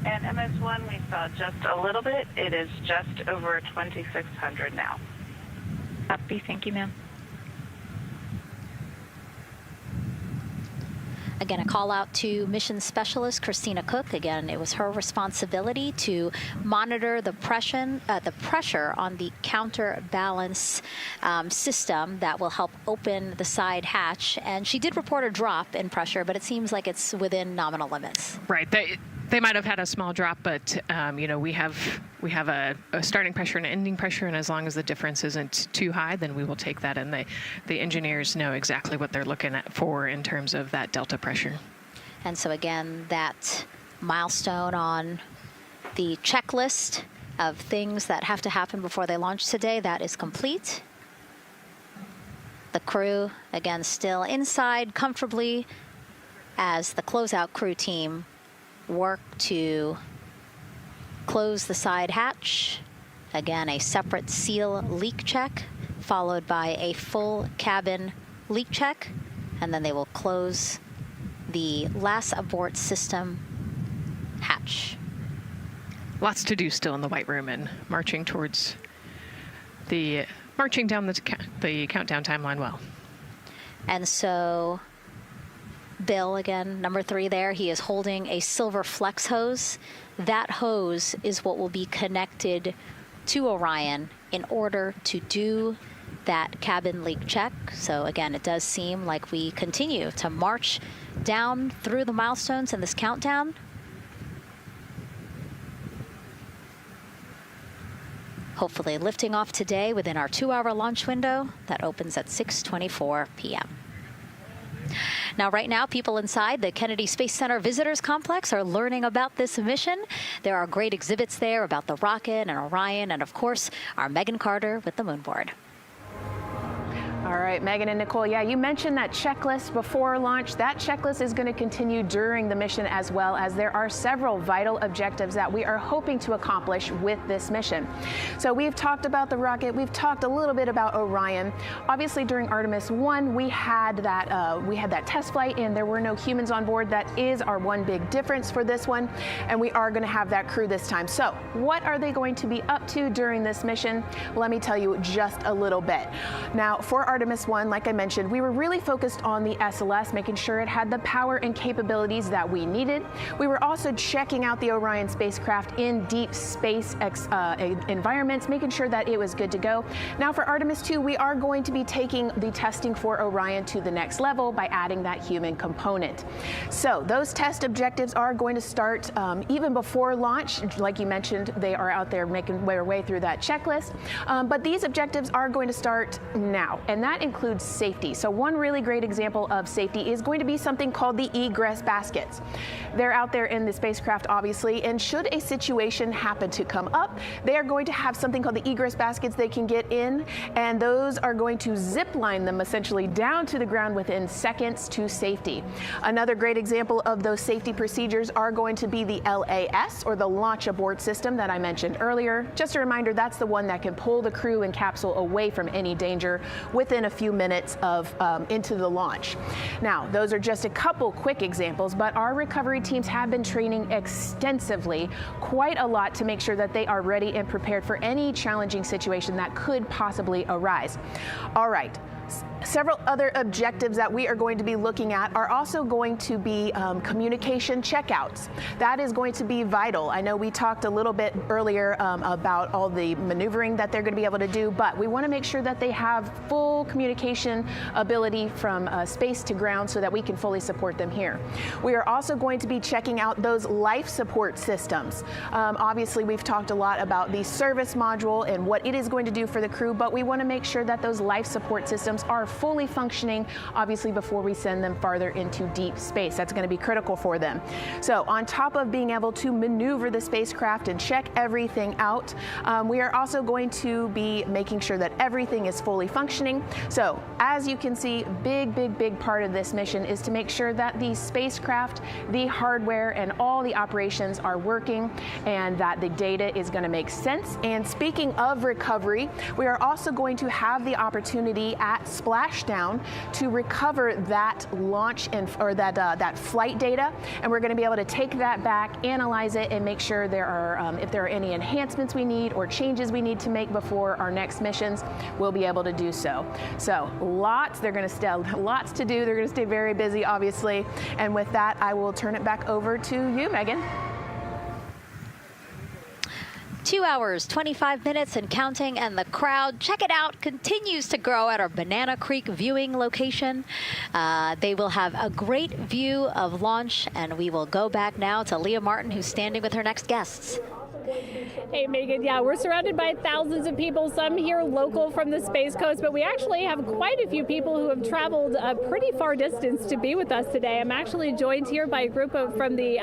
Speaker 14: And MS1, we saw just a little bit. It is just over 2,600 now.
Speaker 12: Copy. Thank you, ma'am.
Speaker 3: again, a call out to mission specialist Christina Koch. Again, it was her responsibility to monitor the pressure on the counterbalance system that will help open the side hatch. And she did report a drop in pressure, but it seems like it's within nominal limits.
Speaker 9: Right. They might have had a small drop, but you know, we have a starting pressure and an ending pressure, and as long as the difference isn't too high, then we will take that. And the engineers know exactly what they're looking for in terms of that delta pressure.
Speaker 3: And so again, that milestone on the checklist of things that have to happen before they launch today, that is complete. The crew, again, still inside comfortably as the closeout crew team work to close the side hatch. Again, a separate seal leak check, followed by a full cabin leak check, and then they will close the last abort system hatch.
Speaker 9: Lots to do still in the White Room and marching down the countdown timeline well.
Speaker 3: And so Bill, again, number 3 there, he is holding a silver flex hose. That hose is what will be connected to Orion in order to do that cabin leak check. So again, it does seem like we continue to march down through the milestones in this countdown. Hopefully lifting off today within our 2-hour launch window that opens at 6:24 p.m. Now, right now, people inside the Kennedy Space Center Visitors Complex are learning about this mission. There are great exhibits there about the rocket and Orion, and of course, our Megan Carter with the moon board.
Speaker 15: All right, Megan and Nicole, yeah, you mentioned that checklist before launch. That checklist is going to continue during the mission, as well as there are several vital objectives that we are hoping to accomplish with this mission. So we've talked about the rocket. We've talked a little bit about Orion. Obviously, during Artemis I, we had that test flight, and there were no humans on board. That is our one big difference for this one, and we are going to have that crew this time. So what are they going to be up to during this mission? Let me tell you just a little bit. Now, for Artemis I, like I mentioned, we were really focused on the SLS, making sure it had the power and capabilities that we needed. We were also checking out the Orion spacecraft in deep space environments, making sure that it was good to go. Now for Artemis II, we are going to be taking the testing for Orion to the next level by adding that human component. So those test objectives are going to start even before launch. Like you mentioned, they are out there making their way through that checklist. But these objectives are going to start now. And that includes safety. So one really great example of safety is going to be something called the egress baskets. They're out there in the spacecraft, obviously, and should a situation happen to come up, they are going to have something called the egress baskets they can get in, and those are going to zip line them essentially down to the ground within seconds to safety. Another great example of those safety procedures are going to be the LAS, or the launch abort system that I mentioned earlier. Just a reminder, that's the one that can pull the crew and capsule away from any danger within a few minutes of into the launch. Now, those are just a couple quick examples, but our recovery teams have been training extensively, quite a lot, to make sure that they are ready and prepared for any challenging situation that could possibly arise. All right. Several other objectives that we are going to be looking at are also going to be communication checkouts. That is going to be vital. I know we talked a little bit earlier about all the maneuvering that they're going to be able to do, but we want to make sure that they have full communication ability from space to ground so that we can fully support them here. We are also going to be checking out those life support systems. Obviously, we've talked a lot about the service module and what it is going to do for the crew, but we want to make sure that those life support systems are fully functioning, obviously, before we send them farther into deep space. That's going to be critical for them. So on top of being able to maneuver the spacecraft and check everything out, we are also going to be making sure that everything is fully functioning. So as you can see, big part of this mission is to make sure that the spacecraft, the hardware, and all the operations are working and that the data is going to make sense. And speaking of recovery, we are also going to have the opportunity at splashdown to recover that launch or that flight data, and we're going to be able to take that back, analyze it, and make sure there are if there are any enhancements we need or changes we need to make before our next missions, we'll be able to do so. So lots to do. They're going to stay very busy, obviously. And with that, I will turn it back over to you, Megan.
Speaker 3: 2 hours, 25 minutes and counting, and the crowd, check it out, continues to grow at our Banana Creek viewing location. They will have a great view of launch, and we will go back now to Leah Martin, who's standing with her next guests.
Speaker 25: Hey, Megan. Yeah, we're surrounded by thousands of people, some here local from the Space Coast, but we actually have quite a few people who have traveled a pretty far distance to be with us today. I'm actually joined here by a group from the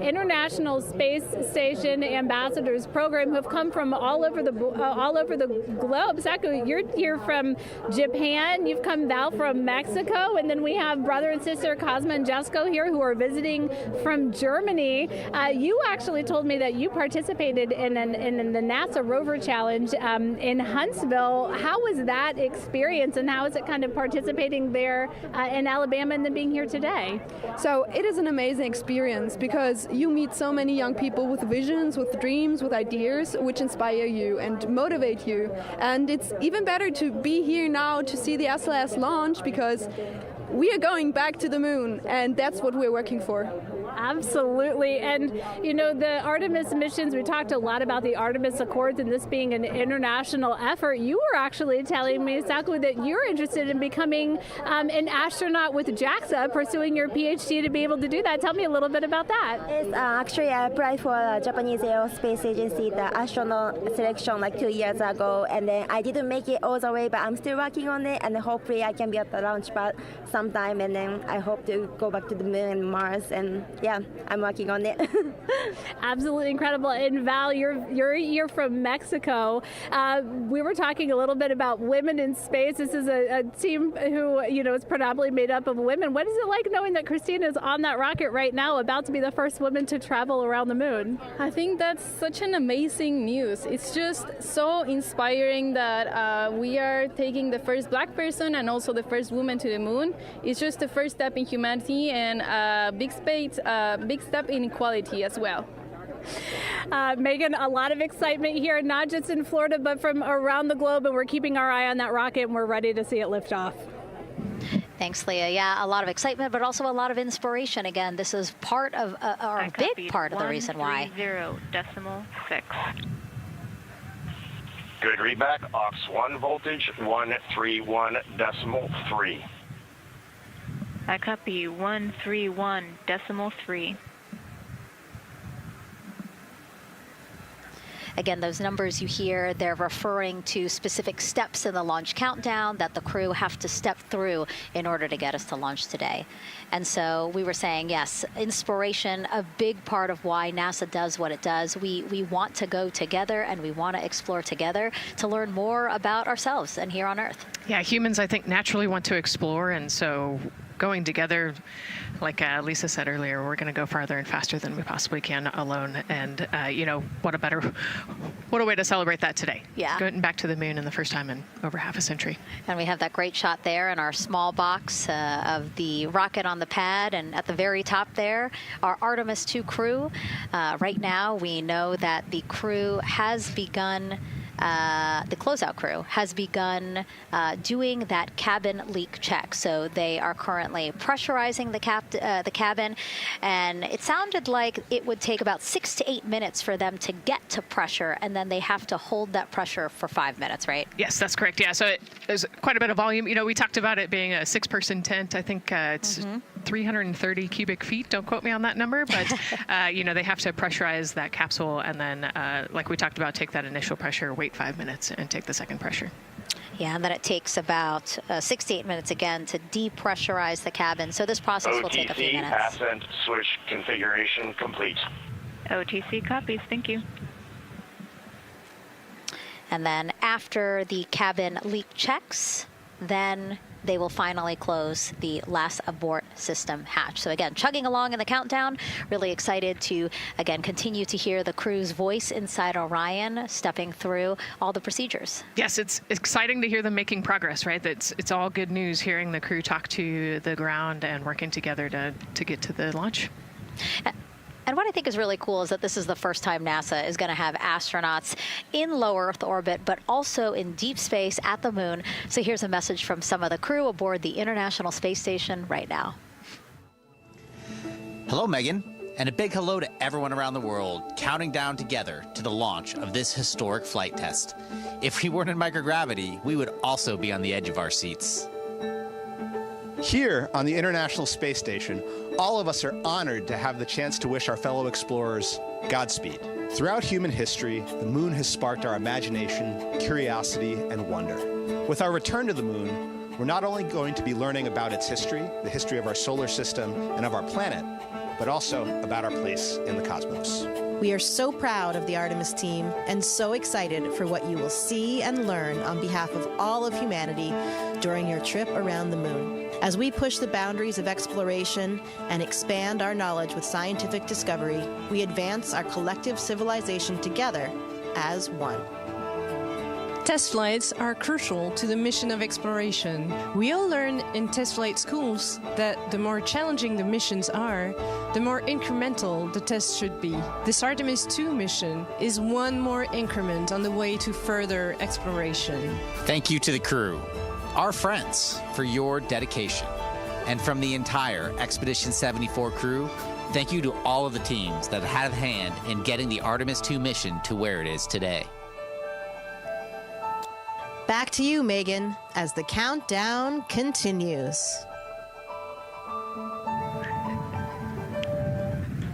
Speaker 25: International Space Station Ambassadors Program who have come from all over the globe. Saku, you're here from Japan. You've come, Val, from Mexico, and then we have brother and sister Cosma and Jessica here who are visiting from Germany. You actually told me that you participated in the NASA Rover Challenge in Huntsville. How was that experience, and how is it kind of participating there in Alabama and then being here today?
Speaker 18: So it is an amazing experience because you meet so many young people with visions, with dreams, with ideas, which inspire you and motivate you. And it's even better to be here now to see the SLS launch because we are going back to the moon, and that's what we're working for.
Speaker 25: Absolutely. And, you know, the Artemis missions, we talked a lot about the Artemis Accords and this being an international effort. You were actually telling me, Saku, that you're interested in becoming an astronaut with JAXA, pursuing your PhD to be able to do that. Tell me a little bit about that.
Speaker 19: Yes, actually, I applied for the Japanese Aerospace Agency, the astronaut selection like 2 years ago, and then I didn't make it all the way, but I'm still working on it, and hopefully I can be at the launch pad sometime, and then I hope to go back to the moon and Mars, and yeah, I'm working on it.
Speaker 25: Absolutely incredible. And Val, you're from Mexico. We were talking a little bit about women in space. This is a team who, you know, is predominantly made up of women. What is it like knowing that Christina is on that rocket right now, about to be the first woman to travel around the moon?
Speaker 18: I think that's such an amazing news. It's just so inspiring that we are taking the first Black person and also the first woman to the moon. It's just the first step in humanity and a big step in equality as well.
Speaker 25: Megan, a lot of excitement here, not just in Florida, but from around the globe, and we're keeping our eye on that rocket, and we're ready to see it lift off.
Speaker 3: Thanks, Leah. Yeah, a lot of excitement, but also a lot of inspiration. Again, this is part of, or a big part of the reason why.
Speaker 12: 130.6.
Speaker 21: Good readback. Aux 1 voltage, 131.3.
Speaker 12: I copy 131.3.
Speaker 3: Again, those numbers you hear, they're referring to specific steps in the launch countdown that the crew have to step through in order to get us to launch today. And so we were saying, yes, inspiration, a big part of why NASA does what it does. We want to go together and we want to explore together to learn more about ourselves and here on Earth.
Speaker 9: Yeah, humans, I think, naturally want to explore, and so going together, like Lisa said earlier, we're going to go farther and faster than we possibly can alone. And, what a way to celebrate that today.
Speaker 3: Yeah.
Speaker 9: Going back to the moon in the first time in over half a century.
Speaker 3: And we have that great shot there in our small box of the rocket on the pad. And at the very top there, our Artemis II crew. Right now, we know that the crew has begun the closeout crew has begun doing that cabin leak check. So they are currently pressurizing the cabin, and it sounded like it would take about 6 to 8 minutes for them to get to pressure, and then they have to hold that pressure for 5 minutes, right?
Speaker 9: Yes, that's correct. Yeah, so there's quite a bit of volume. We talked about it being a 6-person tent. I think it's 330 cubic feet. Don't quote me on that number, but they have to pressurize that capsule, and then, like we talked about, take that initial pressure, wait 5 minutes, and take the second pressure.
Speaker 3: Yeah, and then it takes about 6 to 8 minutes again to depressurize the cabin. So this process will take a few minutes.
Speaker 21: OTC ascent switch configuration complete.
Speaker 12: OTC copies. Thank you.
Speaker 3: And then after the cabin leak checks, then they will finally close the last abort system hatch. So again, chugging along in the countdown, really excited to, again, continue to hear the crew's voice inside Orion, stepping through all the procedures.
Speaker 9: Yes, it's exciting to hear them making progress, right? It's all good news hearing the crew talk to the ground and working together to get to the launch.
Speaker 3: And what I think is really cool is that this is the first time NASA is going to have astronauts in low Earth orbit, but also in deep space at the moon. So here's a message from some of the crew aboard the International Space Station right now.
Speaker 4: Hello, Megan, and a big hello to everyone around the world counting down together to the launch of this historic flight test. If we weren't in microgravity, we would also be on the edge of our seats.
Speaker 17: Here on the International Space Station, all of us are honored to have the chance to wish our fellow explorers Godspeed. Throughout human history, the moon has sparked our imagination, curiosity, and wonder. With our return to the moon, we're not only going to be learning about its history, the history of our solar system and of our planet, but also about our place in the cosmos.
Speaker 22: We are so proud of the Artemis team and so excited for what you will see and learn on behalf of all of humanity during your trip around the moon. As we push the boundaries of exploration and expand our knowledge with scientific discovery, we advance our collective civilization together as one.
Speaker 23: Test flights are crucial to the mission of exploration. We all learn in test flight schools that the more challenging the missions are, the more incremental the tests should be. This Artemis II mission is one more increment on the way to further exploration.
Speaker 4: Thank you to the crew, our friends, for your dedication. And from the entire Expedition 74 crew, thank you to all of the teams that had a hand in getting the Artemis II mission to where it is today.
Speaker 22: Back to you, Megan, as the countdown continues.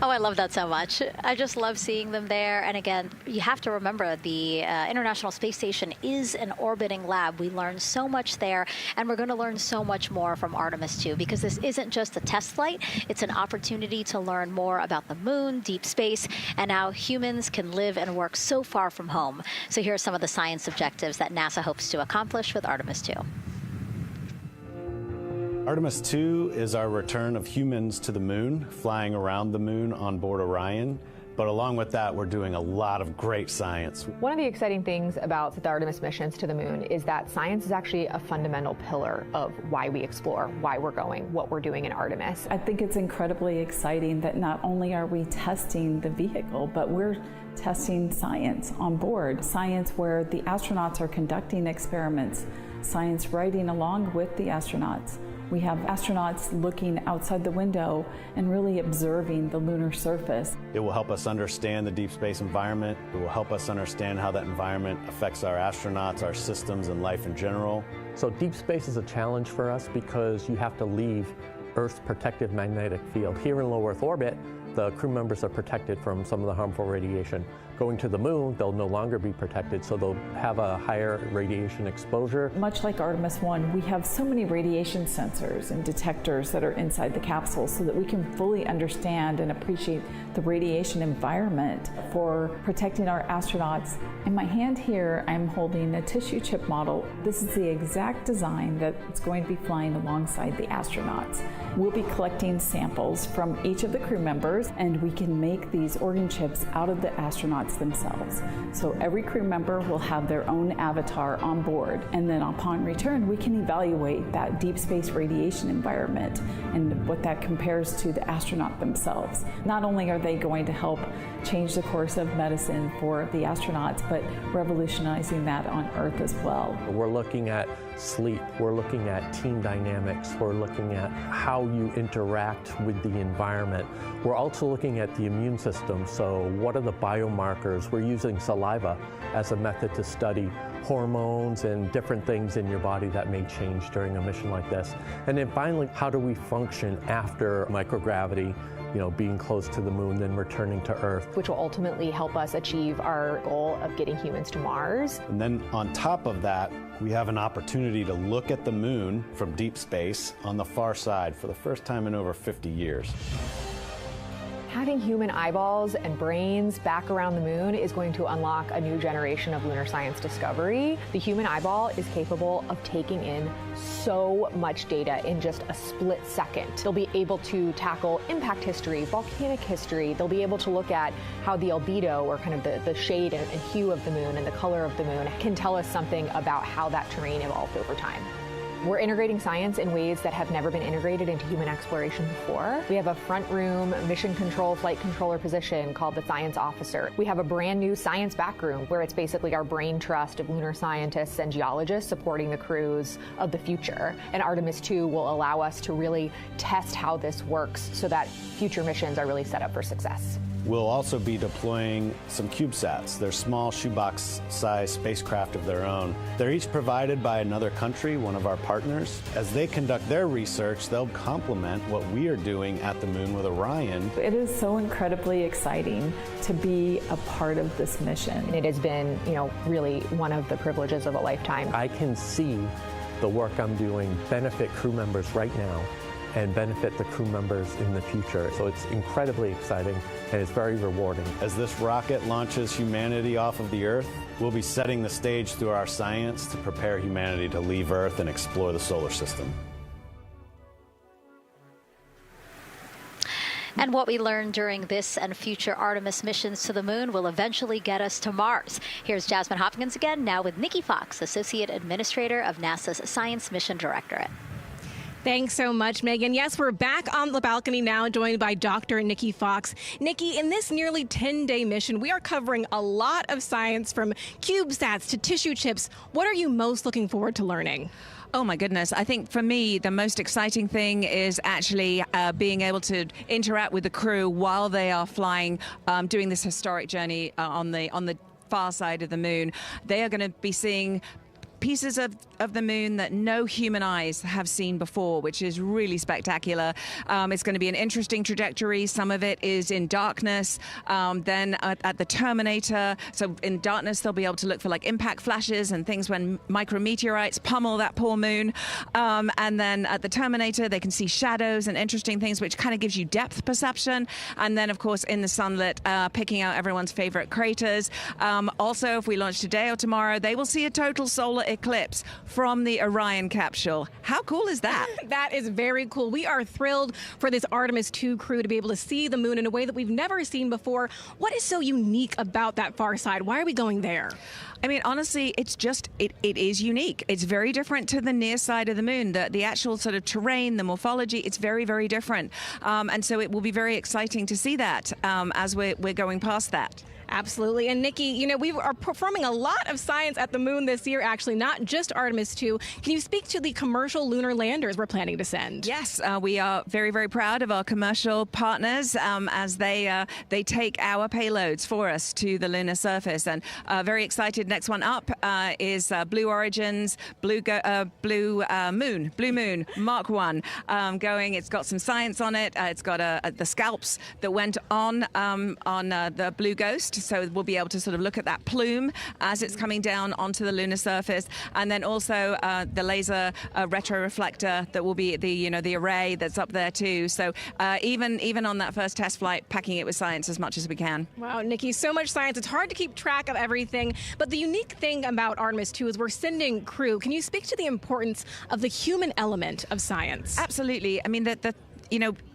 Speaker 3: Oh, I love that so much. I just love seeing them there. And again, you have to remember the International Space Station is an orbiting lab. We learn so much there, and we're going to learn so much more from Artemis II, because this isn't just a test flight. It's an opportunity to learn more about the moon, deep space, and how humans can live and work so far from home. So here are some of the science objectives that NASA hopes to accomplish with Artemis II.
Speaker 24: Artemis II is our return of humans to the moon, flying around the moon on board Orion. But along with that, we're doing a lot of great science.
Speaker 26: One of the exciting things about the Artemis missions to the moon is that science is actually a fundamental pillar of why we explore, why we're going, what we're doing in Artemis.
Speaker 27: I think it's incredibly exciting that not only are we testing the vehicle, but we're testing science on board. Science where the astronauts are conducting experiments, science riding along with the astronauts. We have astronauts looking outside the window and really observing the lunar surface.
Speaker 24: It will help us understand the deep space environment. It will help us understand how that environment affects our astronauts, our systems, and life in general.
Speaker 28: So deep space is a challenge for us because you have to leave Earth's protective magnetic field. Here in low Earth orbit,
Speaker 1: the crew members are protected from some of the harmful radiation. Going to the moon, they'll no longer be protected, so they'll have a higher radiation exposure.
Speaker 27: Much like Artemis I, we have so many radiation sensors and detectors that are inside the capsule so that we can fully understand and appreciate the radiation environment for protecting our astronauts. In my hand here, I'm holding a tissue chip model. This is the exact design that's going to be flying alongside the astronauts. We'll be collecting samples from each of the crew members, and we can make these organ chips out of the astronauts themselves. So every crew member will have their own avatar on board, and then upon return we can evaluate that deep space radiation environment and what that compares to the astronaut themselves. Not only are they going to help change the course of medicine for the astronauts, but revolutionizing that on Earth as well.
Speaker 1: We're looking at sleep, we're looking at team dynamics, we're looking at how you interact with the environment. We're also looking at the immune system, so what are the biomarkers? We're using saliva as a method to study hormones and different things in your body that may change during a mission like this. And then finally, how do we function after microgravity, being close to the moon, then returning to Earth.
Speaker 26: Which will ultimately help us achieve our goal of getting humans to Mars.
Speaker 24: And then on top of that, we have an opportunity to look at the moon from deep space on the far side for the first time in over 50 years.
Speaker 26: Having human eyeballs and brains back around the moon is going to unlock a new generation of lunar science discovery. The human eyeball is capable of taking in so much data in just a split second. They'll be able to tackle impact history, volcanic history. They'll be able to look at how the albedo, or kind of the shade and hue of the moon and the color of the moon, can tell us something about how that terrain evolved over time. We're integrating science in ways that have never been integrated into human exploration before. We have a front room mission control flight controller position called the Science Officer. We have a brand new science back room where it's basically our brain trust of lunar scientists and geologists supporting the crews of the future. And Artemis II will allow us to really test how this works so that future missions are really set up for success.
Speaker 24: We'll also be deploying some CubeSats. They're small shoebox-sized spacecraft of their own. They're each provided by another country, one of our partners. As they conduct their research, they'll complement what we are doing at the moon with Orion.
Speaker 27: It is so incredibly exciting to be a part of this mission.
Speaker 26: And it has been, really one of the privileges of a lifetime.
Speaker 1: I can see the work I'm doing benefit crew members right now and benefit the crew members in the future. So it's incredibly exciting and it's very rewarding.
Speaker 24: As this rocket launches humanity off of the Earth, we'll be setting the stage through our science to prepare humanity to leave Earth and explore the solar system.
Speaker 3: And what we learn during this and future Artemis missions to the moon will eventually get us to Mars. Here's Jasmine Hopkins again, now with Nikki Fox, Associate Administrator of NASA's Science Mission Directorate.
Speaker 10: Thanks so much, Megan. Yes, we're back on the balcony now, joined by Dr. Nikki Fox. Nikki, in this nearly 10-day mission, we are covering a lot of science, from CubeSats to tissue chips. What are you most looking forward to learning?
Speaker 2: Oh my goodness. I think for me, the most exciting thing is actually being able to interact with the crew while they are flying, doing this historic journey on the far side of the moon. They are going to be seeing pieces of the moon that no human eyes have seen before, which is really spectacular. It's going to be an interesting trajectory. Some of it is in darkness. Then at the terminator, so in darkness, they'll be able to look for like impact flashes and things when micrometeorites pummel that poor moon. And then at the terminator, they can see shadows and interesting things, which kind of gives you depth perception. And then, of course, in the sunlit, picking out everyone's favorite craters. Also, if we launch today or tomorrow, they will see a total solar eclipse from the Orion capsule. How cool is that?
Speaker 10: That is very cool. We are thrilled for this Artemis II crew to be able to see the moon in a way that we've never seen before. What is so unique about that far side? Why are we going there?
Speaker 2: I mean, honestly, it's just, it is unique. It's very different to the near side of the moon. The actual sort of terrain, the morphology, it's very, very different. And so it will be very exciting to see that as we're going past that.
Speaker 10: Absolutely. And Nikki, you know, we are performing a lot of science at the moon this year, actually, not just Artemis II. Can you speak to the commercial lunar landers we're planning to send?
Speaker 2: Yes, we are very, very proud of our commercial partners as they take our payloads for us to the lunar surface. And very excited. Next one up is Blue Origin's Blue Moon Mark 1 going. It's got some science on it. It's got the scalps that went on the Blue Ghost, so we'll be able to sort of look at that plume as it's coming down onto the lunar surface, and then also the laser retroreflector that will be the array that's up there too. So even on that first test flight, packing it with science as much as we can.
Speaker 10: Wow, Nikki, so much science. It's hard to keep track of everything, but the unique thing about Artemis II is we're sending crew. Can you speak to the importance of the human element of science?
Speaker 2: Absolutely. I mean,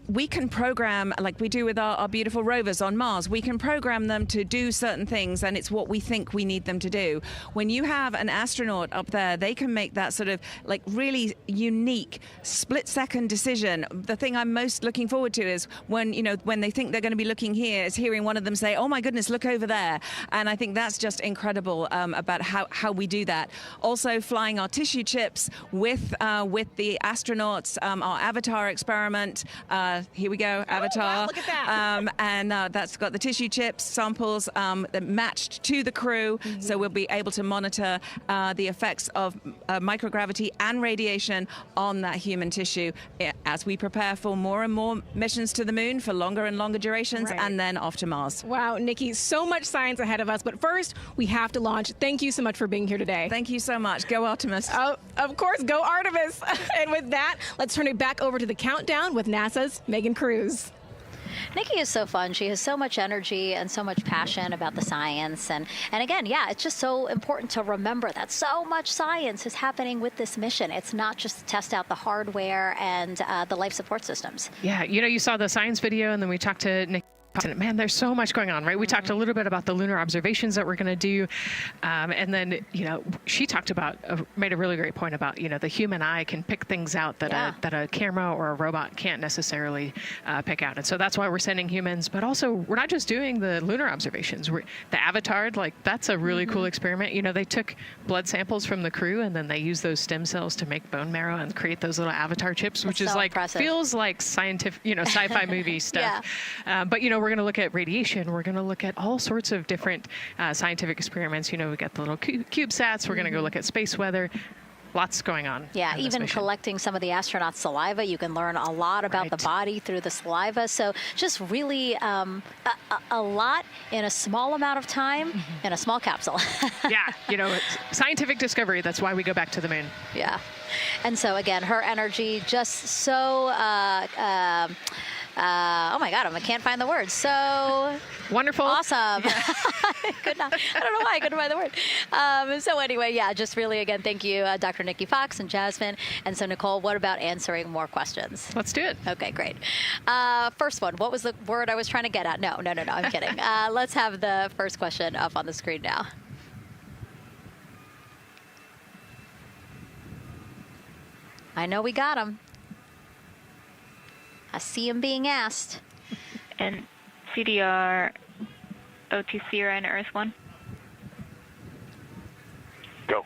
Speaker 2: we can program, like we do with our beautiful rovers on Mars, we can program them to do certain things, and it's what we think we need them to do. When you have an astronaut up there, they can make that sort of like really unique split-second decision. The thing I'm most looking forward to is when they think they're going to be looking here, is hearing one of them say, "Oh my goodness, look over there." And I think that's just incredible about how we do that. Also, flying our tissue chips with the astronauts, our Avatar experiment. Here we go, Avatar.
Speaker 10: Oh, wow, look at that.
Speaker 2: And that's got the tissue chips samples that matched to the crew, so we'll be able to monitor the effects of microgravity and radiation on that human tissue as we prepare for more and more missions to the moon for longer and longer durations, and then off to Mars.
Speaker 10: Wow, Nikki, so much science ahead of us, but first we have to launch. Thank you so much for being here today.
Speaker 2: Thank you so much. Go Artemis.
Speaker 10: Oh, of course, go Artemis. And with that, let's turn it back over to the countdown with NASA's Megan Cruz.
Speaker 3: Nikki is so fun. She has so much energy and so much passion about the science. And again, yeah, it's just so important to remember that so much science is happening with this mission. It's not just to test out the hardware and the life support systems.
Speaker 9: Yeah, you saw the science video, and then we talked to Nikki. Man, there's so much going on, right? We talked a little bit about the lunar observations that we're going to do. And then, she talked about, made a really great point about, the human eye can pick things out that a camera or a robot can't necessarily pick out. And so that's why we're sending humans. But also, we're not just doing the lunar observations. The Avatar, that's a really cool experiment. They took blood samples from the crew, and then they used those stem cells to make bone marrow and create those little Avatar chips, which is
Speaker 3: impressive.
Speaker 9: Feels like scientific, sci-fi movie stuff.
Speaker 3: Yeah.
Speaker 9: But, we're going to look at radiation. We're going to look at all sorts of different scientific experiments. We got the little CubeSats. We're going to go look at space weather. Lots going on.
Speaker 3: Yeah, even collecting some of the astronauts' saliva. You can learn a lot about the body through the saliva. So just really a lot in a small amount of time in a small capsule.
Speaker 9: Yeah, scientific discovery. That's why we go back to the moon.
Speaker 3: Yeah. And so, again, her energy just so... oh my God, I can't find the word. So
Speaker 9: wonderful.
Speaker 3: Awesome. Yeah. I don't know why I couldn't find the word. So anyway, yeah, just really, again, thank you, Dr. Nikki Fox and Jasmine. And so, Nicole, what about answering more questions?
Speaker 9: Let's do it.
Speaker 3: Okay, great. First one, what was the word I was trying to get at? No, I'm kidding. Let's have the first question up on the screen now. I know we got him. I see him being asked.
Speaker 12: And CDR OTC Orion Earth 1.
Speaker 21: Go.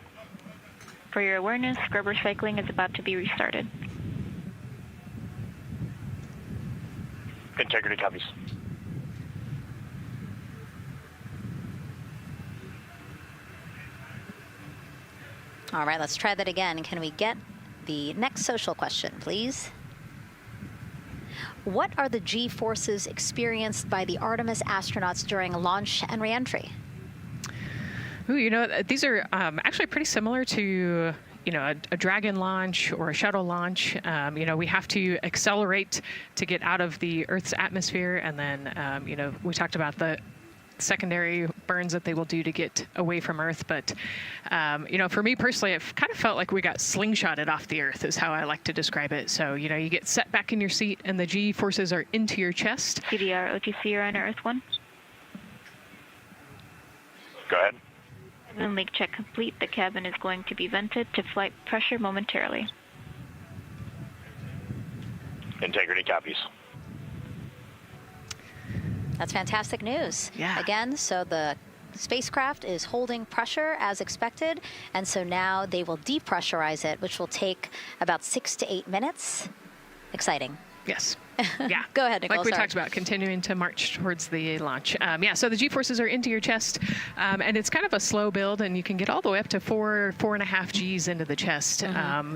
Speaker 12: For your awareness, scrubber cycling is about to be restarted.
Speaker 21: Integrity copies.
Speaker 3: All right, let's try that again. Can we get the next social question, please? What are the G-forces experienced by the Artemis astronauts during launch and reentry?
Speaker 9: Ooh, these are actually pretty similar to a Dragon launch or a shuttle launch. We have to accelerate to get out of the Earth's atmosphere, and then we talked about the secondary burns that they will do to get away from Earth. But, for me personally, it kind of felt like we got slingshotted off the Earth is how I like to describe it. So, you get set back in your seat and the G forces are into your chest.
Speaker 12: CDR OTC Orion Earth 1.
Speaker 21: Go ahead.
Speaker 12: When leak check complete, the cabin is going to be vented to flight pressure momentarily.
Speaker 21: Integrity copies.
Speaker 3: That's fantastic news.
Speaker 9: Yeah.
Speaker 3: Again, so the spacecraft is holding pressure as expected, and so now they will depressurize it, which will take about 6 to 8 minutes. Exciting.
Speaker 9: Yes. Yeah.
Speaker 3: Go ahead, Nicole.
Speaker 9: Like we
Speaker 3: sorry.
Speaker 9: talked about, continuing to march towards the launch. Yeah, so the G-forces are into your chest, and it's kind of a slow build, and you can get all the way up to 4.5 Gs into the chest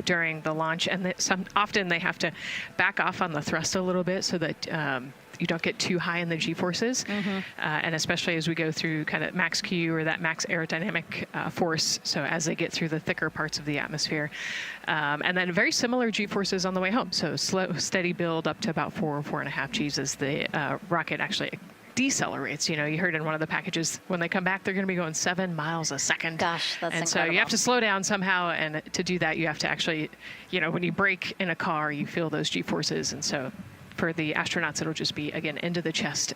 Speaker 9: during the launch, and often they have to back off on the thrust a little bit so that you don't get too high in the G-forces, and especially as we go through kind of max Q or that max aerodynamic force, so as they get through the thicker parts of the atmosphere. And then very similar G-forces on the way home, so slow, steady build up to about 4.5 Gs as the rocket actually decelerates. You know, you heard in one of the packages, when they come back, they're going to be going 7 miles a second.
Speaker 3: Gosh, that's
Speaker 9: and
Speaker 3: incredible.
Speaker 9: so you have to slow down somehow, and to do that, you have to actually, you know, when you brake in a car, you feel those G-forces, and so for the astronauts, it'll just be, again, into the chest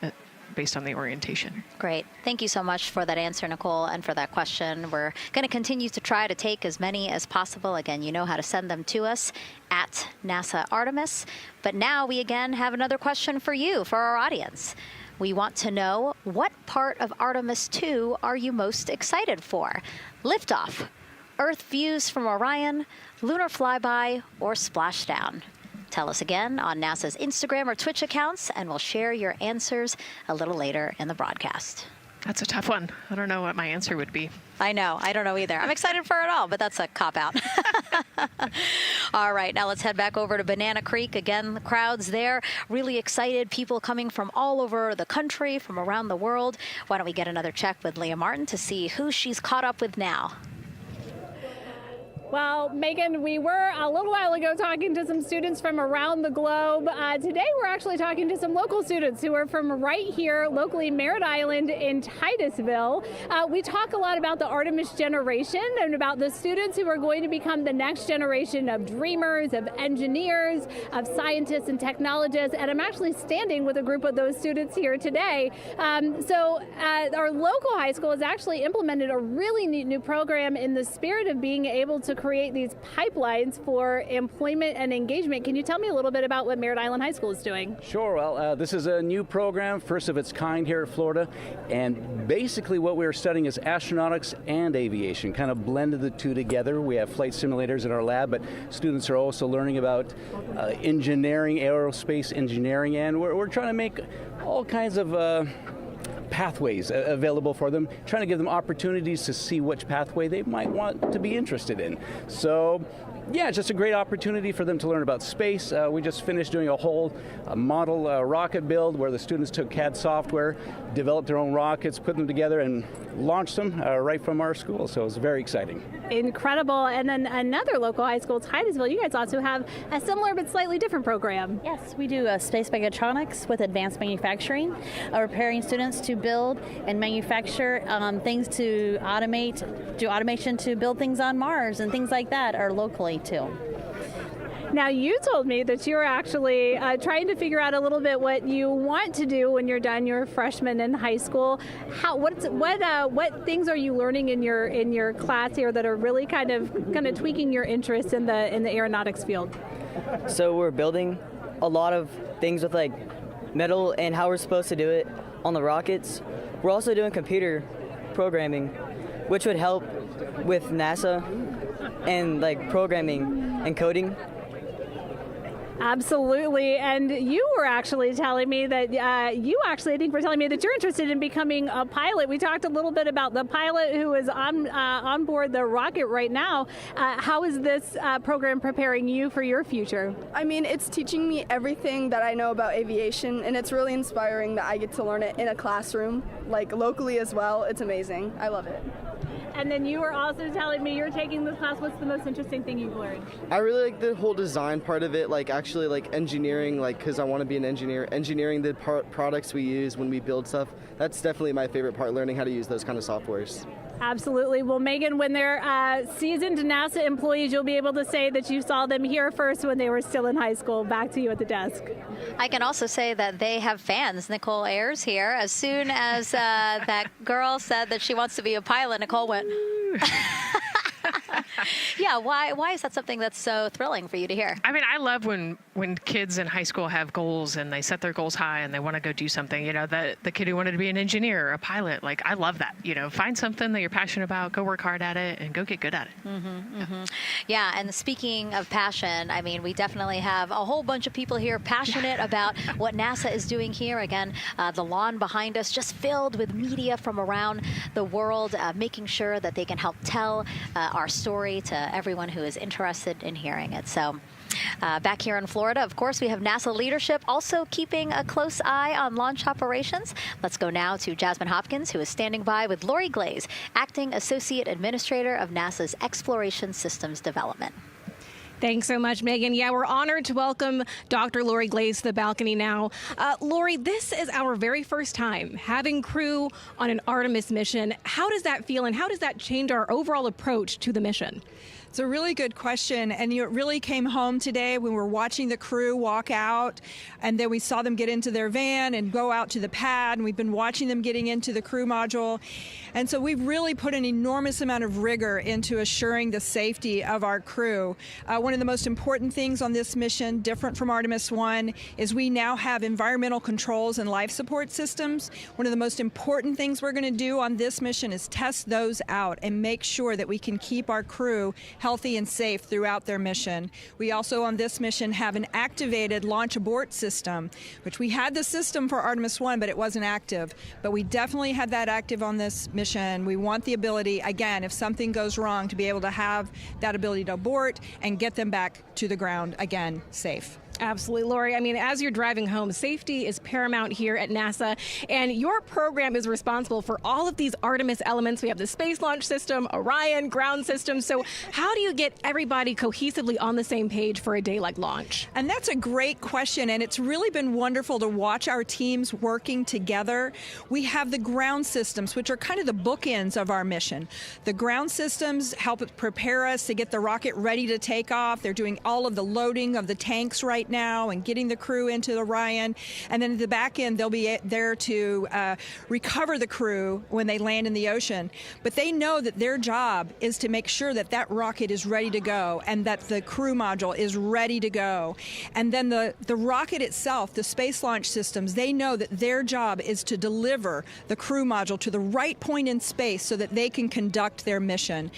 Speaker 9: based on the orientation.
Speaker 3: Great. Thank you so much for that answer, Nicole, and for that question. We're going to continue to try to take as many as possible. Again, you know how to send them to us at NASA Artemis. But now we again have another question for you, for our audience. We want to know, what part of Artemis II are you most excited for? Liftoff, Earth views from Orion, lunar flyby, or splashdown? Tell us again on NASA's Instagram or Twitch accounts, and we'll share your answers a little later in the broadcast.
Speaker 9: That's a tough one. I don't know what my answer would be.
Speaker 3: I know. I don't know either. I'm excited for it all, but that's a cop-out. All right, now let's head back over to Banana Creek. Again, the crowds there, really excited. People coming from all over the country, from around the world. Why don't we get another check with Leah Martin to see who she's caught up with now?
Speaker 25: Well, Megan, we were a little while ago talking to some students from around the globe. Today, we're actually talking to some local students who are from right here, locally, Merritt Island in Titusville. We talk a lot about the Artemis generation and about the students who are going to become the next generation of dreamers, of engineers, of scientists and technologists. And I'm actually standing with a group of those students here today. Our local high school has actually implemented a really neat new program in the spirit of being able to create these pipelines for employment and engagement. Can you tell me a little bit about what Merritt Island High School is doing?
Speaker 5: Sure. Well, this is a new program, first of its kind here at Florida, and basically what we're studying is astronautics and aviation, kind of blended the two together. We have flight simulators in our lab, but students are also learning about engineering, aerospace engineering, and we're trying to make all kinds of pathways available for them, trying to give them opportunities to see which pathway they might want to be interested in. So, yeah, it's just a great opportunity for them to learn about space. We just finished doing a whole model rocket build where the students took CAD software, developed their own rockets, put them together, and launched them right from our school. So it was very exciting.
Speaker 25: Incredible. And then another local high school, Titusville, you guys also have a similar but slightly different program.
Speaker 6: Yes, we do space mechatronics with advanced manufacturing, preparing students to build and manufacture things to automate, do automation to build things on Mars and things like that, or locally too.
Speaker 25: Now, you told me that you're actually trying to figure out a little bit what you want to do when you're done your freshman in high school. What things are you learning in your class here that are really kind of tweaking your interest in the aeronautics field?
Speaker 7: So we're building a lot of things with like metal and how we're supposed to do it on the rockets. We're also doing computer programming, which would help with NASA and like programming and coding.
Speaker 25: Absolutely. And you were actually telling me that I think were telling me that you're interested in becoming a pilot. We talked a little bit about the pilot who is on board the rocket right now. How is this program preparing you for your future?
Speaker 18: I mean, it's teaching me everything that I know about aviation, and it's really inspiring that I get to learn it in a classroom, like locally as well. It's amazing. I love it.
Speaker 25: And then you were also telling me you're taking this class. What's the most interesting thing you've learned?
Speaker 8: I really like the whole design part of it, like actually like engineering, like because I want to be an engineer. Engineering the products we use when we build stuff, that's definitely my favorite part, learning how to use those kind of softwares.
Speaker 25: Absolutely. Well, Megan, when they're seasoned NASA employees, you'll be able to say that you saw them here first when they were still in high school. Back to you at the desk.
Speaker 3: I can also say that they have fans. Nicole Ayers here. As soon as that girl said that she wants to be a pilot, Nicole went... Yeah, why is that something that's so thrilling for you to hear?
Speaker 9: I mean, I love when kids in high school have goals and they set their goals high and they want to go do something. You know, the kid who wanted to be an engineer or a pilot, like, I love that. You know, find something that you're passionate about, go work hard at it, and go get good at it.
Speaker 3: Yeah, and speaking of passion, I mean, we definitely have a whole bunch of people here passionate about what NASA is doing here. Again, the lawn behind us just filled with media from around the world, making sure that they can help tell our story to everyone who is interested in hearing it. So back here in Florida, of course, we have NASA leadership also keeping a close eye on launch operations. Let's go now to Jasmine Hopkins, who is standing by with Lori Glaze, Acting Associate Administrator of NASA's Exploration Systems Development.
Speaker 10: Thanks so much, Megan. Yeah, we're honored to welcome Dr. Lori Glaze to the balcony now. Lori, this is our very first time having crew on an Artemis mission. How does that feel, and how does that change our overall approach to the mission?
Speaker 11: It's a really good question, and it really came home today when we were watching the crew walk out, and then we saw them get into their van and go out to the pad, and we've been watching them getting into the crew module. And so we've really put an enormous amount of rigor into assuring the safety of our crew. One of the most important things on this mission, different from Artemis I, is we now have environmental controls and life support systems. One of the most important things we're going to do on this mission is test those out and make sure that we can keep our crew healthy and safe throughout their mission. We also on this mission have an activated launch abort system, which we had the system for Artemis I, but it wasn't active. But we definitely had that active on this mission. We want the ability, again, if something goes wrong, to be able to have that ability to abort and get them back to the ground again, safe.
Speaker 10: Absolutely, Lori. I mean, as you're driving home, safety is paramount here at NASA, and your program is responsible for all of these Artemis elements. We have the Space Launch System, Orion, ground system. So how do you get everybody cohesively on the same page for a day like launch?
Speaker 11: And that's a great question, and it's really been wonderful to watch our teams working together. We have the ground systems, which are kind of the bookends of our mission. The ground systems help prepare us to get the rocket ready to take off. They're doing all of the loading of the tanks right now and getting the crew into Orion. And then at the back end, they'll be there to recover the crew when they land in the ocean. But they know that their job is to make sure that that rocket is ready to go and that the crew module is ready to go. And then the rocket itself, the space launch systems, they know that their job is to deliver the crew module to the right point in space so that they can conduct their mission.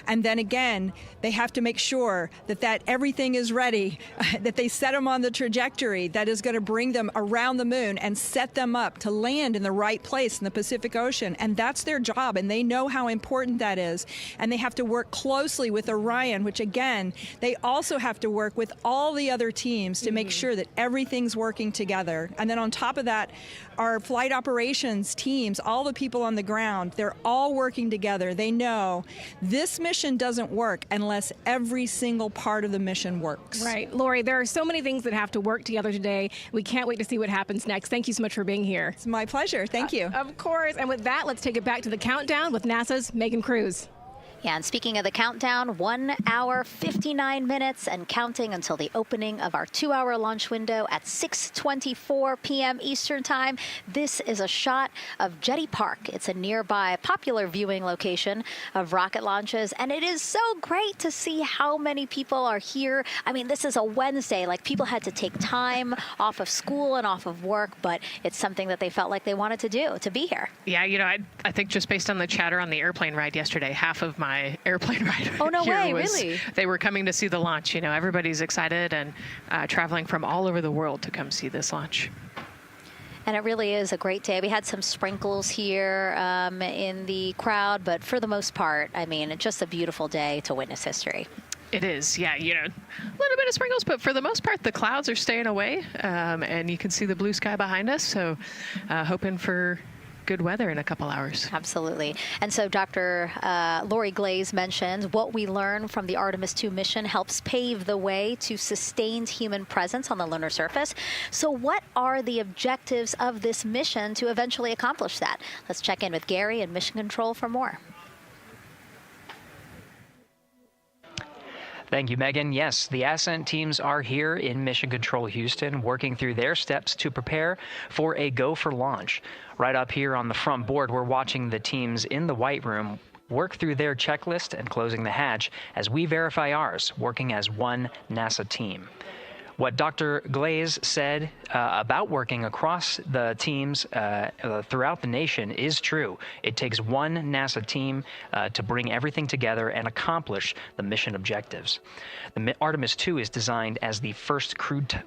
Speaker 11: And then again, they have to make sure that everything is ready, that they set them on the trajectory that is going to bring them around the moon and set them up to land in the right place in the Pacific Ocean. And that's their job, and they know how important that is. And they have to work closely with Orion, which again, they also have to work with all the other teams to make sure that everything's working together. And then on top of that, our flight operations teams, all the people on the ground, they're all working together. They know this mission doesn't work unless every single part of the mission works.
Speaker 10: Right. Lori, there are so many things that have to work together today. We can't wait to see what happens next. Thank you so much for being here.
Speaker 11: It's my pleasure. Thank you.
Speaker 10: Of course. And with that, let's take it back to the countdown with NASA's Megan Cruz.
Speaker 3: Yeah, and speaking of the countdown, 1 hour, 59 minutes and counting until the opening of our 2-hour launch window at 6:24 p.m. Eastern Time. This is a shot of Jetty Park. It's a nearby popular viewing location of rocket launches, and it is so great to see how many people are here. I mean, this is a Wednesday. Like, people had to take time off of school and off of work, but it's something that they felt like they wanted to do, to be here.
Speaker 9: Yeah, you know, I think just based on the chatter on the airplane ride yesterday, half of my airplane ride
Speaker 3: really?
Speaker 9: They were coming to see the launch. You know, everybody's excited and traveling from all over the world to come see this launch.
Speaker 3: And it really is a great day. We had some sprinkles here in the crowd, but for the most part, I mean, it's just a beautiful day to witness history.
Speaker 9: It is, yeah, you know, a little bit of sprinkles, but for the most part, the clouds are staying away, and you can see the blue sky behind us, so hoping for good weather in a couple hours.
Speaker 3: Absolutely. And so Dr. Lori Glaze mentioned what we learned from the Artemis II mission helps pave the way to sustained human presence on the lunar surface. So what are the objectives of this mission to eventually accomplish that? Let's check in with Gary in Mission Control for more.
Speaker 13: Thank you, Megan. Yes, the Ascent teams are here in Mission Control Houston, working through their steps to prepare for a go for launch. Right up here on the front board, we're watching the teams in the White Room work through their checklist and closing the hatch as we verify ours, working as one NASA team. What Dr. Glaze said about working across the teams throughout the nation is true. It takes one NASA team to bring everything together and accomplish the mission objectives. The Artemis II is designed as the first crewed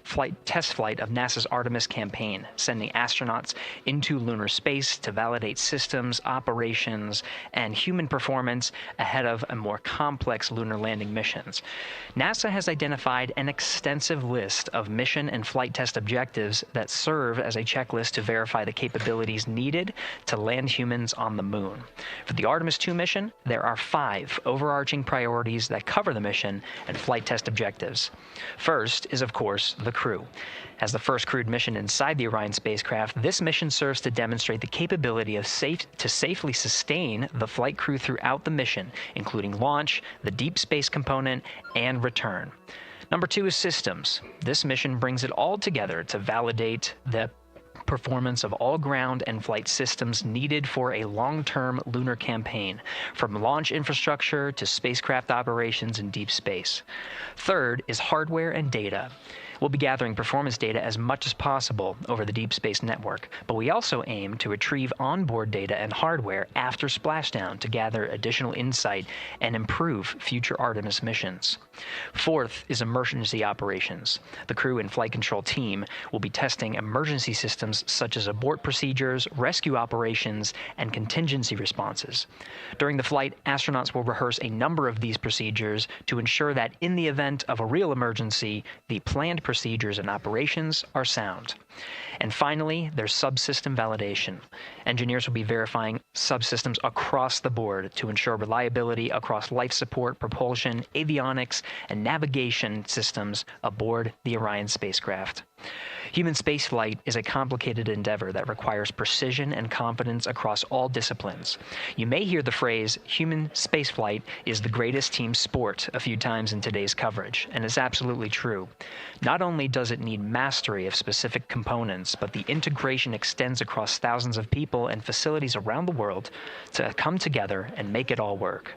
Speaker 13: test flight of NASA's Artemis campaign, sending astronauts into lunar space to validate systems, operations, and human performance ahead of a more complex lunar landing missions. NASA has identified an extensive list of mission and flight test objectives that serve as a checklist to verify the capabilities needed to land humans on the moon. For the Artemis II mission, there are 5 overarching priorities that cover the mission and flight test objectives. First is, of course, the crew. As the first crewed mission inside the Orion spacecraft, this mission serves to demonstrate the capability of safely sustain the flight crew throughout the mission, including launch, the deep space component, and return. Number 2 is systems. This mission brings it all together to validate the performance of all ground and flight systems needed for a long-term lunar campaign, from launch infrastructure to spacecraft operations in deep space. Third is hardware and data. We'll be gathering performance data as much as possible over the Deep Space Network, but we also aim to retrieve onboard data and hardware after splashdown to gather additional insight and improve future Artemis missions. Fourth is emergency operations. The crew and flight control team will be testing emergency systems such as abort procedures, rescue operations, and contingency responses. During the flight, astronauts will rehearse a number of these procedures to ensure that in the event of a real emergency, the planned procedures and operations are sound. And finally, there's subsystem validation. Engineers will be verifying subsystems across the board to ensure reliability across life support, propulsion, avionics, and navigation systems aboard the Orion spacecraft. Human spaceflight is a complicated endeavor that requires precision and confidence across all disciplines. You may hear the phrase, human spaceflight is the greatest team sport, a few times in today's coverage, and it's absolutely true. Not only does it need mastery of specific components, but the integration extends across thousands of people and facilities around the world to come together and make it all work.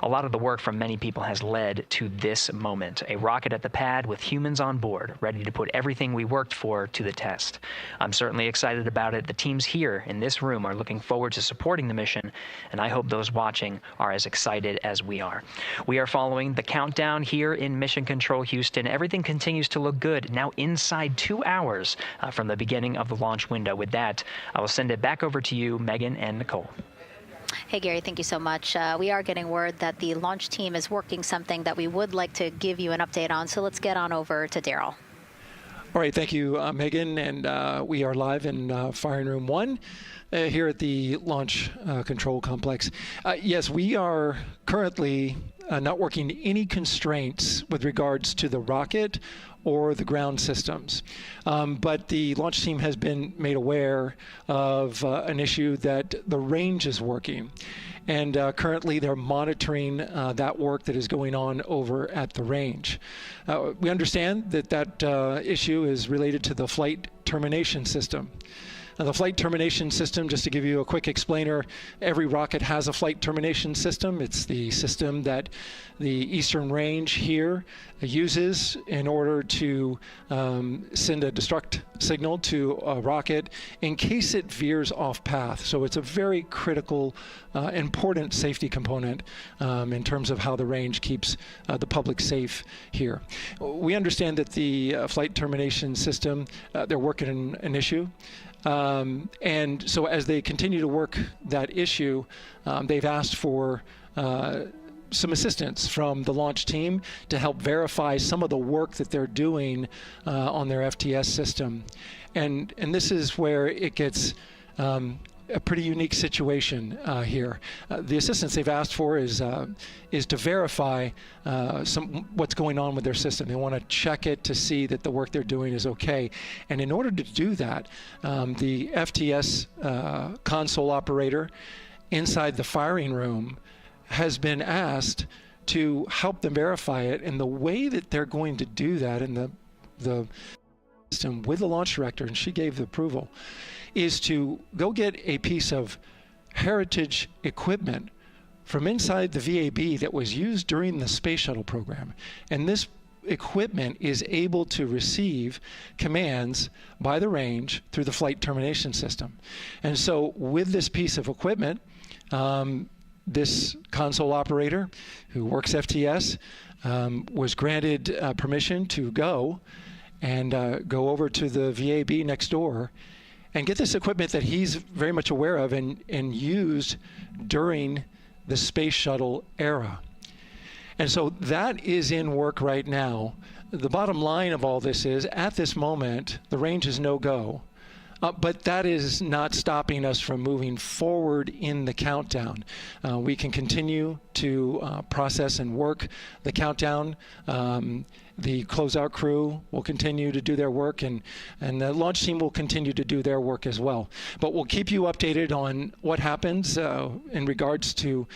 Speaker 13: A lot of the work from many people has led to this moment, a rocket at the pad with humans on board, ready to put everything we worked for to the test. I'm certainly excited about it. The teams here in this room are looking forward to supporting the mission, and I hope those watching are as excited as we are. We are following the countdown here in Mission Control Houston. Everything continues to look good, now inside 2 hours from the beginning of the launch window. With that, I will send it back over to you, Megan and Nicole.
Speaker 3: Hey, Gary, thank you so much. We are getting word that the launch team is working something that we would like to give you an update on, so let's get on over to Daryl.
Speaker 4: All right, thank you, Megan, and we are live in Firing Room 1 here at the Launch Control Complex. Yes, we are currently not working any constraints with regards to the rocket or the ground systems. But the launch team has been made aware of an issue that the range is working. And currently they're monitoring that work that is going on over at the range. We understand that that issue is related to the flight termination system. Now, the flight termination system, just to give you a quick explainer, every rocket has a flight termination system. It's the system that the Eastern Range here uses in order to send a destruct signal to a rocket in case it veers off path. So it's a very critical, important safety component in terms of how the range keeps the public safe here. We understand that the flight termination system, they're working an issue. And so as they continue to work that issue, they've asked for some assistance from the launch team to help verify some of the work that they're doing on their FTS system. And this is where it gets a pretty unique situation here. The assistance they've asked for is to verify what's going on with their system. They want to check it to see that the work they're doing is okay. And in order to do that, the FTS console operator inside the firing room has been asked to help them verify it. And the way that they're going to do that in the system with the launch director, and she gave the approval, is to go get a piece of heritage equipment from inside the VAB that was used during the space shuttle program. And this equipment is able to receive commands by the range through the flight termination system. And so with this piece of equipment, this console operator who works FTS was granted permission to go over to the VAB next door and get this equipment that he's very much aware of and used during the space shuttle era. And so that is in work right now. The bottom line of all this is, at this moment, the range is no-go. But that is not stopping us from moving forward in the countdown. We can continue to process and work the countdown. The closeout crew will continue to do their work, and the launch team will continue to do their work as well. But we'll keep you updated on what happens in regards to,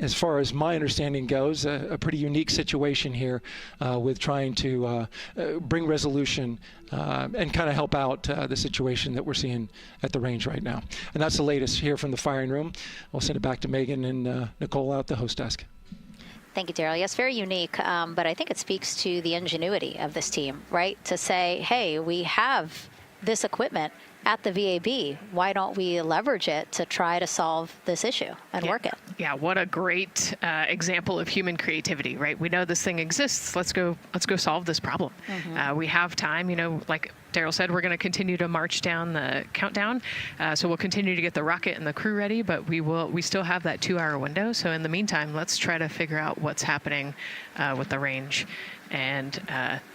Speaker 4: as far as my understanding goes, a pretty unique situation here with trying to bring resolution and kind of help out the situation that we're seeing at the range right now. And that's the latest here from the firing room. We'll send it back to Megan and Nicole out the host desk.
Speaker 3: Thank you, Daryl. Yes, very unique, but I think it speaks to the ingenuity of this team, right? To say, hey, we have this equipment at the VAB. Why don't we leverage it to try to solve this issue and work it?
Speaker 9: Yeah, what a great example of human creativity, right? We know this thing exists. Let's go solve this problem. We have time, like Daryl said, we're going to continue to march down the countdown. So we'll continue to get the rocket and the crew ready, but we still have that 2-hour window. So in the meantime, let's try to figure out what's happening with the range. And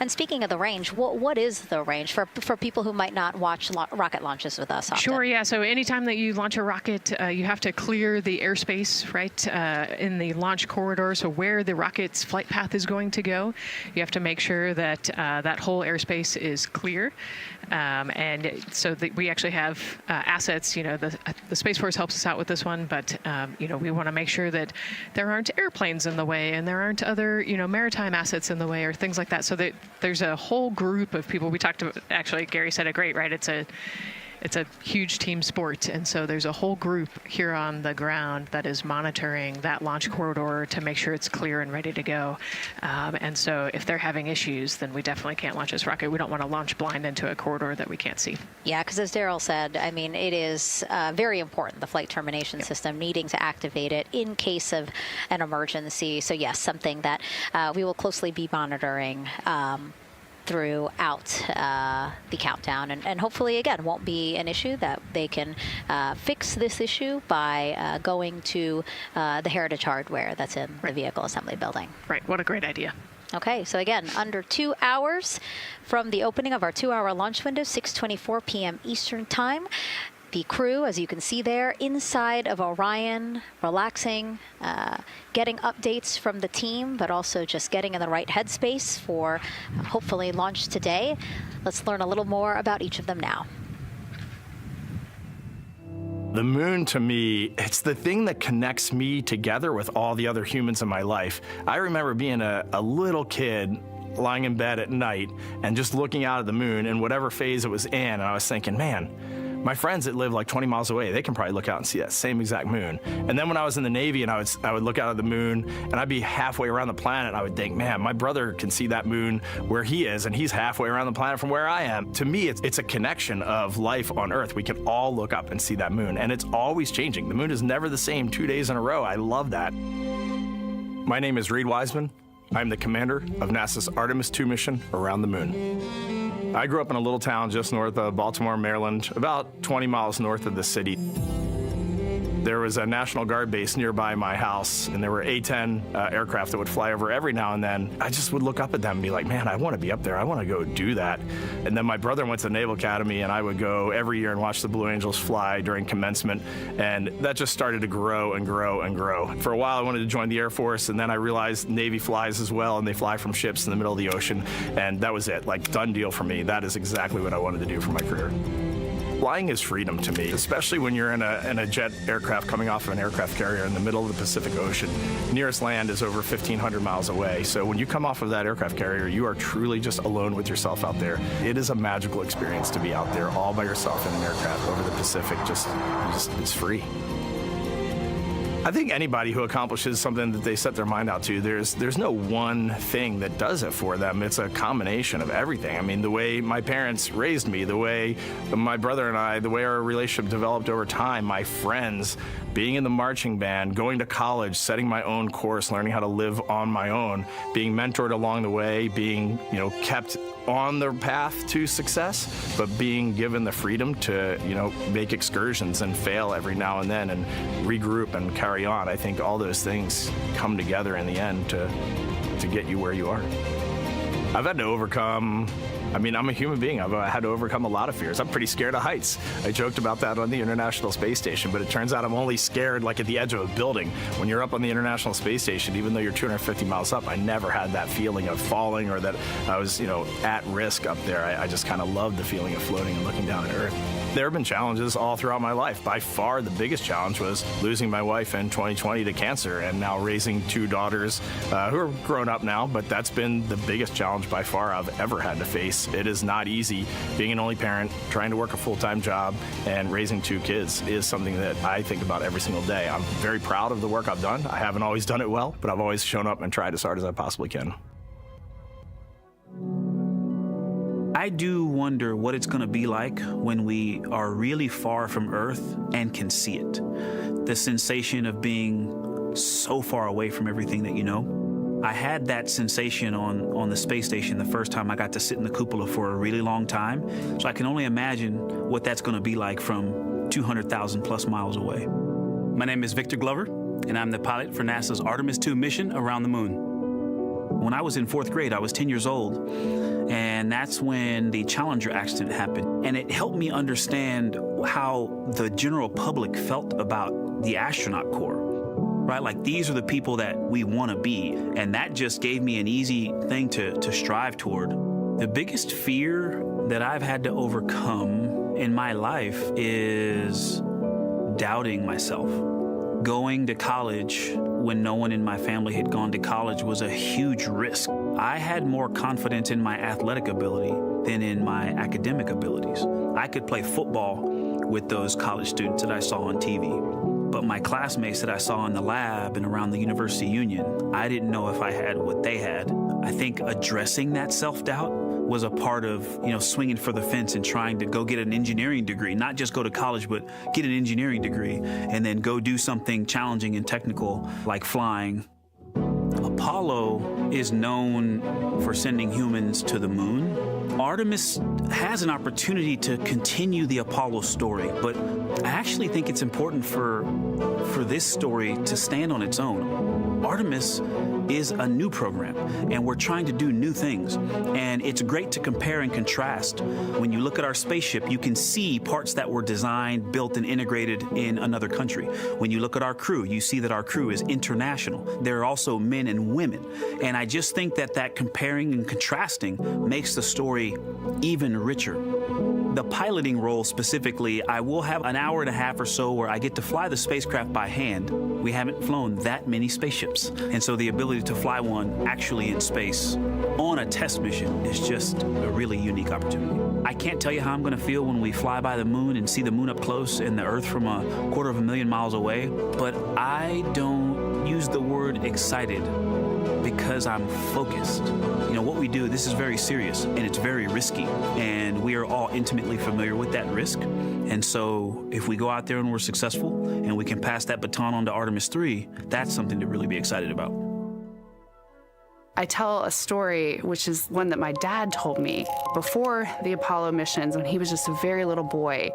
Speaker 3: speaking of the range, what is the range for people who might not watch rocket launches with us often?
Speaker 9: Sure, yeah. So anytime that you launch a rocket, you have to clear the airspace, right, in the launch corridor. So where the rocket's flight path is going to go, you have to make sure that that whole airspace is clear. And so we actually have assets. The Space Force helps us out with this one, but we want to make sure that there aren't airplanes in the way and there aren't other maritime assets in the way or things like that. So that there's a whole group of people. We talked about, actually, Gary said it great, right? It's a huge team sport, and so there's a whole group here on the ground that is monitoring that launch corridor to make sure it's clear and ready to go. And so if they're having issues, then we definitely can't launch this rocket. We don't want to launch blind into a corridor that we can't see.
Speaker 3: Yeah, because as Daryl said, I mean, it is very important, the flight termination system, needing to activate it in case of an emergency. So yes, something that we will closely be monitoring throughout the countdown, and hopefully, again, won't be an issue, that they can fix this issue by going to the heritage hardware that's in the vehicle assembly building.
Speaker 9: Right, what a great idea.
Speaker 3: Okay, so again, under 2 hours from the opening of our 2-hour launch window, 6:24 p.m. Eastern Time. The crew, as you can see there, inside of Orion, relaxing, getting updates from the team, but also just getting in the right headspace for hopefully launch today. Let's learn a little more about each of them now.
Speaker 14: The moon, to me, it's the thing that connects me together with all the other humans in my life. I remember being a little kid lying in bed at night and just looking out at the moon in whatever phase it was in, and I was thinking, man, my friends that live like 20 miles away, they can probably look out and see that same exact moon. And then when I was in the Navy and I would look out at the moon and I'd be halfway around the planet, and I would think, man, my brother can see that moon where he is, and he's halfway around the planet from where I am. To me, it's a connection of life on Earth. We can all look up and see that moon, and it's always changing. The moon is never the same 2 days in a row. I love that. My name is Reid Wiseman. I'm the commander of NASA's Artemis II mission around the moon. I grew up in a little town just north of Baltimore, Maryland, about 20 miles north of the city. There was a National Guard base nearby my house, and there were A-10 aircraft that would fly over every now and then. I just would look up at them and be like, man, I want to be up there. I want to go do that. And then my brother went to the Naval Academy, and I would go every year and watch the Blue Angels fly during commencement, and that just started to grow and grow and grow. For a while, I wanted to join the Air Force, and then I realized Navy flies as well, and they fly from ships in the middle of the ocean, and that was it. Like, done deal for me. That is exactly what I wanted to do for my career. Flying is freedom to me, especially when you're in a jet aircraft coming off of an aircraft carrier in the middle of the Pacific Ocean. Nearest land is over 1,500 miles away. So when you come off of that aircraft carrier, you are truly just alone with yourself out there. It is a magical experience to be out there all by yourself in an aircraft over the Pacific. Just it's free. I think anybody who accomplishes something that they set their mind out to, there's no one thing that does it for them. It's a combination of everything. I mean, the way my parents raised me, the way my brother and I, the way our relationship developed over time, my friends, being in the marching band, going to college, setting my own course, learning how to live on my own, being mentored along the way, being, kept on the path to success, but being given the freedom to, make excursions and fail every now and then and regroup and carry on. I think all those things come together in the end to get you where you are. I've had to overcome, I'm a human being. I've had to overcome a lot of fears. I'm pretty scared of heights. I joked about that on the International Space Station, but it turns out I'm only scared like at the edge of a building. When you're up on the International Space Station, even though you're 250 miles up, I never had that feeling of falling or that I was, at risk up there. I just kind of loved the feeling of floating and looking down at Earth. There have been challenges all throughout my life. By far, the biggest challenge was losing my wife in 2020 to cancer and now raising two daughters who are grown up now, but that's been the biggest challenge by far I've ever had to face. It is not easy. Being an only parent, trying to work a full-time job, and raising two kids is something that I think about every single day. I'm very proud of the work I've done. I haven't always done it well, but I've always shown up and tried as hard as I possibly can.
Speaker 15: I do wonder what it's going to be like when we are really far from Earth and can see it. The sensation of being so far away from everything that you know. I had that sensation on the space station the first time I got to sit in the cupola for a really long time. So I can only imagine what that's going to be like from 200,000 plus miles away. My name is Victor Glover, and I'm the pilot for NASA's Artemis II mission around the moon. When I was in 4th grade, I was 10 years old, and that's when the Challenger accident happened. And it helped me understand how the general public felt about the astronaut corps, right? Like, these are the people that we want to be, and that just gave me an easy thing to strive toward. The biggest fear that I've had to overcome in my life is doubting myself. Going to college when no one in my family had gone to college was a huge risk. I had more confidence in my athletic ability than in my academic abilities. I could play football with those college students that I saw on TV, but my classmates that I saw in the lab and around the University Union, I didn't know if I had what they had. I think addressing that self-doubt was a part of, swinging for the fence and trying to go get an engineering degree, not just go to college, but get an engineering degree and then go do something challenging and technical like flying. Apollo is known for sending humans to the moon. Artemis has an opportunity to continue the Apollo story, but I actually think it's important for this story to stand on its own. Artemis is a new program, and we're trying to do new things. And it's great to compare and contrast. When you look at our spaceship, you can see parts that were designed, built, and integrated in another country. When you look at our crew, you see that our crew is international. There are also men and women. And I just think that comparing and contrasting makes the story even richer. The piloting role specifically, I will have an hour and a half or so where I get to fly the spacecraft by hand. We haven't flown that many spaceships. And so the ability to fly one actually in space on a test mission is just a really unique opportunity. I can't tell you how I'm going to feel when we fly by the moon and see the moon up close and the Earth from 250,000 miles away, but I don't use the word excited because I'm focused. What we do, this is very serious and it's very risky, and we are all intimately familiar with that risk. And so if we go out there and we're successful and we can pass that baton on to Artemis II, that's something to really be excited about.
Speaker 16: I tell a story, which is one that my dad told me before the Apollo missions when he was just a very little boy.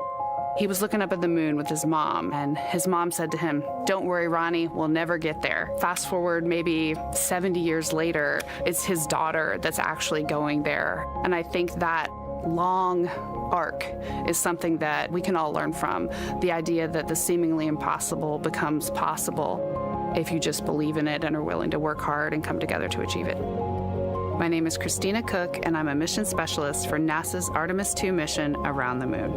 Speaker 16: He was looking up at the moon with his mom, and his mom said to him, "Don't worry, Ronnie, we'll never get there." Fast forward maybe 70 years later, it's his daughter that's actually going there. And I think that long arc is something that we can all learn from. The idea that the seemingly impossible becomes possible if you just believe in it and are willing to work hard and come together to achieve it. My name is Christina Koch, and I'm a mission specialist for NASA's Artemis II mission around the moon.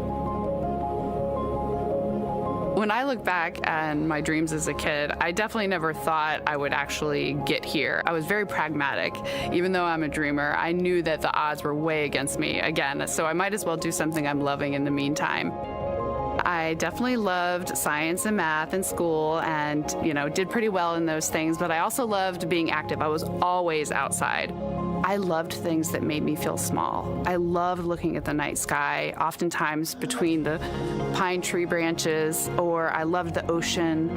Speaker 16: When I look back at my dreams as a kid, I definitely never thought I would actually get here. I was very pragmatic. Even though I'm a dreamer, I knew that the odds were way against me again, so I might as well do something I'm loving in the meantime. I definitely loved science and math in school and, did pretty well in those things, but I also loved being active. I was always outside. I loved things that made me feel small. I loved looking at the night sky, oftentimes between the pine tree branches, or I loved the ocean.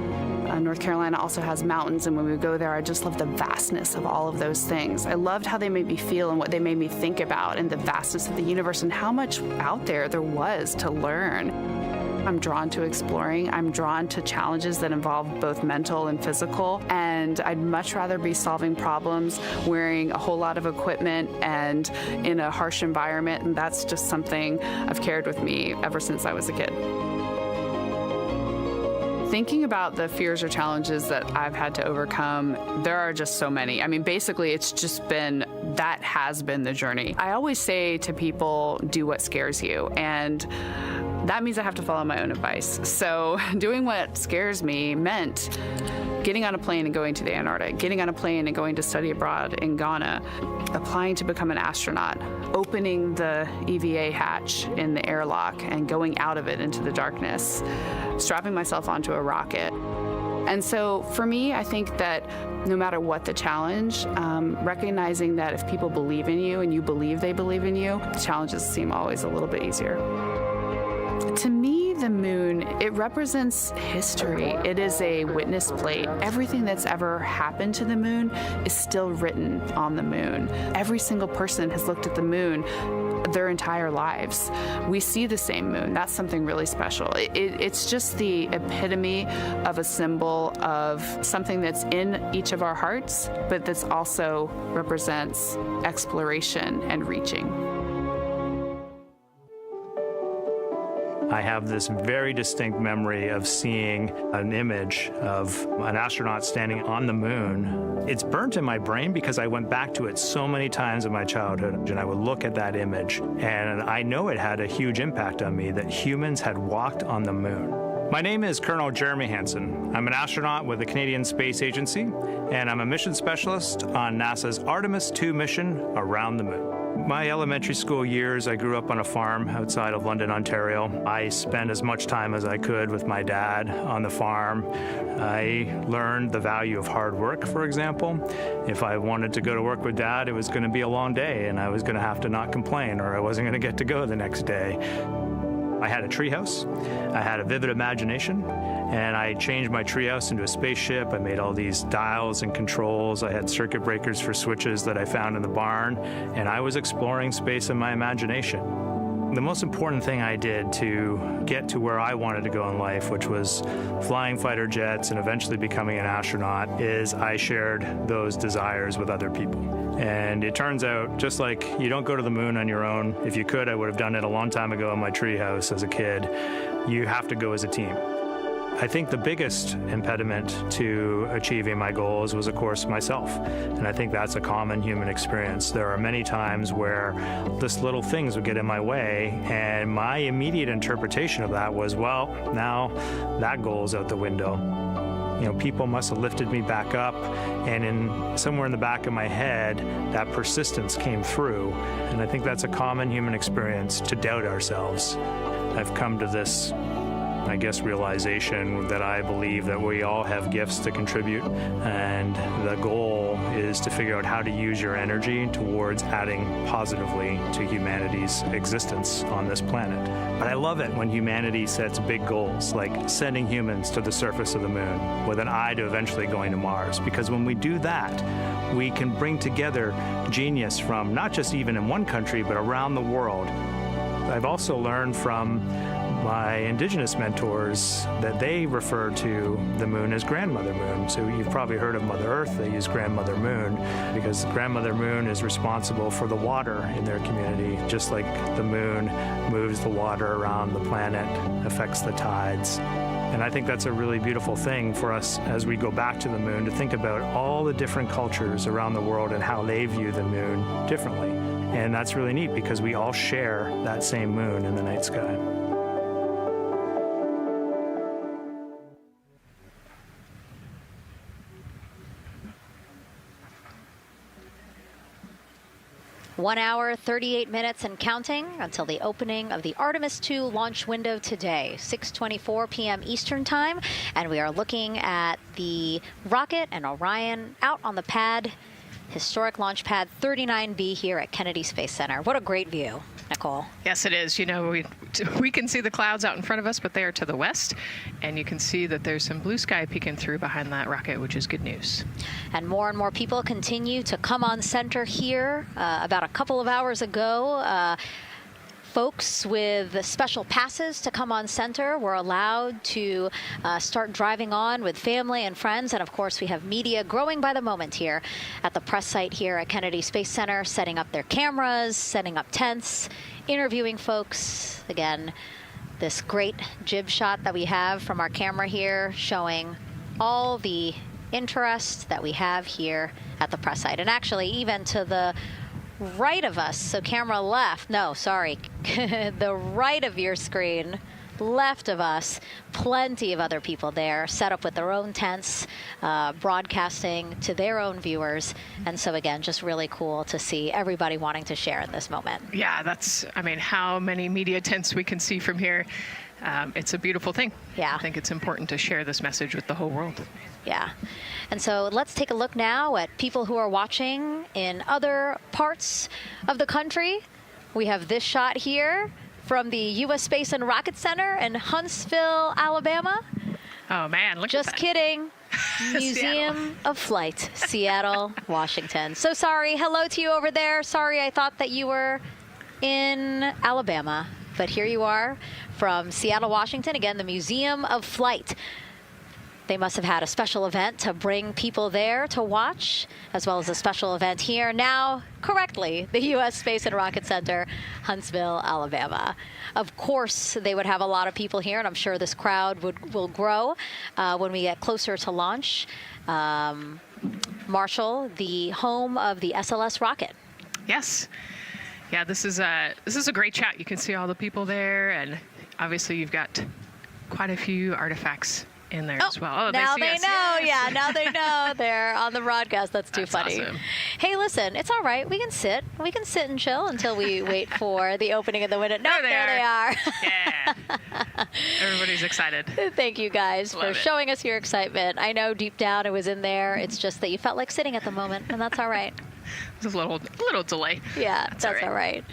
Speaker 16: North Carolina also has mountains, and when we would go there, I just loved the vastness of all of those things. I loved how they made me feel and what they made me think about, and the vastness of the universe and how much out there was to learn. I'm drawn to exploring. I'm drawn to challenges that involve both mental and physical, and I'd much rather be solving problems wearing a whole lot of equipment and in a harsh environment, and that's just something I've carried with me ever since I was a kid. Thinking about the fears or challenges that I've had to overcome, there are just so many. I mean, basically, that has been the journey. I always say to people, do what scares you, and that means I have to follow my own advice. So doing what scares me meant getting on a plane and going to the Antarctic, getting on a plane and going to study abroad in Ghana, applying to become an astronaut, opening the EVA hatch in the airlock and going out of it into the darkness, strapping myself onto a rocket. And so for me, I think that no matter what the challenge, recognizing that if people believe in you and you believe they believe in you, the challenges seem always a little bit easier. To me, the moon, it represents history. It is a witness plate. Everything that's ever happened to the moon is still written on the moon. Every single person has looked at the moon their entire lives. We see the same moon. That's something really special. It's just the epitome of a symbol of something that's in each of our hearts, but that's also represents exploration and reaching.
Speaker 17: I have this very distinct memory of seeing an image of an astronaut standing on the moon. It's burnt in my brain because I went back to it so many times in my childhood, and I would look at that image, and I know it had a huge impact on me that humans had walked on the moon. My name is Colonel Jeremy Hansen. I'm an astronaut with the Canadian Space Agency, and I'm a mission specialist on NASA's Artemis II mission around the moon. My elementary school years, I grew up on a farm outside of London, Ontario. I spent as much time as I could with my dad on the farm. I learned the value of hard work, for example. If I wanted to go to work with Dad, it was going to be a long day, and I was going to have to not complain, or I wasn't going to get to go the next day. I had a treehouse. I had a vivid imagination, and I changed my treehouse into a spaceship. I made all these dials and controls. I had circuit breakers for switches that I found in the barn, and I was exploring space in my imagination. The most important thing I did to get to where I wanted to go in life, which was flying fighter jets and eventually becoming an astronaut, is I shared those desires with other people. And it turns out, just like you don't go to the moon on your own, if you could, I would have done it a long time ago in my treehouse as a kid, you have to go as a team. I think the biggest impediment to achieving my goals was, of course, myself. And I think that's a common human experience. There are many times where just little things would get in my way, and my immediate interpretation of that was, well, now that goal's out the window. You know, people must have lifted me back up, and somewhere in the back of my head, that persistence came through. And I think that's a common human experience, to doubt ourselves. I've come to this, I guess, realization that I believe that we all have gifts to contribute, and the goal is to figure out how to use your energy towards adding positively to humanity's existence on this planet. But I love it when humanity sets big goals, like sending humans to the surface of the moon with an eye to eventually going to Mars, because when we do that, we can bring together genius from not just even in one country, but around the world. I've also learned from my indigenous mentors that they refer to the moon as Grandmother Moon. So you've probably heard of Mother Earth. They use Grandmother Moon because Grandmother Moon is responsible for the water in their community, just like the moon moves the water around the planet, affects the tides. And I think that's a really beautiful thing for us as we go back to the moon, to think about all the different cultures around the world and how they view the moon differently. And that's really neat because we all share that same moon in the night sky.
Speaker 3: 1 hour, 38 minutes and counting until the opening of the Artemis II launch window today, 6:24 p.m. Eastern Time. And we are looking at the rocket and Orion out on the pad, historic launch pad 39B here at Kennedy Space Center. What a great view, Nicole.
Speaker 9: Yes, it is. You know, we can see the clouds out in front of us, but they are to the west. And you can see that there's some blue sky peeking through behind that rocket, which is good news.
Speaker 3: And more people continue to come on center here. About a couple of hours ago, folks with special passes to come on center were allowed to start driving on with family and friends. And of course, we have media growing by the moment here at the press site here at Kennedy Space Center, setting up their cameras, setting up tents, interviewing folks. Again, this great jib shot that we have from our camera here showing all the interest that we have here at the press site. And actually, even to the right of us, so camera left, no, sorry, the right of your screen, left of us, plenty of other people there, set up with their own tents, broadcasting to their own viewers. And so again, just really cool to see everybody wanting to share in this moment.
Speaker 9: Yeah, that's, I mean, how many media tents we can see from here. It's a beautiful thing.
Speaker 3: Yeah.
Speaker 9: I think it's important to share this message with the whole world.
Speaker 3: Yeah. And so let's take a look now at people who are watching in other parts of the country. We have this shot here from the U.S. Space and Rocket Center in Huntsville, Alabama.
Speaker 9: Oh, man, look
Speaker 3: Just
Speaker 9: at that.
Speaker 3: kidding. Museum of Flight, Seattle, Washington. So sorry. Hello to you over there. Sorry, I thought that you were in Alabama. But here you are from Seattle, Washington. Again, the Museum of Flight. They must have had a special event to bring people there to watch, as well as a special event here. Now, correctly, the U.S. Space and Rocket Center, Huntsville, Alabama. Of course, they would have a lot of people here, and I'm sure this crowd will grow when we get closer to launch. Marshall, the home of the SLS rocket.
Speaker 9: Yes. Yeah, this is a great shot. You can see all the people there, and obviously you've got quite a few artifacts in there as well. Oh,
Speaker 3: now they know.
Speaker 9: Yes.
Speaker 3: Yeah, now they know. They're on the broadcast. That's too funny.
Speaker 9: Awesome.
Speaker 3: Hey, listen, it's all right. We can sit. We can sit and chill until we wait for the opening of the window. No, there they are.
Speaker 9: Yeah. Everybody's excited.
Speaker 3: Thank you guys for showing us your excitement. I know deep down it was in there. It's just that you felt like sitting at the moment, and that's all right.
Speaker 9: There's a little delay.
Speaker 3: Yeah, that's all right.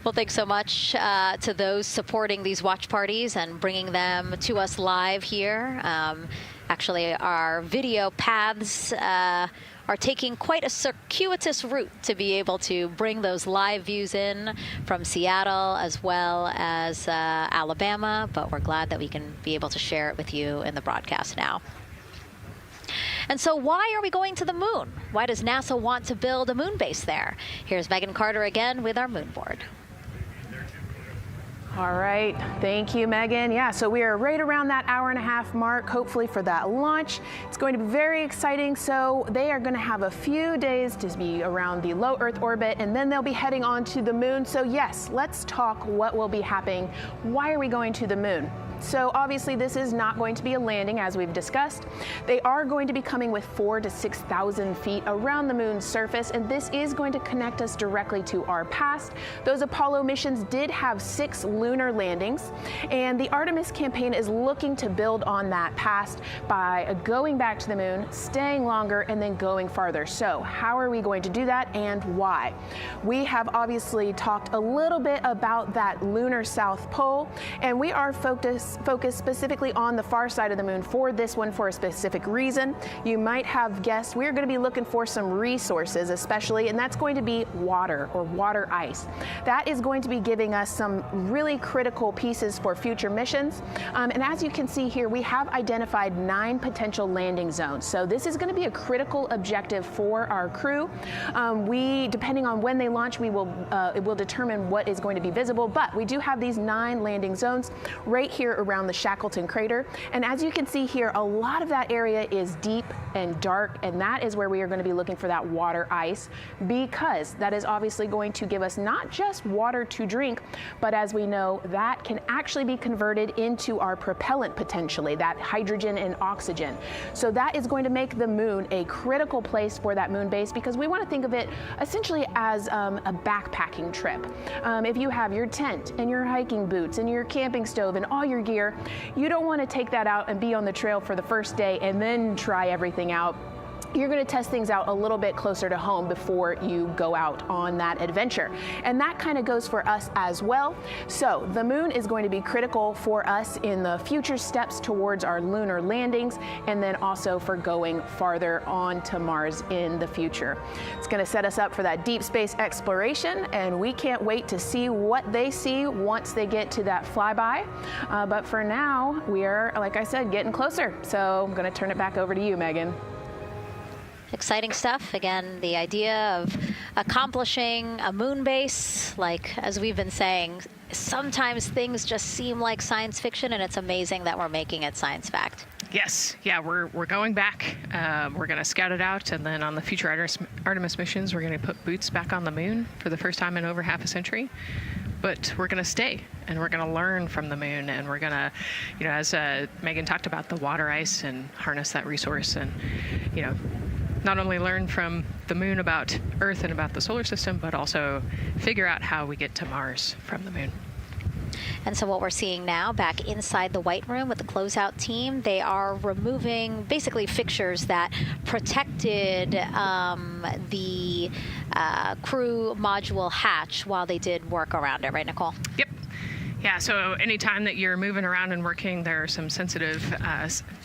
Speaker 3: Well, thanks so much to those supporting these watch parties and bringing them to us live here. Actually, our video paths are taking quite a circuitous route to be able to bring those live views in from Seattle as well as Alabama, but we're glad that we can be able to share it with you in the broadcast now. And so why are we going to the moon? Why does NASA want to build a moon base there? Here's Megan Carter again with our moon board.
Speaker 1: All right, thank you, Megan. Yeah, so we are right around that hour-and-a-half mark, hopefully for that launch. It's going to be very exciting. So they are going to have a few days to be around the low Earth orbit, and then they'll be heading on to the moon. So yes, let's talk what will be happening. Why are we going to the moon? So obviously this is not going to be a landing, as we've discussed. They are going to be coming with 4,000 to 6,000 feet around the moon's surface, and this is going to connect us directly to our past. Those Apollo missions did have 6 lunar landings, and the Artemis campaign is looking to build on that past by going back to the moon, staying longer, and then going farther. So how are we going to do that, and why? We have obviously talked a little bit about that lunar South Pole, and we are focused specifically on the far side of the moon for this one for a specific reason. You might have guessed we're going to be looking for some resources especially, and that's going to be water or water ice. That is going to be giving us some really critical pieces for future missions. And as you can see here, we have identified 9 potential landing zones. So this is going to be a critical objective for our crew. Depending on when they launch, it will determine what is going to be visible, but we do have these 9 landing zones right here here around the Shackleton crater. And as you can see here, a lot of that area is deep and dark, and that is where we are going to be looking for that water ice, because that is obviously going to give us not just water to drink, but as we know, that can actually be converted into our propellant potentially, that hydrogen and oxygen. So that is going to make the moon a critical place for that moon base, because we want to think of it essentially as a backpacking trip. If you have your tent and your hiking boots and your camping stove and all your gear, you don't want to take that out and be on the trail for the first day and then try everything out. You're going to test things out a little bit closer to home before you go out on that adventure. And that kind of goes for us as well. So the moon is going to be critical for us in the future steps towards our lunar landings, and then also for going farther on to Mars in the future. It's going to set us up for that deep space exploration, and we can't wait to see what they see once they get to that flyby. But for now, we are, like I said, getting closer. So I'm going to turn it back over to you, Megan.
Speaker 3: Exciting stuff. Again, the idea of accomplishing a moon base, like as we've been saying, sometimes things just seem like science fiction, and it's amazing that we're making it science fact.
Speaker 9: Yes, yeah, we're going back. We're going to scout it out, and then on the future Artemis missions, we're going to put boots back on the moon for the first time in over half a century. But we're going to stay, and we're going to learn from the moon, and we're going to, you know, as Megan talked about, the water ice, and harness that resource, and, you know, not only learn from the moon about Earth and about the solar system, but also figure out how we get to Mars from the moon.
Speaker 3: And so what we're seeing now back inside the White Room with the closeout team, they are removing basically fixtures that protected the crew module hatch while they did work around it, right, Nicole?
Speaker 9: Yep. Yeah, so anytime that you're moving around and working, there are some sensitive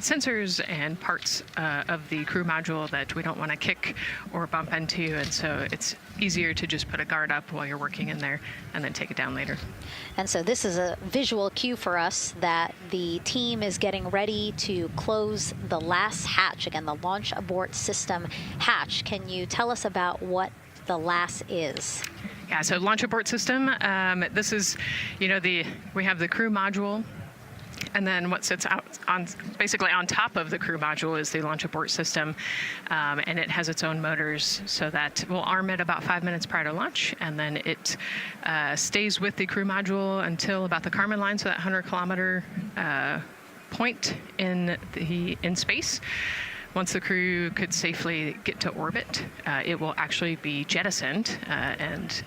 Speaker 9: sensors and parts of the crew module that we don't want to kick or bump into, and so it's easier to just put a guard up while you're working in there and then take it down later.
Speaker 3: And so this is a visual cue for us that the team is getting ready to close the last hatch, again, the launch abort system hatch. Can you tell us about what the LAS is?
Speaker 9: Yeah, so launch abort system, this is, you know, we have the crew module, and then what sits out basically on top of the crew module is the launch abort system, and it has its own motors, so that we'll arm it about 5 minutes prior to launch, and then it stays with the crew module until about the Kármán line, so that 100-kilometer point in space. Once the crew could safely get to orbit, it will actually be jettisoned, and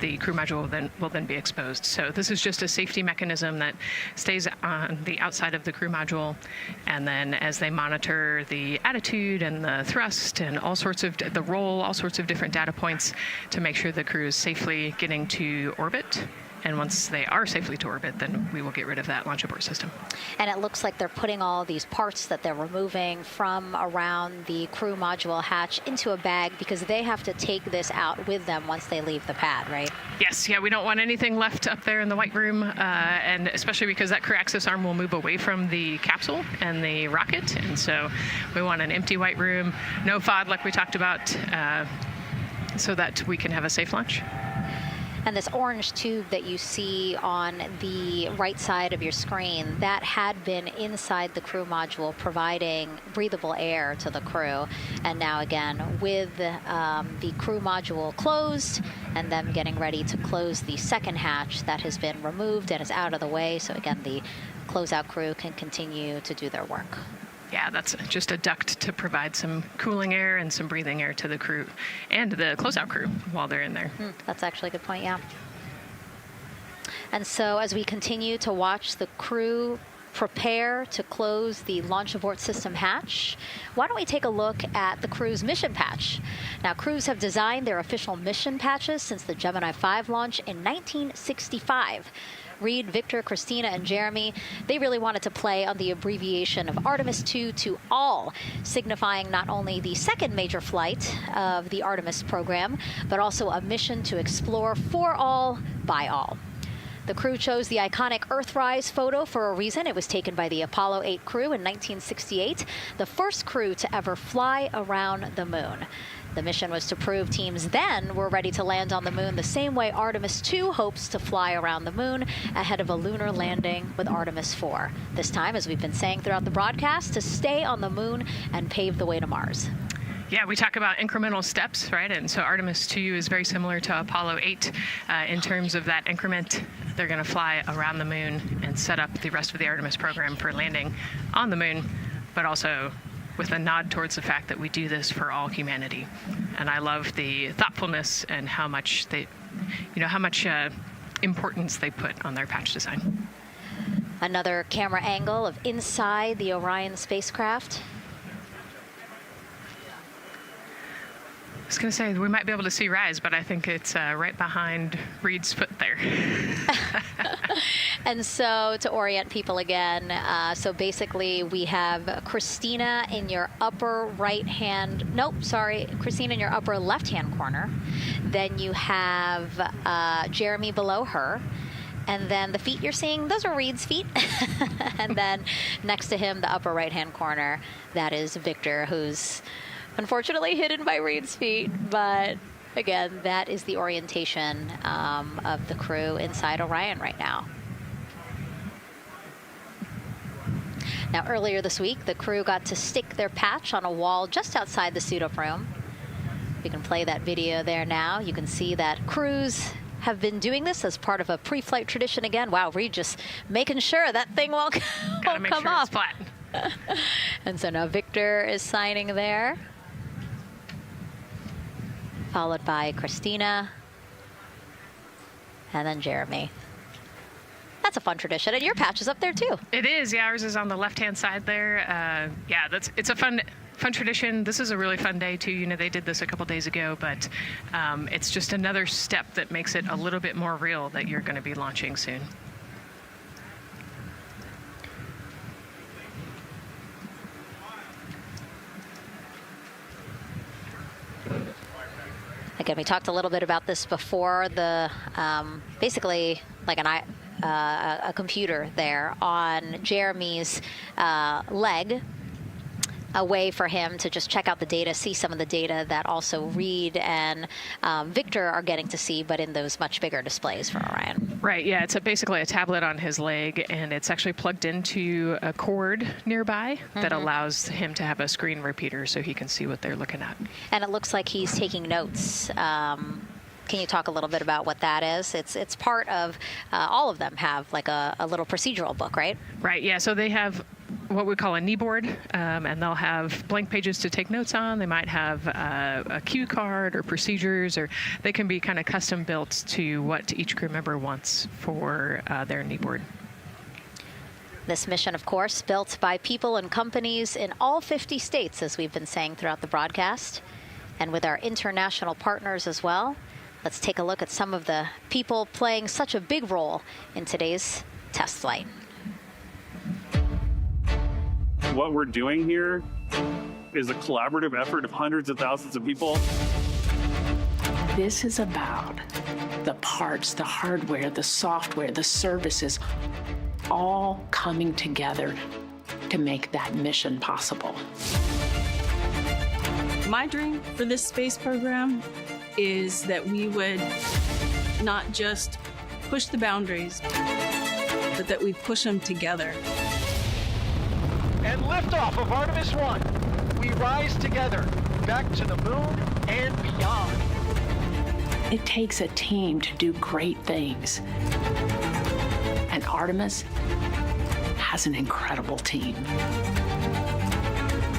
Speaker 9: the crew module will then be exposed. So this is just a safety mechanism that stays on the outside of the crew module, and then as they monitor the attitude and the thrust and all sorts of the roll, all sorts of different data points to make sure the crew is safely getting to orbit. And once they are safely to orbit, then we will get rid of that launch abort system.
Speaker 3: And it looks like they're putting all these parts that they're removing from around the crew module hatch into a bag, because they have to take this out with them once they leave the pad, right?
Speaker 9: Yes, yeah, we don't want anything left up there in the White Room, and especially because that crew access arm will move away from the capsule and the rocket, and so we want an empty White Room, no FOD like we talked about, so that we can have a safe launch.
Speaker 3: And this orange tube that you see on the right side of your screen, that had been inside the crew module providing breathable air to the crew. And now again, with the crew module closed and them getting ready to close the second hatch that has been removed and is out of the way. So again, the closeout crew can continue to do their work.
Speaker 9: Yeah, that's just a duct to provide some cooling air and some breathing air to the crew and the closeout crew while they're in there.
Speaker 3: That's actually a good point, yeah. And so as we continue to watch the crew prepare to close the launch abort system hatch, why don't we take a look at the crew's mission patch? Now, crews have designed their official mission patches since the Gemini 5 launch in 1965. Reid, Victor, Christina, and Jeremy, they really wanted to play on the abbreviation of Artemis II to all, signifying not only the second major flight of the Artemis program, but also a mission to explore for all, by all. The crew chose the iconic Earthrise photo for a reason. It was taken by the Apollo 8 crew in 1968, the first crew to ever fly around the moon. The mission was to prove teams then were ready to land on the moon the same way Artemis II hopes to fly around the moon ahead of a lunar landing with Artemis IV. This time, as we've been saying throughout the broadcast, to stay on the moon and pave the way to Mars.
Speaker 9: Yeah, we talk about incremental steps, right? And so Artemis II is very similar to Apollo 8 in terms of that increment. They're going to fly around the moon and set up the rest of the Artemis program for landing on the moon, but also with a nod towards the fact that we do this for all humanity. And I love the thoughtfulness and how much importance they put on their patch design.
Speaker 3: Another camera angle of inside the Orion spacecraft.
Speaker 9: I was going to say we might be able to see Rise, but I think it's right behind Reid's foot there.
Speaker 3: And so to orient people again, so basically we have Christina in your upper Christina in your upper left-hand corner. Then you have Jeremy below her. And then the feet you're seeing, those are Reid's feet. And then next to him, the upper right-hand corner, that is Victor, who's unfortunately hidden by Reid's feet. But again, that is the orientation of the crew inside Orion right now. Now, earlier this week, the crew got to stick their patch on a wall just outside the suit-up room. You can play that video there now. You can see that crews have been doing this as part of a pre-flight tradition again. Wow, Reid just making sure that thing won't come off.
Speaker 9: It's flat.
Speaker 3: And so now Victor is signing there, followed by Christina, and then Jeremy. That's a fun tradition, and your patch is up there too.
Speaker 9: It is. Yeah, ours is on the left-hand side there. It's a fun tradition. This is a really fun day too. You know, they did this a couple days ago, but it's just another step that makes it a little bit more real that you're going to be launching soon.
Speaker 3: Again, we talked a little bit about this before. The basically like a computer there on Jeremy's leg, a way for him to just check out the data, see some of the data that also Reid and Victor are getting to see, but in those much bigger displays for Orion.
Speaker 9: Right, yeah, it's basically a tablet on his leg, and it's actually plugged into a cord nearby that allows him to have a screen repeater so he can see what they're looking at.
Speaker 3: And it looks like he's taking notes. Can you talk a little bit about what that is? It's part of, all of them have like a little procedural book, right?
Speaker 9: Right, yeah, so they have what we call a knee board, and they'll have blank pages to take notes on. They might have a cue card or procedures, or they can be kind of custom built to what each crew member wants for their knee board.
Speaker 3: This mission, of course, built by people and companies in all 50 states, as we've been saying throughout the broadcast, and with our international partners as well. Let's take a look at some of the people playing such a big role in today's test flight.
Speaker 19: What we're doing here is a collaborative effort of hundreds of thousands of people.
Speaker 20: This is about the parts, the hardware, the software, the services, all coming together to make that mission possible.
Speaker 22: My dream for this space program is that we would not just push the boundaries, but that we push them together.
Speaker 23: And liftoff of Artemis I. We rise together, back to the moon and beyond.
Speaker 20: It takes a team to do great things. And Artemis has an incredible team.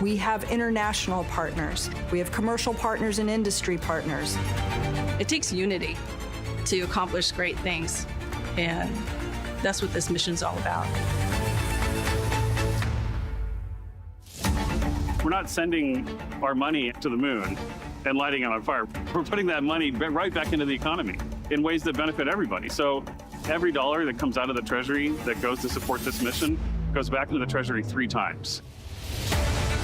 Speaker 11: We have international partners. We have commercial partners and industry partners.
Speaker 22: It takes unity to accomplish great things, and that's what this mission's all about.
Speaker 19: We're not sending our money to the moon and lighting it on fire. We're putting that money right back into the economy in ways that benefit everybody. So every dollar that comes out of the Treasury that goes to support this mission goes back into the Treasury 3 times.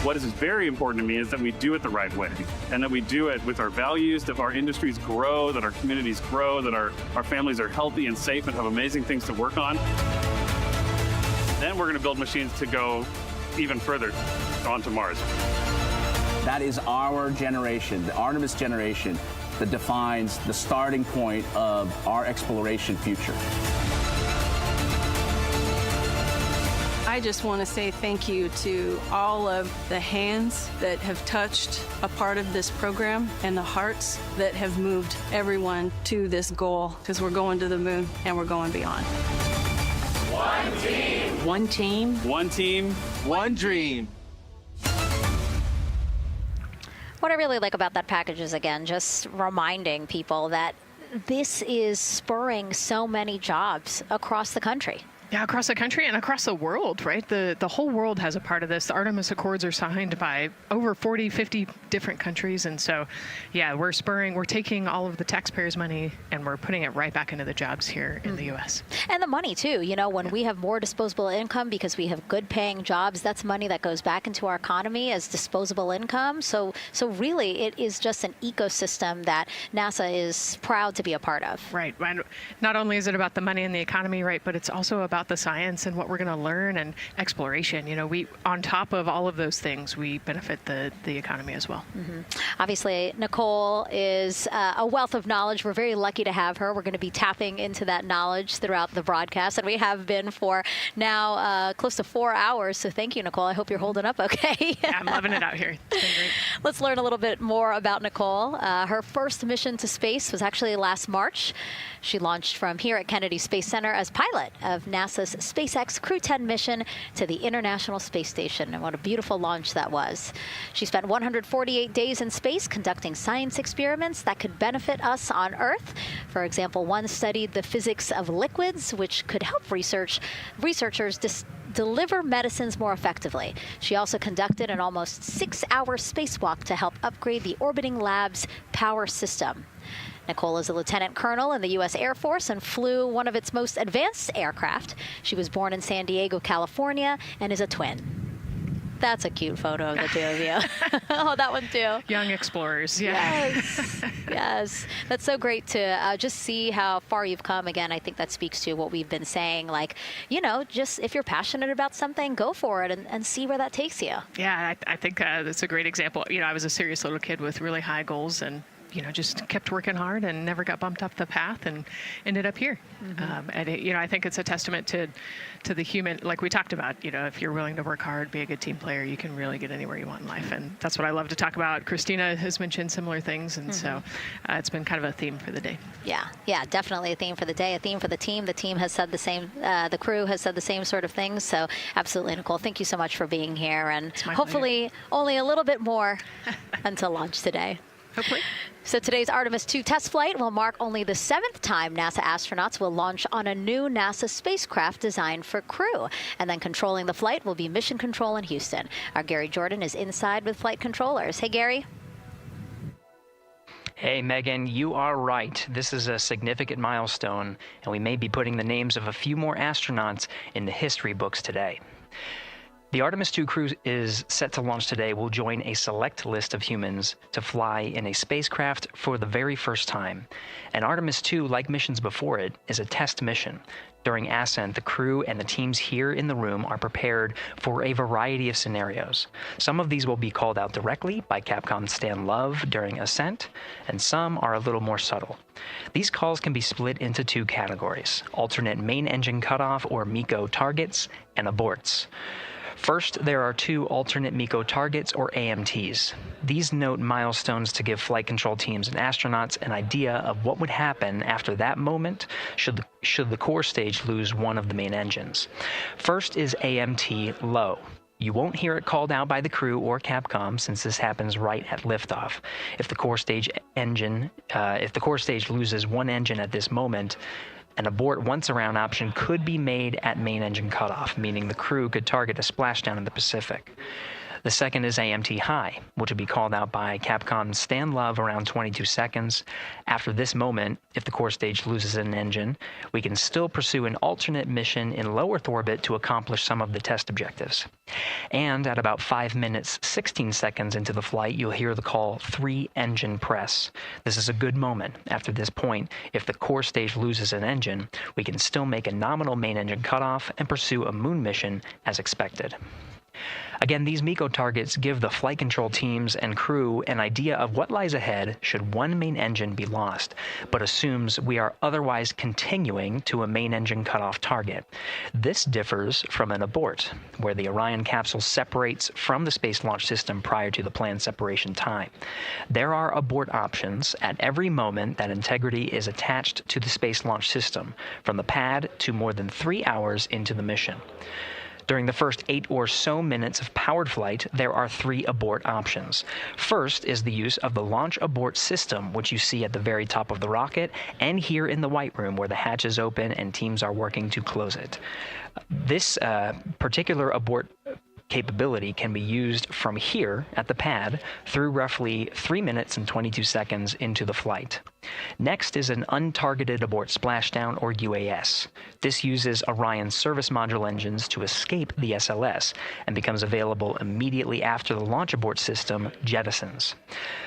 Speaker 19: What is very important to me is that we do it the right way, and that we do it with our values, that our industries grow, that our communities grow, that our families are healthy and safe and have amazing things to work on. Then we're going to build machines to go even further onto Mars.
Speaker 2: That is our generation, the Artemis generation, that defines the starting point of our exploration future.
Speaker 22: I just want to say thank you to all of the hands that have touched a part of this program and the hearts that have moved everyone to this goal, because we're going to the moon and we're going beyond.
Speaker 23: One team.
Speaker 20: One team.
Speaker 19: One team.
Speaker 23: One dream.
Speaker 3: What I really like about that package is, again, just reminding people that this is spurring so many jobs across the country.
Speaker 9: Yeah, across the country and across the world, right? The whole world has a part of this. The Artemis Accords are signed by over 40, 50 different countries. And so, yeah, we're taking all of the taxpayers' money and we're putting it right back into the jobs here in the U.S.
Speaker 3: And the money, too. You know, when we have more disposable income because we have good paying jobs, that's money that goes back into our economy as disposable income. So really, it is just an ecosystem that NASA is proud to be a part of.
Speaker 9: Right. And not only is it about the money and the economy, right, but it's also about the science and what we're going to learn and exploration. You know, we, on top of all of those things, we benefit the economy as well.
Speaker 3: Obviously, Nicole is a wealth of knowledge. We're very lucky to have her. We're going to be tapping into that knowledge throughout the broadcast, and we have been for now close to 4 hours. So thank you, Nicole. I hope you're holding up okay.
Speaker 9: Yeah, I'm loving it out here. It's been great.
Speaker 3: Let's learn a little bit more about Nicole. Her first mission to space was actually last March. She launched from here at Kennedy Space Center as pilot of NASA's SpaceX Crew 10 mission to the International Space Station. And what a beautiful launch that was. She spent 148 days in space conducting science experiments that could benefit us on Earth. For example, one studied the physics of liquids, which could help researchers deliver medicines more effectively. She also conducted an almost 6-hour spacewalk to help upgrade the orbiting lab's power system. Nicole is a lieutenant colonel in the U.S. Air Force and flew one of its most advanced aircraft. She was born in San Diego, California, and is a twin. That's a cute photo of the two of you. Oh, that one too.
Speaker 9: Young explorers, yeah.
Speaker 3: Yes, yes. That's so great to just see how far you've come. Again, I think that speaks to what we've been saying. Like, you know, just if you're passionate about something, go for it and see where that takes you.
Speaker 9: Yeah, I think that's a great example. You know, I was a serious little kid with really high goals and, you know, just kept working hard and never got bumped off the path and ended up here. And it, you know, I think it's a testament to the human, like we talked about, you know, if you're willing to work hard, be a good team player, you can really get anywhere you want in life. And that's what I love to talk about. Christina has mentioned similar things. And so it's been kind of a theme for the day.
Speaker 3: Yeah, definitely a theme for the day, a theme for the team. The team has said the same, the crew has said the same sort of things. So absolutely, Nicole, thank you so much for being here. And hopefully only a little bit more until launch today.
Speaker 9: Hopefully.
Speaker 3: So today's Artemis II test flight will mark only the 7th time NASA astronauts will launch on a new NASA spacecraft designed for crew. And then controlling the flight will be Mission Control in Houston. Our Gary Jordan is inside with flight controllers. Hey, Gary.
Speaker 13: Hey, Megan, you are right. This is a significant milestone, and we may be putting the names of a few more astronauts in the history books today. The Artemis II crew is set to launch today will join a select list of humans to fly in a spacecraft for the very first time. And Artemis II, like missions before it, is a test mission. During ascent, the crew and the teams here in the room are prepared for a variety of scenarios. Some of these will be called out directly by Capcom's Stan Love during ascent, and some are a little more subtle. These calls can be split into 2 categories: alternate main engine cutoff or MECO targets and aborts. First, there are 2 alternate MECO targets, or AMTs. These note milestones to give flight control teams and astronauts an idea of what would happen after that moment should the core stage lose one of the main engines. First is AMT low. You won't hear it called out by the crew or Capcom since this happens right at liftoff. If the core stage loses one engine at this moment, an abort once around option could be made at main engine cutoff, meaning the crew could target a splashdown in the Pacific. The second is AMT high, which will be called out by Capcom Stan Love around 22 seconds. After this moment, if the core stage loses an engine, we can still pursue an alternate mission in low Earth orbit to accomplish some of the test objectives. And at about 5 minutes, 16 seconds into the flight, you'll hear the call 3 engine press. This is a good moment. After this point, if the core stage loses an engine, we can still make a nominal main engine cutoff and pursue a moon mission as expected. Again, these MECO targets give the flight control teams and crew an idea of what lies ahead should one main engine be lost, but assumes we are otherwise continuing to a main engine cutoff target. This differs from an abort, where the Orion capsule separates from the Space Launch System prior to the planned separation time. There are abort options at every moment that integrity is attached to the Space Launch System, from the pad to more than 3 hours into the mission. During the first 8 or so minutes of powered flight, there are 3 abort options. First is the use of the launch abort system, which you see at the very top of the rocket, and here in the White Room, where the hatch is open and teams are working to close it. This particular abort capability can be used from here at the pad through roughly 3 minutes and 22 seconds into the flight. Next is an untargeted abort splashdown, or UAS. This uses Orion's service module engines to escape the SLS and becomes available immediately after the launch abort system jettisons.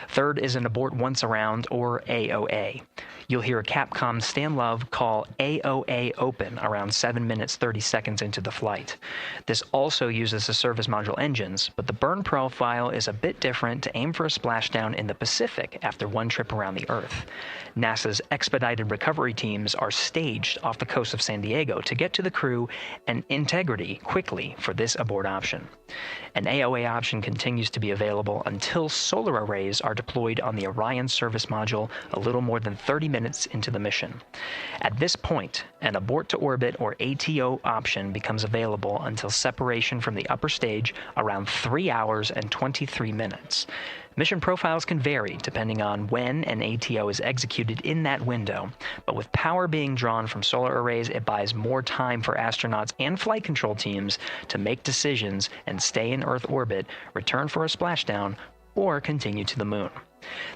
Speaker 13: Third is an abort once around, or AOA. You'll hear Capcom Stan Love call AOA open around 7 minutes 30 seconds into the flight. This also uses the service module engines, but the burn profile is a bit different to aim for a splashdown in the Pacific after one trip around the Earth. NASA's expedited recovery teams are staged off the coast of San Diego to get to the crew and integrity quickly for this abort option. An AOA option continues to be available until solar arrays are deployed on the Orion service module a little more than 30 minutes into the mission. At this point, an abort to orbit, or ATO option, becomes available until separation from the upper stage around 3 hours and 23 minutes. Mission profiles can vary depending on when an ATO is executed in that window, but with power being drawn from solar arrays, it buys more time for astronauts and flight control teams to make decisions and stay in Earth orbit, return for a splashdown, or continue to the moon.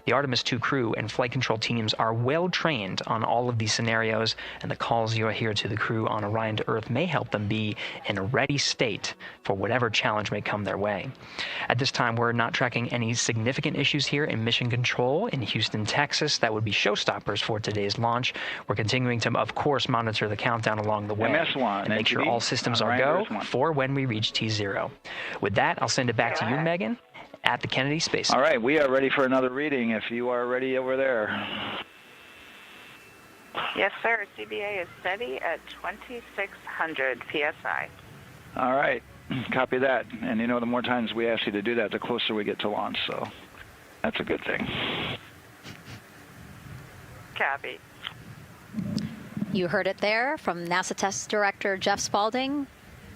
Speaker 13: The Artemis II crew and flight control teams are well trained on all of these scenarios, and the calls you hear to the crew on Orion to Earth may help them be in a ready state for whatever challenge may come their way. At this time, we're not tracking any significant issues here in mission control in Houston, Texas. That would be showstoppers for today's launch. We're continuing to, of course, monitor the countdown along the way and make sure all systems are go for when we reach T0. With that, I'll send it back to you, Megan, at the Kennedy Space Center.
Speaker 5: All right, we are ready for another reading if you are ready over there.
Speaker 6: Yes, sir. CBA is steady at 2,600 PSI.
Speaker 5: All right, copy that. And you know, the more times we ask you to do that, the closer we get to launch, so that's a good thing.
Speaker 6: Copy.
Speaker 3: You heard it there from NASA Test Director Jeff Spaulding.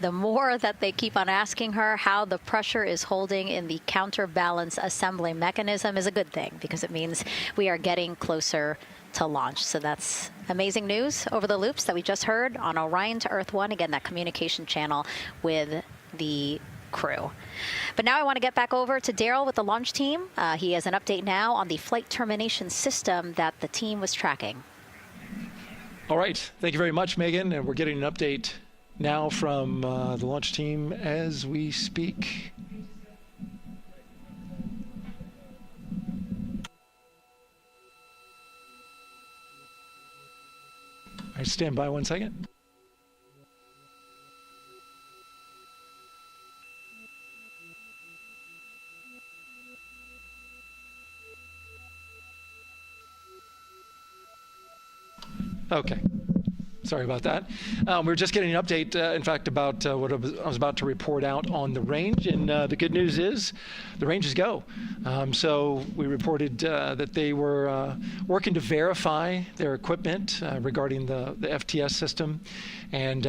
Speaker 3: The more that they keep on asking her how the pressure is holding in the counterbalance assembly mechanism is a good thing, because it means we are getting closer to launch. So that's amazing news over the loops that we just heard on Orion to Earth 1. Again, that communication channel with the crew. But now I want to get back over to Daryl with the launch team. He has an update now on the flight termination system that the team was tracking.
Speaker 4: All right. Thank you very much, Megan. And we're getting an update now from the launch team as we speak. All right, stand by 1 second. Okay. Sorry about that. We're just getting an update, in fact, about what I was about to report out on the range. And the good news is the range is go. So we reported that they were working to verify their equipment regarding the FTS system. And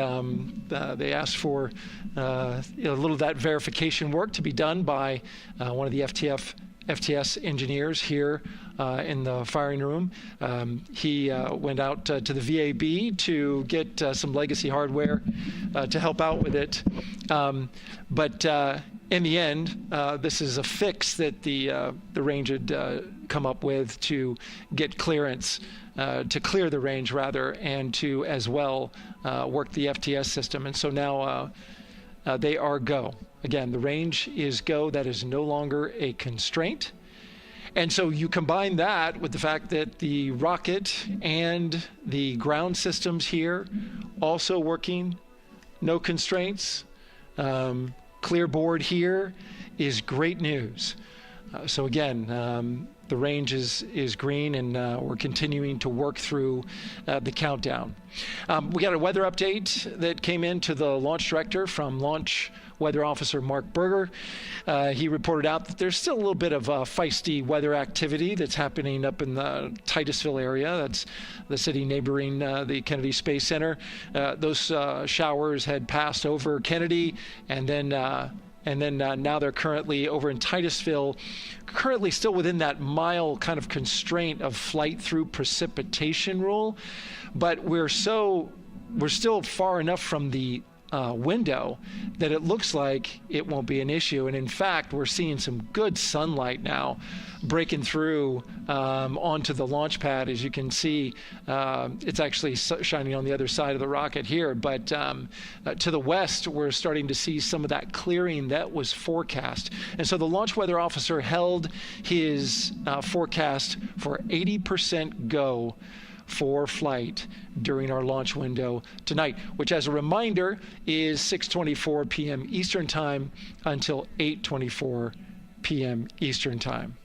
Speaker 4: they asked for a little of that verification work to be done by one of the FTS engineers here in the firing room. He went out to the VAB to get some legacy hardware to help out with it. But in the end, this is a fix that the range had come up with to get clearance, to clear the range rather, and to as well work the FTS system. And so now they are go. Again, the range is go. That is no longer a constraint. And so you combine that with the fact that the rocket and the ground systems here also working, no constraints. Clear board here is great news. So again, the range is green, and we're continuing to work through the countdown. We got a weather update that came in to the launch director from Launch Weather Officer Mark Berger. He reported out that there's still a little bit of feisty weather activity that's happening up in the Titusville area. That's the city neighboring the Kennedy Space Center. Those showers had passed over Kennedy, and then now they're currently over in Titusville, currently still within that mile kind of constraint of flight through precipitation rule. But we're still far enough from the window that it looks like it won't be an issue. And in fact, we're seeing some good sunlight now breaking through onto the launch pad. As you can see, it's actually shining on the other side of the rocket here. But to the west, we're starting to see some of that clearing that was forecast. And so the launch weather officer held his forecast for 80% go for flight during our launch window tonight, which, as a reminder, is 6:24 p.m. Eastern Time until 8:24 p.m. Eastern Time.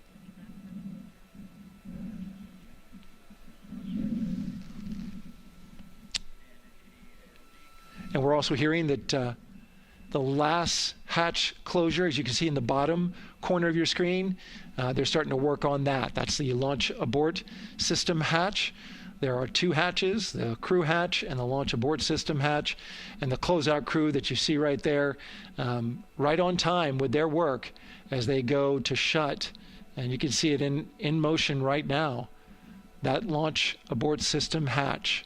Speaker 4: And we're also hearing that the last hatch closure, as you can see in the bottom corner of your screen, they're starting to work on that. That's the launch abort system hatch. There are two hatches, the crew hatch and the launch abort system hatch, and the closeout crew that you see right there, right on time with their work as they go to shut. And you can see it in motion right now, that launch abort system hatch.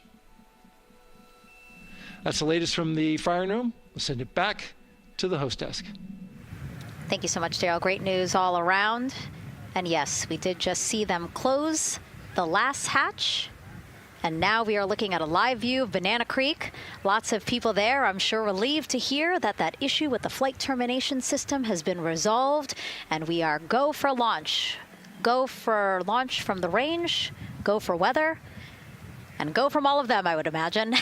Speaker 4: That's the latest from the firing room. We'll send it back to the host desk.
Speaker 3: Thank you so much, Daryl. Great news all around. And yes, we did just see them close the last hatch. And now we are looking at a live view of Banana Creek. Lots of people there, I'm sure, relieved to hear that that issue with the flight termination system has been resolved. And we are go for launch. Go for launch from the range, go for weather, and go from all of them, I would imagine.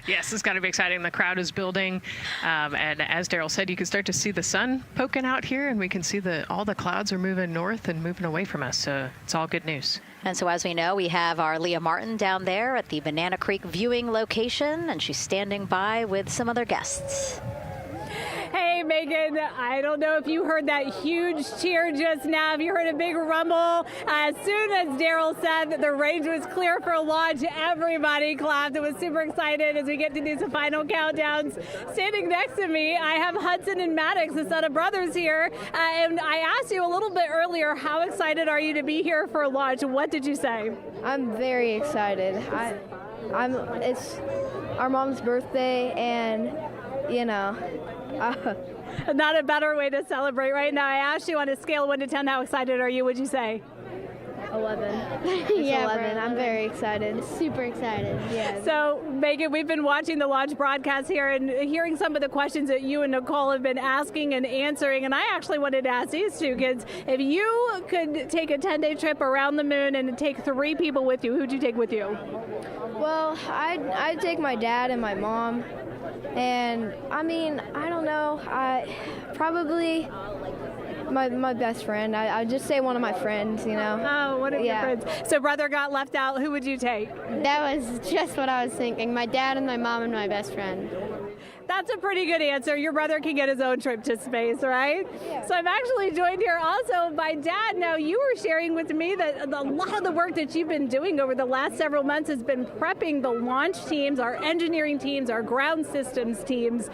Speaker 9: Yes, it's got to be exciting. The crowd is building. And as Daryl said, you can start to see the sun poking out here, and we can see all the clouds are moving north and moving away from us. So it's all good news.
Speaker 3: And so as we know, we have our Leah Martin down there at the Banana Creek viewing location, and she's standing by with some other guests.
Speaker 25: Hey, Megan, I don't know if you heard that huge cheer just now. If you heard a big rumble, as soon as Daryl said that the range was clear for launch, everybody clapped. It was super excited as we get to these final countdowns. Standing next to me, I have Hansen and Maddox, the son of brothers here. And I asked you a little bit earlier, how excited are you to be here for launch? What did you say?
Speaker 7: I'm very excited. It's our mom's birthday, and
Speaker 25: not a better way to celebrate right now. I asked you on a scale of 1 to 10, how excited are you? Would you say?
Speaker 7: 11. Yeah, 11. I'm very excited. Super excited. Yeah.
Speaker 25: So, Megan, we've been watching the launch broadcast here and hearing some of the questions that you and Nicole have been asking and answering. And I actually wanted to ask these two kids, if you could take a 10-day trip around the moon and take 3 people with you, who'd you take with you?
Speaker 7: Well, I'd take my dad and my mom. And I don't know. Probably my best friend. I'd just say one of my friends,
Speaker 25: Oh, one of your friends. So brother got left out. Who would you take?
Speaker 7: That was just what I was thinking. My dad and my mom and my best friend.
Speaker 25: That's a pretty good answer. Your brother can get his own trip to space, right? Yeah. So I'm actually joined here also by Dad. Now, you were sharing with me that a lot of the work that you've been doing over the last several months has been prepping the launch teams, our engineering teams, our ground systems teams,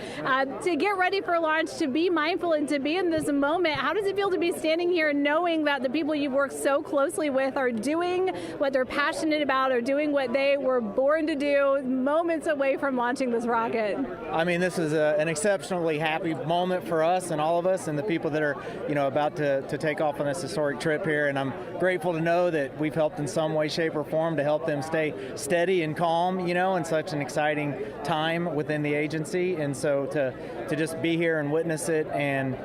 Speaker 25: to get ready for launch, to be mindful and to be in this moment. How does it feel to be standing here knowing that the people you've worked so closely with are doing what they're passionate about, or doing what they were born to do, moments away from launching this rocket?
Speaker 8: mean, this is an exceptionally happy moment for us and all of us and the people that are, about to take off on this historic trip here. And I'm grateful to know that we've helped in some way, shape, or form to help them stay steady and calm, in such an exciting time within the agency. And so to just be here and witness it and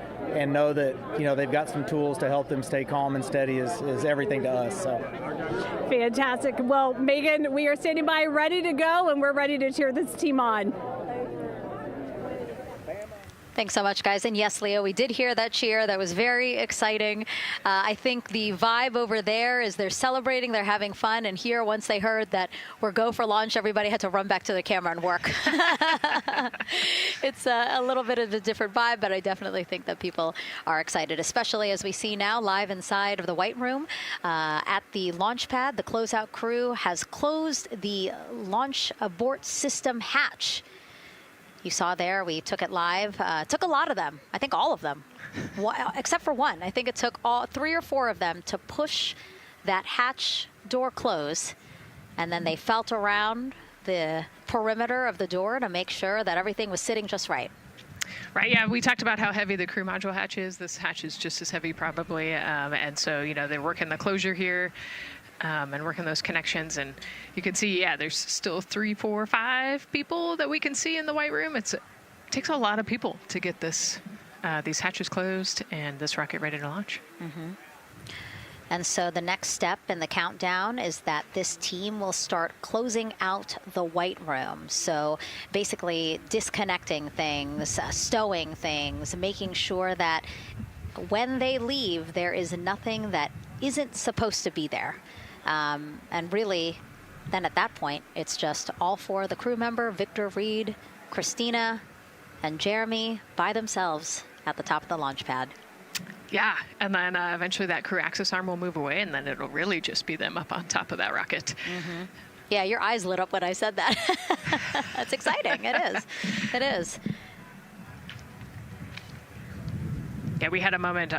Speaker 8: know that, they've got some tools to help them stay calm and steady is everything to us. So.
Speaker 25: Fantastic. Well, Megan, we are standing by ready to go, and we're ready to cheer this team on.
Speaker 3: Thanks so much, guys. And yes, Leo, we did hear that cheer. That was very exciting. I think the vibe over there is they're celebrating, they're having fun. And here, once they heard that we're go for launch, everybody had to run back to the camera and work. It's a little bit of a different vibe, but I definitely think that people are excited, especially as we see now live inside of the White Room at the launch pad. The closeout crew has closed the launch abort system hatch. You saw there, we took it live. Took a lot of them. I think all of them, except for one. I think it took all 3 or 4 of them to push that hatch door close. And then they felt around the perimeter of the door to make sure that everything was sitting just right.
Speaker 9: Right, yeah, we talked about how heavy the crew module hatch is. This hatch is just as heavy probably. And so, they're working the closure here. And working those connections, and you can see, there's still 3, 4, 5 people that we can see in the White Room. It takes a lot of people to get these hatches closed and this rocket ready to launch.
Speaker 3: Mm-hmm. And so the next step in the countdown is that this team will start closing out the White Room. So basically disconnecting things, stowing things, making sure that when they leave, there is nothing that isn't supposed to be there. And really, then at that point, it's just all 4 of the crew member, Victor, Reid, Christina, and Jeremy by themselves at the top of the launch pad.
Speaker 9: Yeah, and then eventually that crew access arm will move away, and then it'll really just be them up on top of that rocket.
Speaker 3: Mm-hmm. Yeah, your eyes lit up when I said that. That's exciting. It is. It is.
Speaker 9: Yeah, we had a moment,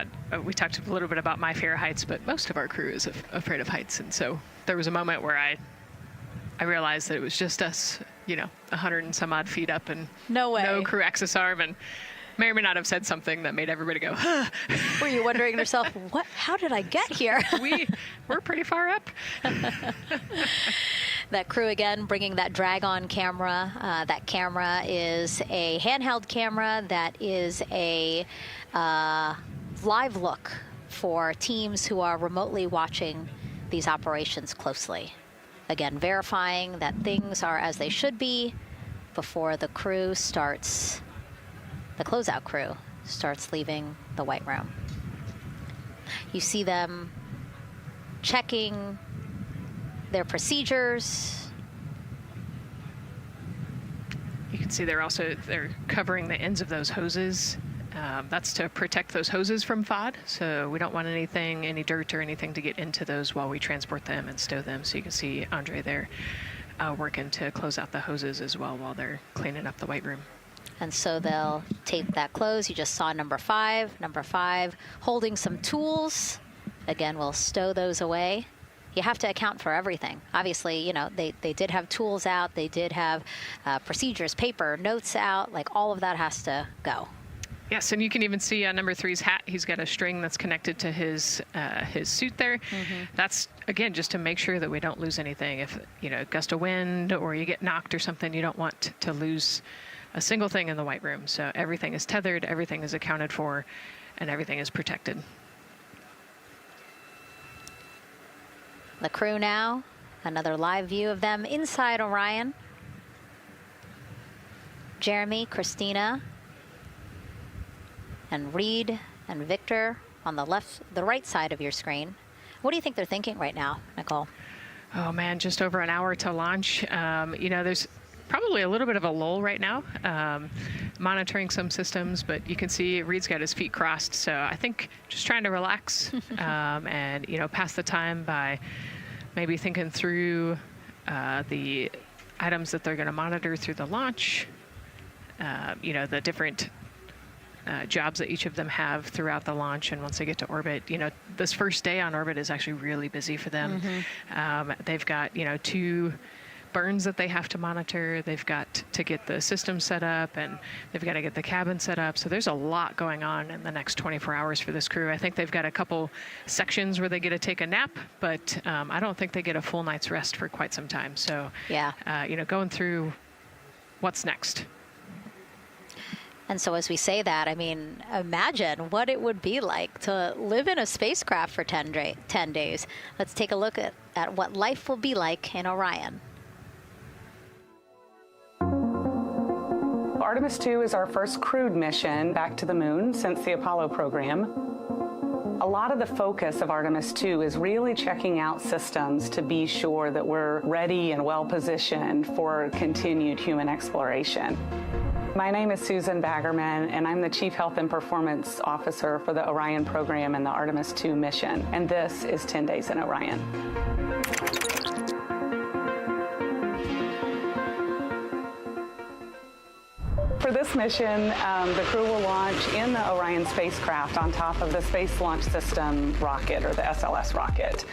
Speaker 9: we talked a little bit about my fear of heights, but most of our crew is afraid of heights. And so there was a moment where I realized that it was just us, 100 and some odd feet up and
Speaker 3: no
Speaker 9: crew access arm, and may or may not have said something that made everybody go, huh.
Speaker 3: Were you wondering to yourself, how did I get here?
Speaker 9: We're pretty far up.
Speaker 3: That crew, again, bringing that drag-on camera. That camera is a handheld camera that is a live look for teams who are remotely watching these operations closely. Again, verifying that things are as they should be before the crew starts, the closeout crew starts leaving the White Room. You see them checking their procedures.
Speaker 9: You can see they're covering the ends of those hoses. That's to protect those hoses from FOD. So we don't want any dirt or anything to get into those while we transport them and stow them. So you can see Andre there working to close out the hoses as well while they're cleaning up the White Room.
Speaker 3: And so they'll tape that close. You just saw number 5. Number 5 holding some tools. Again, we'll stow those away. You have to account for everything. Obviously, they did have tools out. They did have procedures, paper, notes out. Like all of that has to go.
Speaker 9: Yes, and you can even see on number 3's hat, he's got a string that's connected to his suit there. Mm-hmm. That's, again, just to make sure that we don't lose anything. If, a gust of wind or you get knocked or something, you don't want to lose a single thing in the White Room. So everything is tethered, everything is accounted for, and everything is protected.
Speaker 3: The crew now, another live view of them inside Orion. Jeremy, Christina, and Reid and Victor on the right side of your screen. What do you think they're thinking right now, Nicole?
Speaker 9: Oh man, just over an hour to launch. There's probably a little bit of a lull right now, monitoring some systems, but you can see Reid's got his feet crossed. So I think just trying to relax and, pass the time by maybe thinking through the items that they're going to monitor through the launch, the different jobs that each of them have throughout the launch. And once they get to orbit, this first day on orbit is actually really busy for them. Mm-hmm. They've got, 2 burns that they have to monitor. They've got to get the system set up, and they've got to get the cabin set up. So there's a lot going on in the next 24 hours for this crew. I think they've got a couple sections where they get to take a nap, but I don't think they get a full night's rest for quite some time. So, going through what's next.
Speaker 3: And so as we say that, I mean, imagine what it would be like to live in a spacecraft for 10 days. Let's take a look at what life will be like in Orion.
Speaker 10: Artemis II is our first crewed mission back to the moon since the Apollo program. A lot of the focus of Artemis II is really checking out systems to be sure that we're ready and well positioned for continued human exploration. My name is Susan Baggerman, and I'm the Chief Health and Performance Officer for the Orion program and the Artemis II mission. And this is 10 Days in Orion. For this mission, the crew will launch in the Orion spacecraft on top of the Space Launch System rocket, or the SLS rocket.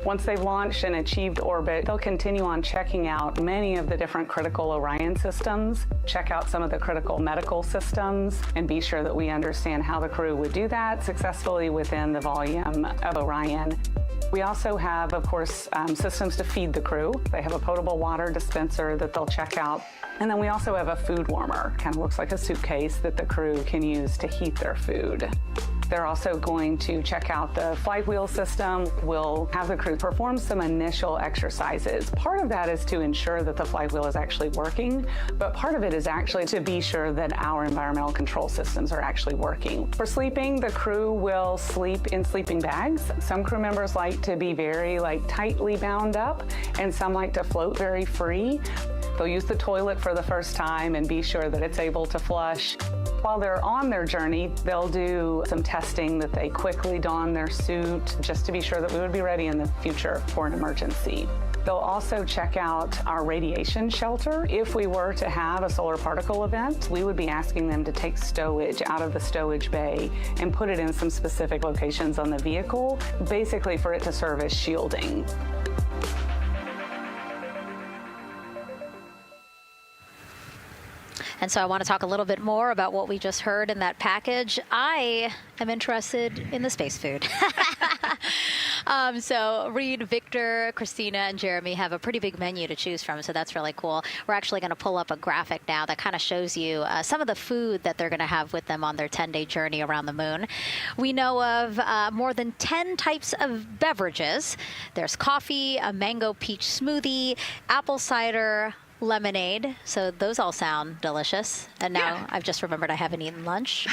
Speaker 10: Once they've launched and achieved orbit, they'll continue on checking out many of the different critical Orion systems, check out some of the critical medical systems, and be sure that we understand how the crew would do that successfully within the volume of Orion. We also have, of course, systems to feed the crew. They have a potable water dispenser that they'll check out. And then we also have a food warmer, kind of looks like a suitcase that the crew can use to heat their food. They're also going to check out the flight wheel system. We'll have the crew perform some initial exercises. Part of that is to ensure that the flight wheel is actually working, but part of it is actually to be sure that our environmental control systems are actually working. For sleeping, the crew will sleep in sleeping bags. Some crew members like to be very tightly bound up, and some like to float very free. They'll use the toilet for the first time and be sure that it's able to flush. While they're on their journey, they'll do some testing that they quickly don their suit just to be sure that we would be ready in the future for an emergency. They'll also check out our radiation shelter. If we were to have a solar particle event, we would be asking them to take stowage out of the stowage bay and put it in some specific locations on the vehicle, basically for it to serve as shielding.
Speaker 3: And so I want to talk a little bit more about what we just heard in that package. I am interested in the space food. So Reid, Victor, Christina, and Jeremy have a pretty big menu to choose from, so that's really cool. We're actually going to pull up a graphic now that kind of shows you some of the food that they're going to have with them on their 10-day journey around the moon. We know of more than 10 types of beverages. There's coffee, a mango peach smoothie, apple cider, lemonade. So those all sound delicious. And now I've just remembered I haven't eaten lunch.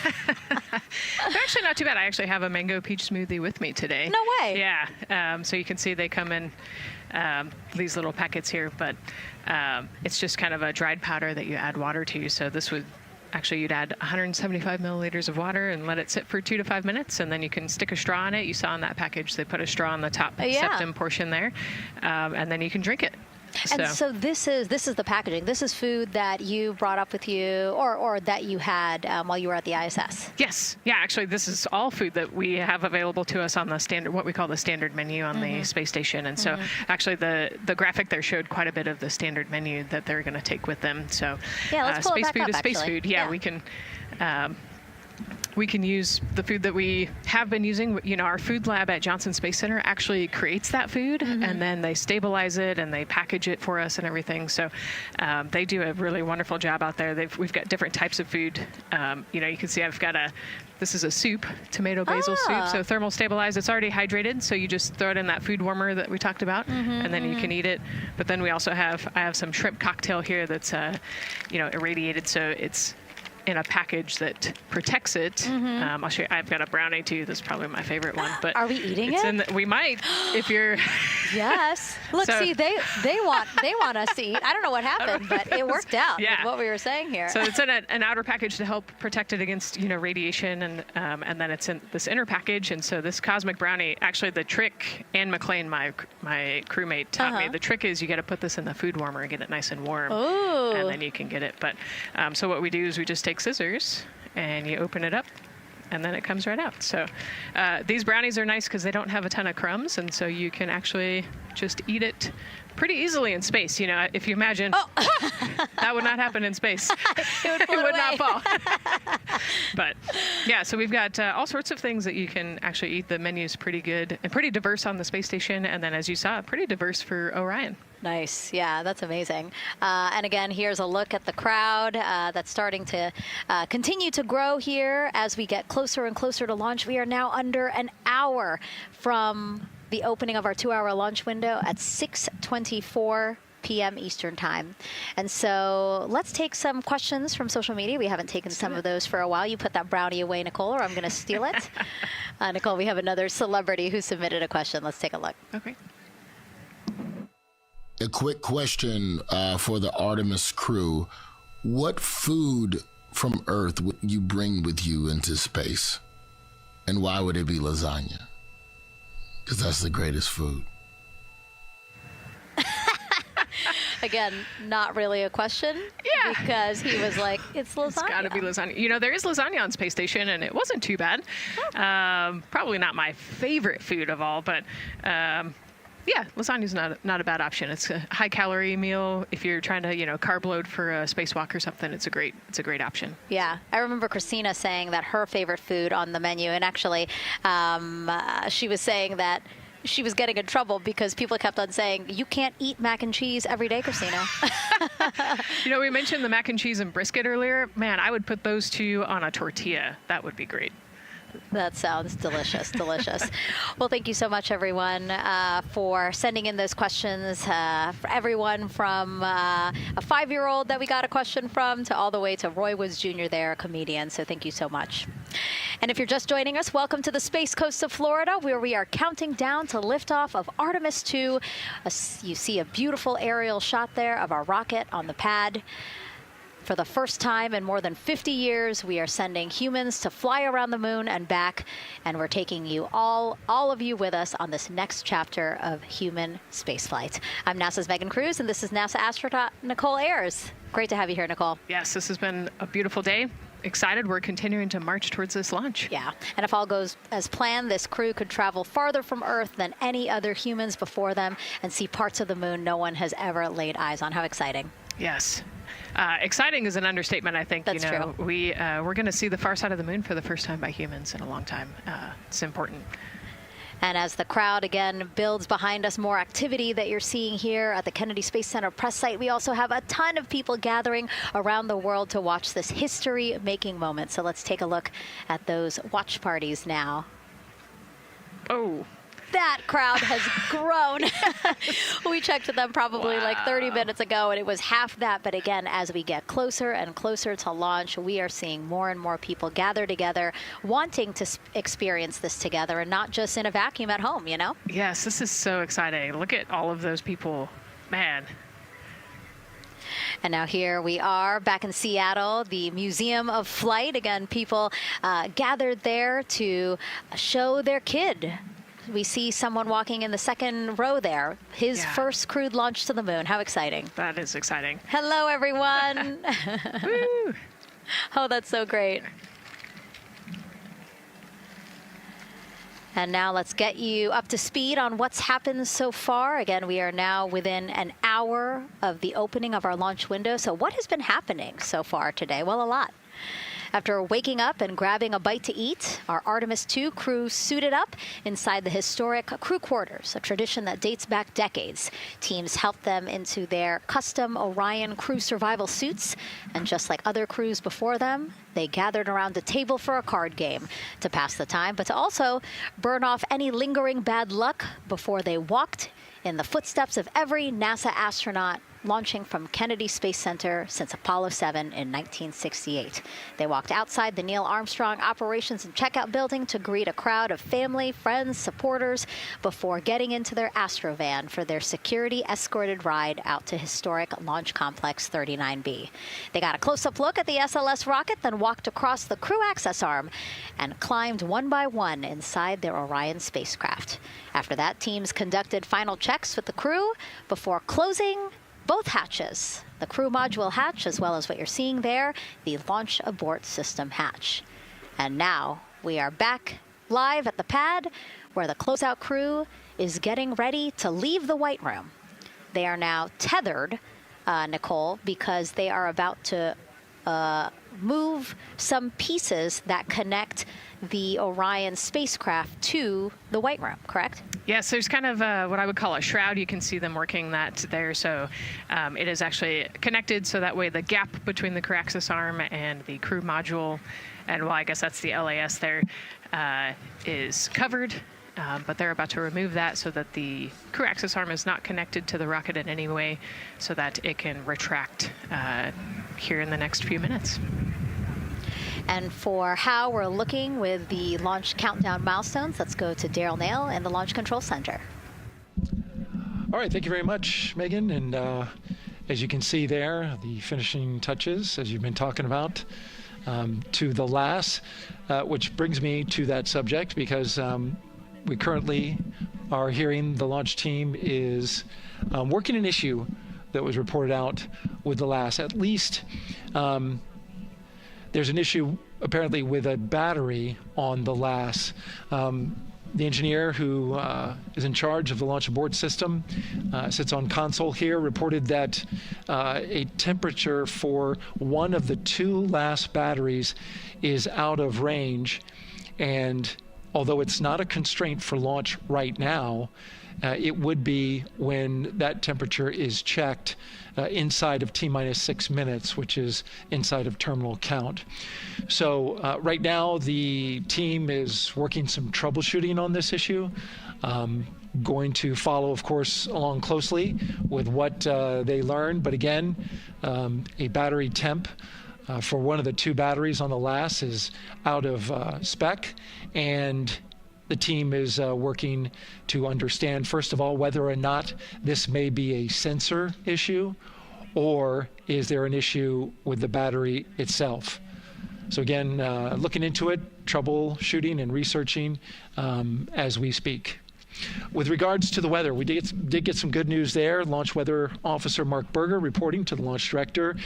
Speaker 9: They're actually not too bad. I actually have a mango peach smoothie with me today.
Speaker 3: No way.
Speaker 9: Yeah. So you can see they come in these little packets here, but it's just kind of a dried powder that you add water to. So this would actually, you'd add 175 milliliters of water and let it sit for 2 to 5 minutes, and then you can stick a straw in it. You saw in that package, they put a straw on the top septum portion there, and then you can drink it.
Speaker 3: And so this is the packaging. This is food that you brought up with you, or that you had while you were at the ISS.
Speaker 9: Yes. Yeah, actually, this is all food that we have available to us on the standard, what we call the standard menu on the space station. And so actually the graphic there showed quite a bit of the standard menu that they're going to take with them. So
Speaker 3: let's pull
Speaker 9: space
Speaker 3: it back
Speaker 9: food
Speaker 3: up,
Speaker 9: is space
Speaker 3: actually.
Speaker 9: food. Yeah, we can use the food that we have been using. You know, our food lab at Johnson Space Center actually creates that food, and then they stabilize it and they package it for us and everything. So they do a really wonderful job out there. We've got different types of food. You know, you can see I've got this is a soup, tomato basil soup, so thermal stabilized. It's already hydrated, so you just throw it in that food warmer that we talked about, and then you can eat it. But then we also I have some shrimp cocktail here that's irradiated, so it's in a package that protects it. I'll show you. I've got a brownie too. That's probably my favorite one. But
Speaker 3: are we eating it?
Speaker 9: We might, if you're.
Speaker 3: Yes. Look, see, they want us to eat. I don't know what happened, but it worked out with what we were saying here.
Speaker 9: So it's in an outer package to help protect it against radiation, and then it's in this inner package. And so this cosmic brownie, actually the trick, Anne McLean, my crewmate, taught me. The trick is you got to put this in the food warmer and get it nice and warm, and then you can get it. But so what we do is we just take scissors and you open it up, and then it comes right out. So these brownies are nice because they don't have a ton of crumbs, and so you can actually just eat it pretty easily in space. You know, if you imagine, that would not happen in space.
Speaker 3: It
Speaker 9: would not fall. But yeah, so we've got all sorts of things that you can actually eat. The menu's pretty good and pretty diverse on the space station. And then, as you saw, pretty diverse for Orion.
Speaker 3: Nice. Yeah, that's amazing. And again, here's a look at the crowd that's starting to continue to grow here as we get closer and closer to launch. We are now under an hour from the opening of our 2-hour launch window at 6:24 p.m. Eastern Time. And so let's take some questions from social media. We haven't taken some of those for a while. You put that brownie away, Nicole, or I'm going to steal it. Nicole, we have another celebrity who submitted a question. Let's take a look.
Speaker 9: Okay.
Speaker 12: A quick question for the Artemis crew. What food from Earth would you bring with you into space? And why would it be lasagna? Because that's the greatest food.
Speaker 3: Again, not really a question.
Speaker 9: Yeah.
Speaker 3: Because he was like, it's lasagna.
Speaker 9: It's got to be lasagna. You know, there is lasagna on Space Station, and it wasn't too bad. Probably not my favorite food of all, but yeah, lasagna's not a bad option. It's a high-calorie meal. If you're trying to, carb load for a spacewalk or something, it's a great option.
Speaker 3: Yeah, I remember Christina saying that her favorite food on the menu, and actually, she was saying that she was getting in trouble because people kept on saying, you can't eat mac and cheese every day, Christina.
Speaker 9: We mentioned the mac and cheese and brisket earlier. Man, I would put those two on a tortilla. That would be great.
Speaker 3: That sounds delicious, delicious. Well, thank you so much, everyone, for sending in those questions. For everyone from a 5-year-old that we got a question from to all the way to Roy Woods Jr. there, a comedian. So thank you so much. And if you're just joining us, welcome to the Space Coast of Florida, where we are counting down to liftoff of Artemis II. You see a beautiful aerial shot there of our rocket on the pad. For the first time in more than 50 years, we are sending humans to fly around the moon and back, and we're taking you all of you with us on this next chapter of human spaceflight. I'm NASA's Megan Cruz, and this is NASA astronaut Nicole Ayers. Great to have you here, Nicole.
Speaker 9: Yes, this has been a beautiful day. Excited. We're continuing to march towards this launch.
Speaker 3: Yeah, and if all goes as planned, this crew could travel farther from Earth than any other humans before them and see parts of the moon no one has ever laid eyes on. How exciting.
Speaker 9: Yes. Exciting is an understatement, I think.
Speaker 3: That's true.
Speaker 9: We're going to see the far side of the moon for the first time by humans in a long time. It's important.
Speaker 3: And as the crowd again builds behind us, more activity that you're seeing here at the Kennedy Space Center press site. We also have a ton of people gathering around the world to watch this history-making moment. So let's take a look at those watch parties now.
Speaker 9: Oh.
Speaker 3: That crowd has grown. We checked with them probably like 30 minutes ago, and it was half that. But again, as we get closer and closer to launch, we are seeing more and more people gather together, wanting to experience this together and not just in a vacuum at home,
Speaker 9: Yes, this is so exciting. Look at all of those people. Man.
Speaker 3: And now here we are back in Seattle, the Museum of Flight. Again, people gathered there to show their kid. We see someone walking in the second row there. His first crewed launch to the moon. How exciting.
Speaker 9: That is exciting.
Speaker 3: Hello, everyone.
Speaker 9: Woo.
Speaker 3: Oh, that's so great. And now let's get you up to speed on what's happened so far. Again, we are now within an hour of the opening of our launch window. So what has been happening so far today? Well, a lot. After waking up and grabbing a bite to eat, our Artemis II crew suited up inside the historic crew quarters, a tradition that dates back decades. Teams helped them into their custom Orion crew survival suits, and just like other crews before them, they gathered around a table for a card game to pass the time, but to also burn off any lingering bad luck before they walked in the footsteps of every NASA astronaut launching from Kennedy Space Center since Apollo 7 in 1968. They walked outside the Neil Armstrong Operations and Checkout Building to greet a crowd of family, friends, supporters before getting into their Astrovan for their security-escorted ride out to historic Launch Complex 39B. They got a close-up look at the SLS rocket, then walked across the crew access arm and climbed one by one inside their Orion spacecraft. After that, teams conducted final checks with the crew before closing both hatches, the crew module hatch, as well as what you're seeing there, the launch abort system hatch. And now We are back live at the pad where the closeout crew is getting ready to leave the White Room. They are now tethered, Nicole, because they are about to move some pieces that connect the Orion spacecraft to the White Room, correct?
Speaker 9: Yes, there's kind of what I would call a shroud. You can see them working that there. So it is actually connected, so that way the gap between the crew access arm and the crew module, and well, I guess that's the LAS there, is covered. But they're about to remove that so that the crew access arm is not connected to the rocket in any way, so that it can retract here in the next few minutes.
Speaker 3: And for how we're looking with the launch countdown milestones, let's go to Daryl Nail in the Launch Control Center.
Speaker 4: All right, thank you very much, Megan. And as you can see there, the finishing touches, as you've been talking about, to the LAS, which brings me to that subject, because we currently are hearing the launch team is working an issue that was reported out with the LAS. At least there's an issue apparently with a battery on the LAS. The engineer who is in charge of the launch abort system sits on console here, reported that a temperature for one of the two LAS batteries is out of range, and although it's not a constraint for launch right now, it would be when that temperature is checked inside of T-minus 6 minutes, which is inside of terminal count. So right now, the team is working some troubleshooting on this issue. Going to follow, of course, along closely with what they learn. But again, a battery temp for one of the two batteries on the LAS is out of spec, and the team is working to understand, first of all, whether or not this may be a sensor issue, or is there an issue with the battery itself. So again, looking into it, troubleshooting and researching as we speak. With regards to the weather, we did get some good news there. Launch Weather Officer Mark Berger reporting to the launch director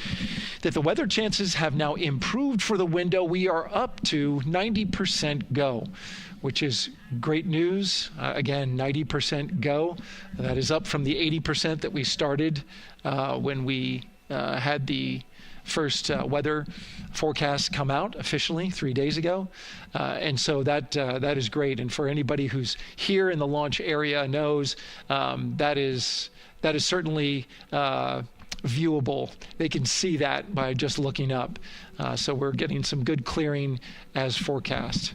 Speaker 4: that the weather chances have now improved for the window. We are up to 90% go, which is great news. Again, 90% go. That is up from the 80% that we started when we had the first weather forecast come out officially 3 days ago. And so that is great. And for anybody who's here in the launch area knows that is certainly viewable. They can see that by just looking up. So we're getting some good clearing as forecast.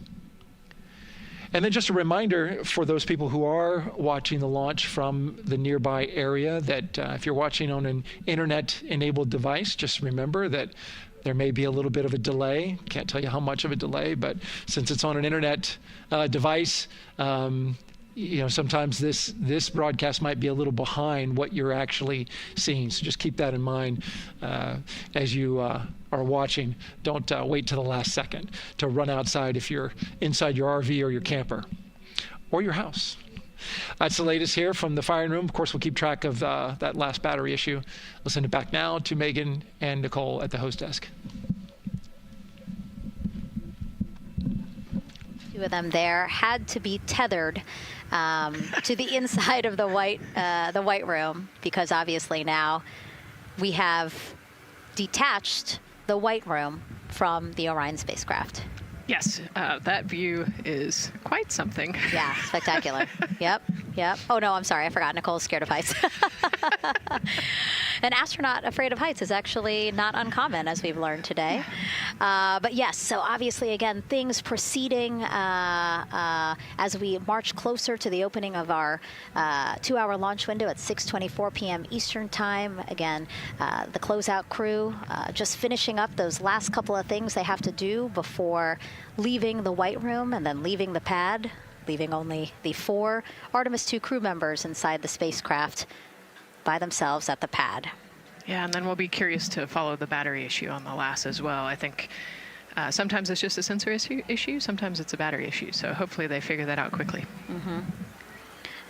Speaker 4: And then just a reminder for those people who are watching the launch from the nearby area that if you're watching on an internet-enabled device, just remember that there may be a little bit of a delay. Can't tell you how much of a delay, but since it's on an internet device, sometimes this broadcast might be a little behind what you're actually seeing. So just keep that in mind as you are watching. Don't wait till the last second to run outside if you're inside your RV or your camper or your house. That's the latest here from the firing room. Of course, we'll keep track of that last battery issue. We'll send it back now to Megan and Nicole at the host desk.
Speaker 3: Two of them there had to be tethered to the inside of the White Room, because obviously now we have detached the White Room from the Orion spacecraft.
Speaker 9: Yes, that view is quite something.
Speaker 3: Yeah, spectacular. Yep. Oh, no, I'm sorry. I forgot. Nicole's scared of heights. An astronaut afraid of heights is actually not uncommon, as we've learned today. But yes, so obviously, again, things proceeding as we march closer to the opening of our 2-hour launch window at 6:24 p.m. Eastern Time. Again, the closeout crew just finishing up those last couple of things they have to do before leaving the White Room and then leaving the pad, leaving only the 4 Artemis II crew members inside the spacecraft by themselves at the pad.
Speaker 9: Yeah, and then we'll be curious to follow the battery issue on the LAS as well. I think sometimes it's just a sensor issue, sometimes it's a battery issue. So hopefully they figure that out quickly.
Speaker 3: Mm-hmm.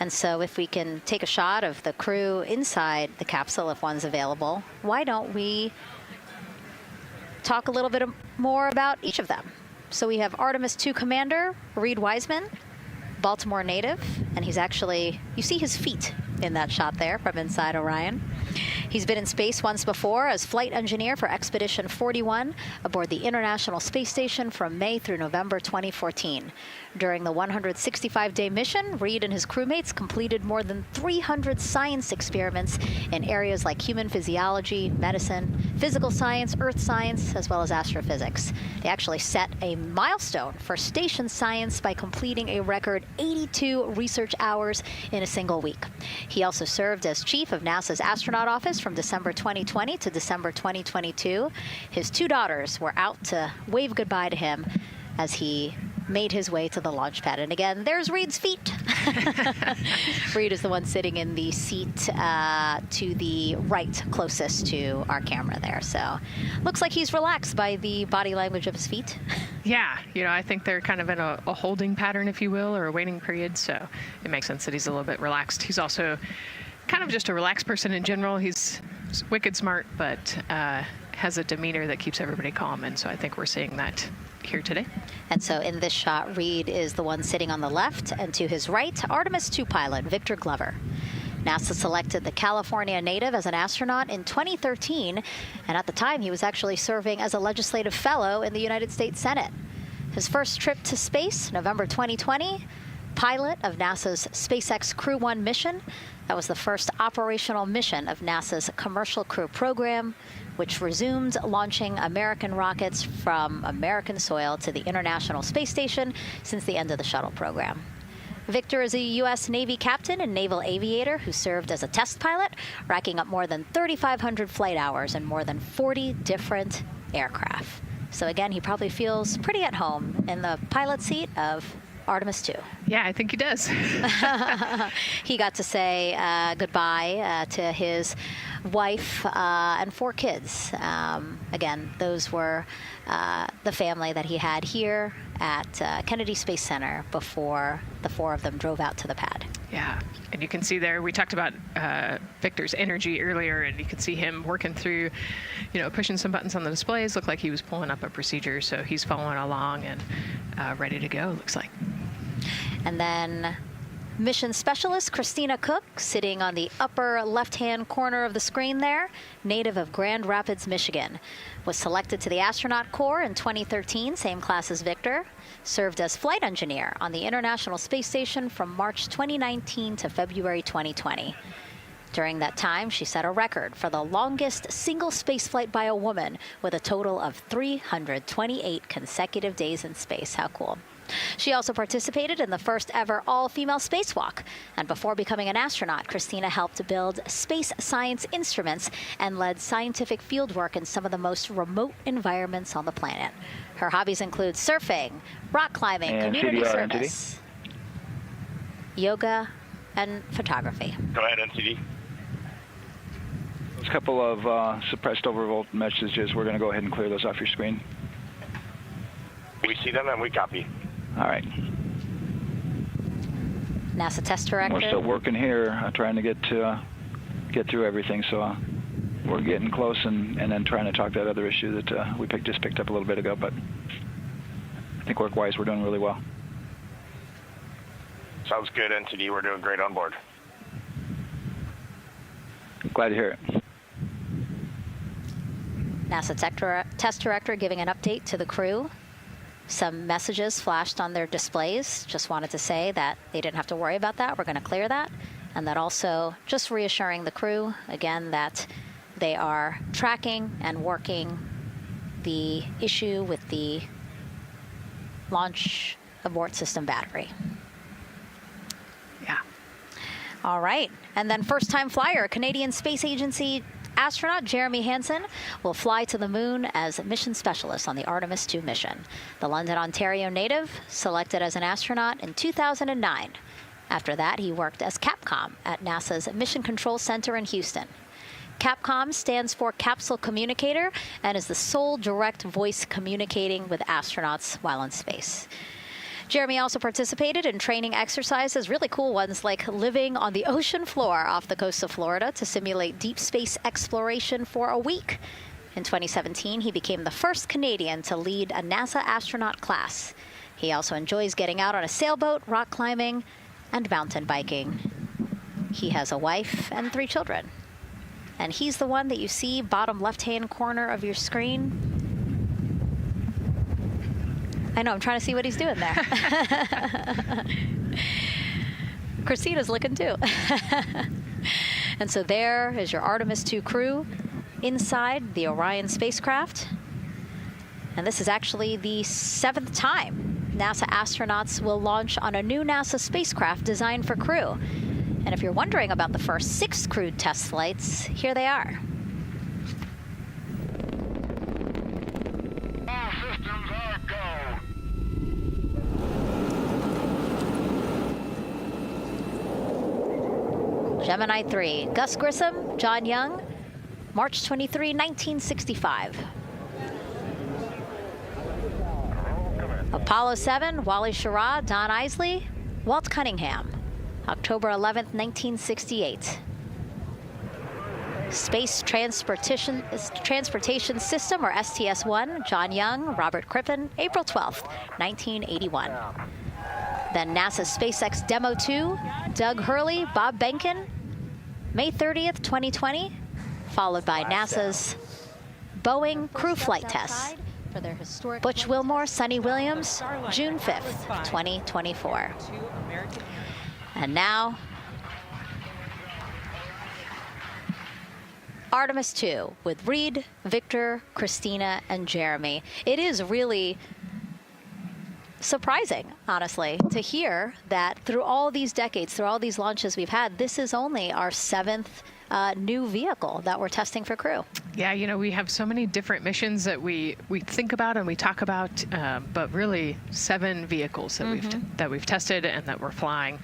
Speaker 3: And so if we can take a shot of the crew inside the capsule, if one's available, why don't we talk a little bit more about each of them? So we have Artemis II commander, Reid Wiseman, Baltimore native, and he's actually, you see his feet in that shot there from inside Orion. He's been in space once before as flight engineer for Expedition 41 aboard the International Space Station from May through November 2014. During the 165-day mission, Reid and his crewmates completed more than 300 science experiments in areas like human physiology, medicine, physical science, earth science, as well as astrophysics. They actually set a milestone for station science by completing a record 82 research hours in a single week. He also served as chief of NASA's astronaut office from December 2020 to December 2022. His 2 daughters were out to wave goodbye to him as he made his way to the launch pad. And again, there's Reid's feet. Reid is the one sitting in the seat to the right, closest to our camera there. So looks like he's relaxed by the body language of his feet.
Speaker 9: Yeah, I think they're kind of in a holding pattern, if you will, or a waiting period. So it makes sense that he's a little bit relaxed. He's also kind of just a relaxed person in general. He's wicked smart, but has a demeanor that keeps everybody calm. And so I think we're seeing that here today.
Speaker 3: And so in this shot, Reid is the one sitting on the left, and to his right, Artemis II pilot Victor Glover. NASA selected the California native as an astronaut in 2013, and at the time he was actually serving as a legislative fellow in the United States Senate. His first trip to space, November 2020, pilot of NASA's SpaceX Crew 1 mission. That was the first operational mission of NASA's Commercial Crew program, which resumed launching American rockets from American soil to the International Space Station since the end of the shuttle program. Victor is a U.S. Navy captain and naval aviator who served as a test pilot, racking up more than 3,500 flight hours in more than 40 different aircraft. So again, he probably feels pretty at home in the pilot seat of Artemis II.
Speaker 9: Yeah, I think he does.
Speaker 3: He got to say goodbye to his wife and 4 kids. Again, those were the family that he had here at Kennedy Space Center before the 4 of them drove out to the pad.
Speaker 9: Yeah, and you can see there, we talked about Victor's energy earlier, and you can see him working through, pushing some buttons on the displays. Looked like he was pulling up a procedure, so he's following along and ready to go, looks like.
Speaker 3: And then mission specialist Christina Koch, sitting on the upper left-hand corner of the screen there, native of Grand Rapids, Michigan, was selected to the Astronaut Corps in 2013, same class as Victor, served as flight engineer on the International Space Station from March 2019 to February 2020. During that time, she set a record for the longest single spaceflight by a woman with a total of 328 consecutive days in space. How cool. She also participated in the first ever all-female spacewalk. And before becoming an astronaut, Christina helped to build space science instruments and led scientific fieldwork in some of the most remote environments on the planet. Her hobbies include surfing, rock climbing,
Speaker 5: and
Speaker 3: community
Speaker 5: CDR,
Speaker 3: service, yoga, and photography.
Speaker 14: Go ahead, NCD.
Speaker 5: There's a couple of suppressed overvolt messages. We're going to go ahead and clear those off your screen.
Speaker 14: We see them and we copy.
Speaker 5: All right.
Speaker 3: NASA test director.
Speaker 5: We're still working here, trying to get through everything. So we're getting close, and then trying to talk that other issue that we just picked up a little bit ago. But I think work-wise, we're doing really well.
Speaker 14: Sounds good, NTD. We're doing great on board.
Speaker 5: Glad to hear it.
Speaker 3: NASA test director giving an update to the crew. Some messages flashed on their displays. Just wanted to say that they didn't have to worry about that. We're going to clear that. And that also just reassuring the crew, again, that they are tracking and working the issue with the launch abort system battery.
Speaker 9: Yeah.
Speaker 3: All right. And then first-time flyer, Canadian Space Agency astronaut Jeremy Hansen will fly to the moon as mission specialist on the Artemis II mission. The London, Ontario native selected as an astronaut in 2009. After that, he worked as Capcom at NASA's Mission Control Center in Houston. Capcom stands for Capsule Communicator and is the sole direct voice communicating with astronauts while in space. Jeremy also participated in training exercises, really cool ones like living on the ocean floor off the coast of Florida to simulate deep space exploration for a week. In 2017, he became the first Canadian to lead a NASA astronaut class. He also enjoys getting out on a sailboat, rock climbing, and mountain biking. He has a wife and 3 children. And he's the one that you see bottom left-hand corner of your screen. I know, I'm trying to see what he's doing there. Christina's looking too. And so there is your Artemis II crew inside the Orion spacecraft. And this is actually the 7th time NASA astronauts will launch on a new NASA spacecraft designed for crew. And if you're wondering about the first 6 crewed test flights, here they are.
Speaker 15: All systems are go.
Speaker 3: Gemini 3, Gus Grissom, John Young, March 23, 1965. Apollo 7, Wally Schirra, Don Isley, Walt Cunningham, October 11, 1968. Space Transportation System, or STS-1, John Young, Robert Crippen, April 12, 1981. Then NASA's SpaceX Demo 2, Doug Hurley, Bob Behnken, May 30th, 2020, followed by NASA's Boeing crew flight tests. Butch Wilmore, Sonny Williams, June 5th, 2024. And now, Artemis II with Reid, Victor, Christina, and Jeremy. It is really surprising, honestly, to hear that through all these decades, through all these launches we've had, this is only our 7th new vehicle that we're testing for crew.
Speaker 9: Yeah, you know, we have so many different missions that we think about and we talk about, but really 7 vehicles that we've tested and that we're flying.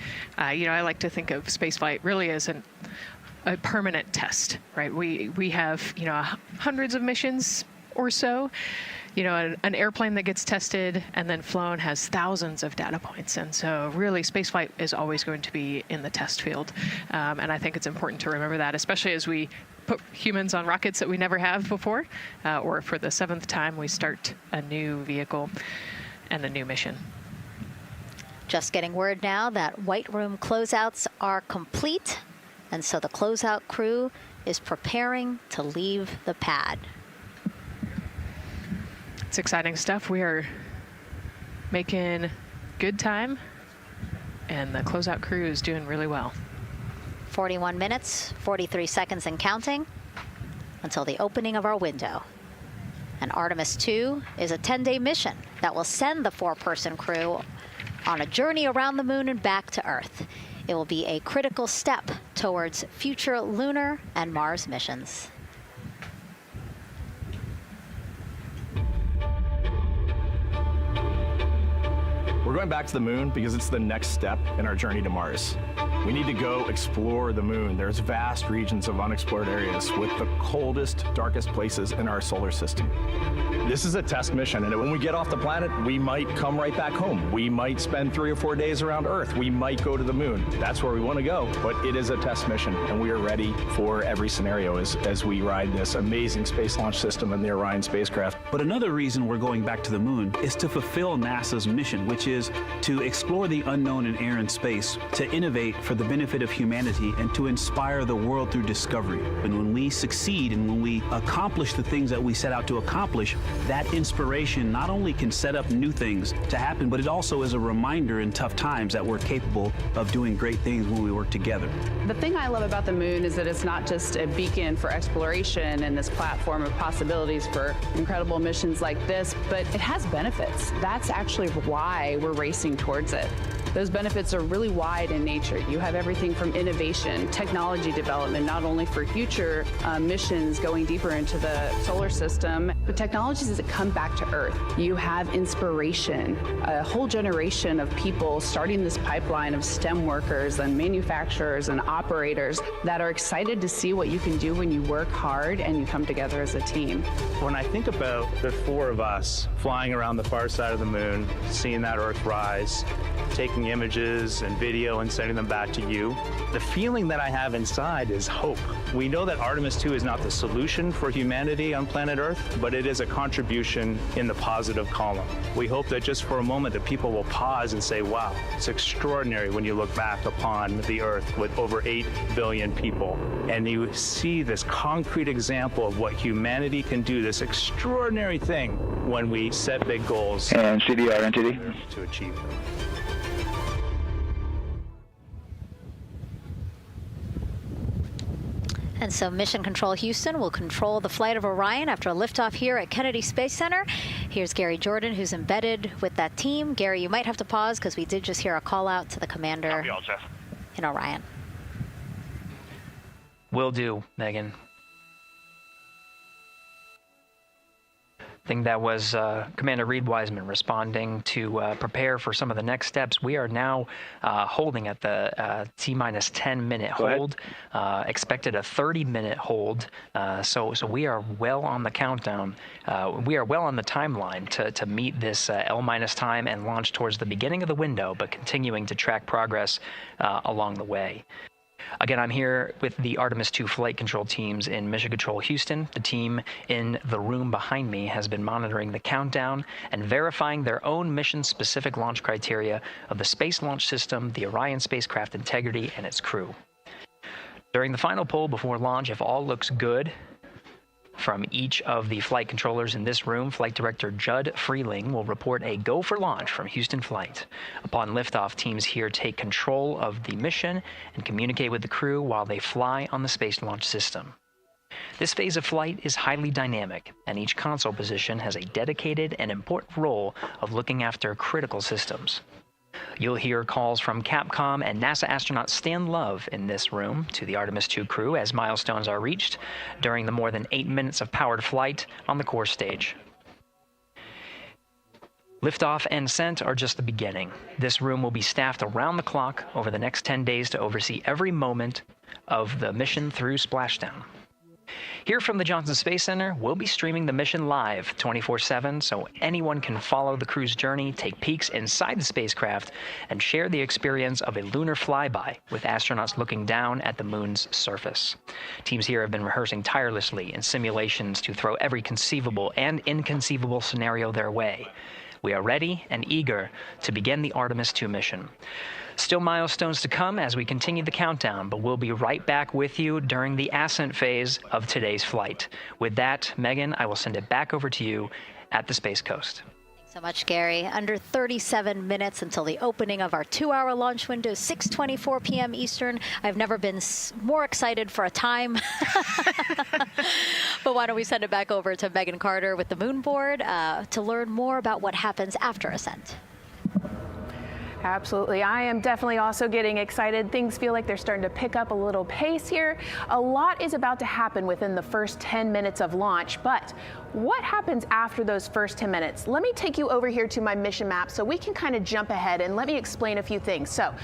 Speaker 9: You know, I like to think of spaceflight really as a permanent test, right? We have, you know, hundreds of missions or so. You know, an airplane that gets tested and then flown has thousands of data points. And so really spaceflight is always going to be in the test field. And I think it's important to remember that, especially as we put humans on rockets that we never have before, or for the 7th time we start a new vehicle and a new mission.
Speaker 3: Just getting word now that White Room closeouts are complete. And so the closeout crew is preparing to leave the pad.
Speaker 9: It's exciting stuff. We are making good time, and the closeout crew is doing really well.
Speaker 3: 41 minutes, 43 seconds and counting until the opening of our window. And Artemis II is a 10-day mission that will send the 4-person crew on a journey around the moon and back to Earth. It will be a critical step towards future lunar and Mars missions.
Speaker 16: We're going back to the moon because it's the next step in our journey to Mars. We need to go explore the moon. There's vast regions of unexplored areas with the coldest, darkest places in our solar system. This is a test mission, and when we get off the planet, we might come right back home. We might spend 3 or 4 days around Earth. We might go to the moon. That's where we want to go, but it is a test mission, and we are ready for every scenario as we ride this amazing space launch system in the Orion spacecraft.
Speaker 18: But another reason we're going back to the moon is to fulfill NASA's mission, which is to explore the unknown in air and space, to innovate for the benefit of humanity, and to inspire the world through discovery. And when we succeed and when we accomplish the things that we set out to accomplish, that inspiration not only can set up new things to happen, but it also is a reminder in tough times that we're capable of doing great things when we work together.
Speaker 21: The thing I love about the moon is that it's not just a beacon for exploration and this platform of possibilities for incredible missions like this, but it has benefits. That's actually why we're racing towards it. Those benefits are really wide in nature. You have everything from innovation, technology development, not only for future missions going deeper into the solar system, but technologies that come back to Earth. You have inspiration, a whole generation of people starting this pipeline of STEM workers and manufacturers and operators that are excited to see what you can do when you work hard and you come together as a team.
Speaker 17: When I think about the 4 of us flying around the far side of the moon, seeing that Earth rise, taking taking images and video and sending them back to you. The feeling that I have inside is hope. We know that Artemis II is not the solution for humanity on planet Earth, but it is a contribution in the positive column. We hope that just for a moment that people will pause and say, wow, it's extraordinary when you look back upon the Earth with over 8 billion people, and you see this concrete example of what humanity can do, this extraordinary thing when we set big goals
Speaker 5: and CDR NTD
Speaker 17: to achieve them.
Speaker 3: And so Mission Control Houston will control the flight of Orion after a liftoff here at Kennedy Space Center. Here's Gary Jordan, who's embedded with that team. Gary, you might have to pause because we did just hear a call out to the commander in Orion.
Speaker 13: Will do, Megan. I think that was Commander Reid Wiseman responding to prepare for some of the next steps. We are now holding at the T-minus 10-minute hold. Expected a 30-minute hold. So we are well on the countdown. We are well on the timeline to meet this L- time and launch towards the beginning of the window, but continuing to track progress along the way. Again, I'm here with the Artemis II flight control teams in Mission Control Houston. The team in the room behind me has been monitoring the countdown and verifying their own mission-specific launch criteria of the Space Launch System, the Orion spacecraft integrity, and its crew. During the final poll before launch, if all looks good from each of the flight controllers in this room, Flight Director Judd Freeling will report a go for launch from Houston Flight. Upon liftoff, teams here take control of the mission and communicate with the crew while they fly on the Space Launch System. This phase of flight is highly dynamic, and each console position has a dedicated and important role of looking after critical systems. You'll hear calls from Capcom and NASA astronaut Stan Love in this room to the Artemis II crew as milestones are reached during the more than 8 minutes of powered flight on the core stage. Liftoff and ascent are just the beginning. This room will be staffed around the clock over the next 10 days to oversee every moment of the mission through splashdown. Here from the Johnson Space Center, we'll be streaming the mission live 24/7 so anyone can follow the crew's journey, take peeks inside the spacecraft, and share the experience of a lunar flyby with astronauts looking down at the moon's surface. Teams here have been rehearsing tirelessly in simulations to throw every conceivable and inconceivable scenario their way. We are ready and eager to begin the Artemis II mission. Still milestones to come as we continue the countdown, but we'll be right back with you during the ascent phase of today's flight. With that, Megan, I will send it back over to you at the Space Coast.
Speaker 3: Thanks so much, Gary. Under 37 minutes until the opening of our 2-hour launch window, 6:24 p.m. Eastern. I've never been more excited for a time. But why don't we send it back over to Megan Carter with the Moon Board to learn more about what happens after ascent.
Speaker 1: Absolutely. I am definitely also getting excited. Things feel like they're starting to pick up a little pace here. A lot is about to happen within the first 10 minutes of launch, but what happens after those first 10 minutes? Let me take you over here to my mission map so we can kind of jump ahead and let me explain a few things. So,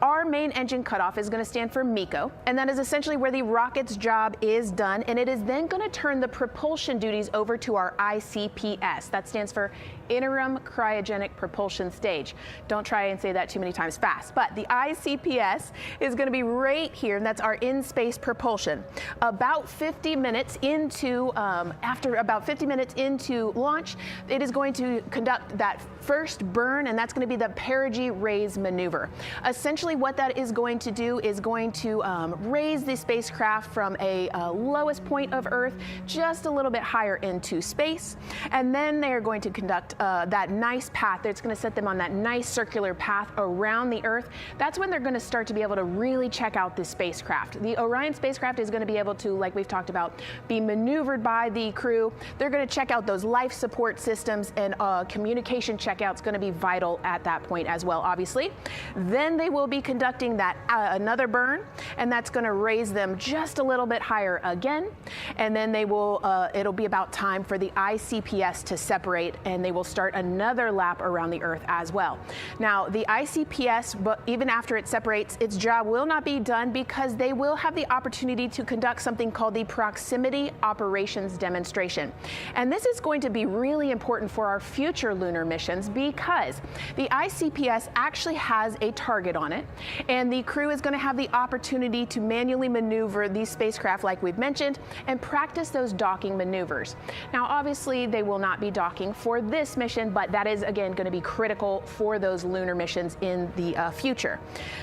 Speaker 1: our main engine cutoff is going to stand for MECO, and that is essentially where the rocket's job is done, and it is then going to turn the propulsion duties over to our ICPS. That stands for Interim Cryogenic Propulsion Stage. Don't try and say that too many times fast, but the ICPS is going to be right here, and that's our in-space propulsion. About 50 minutes into, after about 50 minutes into launch, it is going to conduct that first burn, and that's going to be the perigee raise maneuver. Essentially, what that is going to do is going to raise the spacecraft from a lowest point of Earth just a little bit higher into space, and then they are going to conduct that nice path. It's going to set them on that nice circular path around the Earth. That's when they're going to start to be able to really check out the spacecraft. The Orion spacecraft is going to be able to, like we've talked about, be maneuvered by the crew. They're going to check out those life support systems, and communication checkout's going to be vital at that point as well, obviously. Then they will be be conducting that another burn, and that's going to raise them just a little bit higher again. And then they will, it'll be about time for the ICPS to separate, and they will start another lap around the Earth as well. Now, the ICPS, but even after it separates, its job will not be done because they will have the opportunity to conduct something called the Proximity Operations Demonstration. And this is going to be really important for our future lunar missions because the ICPS actually has a target on it, and the crew is going to have the opportunity to manually maneuver these spacecraft like we've mentioned and practice those docking maneuvers. Now, obviously, they will not be docking for this mission, but that is, again, going to be critical for those lunar missions in the future.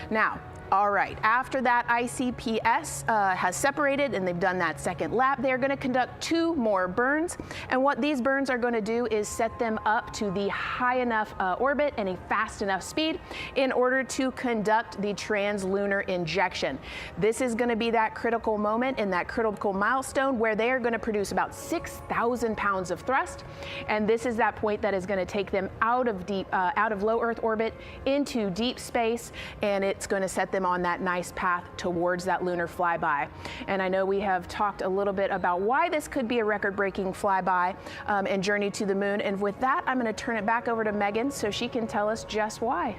Speaker 1: Now, all right, after that ICPS has separated and they've done that second lap, they're going to conduct 2 more burns. And what these burns are going to do is set them up to the high enough orbit and a fast enough speed in order to conduct the translunar injection. This is going to be that critical moment and that critical milestone where they are going to produce about 6,000 pounds of thrust. And this is that point that is going to take them out of low Earth orbit into deep space, and it's going to set them on that nice path towards that lunar flyby. And I know we have talked a little bit about why this could be a record-breaking flyby and journey to the moon. And with that, I'm going to turn it back over to Megan so she can tell us just why.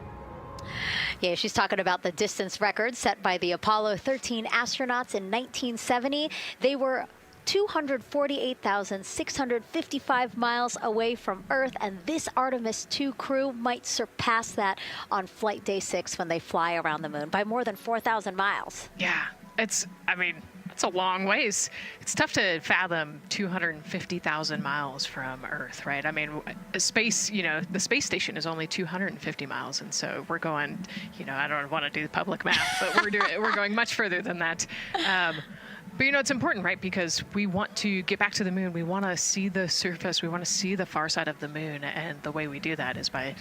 Speaker 3: Yeah, she's talking about the distance record set by the Apollo 13 astronauts in 1970. They were 248,655 miles away from Earth, and this Artemis II crew might surpass that on flight day 6 when they fly around the moon by more than 4,000 miles.
Speaker 9: Yeah, it's a long ways. It's tough to fathom 250,000 miles from Earth, right? I mean, space, the space station is only 250 miles, and so we're going, I don't want to do the public math, but we're going much further than that. But it's important, right? Because we want to get back to the moon. We want to see the surface. We want to see the far side of the moon. And the way we do that is by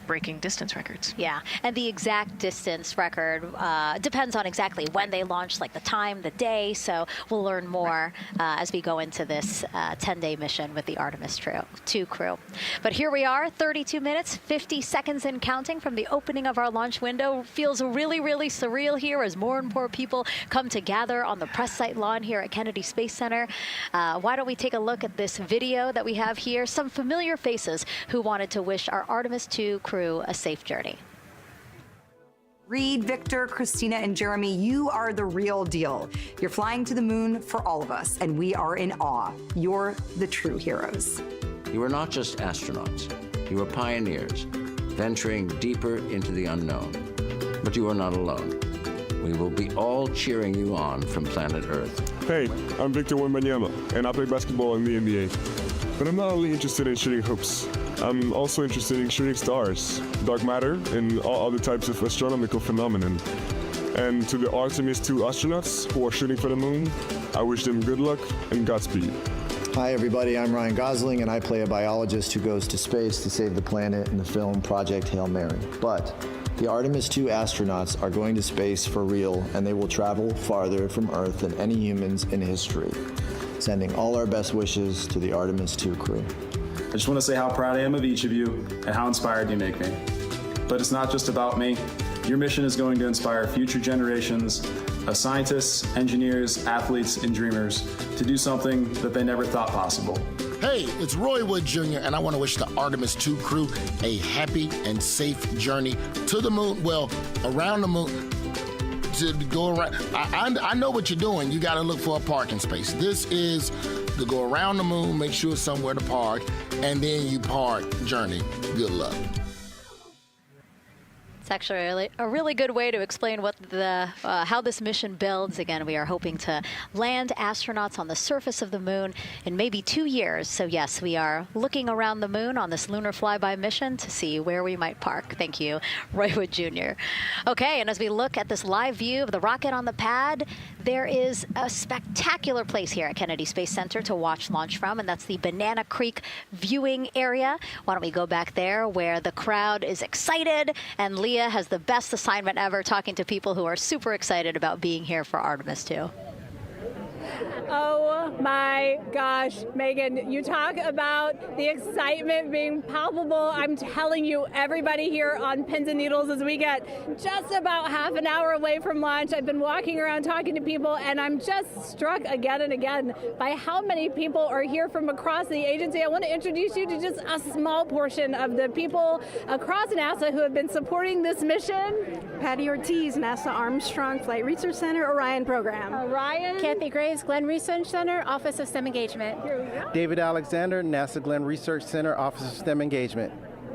Speaker 9: breaking distance records.
Speaker 3: Yeah, and the exact distance record depends on exactly when they launch, like the time, the day. So we'll learn more as we go into this 10-day mission with the Artemis II crew. But here we are, 32 minutes, 50 seconds and counting from the opening of our launch window. Feels really, really surreal here as more and more people come to gather on the press site lawn here at Kennedy Space Center. Why don't we take a look at this video that we have here? Some familiar faces who wanted to wish our Artemis II crew a safe journey.
Speaker 2: Reid, Victor, Christina, and Jeremy, you are the real deal. You're flying to the moon for all of us, and we are in awe. You're the true heroes.
Speaker 11: You are not just astronauts. You are pioneers, venturing deeper into the unknown. But you are not alone. We will be all cheering you on from planet Earth.
Speaker 20: Hey, I'm Victor Wembanyama, and I play basketball in the NBA. But I'm not only interested in shooting hoops. I'm also interested in shooting stars, dark matter, and all other types of astronomical phenomenon. And to the Artemis II astronauts who are shooting for the moon, I wish them good luck and Godspeed.
Speaker 22: Hi everybody, I'm Ryan Gosling, and I play a biologist who goes to space to save the planet in the film Project Hail Mary. But the Artemis II astronauts are going to space for real, and they will travel farther from Earth than any humans in history. Sending all our best wishes to the Artemis II crew.
Speaker 24: I just want to say how proud I am of each of you and how inspired you make me. But it's not just about me. Your mission is going to inspire future generations of scientists, engineers, athletes, and dreamers to do something that they never thought possible.
Speaker 12: Hey, it's Roy Wood Jr., and I want to wish the Artemis II crew a happy and safe journey to the moon, well, around the moon. To go around, I know what you're doing. You got to look for a parking space. This is to go around the moon, make sure it's somewhere to park, and then you park journey. Good luck.
Speaker 3: It's actually a really good way to explain what how this mission builds. Again, we are hoping to land astronauts on the surface of the moon in maybe 2 years. So yes, we are looking around the moon on this lunar flyby mission to see where we might park. Thank you, Roy Wood Jr. Okay, and as we look at this live view of the rocket on the pad, there is a spectacular place here at Kennedy Space Center to watch launch from, and that's the Banana Creek viewing area. Why don't we go back there where the crowd is excited, and Leah has the best assignment ever talking to people who are super excited about being here for Artemis II.
Speaker 25: Oh my gosh, Megan, you talk about the excitement being palpable. I'm telling you, everybody here on pins and needles as we get just about half an hour away from launch. I've been walking around talking to people, and I'm just struck again and again by how many people are here from across the agency. I want to introduce you to just a small portion of the people across NASA who have been supporting this mission.
Speaker 6: Patty Ortiz, NASA Armstrong Flight Research Center, Orion program.
Speaker 25: Orion.
Speaker 6: Kathy Graves, Glenn Research Center, Office of STEM Engagement.
Speaker 25: Here we go.
Speaker 7: David Alexander, NASA Glenn Research Center, Office of STEM Engagement.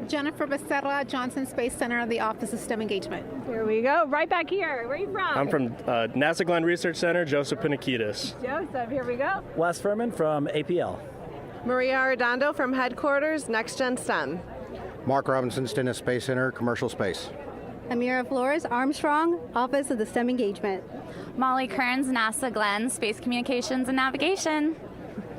Speaker 6: Jennifer Becerra, Johnson Space Center, the Office of STEM Engagement.
Speaker 25: Here we go. Right back here. Where are you from?
Speaker 8: I'm from NASA Glenn Research Center, Joseph Panakitis.
Speaker 25: Joseph, here we go.
Speaker 19: Wes Furman from APL.
Speaker 23: Maria Arredondo from Headquarters, Next Gen STEM.
Speaker 26: Mark Robinson, Stennis Space Center, Commercial Space.
Speaker 6: Amira Flores, Armstrong, Office of the STEM Engagement.
Speaker 27: Molly Kearns, NASA Glenn, Space Communications and Navigation.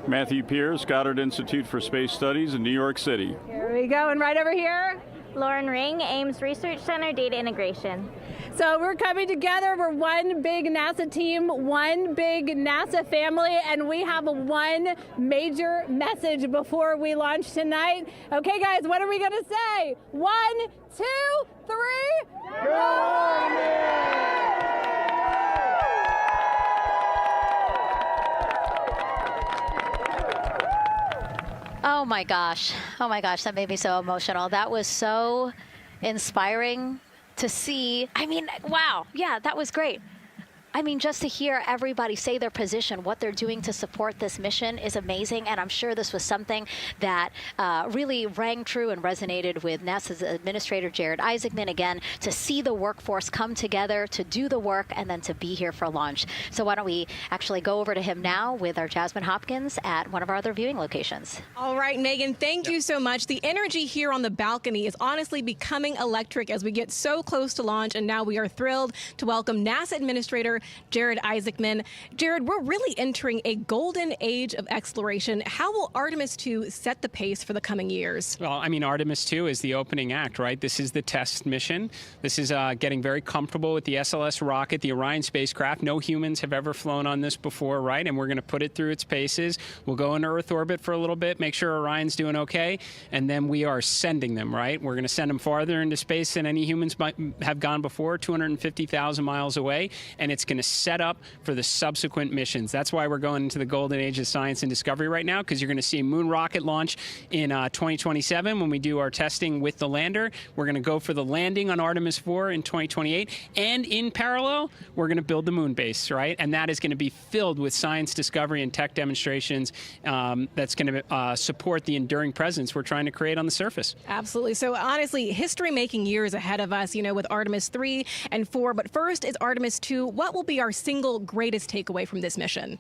Speaker 28: Matthew Pierce, Goddard Institute for Space Studies in New York City.
Speaker 25: Here we go, and right over here.
Speaker 27: Lauren Ring, Ames Research Center, Data Integration.
Speaker 25: So we're coming together. We're one big NASA team, one big NASA family, and we have one major message before we launch tonight. Okay, guys, what are we going to say? 1, 2, 3.
Speaker 3: Oh my gosh, that made me so emotional. That was so inspiring to see. I mean, wow, yeah, that was great. I mean, just to hear everybody say their position, what they're doing to support this mission is amazing. And I'm sure this was something that really rang true and resonated with NASA's Administrator Jared Isaacman, again, to see the workforce come together to do the work and then to be here for launch. So why don't we actually go over to him now with our Jasmine Hopkins at one of our other viewing locations.
Speaker 29: All right, Megan, thank you so much. The energy here on the balcony is honestly becoming electric as we get so close to launch. And now we are thrilled to welcome NASA Administrator Jared Isaacman. Jared, we're really entering a golden age of exploration. How will Artemis II set the pace for the coming years?
Speaker 30: Well, I mean, Artemis II is the opening act, right? This is the test mission. This is getting very comfortable with the SLS rocket, the Orion spacecraft. No humans have ever flown on this before, right? And we're going to put it through its paces. We'll go into Earth orbit for a little bit, make sure Orion's doing okay, and then we are sending them, right? We're going to send them farther into space than any humans might have gone before, 250,000 miles away, and it's going to set up for the subsequent missions. That's why we're going into the golden age of science and discovery right now, because you're going to see a moon rocket launch in 2027 when we do our testing with the lander. We're going to go for the landing on Artemis IV in 2028. And in parallel, we're going to build the moon base, right? And that is going to be filled with science discovery and tech demonstrations that's going to support the enduring presence we're trying to create on the surface.
Speaker 29: Absolutely. So honestly, history-making years ahead of us, with Artemis 3 and 4. But first is Artemis 2. What will be our single greatest takeaway from this mission?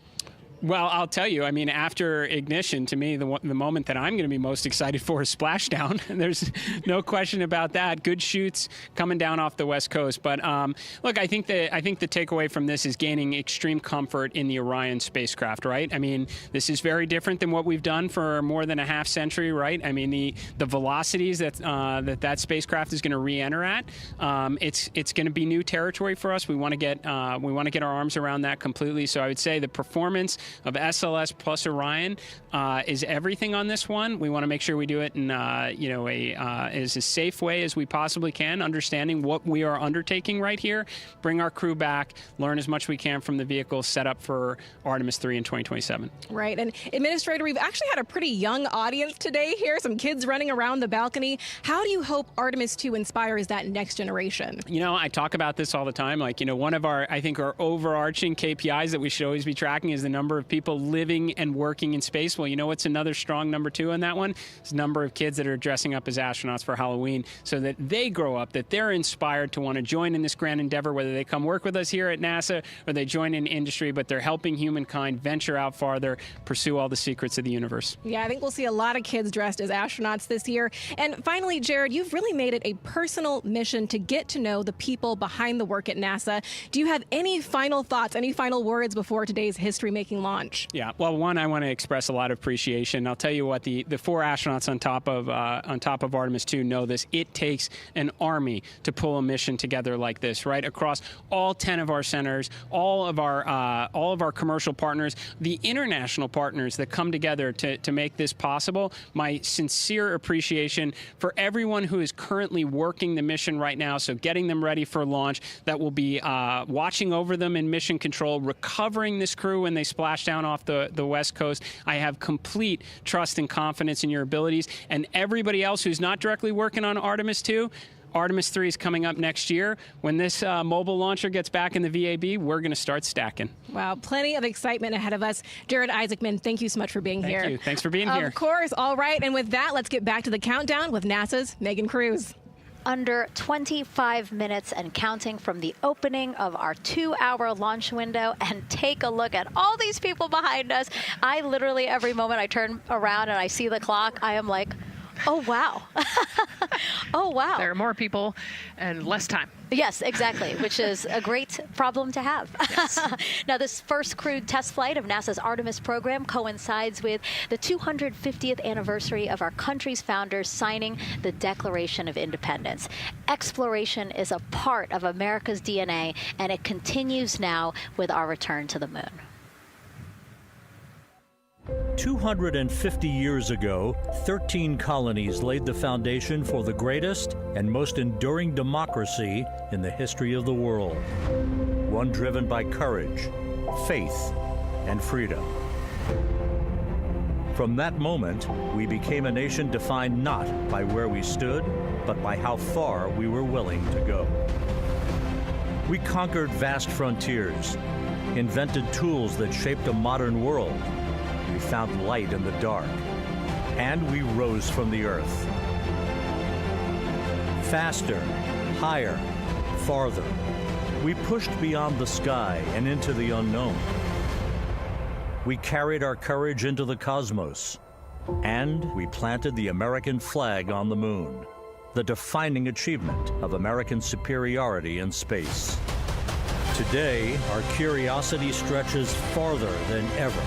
Speaker 30: Well, I'll tell you, I mean, after ignition, to me, the moment that I'm going to be most excited for is splashdown. There's no question about that. Good shoots coming down off the West Coast. But look, I think the takeaway from this is gaining extreme comfort in the Orion spacecraft, right? I mean, this is very different than what we've done for more than a half century, right? I mean, the velocities that spacecraft is going to re-enter at, it's going to be new territory for us. We want to get our arms around that completely. So I would say the performance of SLS plus Orion is everything on this one. We want to make sure we do it in as a safe way as we possibly can, understanding what we are undertaking right here, bring our crew back, learn as much we can from the vehicle, set up for Artemis 3 in 2027.
Speaker 29: Right. And Administrator, we've actually had a pretty young audience today here, some kids running around the balcony. How do you hope Artemis 2 inspires that next generation?
Speaker 30: I talk about this all the time. One of our overarching KPIs that we should always be tracking is the number of people living and working in space. Well, what's another strong number 2 on that one? It's the number of kids that are dressing up as astronauts for Halloween, so that they grow up, that they're inspired to want to join in this grand endeavor, whether they come work with us here at NASA or they join in industry, but they're helping humankind venture out farther, pursue all the secrets of the universe.
Speaker 29: Yeah, I think we'll see a lot of kids dressed as astronauts this year. And finally, Jared, you've really made it a personal mission to get to know the people behind the work at NASA. Do you have any final thoughts, any final words before today's history-making launch.
Speaker 30: Yeah, well, one, I want to express a lot of appreciation. I'll tell you what, the 4 astronauts on top of Artemis II know this. It takes an army to pull a mission together like this, right? Across all 10 of our centers, all of our commercial partners, the international partners that come together to make this possible. My sincere appreciation for everyone who is currently working the mission right now, so getting them ready for launch, that will be watching over them in mission control, recovering this crew when they splash down off the West Coast. I have complete trust and confidence in your abilities. And everybody else who's not directly working on Artemis II, Artemis III is coming up next year. When this mobile launcher gets back in the VAB, we're going to start stacking.
Speaker 29: Wow, plenty of excitement ahead of us. Jared Isaacman, thank you so much for being here.
Speaker 30: Thank you. Thanks for being here.
Speaker 29: Of course. All right. And with that, let's get back to the countdown with NASA's Megan Cruz.
Speaker 3: Under 25 minutes and counting from the opening of our 2-hour launch window. And take a look at all these people behind us. I literally, every moment I turn around and I see the clock, I am like, oh, wow. Oh, wow.
Speaker 9: There are more people and less time.
Speaker 3: Yes, exactly, which is a great problem to have. Yes. Now, this first crewed test flight of NASA's Artemis program coincides with the 250th anniversary of our country's founders signing the Declaration of Independence. Exploration is a part of America's DNA, and it continues now with our return to the moon.
Speaker 4: 250 years ago, 13 colonies laid the foundation for the greatest and most enduring democracy in the history of the world. One driven by courage, faith, and freedom. From that moment, we became a nation defined not by where we stood, but by how far we were willing to go. We conquered vast frontiers, invented tools that shaped a modern world. We found light in the dark, and we rose from the earth. Faster, higher, farther. We pushed beyond the sky and into the unknown. We carried our courage into the cosmos, and we planted the American flag on the moon, the defining achievement of American superiority in space. Today, our curiosity stretches farther than ever.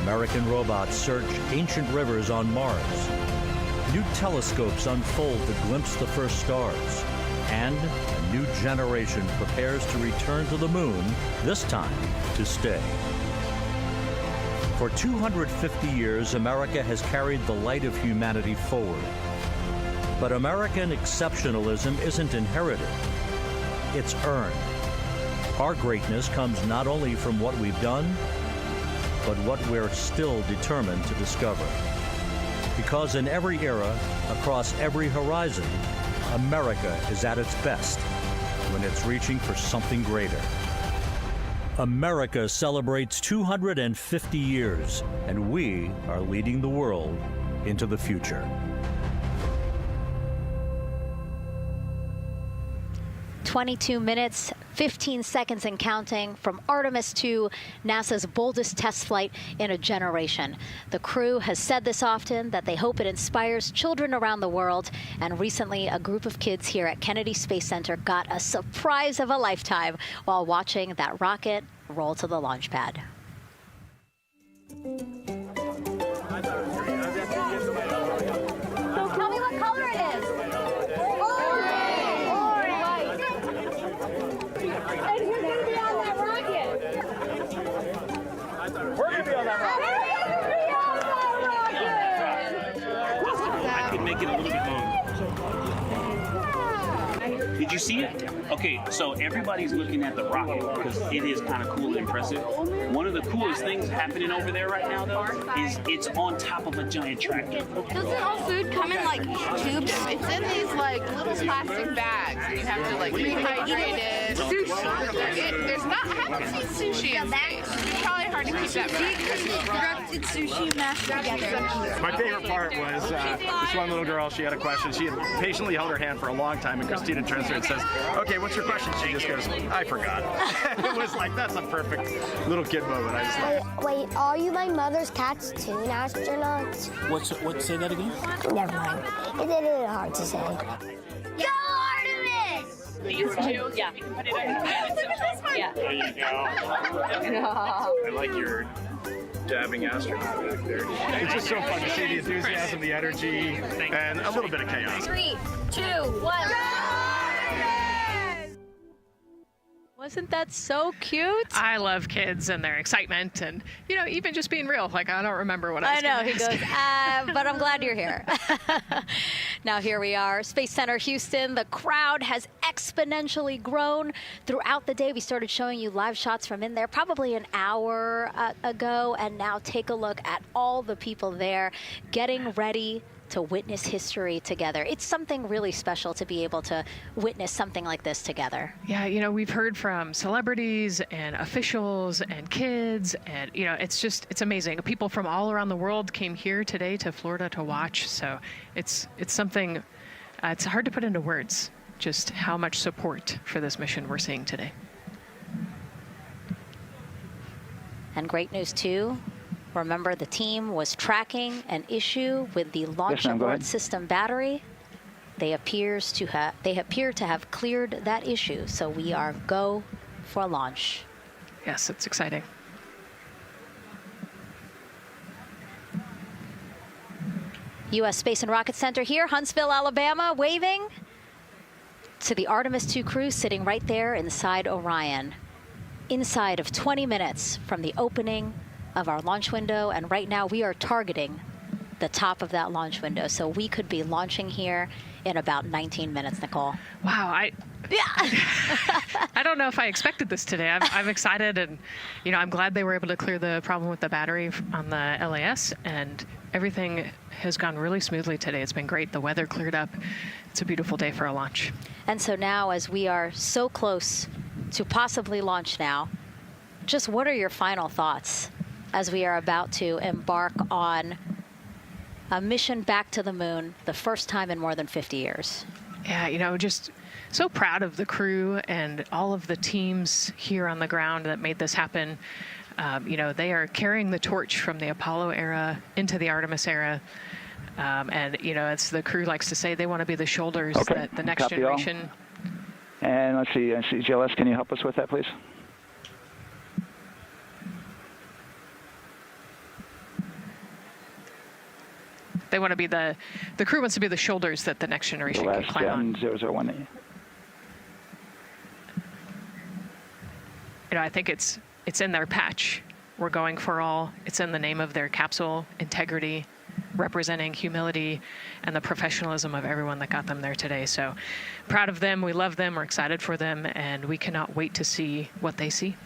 Speaker 4: American robots search ancient rivers on Mars. New telescopes unfold to glimpse the first stars. And a new generation prepares to return to the moon, this time to stay. For 250 years, America has carried the light of humanity forward. But American exceptionalism isn't inherited, it's earned. Our greatness comes not only from what we've done, but what we're still determined to discover. Because in every era, across every horizon, America is at its best when it's reaching for something greater. America celebrates 250 years, and we are leading the world into the future.
Speaker 3: 22 minutes, 15 seconds and counting from Artemis II, NASA's boldest test flight in a generation. The crew has said this often, that they hope it inspires children around the world. And recently, a group of kids here at Kennedy Space Center got a surprise of a lifetime while watching that rocket roll to the launch pad.
Speaker 5: So tell me what color it is. And who's going to be on that rocket?
Speaker 10: We're going to be on that rocket.
Speaker 5: I
Speaker 10: could make it a little bit longer. Did you see it? Okay, so everybody's looking at the rocket because it is kind of cool and impressive. One of the coolest things happening over there right now, though, is it's on top of a giant tractor.
Speaker 13: Doesn't all food come in like tubes? It's in these like little plastic bags, and you have to like rehydrate it. Sushi. There's not. I haven't seen sushi in space. It's probably hard to keep that back.
Speaker 5: Sushi mashed together.
Speaker 8: My favorite part was this one little girl, she had a question. She had patiently held her hand for a long time, and Christina turns to her and says, okay, what's your question? She just goes, I forgot. It was like, that's a perfect little kid moment. I just like,
Speaker 5: Wait, are you my mother's cats too, astronauts?
Speaker 10: What? Say that again?
Speaker 5: Never mind. It's a little hard to say. Go Artemis!
Speaker 1: These two? Yeah. Put it on yeah.
Speaker 8: There you go. I like your dabbing astronaut back there. It's just so fun to see the enthusiasm, the energy, and a little bit of chaos.
Speaker 3: 3, 2, 1. Wasn't that so cute?
Speaker 9: I love kids and their excitement and, even just being real. Like, I don't remember what I was
Speaker 3: I know, he
Speaker 9: gonna
Speaker 3: goes,
Speaker 9: ask.
Speaker 3: but I'm glad you're here. Now here we are, Space Center Houston. The crowd has exponentially grown throughout the day. We started showing you live shots from in there probably an hour ago, and now take a look at all the people there getting ready to witness history together. It's something really special to be able to witness something like this together.
Speaker 9: Yeah, we've heard from celebrities and officials and kids, and it's amazing. People from all around the world came here today to Florida to watch. So it's something. It's hard to put into words just how much support for this mission we're seeing today.
Speaker 3: And great news too. Remember, the team was tracking an issue with the launch abort system battery. They appear to have cleared that issue, so we are go for launch.
Speaker 9: Yes, it's exciting.
Speaker 3: U.S. Space and Rocket Center here, Huntsville, Alabama, waving to the Artemis II crew sitting right there inside Orion. Inside of 20 minutes from the opening of our launch window, and right now we are targeting the top of that launch window, so we could be launching here in about 19 minutes, Nicole.
Speaker 9: Wow, I don't know if I expected this today. I'm excited, and I'm glad they were able to clear the problem with the battery on the LAS, and everything has gone really smoothly today. It's been great. The weather cleared up. It's a beautiful day for a launch.
Speaker 3: And so now, as we are so close to possibly launch now, just what are your final thoughts as we are about to embark on a mission back to the moon, the first time in more than 50 years?
Speaker 9: Yeah, just so proud of the crew and all of the teams here on the ground that made this happen. They are carrying the torch from the Apollo era into the Artemis era. And, as the crew likes to say, they want to be the shoulders that the next generation.
Speaker 2: And let's see, GLS, can you help us with that, please?
Speaker 9: They want to be the crew wants to be the shoulders that the next generation can climb on.
Speaker 2: 001.
Speaker 9: I think it's in their patch. We're going for all. It's in the name of their capsule, integrity, representing humility and the professionalism of everyone that got them there today. So proud of them. We love them. We're excited for them, and we cannot wait to see what they see.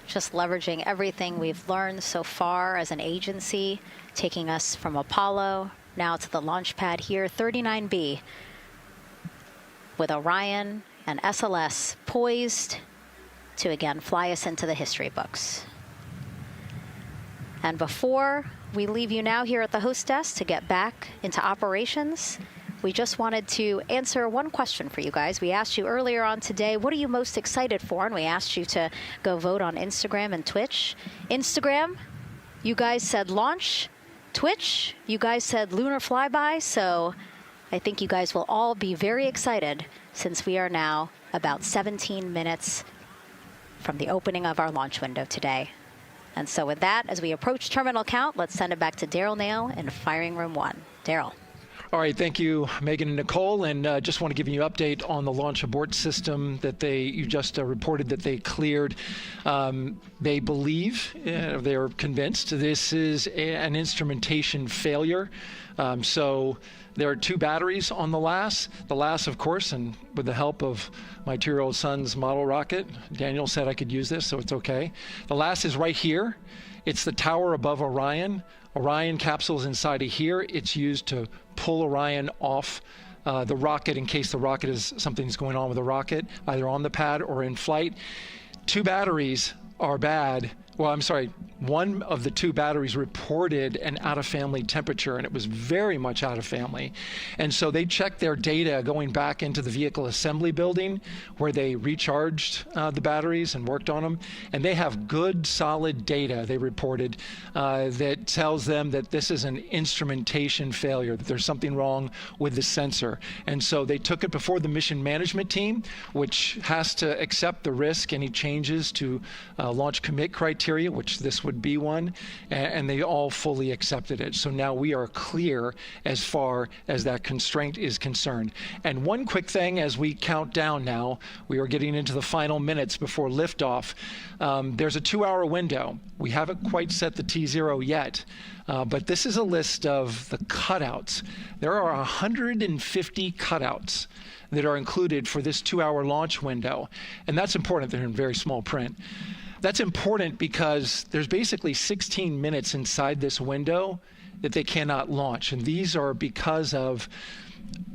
Speaker 3: Just leveraging everything we've learned so far as an agency, taking us from Apollo now to the launch pad here, 39B, with Orion and SLS poised to again fly us into the history books. And before we leave you now here at the host desk to get back into operations, we just wanted to answer one question for you guys. We asked you earlier on today, what are you most excited for? And we asked you to go vote on Instagram and Twitch. Instagram, you guys said launch. Twitch, you guys said lunar flyby. So I think you guys will all be very excited since we are now about 17 minutes from the opening of our launch window today. And so with that, as we approach terminal count, let's send it back to Daryl Nail in firing room 1. Daryl.
Speaker 11: All right, thank you, Megan and Nicole, and just want to give you an update on the launch abort system that you just reported that they cleared. They believe, they're convinced, this is an instrumentation failure. So there are 2 batteries on the LAS. The LAS, of course, and with the help of my 2-year-old son's model rocket, Daniel said I could use this, so it's okay. The LAS is right here. It's the tower above Orion. Orion capsule's inside of here. It's used to pull Orion off the rocket in case the rocket is something's going on with the rocket, either on the pad or in flight. 2 batteries are bad. Well, I'm sorry, one of the two batteries reported an out-of-family temperature, and it was very much out of family. And so they checked their data going back into the vehicle assembly building where they recharged the batteries and worked on them. And they have good, solid data, they reported, that tells them that this is an instrumentation failure, that there's something wrong with the sensor. And so they took it before the mission management team, which has to accept the risk, any changes to launch commit criteria, which this would be one, and they all fully accepted it. So now we are clear as far as that constraint is concerned. And one quick thing as we count down now, we are getting into the final minutes before liftoff. There's a 2-hour window. We haven't quite set the T0 yet, but this is a list of the cutouts. There are 150 cutouts that are included for this 2-hour launch window. And that's important. They're in very small print. That's important because there's basically 16 minutes inside this window that they cannot launch. And these are because of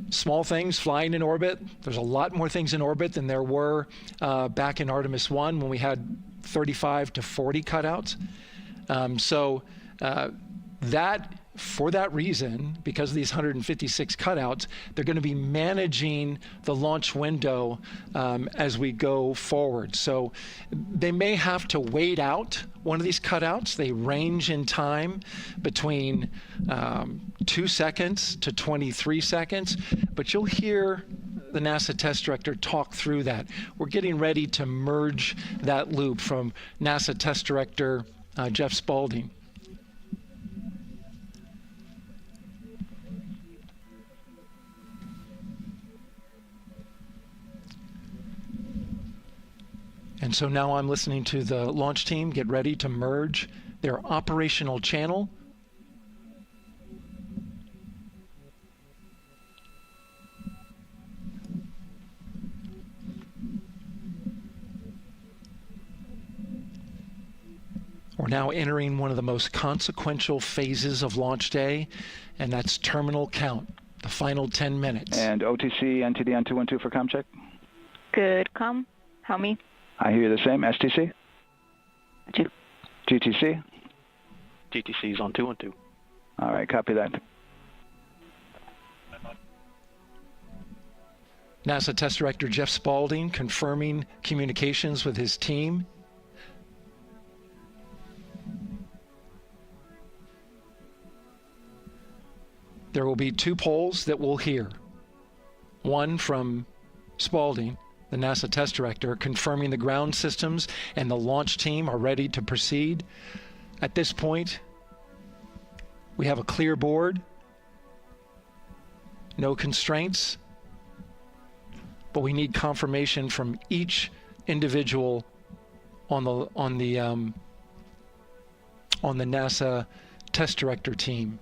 Speaker 11: small things flying in orbit. There's a lot more things in orbit than there were back in Artemis I when we had 35 to 40 cutouts. For that reason, because of these 156 cutouts, they're going to be managing the launch window as we go forward. So they may have to wait out one of these cutouts. They range in time between 2 seconds to 23 seconds, but you'll hear the NASA test director talk through that. We're getting ready to merge that loop from NASA test director Jeff Spaulding. And so now I'm listening to the launch team get ready to merge their operational channel. We're now entering one of the most consequential phases of launch day, and that's terminal count, the final 10 minutes.
Speaker 2: And OTC, NTD on 212 for comm check?
Speaker 12: Good, comm. How me?
Speaker 2: I hear the same. STC? GTC?
Speaker 14: GTC is on 212.
Speaker 2: All right, copy that.
Speaker 11: NASA Test Director Jeff Spaulding confirming communications with his team. There will be 2 polls that we'll hear. One from Spaulding, the NASA Test Director, confirming the ground systems and the launch team are ready to proceed. At this point, we have a clear board, no constraints, but we need confirmation from each individual on the NASA Test Director team.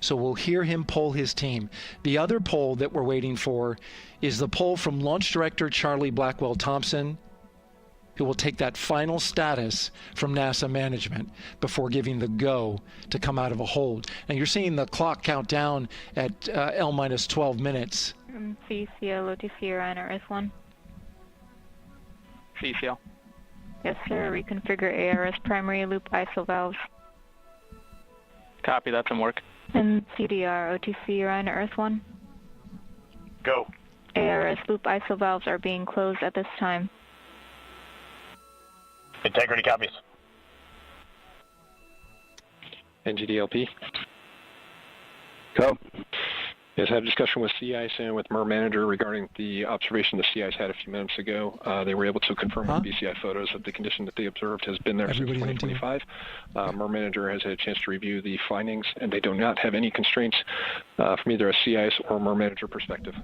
Speaker 11: So we'll hear him poll his team. The other poll that we're waiting for is the poll from Launch Director Charlie Blackwell Thompson, who will take that final status from NASA management before giving the go to come out of a hold. And you're seeing the clock count down at L minus 12 minutes.
Speaker 12: CCL, OTC, Orion, RS1.
Speaker 14: CCL.
Speaker 12: Yes, sir. Reconfigure ARS primary loop ISO valves.
Speaker 14: Copy, that's in work.
Speaker 12: And CDR, OTC, Orion, Earth-1.
Speaker 14: Go.
Speaker 12: ARS loop ISO valves are being closed at this time.
Speaker 14: Integrity copies.
Speaker 15: NGDLP.
Speaker 2: Go.
Speaker 15: Yes, I had a discussion with Sea Ice and with MER Manager regarding the observation the Sea Ice had a few minutes ago. They were able to confirm with BCI photos that the condition that they observed has been there since 2025. MER Manager has had a chance to review the findings, and they do not have any constraints from either a Sea Ice or MER Manager perspective.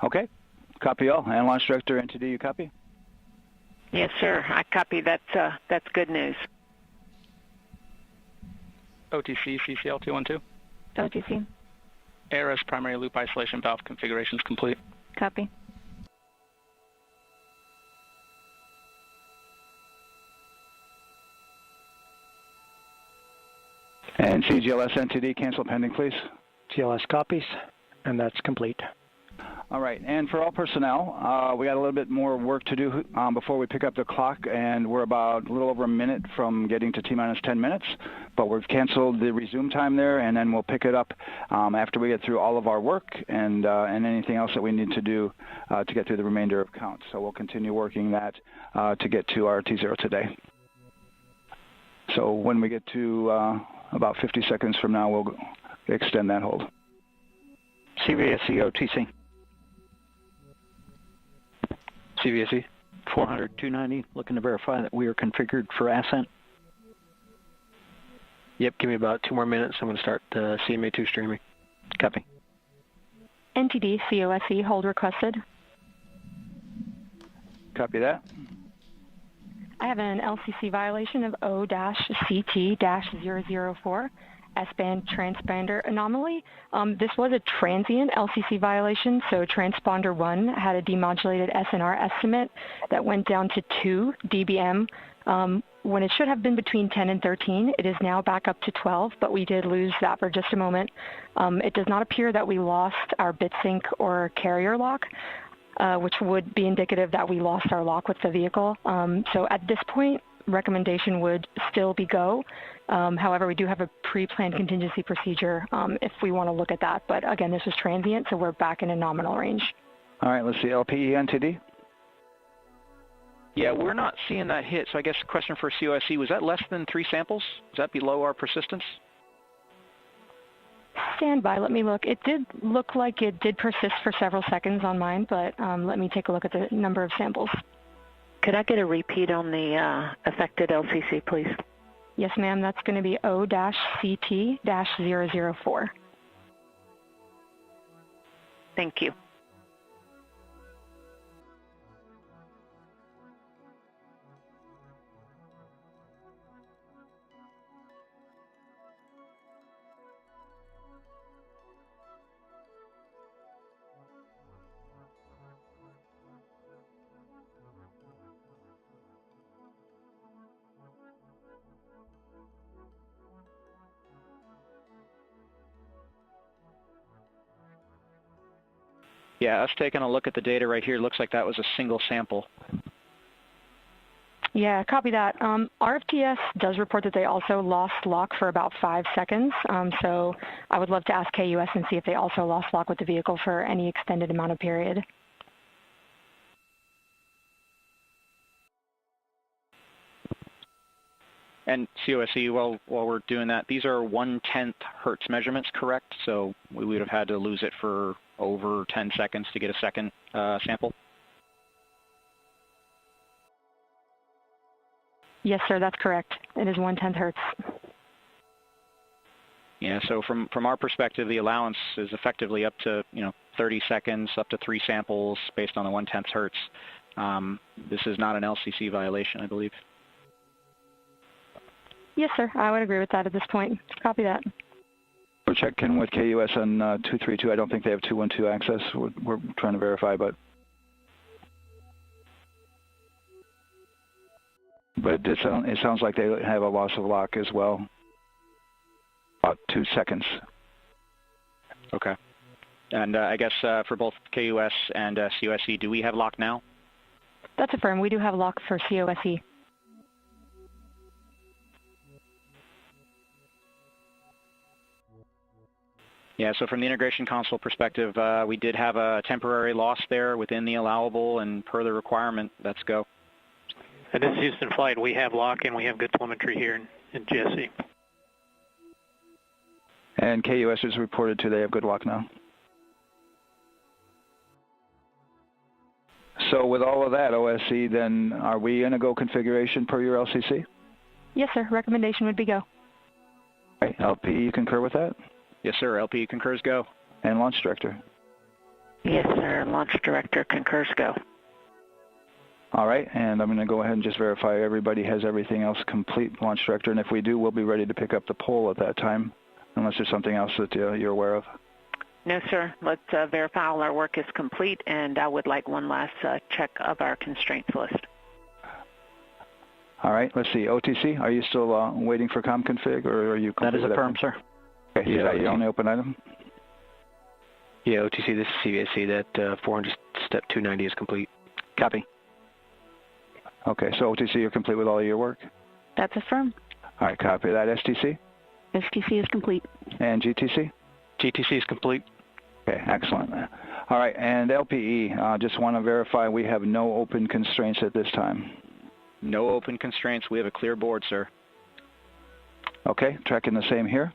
Speaker 2: Okay. Copy all. And Launch Director, NTD, you copy?
Speaker 16: Yes, sir. I copy. That's good news.
Speaker 14: OTC, CCL 212.
Speaker 12: OTC.
Speaker 14: ARS primary loop isolation valve configuration is complete.
Speaker 12: Copy.
Speaker 2: And CGLS NTD, cancel pending, please.
Speaker 15: GLS copies, and that's complete.
Speaker 2: All right, and for all personnel, we got a little bit more work to do before we pick up the clock, and we're about a little over a minute from getting to T-minus 10 minutes, but we've canceled the resume time there, and then we'll pick it up after we get through all of our work and anything else that we need to do to get through the remainder of count. So we'll continue working that to get to our T0 today. So when we get to about 50 seconds from now, we'll extend that hold.
Speaker 7: CVSE OTC. CVSE 400-290, looking to verify that we are configured for ascent. Yep, give me about 2 more minutes. I'm going to start CMA2 streaming. Copy.
Speaker 12: NTD COSE hold requested.
Speaker 2: Copy that.
Speaker 12: I have an LCC violation of O-CT-004, S-band transponder anomaly. This was a transient LCC violation, so transponder 1 had a demodulated SNR estimate that went down to 2 dBm when it should have been between 10 and 13. It is now back up to 12, but we did lose that for just a moment. It does not appear that we lost our bit sync or carrier lock, which would be indicative that we lost our lock with the vehicle. So at this point, recommendation would still be go. However, we do have a pre-planned contingency procedure if we want to look at that. But again, this is transient, so we're back in a nominal range.
Speaker 2: All right, let's see, LPE NTD.
Speaker 7: Yeah, we're not seeing that hit, so I guess the question for COSE, was that less than 3 samples? Is that below our persistence?
Speaker 12: Stand by, let me look. It did look like it did persist for several seconds on mine, but let me take a look at the number of samples.
Speaker 16: Could I get a repeat on the affected LCC, please?
Speaker 12: Yes, ma'am. That's going to be O-CT-004.
Speaker 16: Thank you.
Speaker 7: Yeah, us taking a look at the data right here, looks like that was a single sample.
Speaker 12: Yeah, copy that. RFTS does report that they also lost lock for about 5 seconds. So I would love to ask KUS and see if they also lost lock with the vehicle for any extended amount of period.
Speaker 7: And COSE, while we're doing that, these are 1/10 hertz measurements, correct? So we would have had to lose it for over 10 seconds to get a second sample?
Speaker 12: Yes, sir, that's correct. It is 1/10 hertz.
Speaker 7: Yeah, so from our perspective, the allowance is effectively up to 30 seconds, up to 3 samples based on the 1/10 hertz. This is not an LCC violation, I believe.
Speaker 12: Yes, sir, I would agree with that at this point. Copy that.
Speaker 2: We're checking with KUS on 232. I don't think they have 212 access. We're trying to verify, but it sounds like they have a loss of lock as well. About 2 seconds.
Speaker 7: Okay. And I guess for both KUS and COSE, do we have lock now?
Speaker 12: That's affirmed. We do have lock for COSE.
Speaker 7: Yeah, so from the integration console perspective, we did have a temporary loss there within the allowable, and per the requirement, let's go.
Speaker 14: This is Houston Flight. We have lock and we have good telemetry here in GSE.
Speaker 2: And KUS is reported to they have good lock now. So with all of that, OSC, then are we in a go configuration per your LCC?
Speaker 12: Yes, sir. Recommendation would be go.
Speaker 2: Okay. LPE, you concur with that?
Speaker 7: Yes, sir. LPE concurs go.
Speaker 2: And Launch Director?
Speaker 16: Yes, sir. Launch Director concurs go.
Speaker 2: All right, and I'm going to go ahead and just verify everybody has everything else complete, Launch Director, and if we do, we'll be ready to pick up the poll at that time, unless there's something else that you're aware of.
Speaker 16: No, sir. Let's verify all our work is complete, and I would like one last check of our constraints list.
Speaker 2: All right, let's see. OTC, are you still waiting for ComConfig, or are you?
Speaker 7: That is affirmed, sir.
Speaker 2: Okay, yeah, you only open item.
Speaker 6: Yeah, OTC, this is CVSC. That 400 step 290 is complete.
Speaker 2: Copy. Okay, so OTC, you're complete with all of your work?
Speaker 16: That's affirmed.
Speaker 2: All right, copy that. STC?
Speaker 16: STC is complete.
Speaker 2: And GTC?
Speaker 6: GTC is complete.
Speaker 2: Okay, excellent. All right, and LPE, just want to verify we have no open constraints at this time.
Speaker 7: No open constraints. We have a clear board, sir.
Speaker 2: Okay, tracking the same here.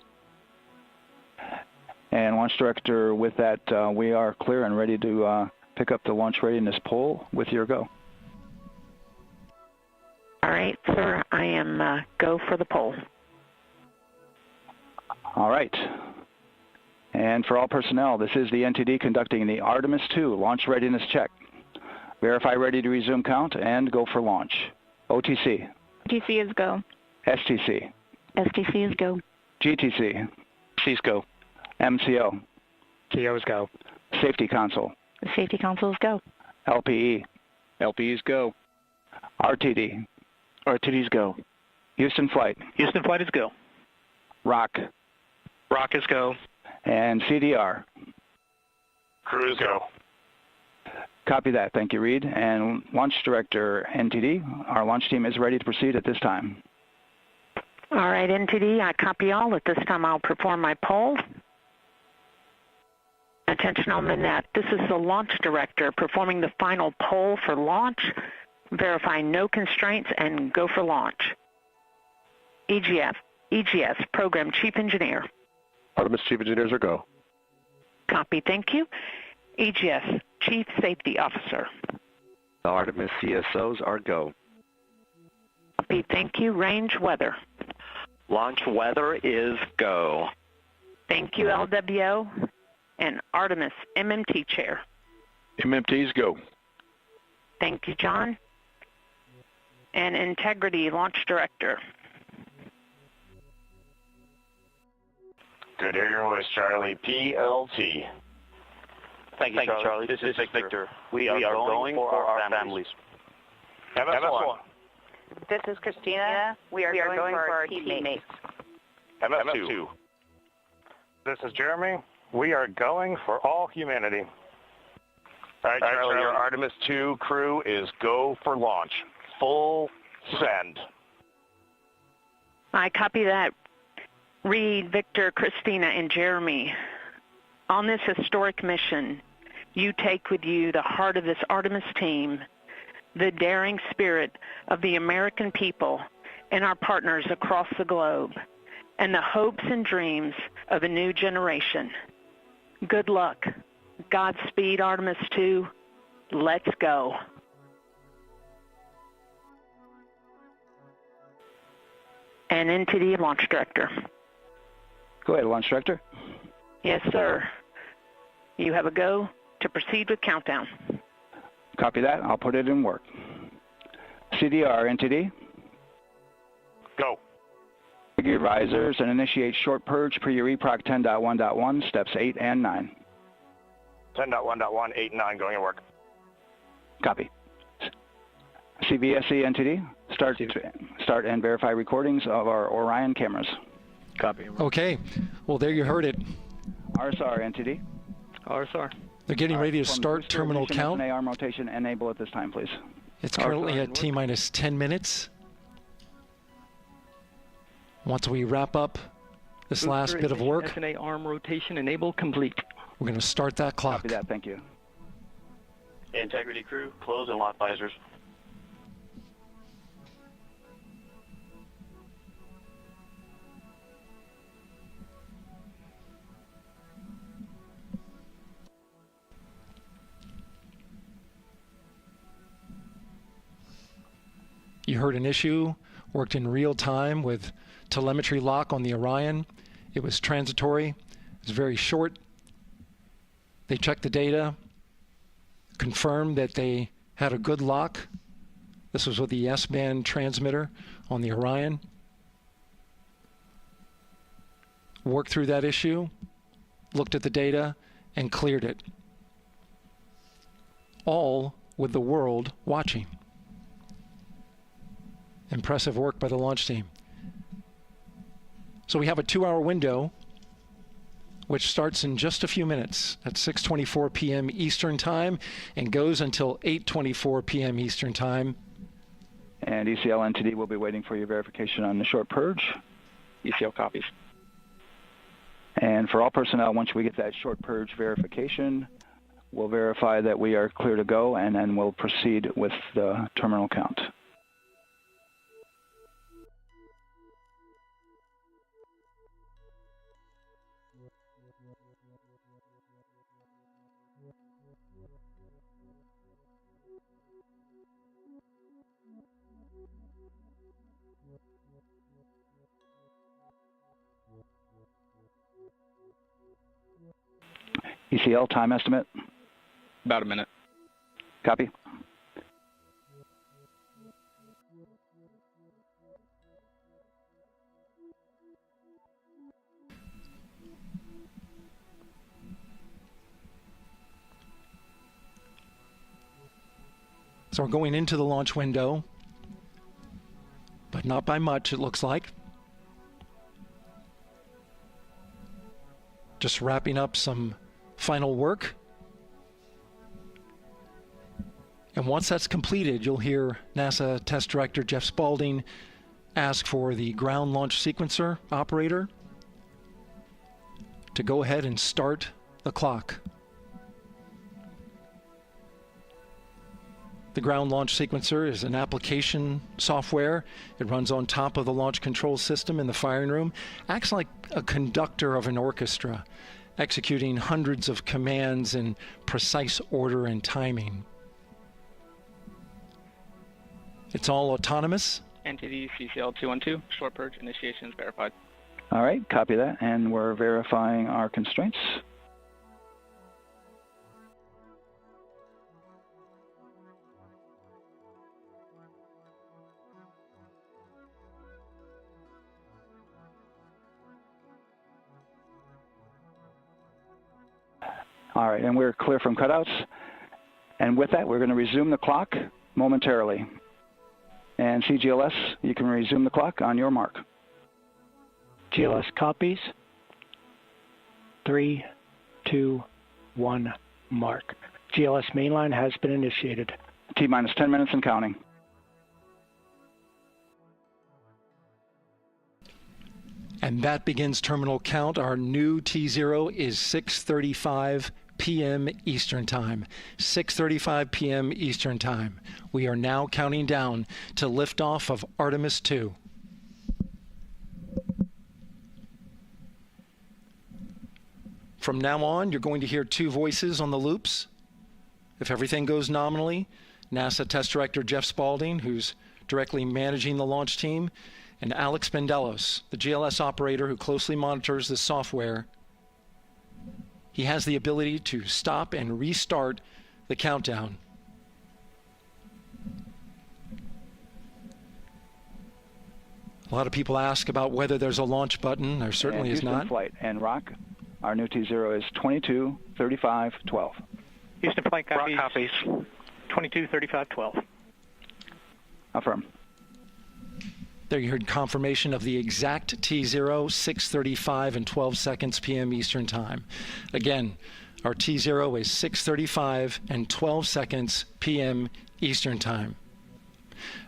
Speaker 2: And Launch Director, with that, we are clear and ready to pick up the launch readiness poll with your go.
Speaker 16: All right, sir. I am go for the poll.
Speaker 2: All right. And for all personnel, this is the NTD conducting the Artemis II launch readiness check. Verify ready to resume count and go for launch. OTC.
Speaker 16: OTC is go.
Speaker 2: STC.
Speaker 16: STC is go.
Speaker 2: GTC.
Speaker 6: C's go.
Speaker 2: MCO.
Speaker 6: CO is go.
Speaker 2: Safety Console.
Speaker 16: The Safety Console is go.
Speaker 2: LPE.
Speaker 7: LPE's go.
Speaker 2: RTD.
Speaker 6: RTD's go.
Speaker 2: Houston Flight.
Speaker 6: Houston Flight is go.
Speaker 2: ROC.
Speaker 6: ROC is go.
Speaker 2: And CDR.
Speaker 6: Crew is go.
Speaker 2: Copy that. Thank you, Reid. And Launch Director, NTD, our launch team is ready to proceed at this time.
Speaker 16: All right, NTD, I copy all. At this time, I'll perform my poll. Attention on the net. This is the Launch Director performing the final poll for launch, verifying no constraints, and go for launch. EGS, Program Chief Engineer.
Speaker 17: Artemis Chief Engineers are go.
Speaker 16: Copy, thank you. EGS, Chief Safety Officer.
Speaker 17: The Artemis CSOs are go.
Speaker 16: Copy, thank you. Range Weather.
Speaker 17: Launch weather is go.
Speaker 16: Thank you, LWO. And Artemis MMT Chair.
Speaker 17: MMT's go.
Speaker 16: Thank you, John. And Integrity Launch Director.
Speaker 18: Good air your voice, Charlie. PLT.
Speaker 19: Thank you, Charlie. This is Victor. We are going for our families.
Speaker 18: MS1.
Speaker 20: This is Christina. We are going for our teammates.
Speaker 18: MS2.
Speaker 19: This is Jeremy. We are going for all humanity.
Speaker 18: All right, Charlie, your Artemis II crew is go for launch. Full send.
Speaker 16: I copy that. Reid, Victor, Christina, and Jeremy. On this historic mission, you take with you the heart of this Artemis team, the daring spirit of the American people and our partners across the globe, and the hopes and dreams of a new generation. Good luck. Godspeed, Artemis II. Let's go. And NTD Launch Director.
Speaker 2: Go ahead, Launch Director.
Speaker 16: Yes, sir. You have a go to proceed with countdown.
Speaker 2: Copy that. I'll put it in work. CDR, NTD.
Speaker 18: Go.
Speaker 2: Your risers and initiate short purge per your EPROC 10.1.1, steps 8 and 9.
Speaker 18: 10.1.1, 8 and 9 going to work.
Speaker 2: Copy. CVSC, NTD. Start and verify recordings of our Orion cameras.
Speaker 6: Copy.
Speaker 11: Okay. Well, there you heard it.
Speaker 2: RSR, NTD.
Speaker 6: RSR.
Speaker 11: They're getting ready to start terminal count.
Speaker 2: arm rotation enable at this time, please.
Speaker 11: It's currently at T-minus 10 minutes. Once we wrap up this last bit of work,
Speaker 6: SNA arm rotation enable complete.
Speaker 11: We're going to start that clock.
Speaker 2: Copy that. Thank you.
Speaker 19: Integrity crew, close and lock visors.
Speaker 11: You heard an issue, worked in real time with telemetry lock on the Orion. It was transitory. It was very short. They checked the data, confirmed that they had a good lock. This was with the S-band transmitter on the Orion. Worked through that issue, looked at the data, and cleared it. All with the world watching. Impressive work by the launch team. So we have a 2-hour window which starts in just a few minutes at 6:24 p.m. Eastern Time and goes until 8:24 p.m. Eastern Time.
Speaker 2: And ECL NTD will be waiting for your verification on the short purge.
Speaker 6: ECL copies.
Speaker 2: And for all personnel, once we get that short purge verification, we'll verify that we are clear to go, and then we'll proceed with the terminal count. ECL time estimate?
Speaker 6: About a minute.
Speaker 2: Copy.
Speaker 11: So we're going into the launch window, but not by much, it looks like. Just wrapping up some final work. And once that's completed, you'll hear NASA Test Director Jeff Spaulding ask for the ground launch sequencer operator to go ahead and start the clock. The ground launch sequencer is an application software. It runs on top of the launch control system in the firing room, acts like a conductor of an orchestra, executing hundreds of commands in precise order and timing. It's all autonomous.
Speaker 6: NTD CCL 212, short purge initiation is verified.
Speaker 2: All right, copy that, and we're verifying our constraints. All right, and we're clear from cutouts. And with that, we're going to resume the clock momentarily. And CGLS, you can resume the clock on your mark.
Speaker 6: GLS copies. 3, 2, 1, mark. GLS mainline has been initiated.
Speaker 2: T-minus 10 minutes and counting.
Speaker 11: And that begins terminal count. Our new T0 is 6:35 p.m. Eastern Time. 6:35 p.m. Eastern Time. We are now counting down to liftoff of Artemis II. From now on, you're going to hear two voices on the loops. If everything goes nominally, NASA Test Director Jeff Spaulding, who's directly managing the launch team, and Alex Bendelos, the GLS operator who closely monitors the software. He has the ability to stop and restart the countdown. A lot of people ask about whether there's a launch button. There certainly is not.
Speaker 2: Flight and Rock, our new T0 is 22:35:12.
Speaker 14: Houston flight copies.
Speaker 6: Rock copies.
Speaker 14: 22:35:12.
Speaker 2: Affirm.
Speaker 11: There you heard confirmation of the exact T0, 6:35 and 12 seconds p.m. Eastern Time. Again, our T0 is 6:35 and 12 seconds p.m. Eastern Time.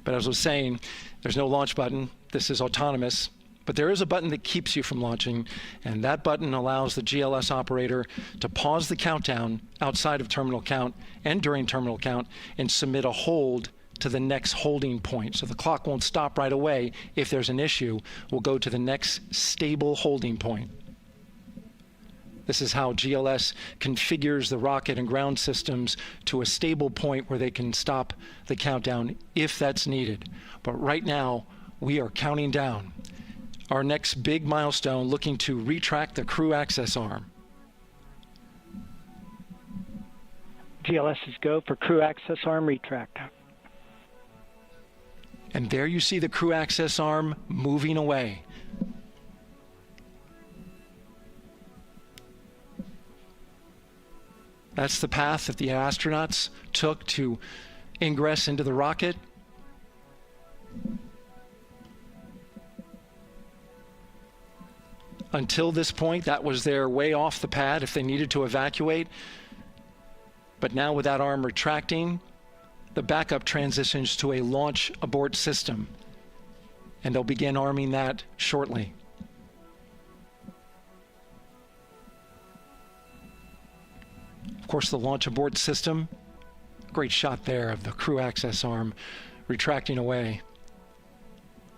Speaker 11: But as I was saying, there's no launch button. This is autonomous. But there is a button that keeps you from launching, and that button allows the GLS operator to pause the countdown outside of terminal count and during terminal count and submit a hold to the next holding point. So the clock won't stop right away. If there's an issue, we'll go to the next stable holding point. This is how GLS configures the rocket and ground systems to a stable point where they can stop the countdown if that's needed. But right now, we are counting down. Our next big milestone, looking to retract the crew access arm.
Speaker 6: GLS is go for crew access arm retract.
Speaker 11: And there you see the crew access arm moving away. That's the path that the astronauts took to ingress into the rocket. Until this point, that was their way off the pad if they needed to evacuate. But now with that arm retracting, the backup transitions to a launch abort system, and they'll begin arming that shortly. Of course, the launch abort system, great shot there of the crew access arm retracting away.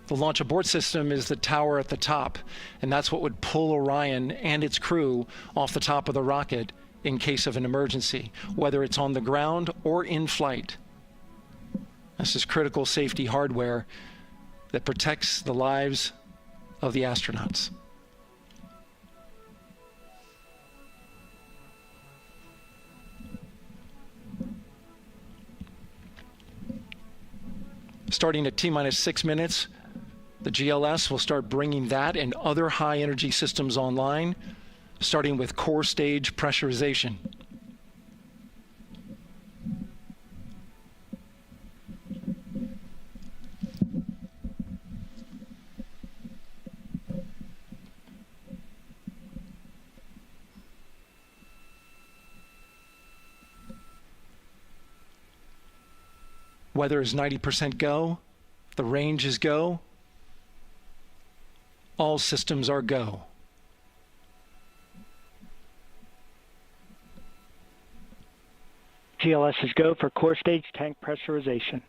Speaker 11: The launch abort system is the tower at the top, and that's what would pull Orion and its crew off the top of the rocket in case of an emergency, whether it's on the ground or in flight. This is critical safety hardware that protects the lives of the astronauts. Starting at T-minus 6 minutes, the GLS will start bringing that and other high-energy systems online, starting with core stage pressurization. Weather is 90% go. The range is go. All systems are go.
Speaker 6: GLS is go for core stage tank pressurization.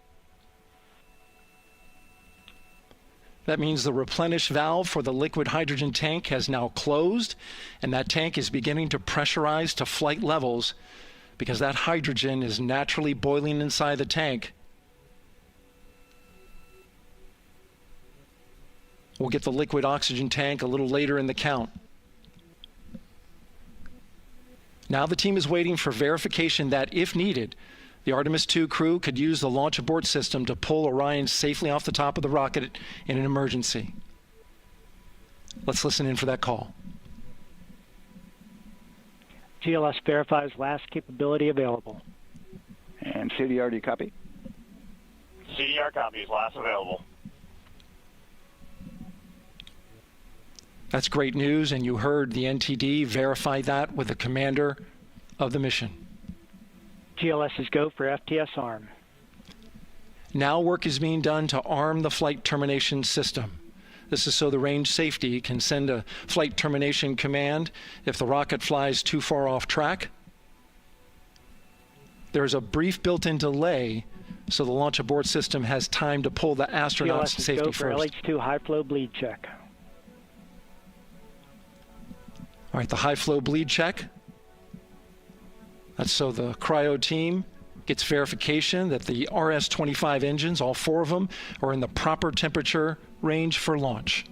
Speaker 11: That means the replenish valve for the liquid hydrogen tank has now closed, and that tank is beginning to pressurize to flight levels because that hydrogen is naturally boiling inside the tank. We'll get the liquid oxygen tank a little later in the count. Now the team is waiting for verification that, if needed, the Artemis II crew could use the launch abort system to pull Orion safely off the top of the rocket in an emergency. Let's listen in for that call.
Speaker 6: GLS verifies last capability available.
Speaker 2: And CDR, do you copy?
Speaker 18: CDR copies, last available.
Speaker 11: That's great news, and you heard the NTD verify that with the commander of the mission.
Speaker 6: GLS is go for FTS arm.
Speaker 11: Now work is being done to arm the flight termination system. This is so the range safety can send a flight termination command if the rocket flies too far off track. There's a brief built-in delay, so the launch abort system has time to pull the astronauts to safety
Speaker 6: go for
Speaker 11: first.
Speaker 6: LH2 high flow bleed check.
Speaker 11: All right, the high flow bleed check. That's so the cryo team gets verification that the RS-25 engines, all 4 of them, are in the proper temperature range for launch.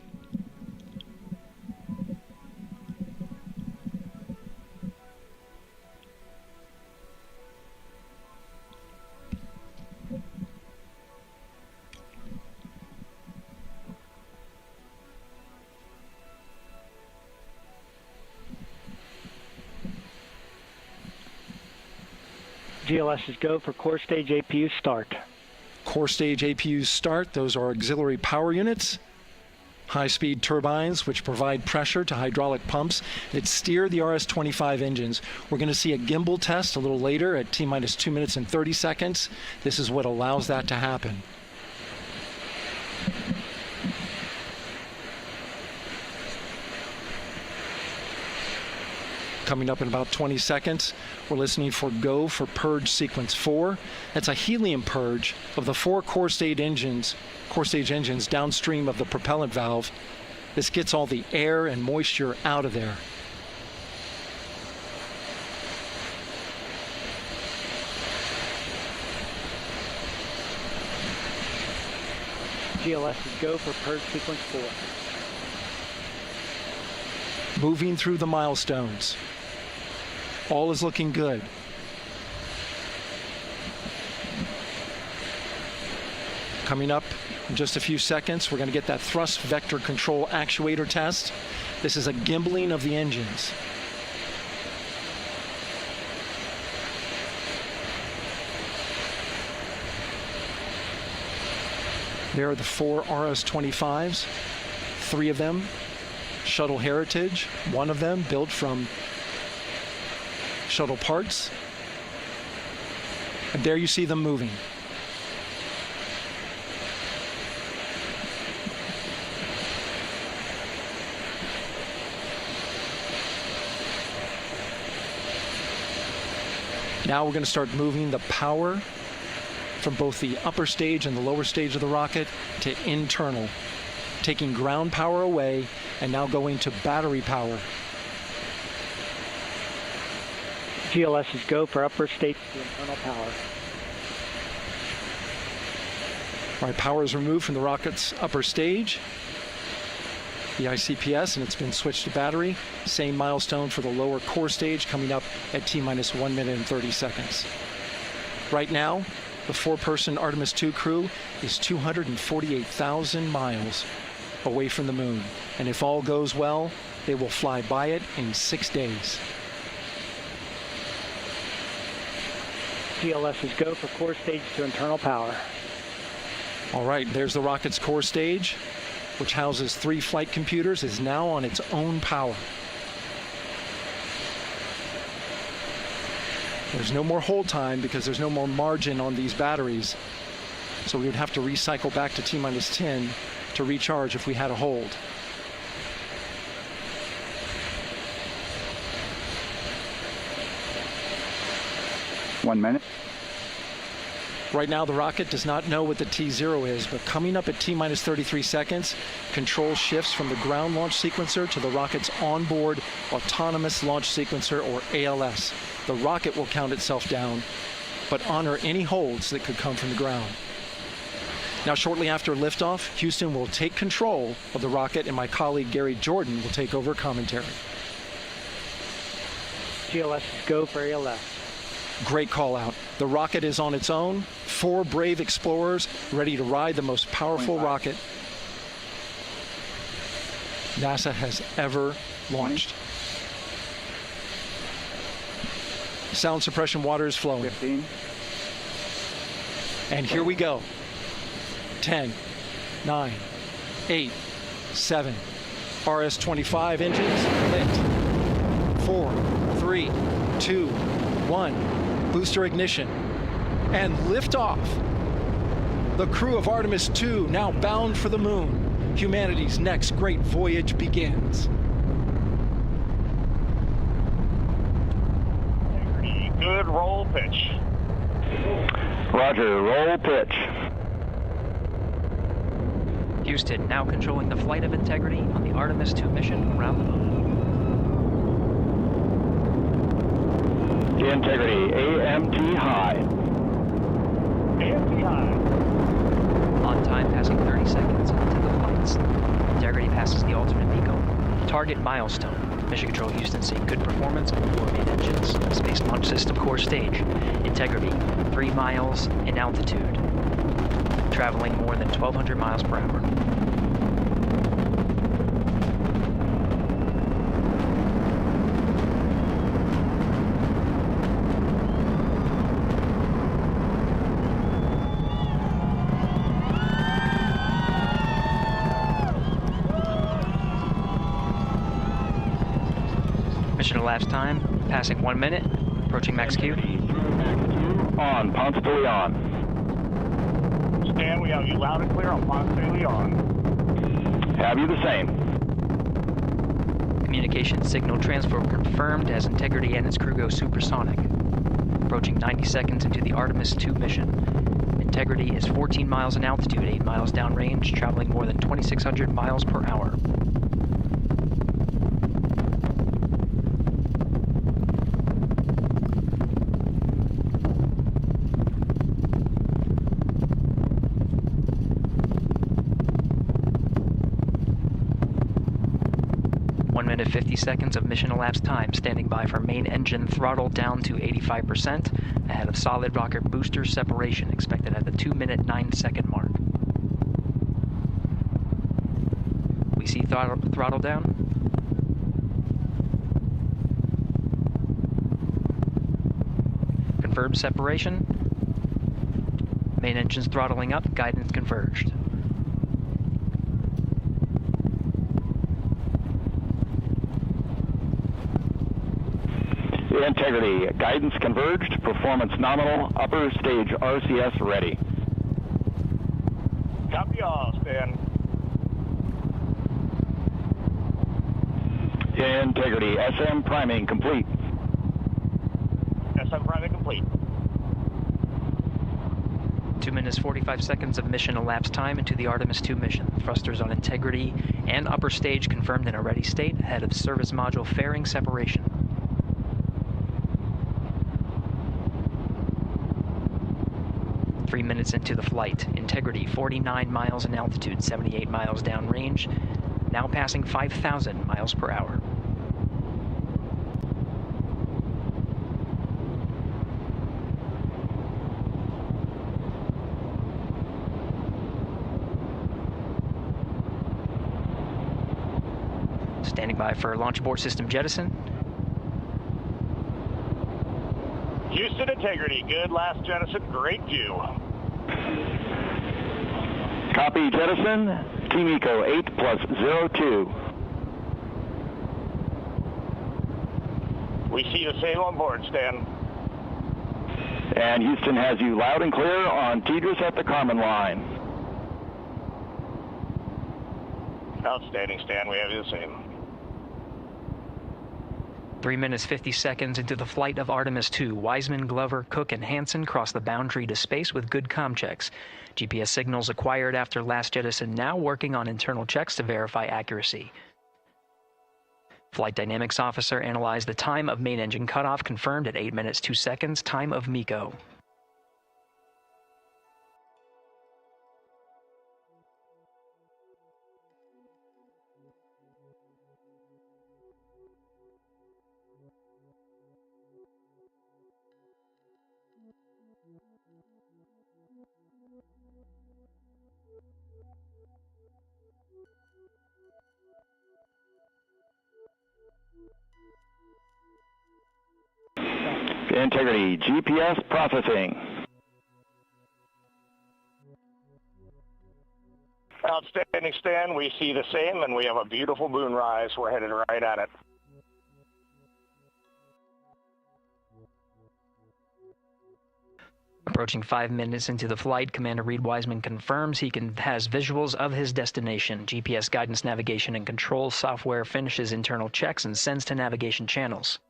Speaker 6: GLS is go for core stage APU start.
Speaker 11: Core stage APUs start. Those are auxiliary power units, high-speed turbines which provide pressure to hydraulic pumps that steer the RS-25 engines. We're going to see a gimbal test a little later at T-minus 2 minutes and 30 seconds. This is what allows that to happen. Coming up in about 20 seconds, we're listening for go for purge sequence 4. That's a helium purge of the 4 core stage engines downstream of the propellant valve. This gets all the air and moisture out of there.
Speaker 6: GLS is go for purge sequence 4.
Speaker 11: Moving through the milestones. All is looking good. Coming up in just a few seconds, we're going to get that thrust vector control actuator test. This is a gimbaling of the engines. There are the 4 RS-25s, 3 of them shuttle heritage, one of them built from shuttle parts. And there you see them moving. Now we're going to start moving the power from both the upper stage and the lower stage of the rocket to internal, taking ground power away and now going to battery power.
Speaker 6: GLS is go for upper stage to internal power.
Speaker 11: All right, power is removed from the rocket's upper stage, the ICPS, and it's been switched to battery. Same milestone for the lower core stage coming up at T-minus 1 minute and 30 seconds. Right now, the 4-person Artemis II crew is 248,000 miles away from the moon. And if all goes well, they will fly by it in 6 days.
Speaker 6: GLS is go for core stage to internal power.
Speaker 11: All right, there's the rocket's core stage, which houses 3 flight computers, is now on its own power. There's no more hold time because there's no more margin on these batteries. So we would have to recycle back to T-minus 10 to recharge if we had a hold.
Speaker 2: One minute.
Speaker 11: Right now, the rocket does not know what the T0 is, but coming up at T-minus 33 seconds, control shifts from the ground launch sequencer to the rocket's onboard autonomous launch sequencer, or ALS. The rocket will count itself down, but honor any holds that could come from the ground. Now, shortly after liftoff, Houston will take control of the rocket, and my colleague Gary Jordan will take over commentary.
Speaker 6: GLS is go for ALS.
Speaker 11: Great call out. The rocket is on its own. 4 brave explorers ready to ride the most powerful rocket NASA has ever launched. Sound suppression water is flowing.
Speaker 2: 15.
Speaker 11: And here we go. 10, 9, 8, 7. RS-25 engines lit. 4, 3, 2, 1. Booster ignition and liftoff. The crew of Artemis II now bound for the moon. Humanity's next great voyage begins.
Speaker 18: Good roll pitch.
Speaker 2: Roger, roll pitch.
Speaker 21: Houston now controlling the flight of Integrity on the Artemis II mission around the moon.
Speaker 2: Integrity, AMT high.
Speaker 18: AMT high.
Speaker 21: On time, passing 30 seconds into the flights. Integrity passes the alternate beacon. Target milestone. Mission Control Houston seeing good performance on 4 main engines. Space Launch System core stage. Integrity, 3 miles in altitude. Traveling more than 1,200 miles per hour. Mission elapsed time, passing 1 minute, approaching max Q.
Speaker 2: On, Ponce de Leon.
Speaker 18: Stan, we have you loud and clear on Ponce de Leon.
Speaker 2: Have you the same.
Speaker 21: Communication signal transfer confirmed as Integrity and its crew go supersonic. Approaching 90 seconds into the Artemis II mission. Integrity is 14 miles in altitude, 8 miles downrange, traveling more than 2,600 miles per hour. Minute 50 seconds of mission elapsed time, standing by for main engine throttle down to 85%, ahead of solid rocket booster separation, expected at the 2-minute 9-second mark. We see throttle down. Confirmed separation. Main engines throttling up, guidance converged.
Speaker 2: Integrity, guidance converged, performance nominal, upper stage RCS ready.
Speaker 18: Copy all, Stan.
Speaker 2: Integrity, SM priming complete.
Speaker 18: SM priming complete.
Speaker 21: 2 minutes 45 seconds of mission elapsed time into the Artemis II mission. Thrusters on Integrity and upper stage confirmed in a ready state ahead of service module fairing separation. Three minutes into the flight. Integrity 49 miles in altitude, 78 miles downrange, now passing 5,000 miles per hour. Standing by for launch abort system jettison.
Speaker 18: Houston Integrity, good last jettison, great view.
Speaker 2: Copy jettison, Team Eco 8+02.
Speaker 18: We see the same on board, Stan.
Speaker 2: And Houston has you loud and clear on TDRS at the Kármán line.
Speaker 18: Outstanding, Stan, we have you the same.
Speaker 21: 3 minutes 50 seconds into the flight of Artemis II, Wiseman, Glover, Koch, and Hansen cross the boundary to space with good comm checks. GPS signals acquired after last jettison now working on internal checks to verify accuracy. Flight Dynamics Officer analyzed the time of main engine cutoff, confirmed at 8 minutes 2 seconds, time of MECO.
Speaker 2: Integrity, GPS processing.
Speaker 18: Outstanding, Stan. We see the same, and we have a beautiful moonrise. We're headed right at it.
Speaker 21: Approaching 5 minutes into the flight, Commander Reid Wiseman confirms he has visuals of his destination. GPS guidance, navigation, and control software finishes internal checks and sends to navigation channels.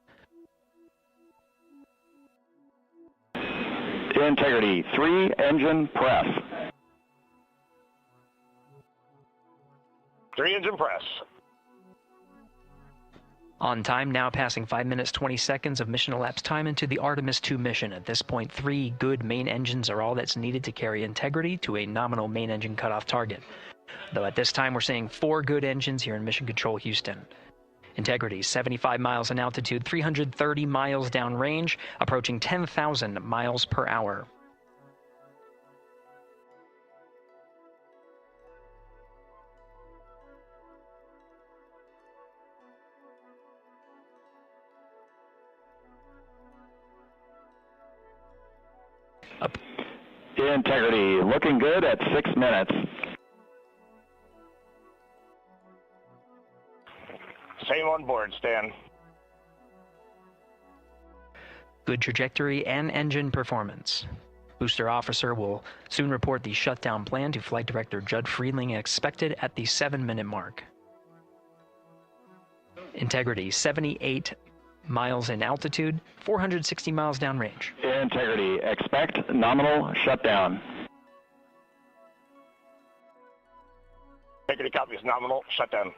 Speaker 2: Integrity, 3 engine press.
Speaker 18: 3 engine press.
Speaker 21: On time, now passing 5 minutes 20 seconds of mission elapsed time into the Artemis II mission. At this point, 3 good main engines are all that's needed to carry Integrity to a nominal main engine cutoff target. Though at this time, we're seeing 4 good engines here in Mission Control Houston. Integrity, 75 miles in altitude, 330 miles downrange, approaching 10,000 miles per hour.
Speaker 2: Integrity, looking good at 6 minutes.
Speaker 18: Same on board, Stan.
Speaker 21: Good trajectory and engine performance. Booster officer will soon report the shutdown plan to Flight Director Judd Friedling, expected at the 7-minute mark. Integrity, 78 miles in altitude, 460 miles downrange.
Speaker 2: Integrity, expect nominal shutdown.
Speaker 18: Integrity copies nominal shutdown.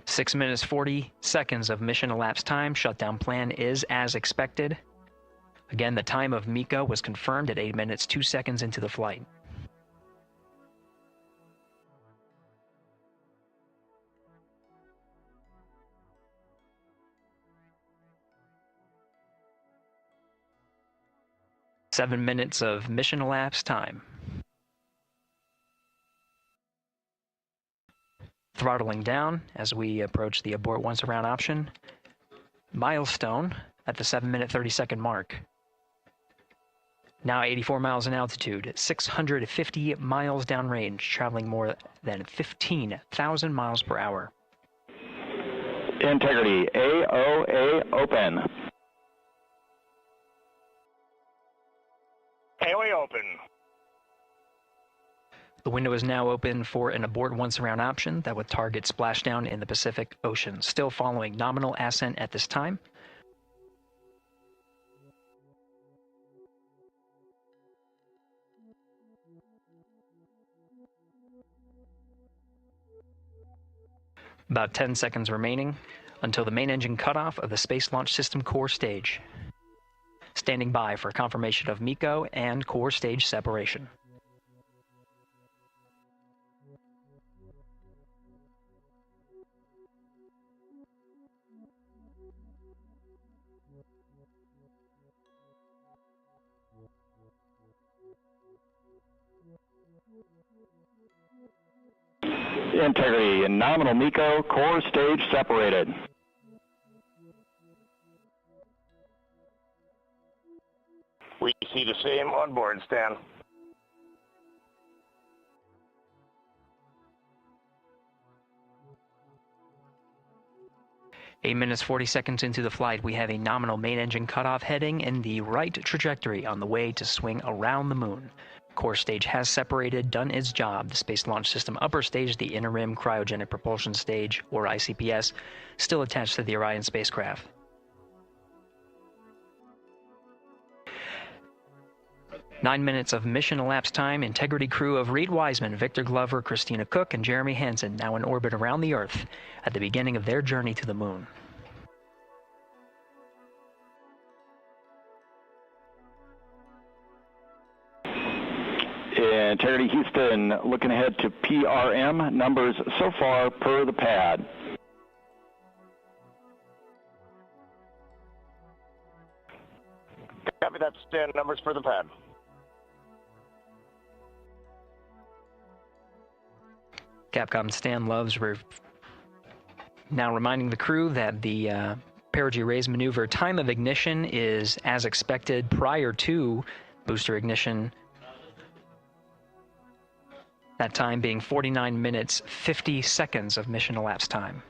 Speaker 21: Six minutes 40 seconds of mission elapsed time. Shutdown plan is as expected. Again, the time of MECO was confirmed at 8 minutes 2 seconds into the flight. Seven minutes of mission elapsed time. Throttling down as we approach the abort once around option. Milestone at the 7-minute 30-second mark. Now 84 miles in altitude, 650 miles downrange, traveling more than 15,000 miles per hour.
Speaker 2: Integrity, AOA open.
Speaker 18: AOA open.
Speaker 21: The window is now open for an abort once around option that would target splashdown in the Pacific Ocean. Still following nominal ascent at this time. About 10 seconds remaining until the main engine cutoff of the Space Launch System core stage. Standing by for confirmation of MECO and core stage separation.
Speaker 2: Integrity and nominal MECO, core stage separated.
Speaker 18: We see the same on board, Stan.
Speaker 21: Eight minutes, 40 seconds into the flight, we have a nominal main engine cutoff heading in the right trajectory on the way to swing around the moon. Core stage has separated, done its job. The Space Launch System upper stage, the interim cryogenic propulsion stage, or ICPS, still attached to the Orion spacecraft. Nine minutes of mission elapsed time. Integrity crew of Reid Wiseman, Victor Glover, Christina Koch, and Jeremy Hansen now in orbit around the Earth at the beginning of their journey to the moon.
Speaker 2: Integrity Houston, looking ahead to PRM, numbers so far per the pad.
Speaker 18: Copy that, Stan, numbers for the pad.
Speaker 21: Capcom Stan Loves now reminding the crew that the perigee raise maneuver time of ignition is as expected prior to booster ignition. That time being 49 minutes, 50 seconds of mission elapsed time.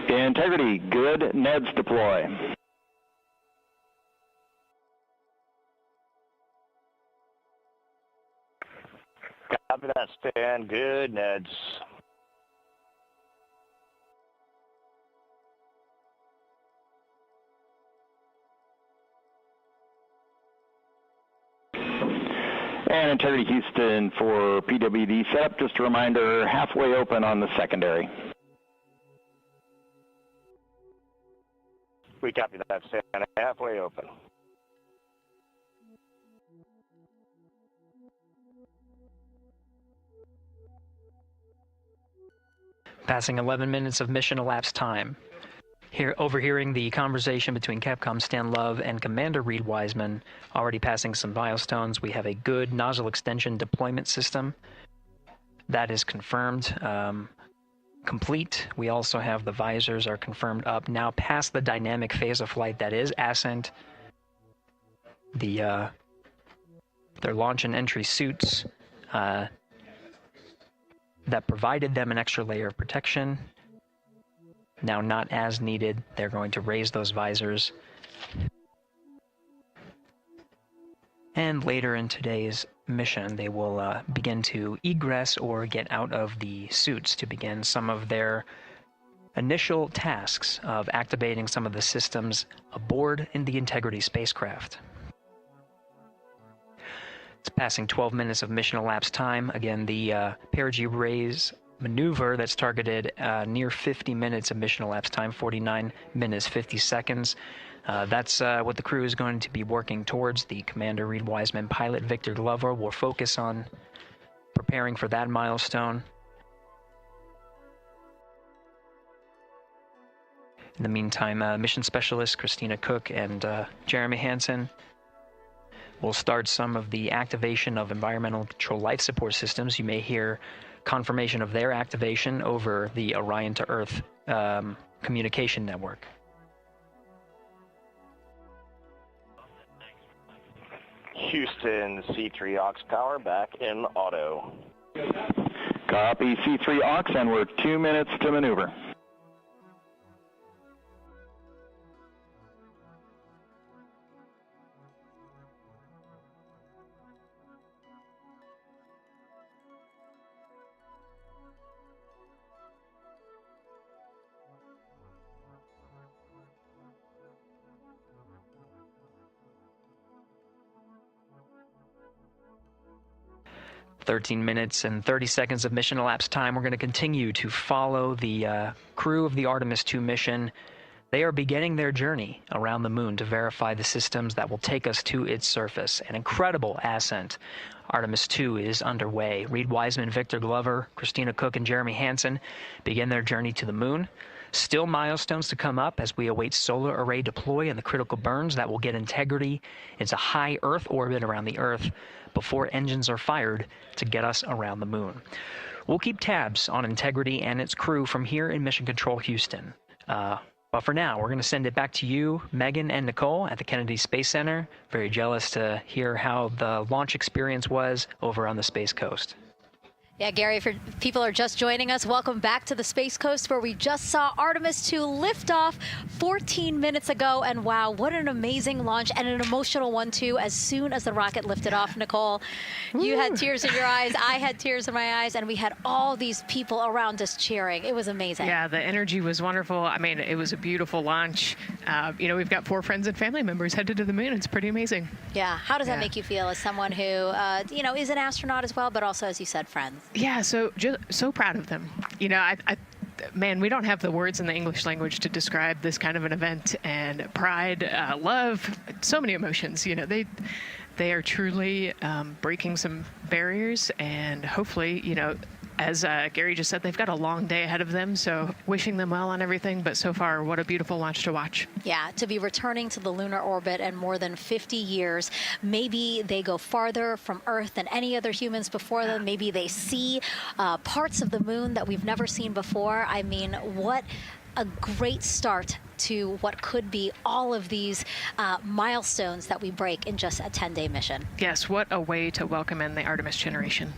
Speaker 2: Integrity, good. NEDs deploy.
Speaker 18: Copy that, Stan. Good, NEDs.
Speaker 2: And Integrity Houston for PWD setup. Just a reminder, halfway open on the secondary.
Speaker 18: We copy that, Stan. Halfway open.
Speaker 21: Passing 11 minutes of mission elapsed time. Here, overhearing the conversation between Capcom Stan Love and Commander Reid Wiseman, already passing some milestones. We have a good nozzle extension deployment system. That is confirmed. Complete. We also have the visors are confirmed up, now past the dynamic phase of flight, that is ascent. Their launch and entry suits that provided them an extra layer of protection, now not as needed. They're going to raise those visors. And later in today's mission, they will begin to egress or get out of the suits to begin some of their initial tasks of activating some of the systems aboard in the Integrity spacecraft. It's passing 12 minutes of mission elapsed time. Again, the perigee raise maneuver that's targeted near 50 minutes of mission elapsed time, 49 minutes, 50 seconds. That's what the crew is going to be working towards. The commander, Reid Wiseman, pilot Victor Glover will focus on preparing for that milestone. In the meantime, mission specialists Christina Koch and Jeremy Hansen will start some of the activation of environmental control life support systems. You may hear confirmation of their activation over the Orion to Earth communication network.
Speaker 19: Houston, C3 aux power back in auto.
Speaker 2: Copy, C3 aux, and we're 2 minutes to maneuver.
Speaker 21: "13 minutes and 30 seconds of mission elapsed time. We're going to continue to follow the crew of the Artemis II mission. They are beginning their journey around the moon to verify the systems that will take us to its surface. An incredible ascent. Artemis II is underway. Reid Wiseman, Victor Glover, Christina Koch, and Jeremy Hansen begin their journey to the moon. Still milestones to come up as we await solar array deploy and the critical burns that will get integrity into high Earth orbit around the Earth before engines are fired to get us around the moon. We'll keep tabs on integrity and its crew from here in Mission Control Houston. But for now, we're going to send it back to you, Megan and Nicole at the Kennedy Space Center. Very jealous to hear how the launch experience was over on the Space Coast.
Speaker 3: Yeah, Gary, if people are just joining us, welcome back to the Space Coast, where we just saw Artemis II lift off 14 minutes ago. And wow, what an amazing launch, and an emotional one, too. As soon as the rocket lifted off, Nicole, you had tears in your eyes, I had tears in my eyes, and we had all these people around us cheering. It was amazing.
Speaker 9: Yeah, the energy was wonderful. I mean, it was a beautiful launch. You know, we've got 4 friends and family members headed to the moon. It's pretty amazing.
Speaker 3: Yeah. How does that make you feel as someone who, you know, is an astronaut as well, but also, as you said, friends?
Speaker 9: Yeah, so proud of them. You know, man, we don't have the words in the English language to describe this kind of an event, and pride, love, so many emotions. You know, they are truly breaking some barriers, and hopefully, you know, as Gary just said, they've got a long day ahead of them, so wishing them well on everything. But so far, what a beautiful launch to watch.
Speaker 3: Yeah, to be returning to the lunar orbit in more than 50 years. Maybe they go farther from Earth than any other humans before them. Maybe they see parts of the moon that we've never seen before. I mean, what a great start to what could be all of these milestones that we break in just a 10-day mission.
Speaker 9: Yes, what a way to welcome in the Artemis generation.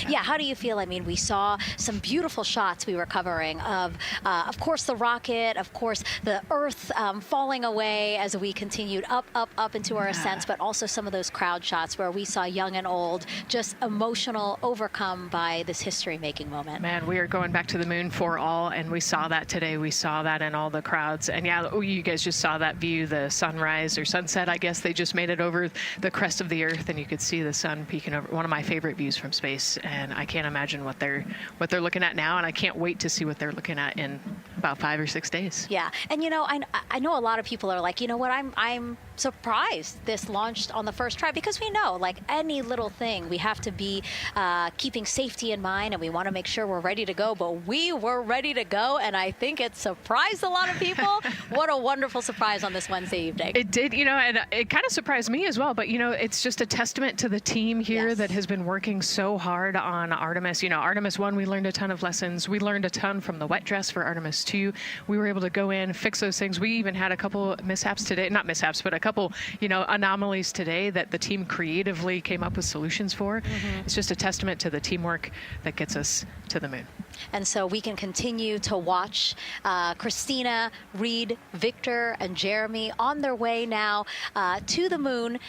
Speaker 3: Yeah, how do you feel? I mean, we saw some beautiful shots we were covering of course, the rocket, of course, the Earth falling away as we continued up into our ascents, but also some of those crowd shots where we saw young and old just emotional, overcome by this history-making moment.
Speaker 9: Man, we are going back to the moon for all, and we saw that today. We saw that in all the crowds. And yeah, you guys just saw that view, the sunrise or sunset, I guess. They just made it over the crest of the Earth, and you could see the sun peeking over. One of my favorite views from space, and I can't imagine what they're looking at now, and I can't wait to see what they're looking at in about 5 or 6 days.
Speaker 3: Yeah, and you know, I know a lot of people are like, you know what, I'm surprised this launched on the first try, because we know, like any little thing, we have to be keeping safety in mind, and we want to make sure we're ready to go. But we were ready to go, and I think it surprised a lot of people. What a wonderful surprise on this Wednesday evening.
Speaker 9: It did, you know, and it kind of surprised me as well. But you know, it's just a testament to the team here that has been working so hard on Artemis. You know, Artemis 1, we learned a ton of lessons. We learned a ton from the wet dress for Artemis 2. We were able to go in, fix those things. We even had a couple mishaps today, not mishaps, but a couple, you know, anomalies today that the team creatively came up with solutions for. It's just a testament to the teamwork that gets us to the moon.
Speaker 3: And so we can continue to watch Christina, Reid, Victor, and Jeremy on their way now to the moon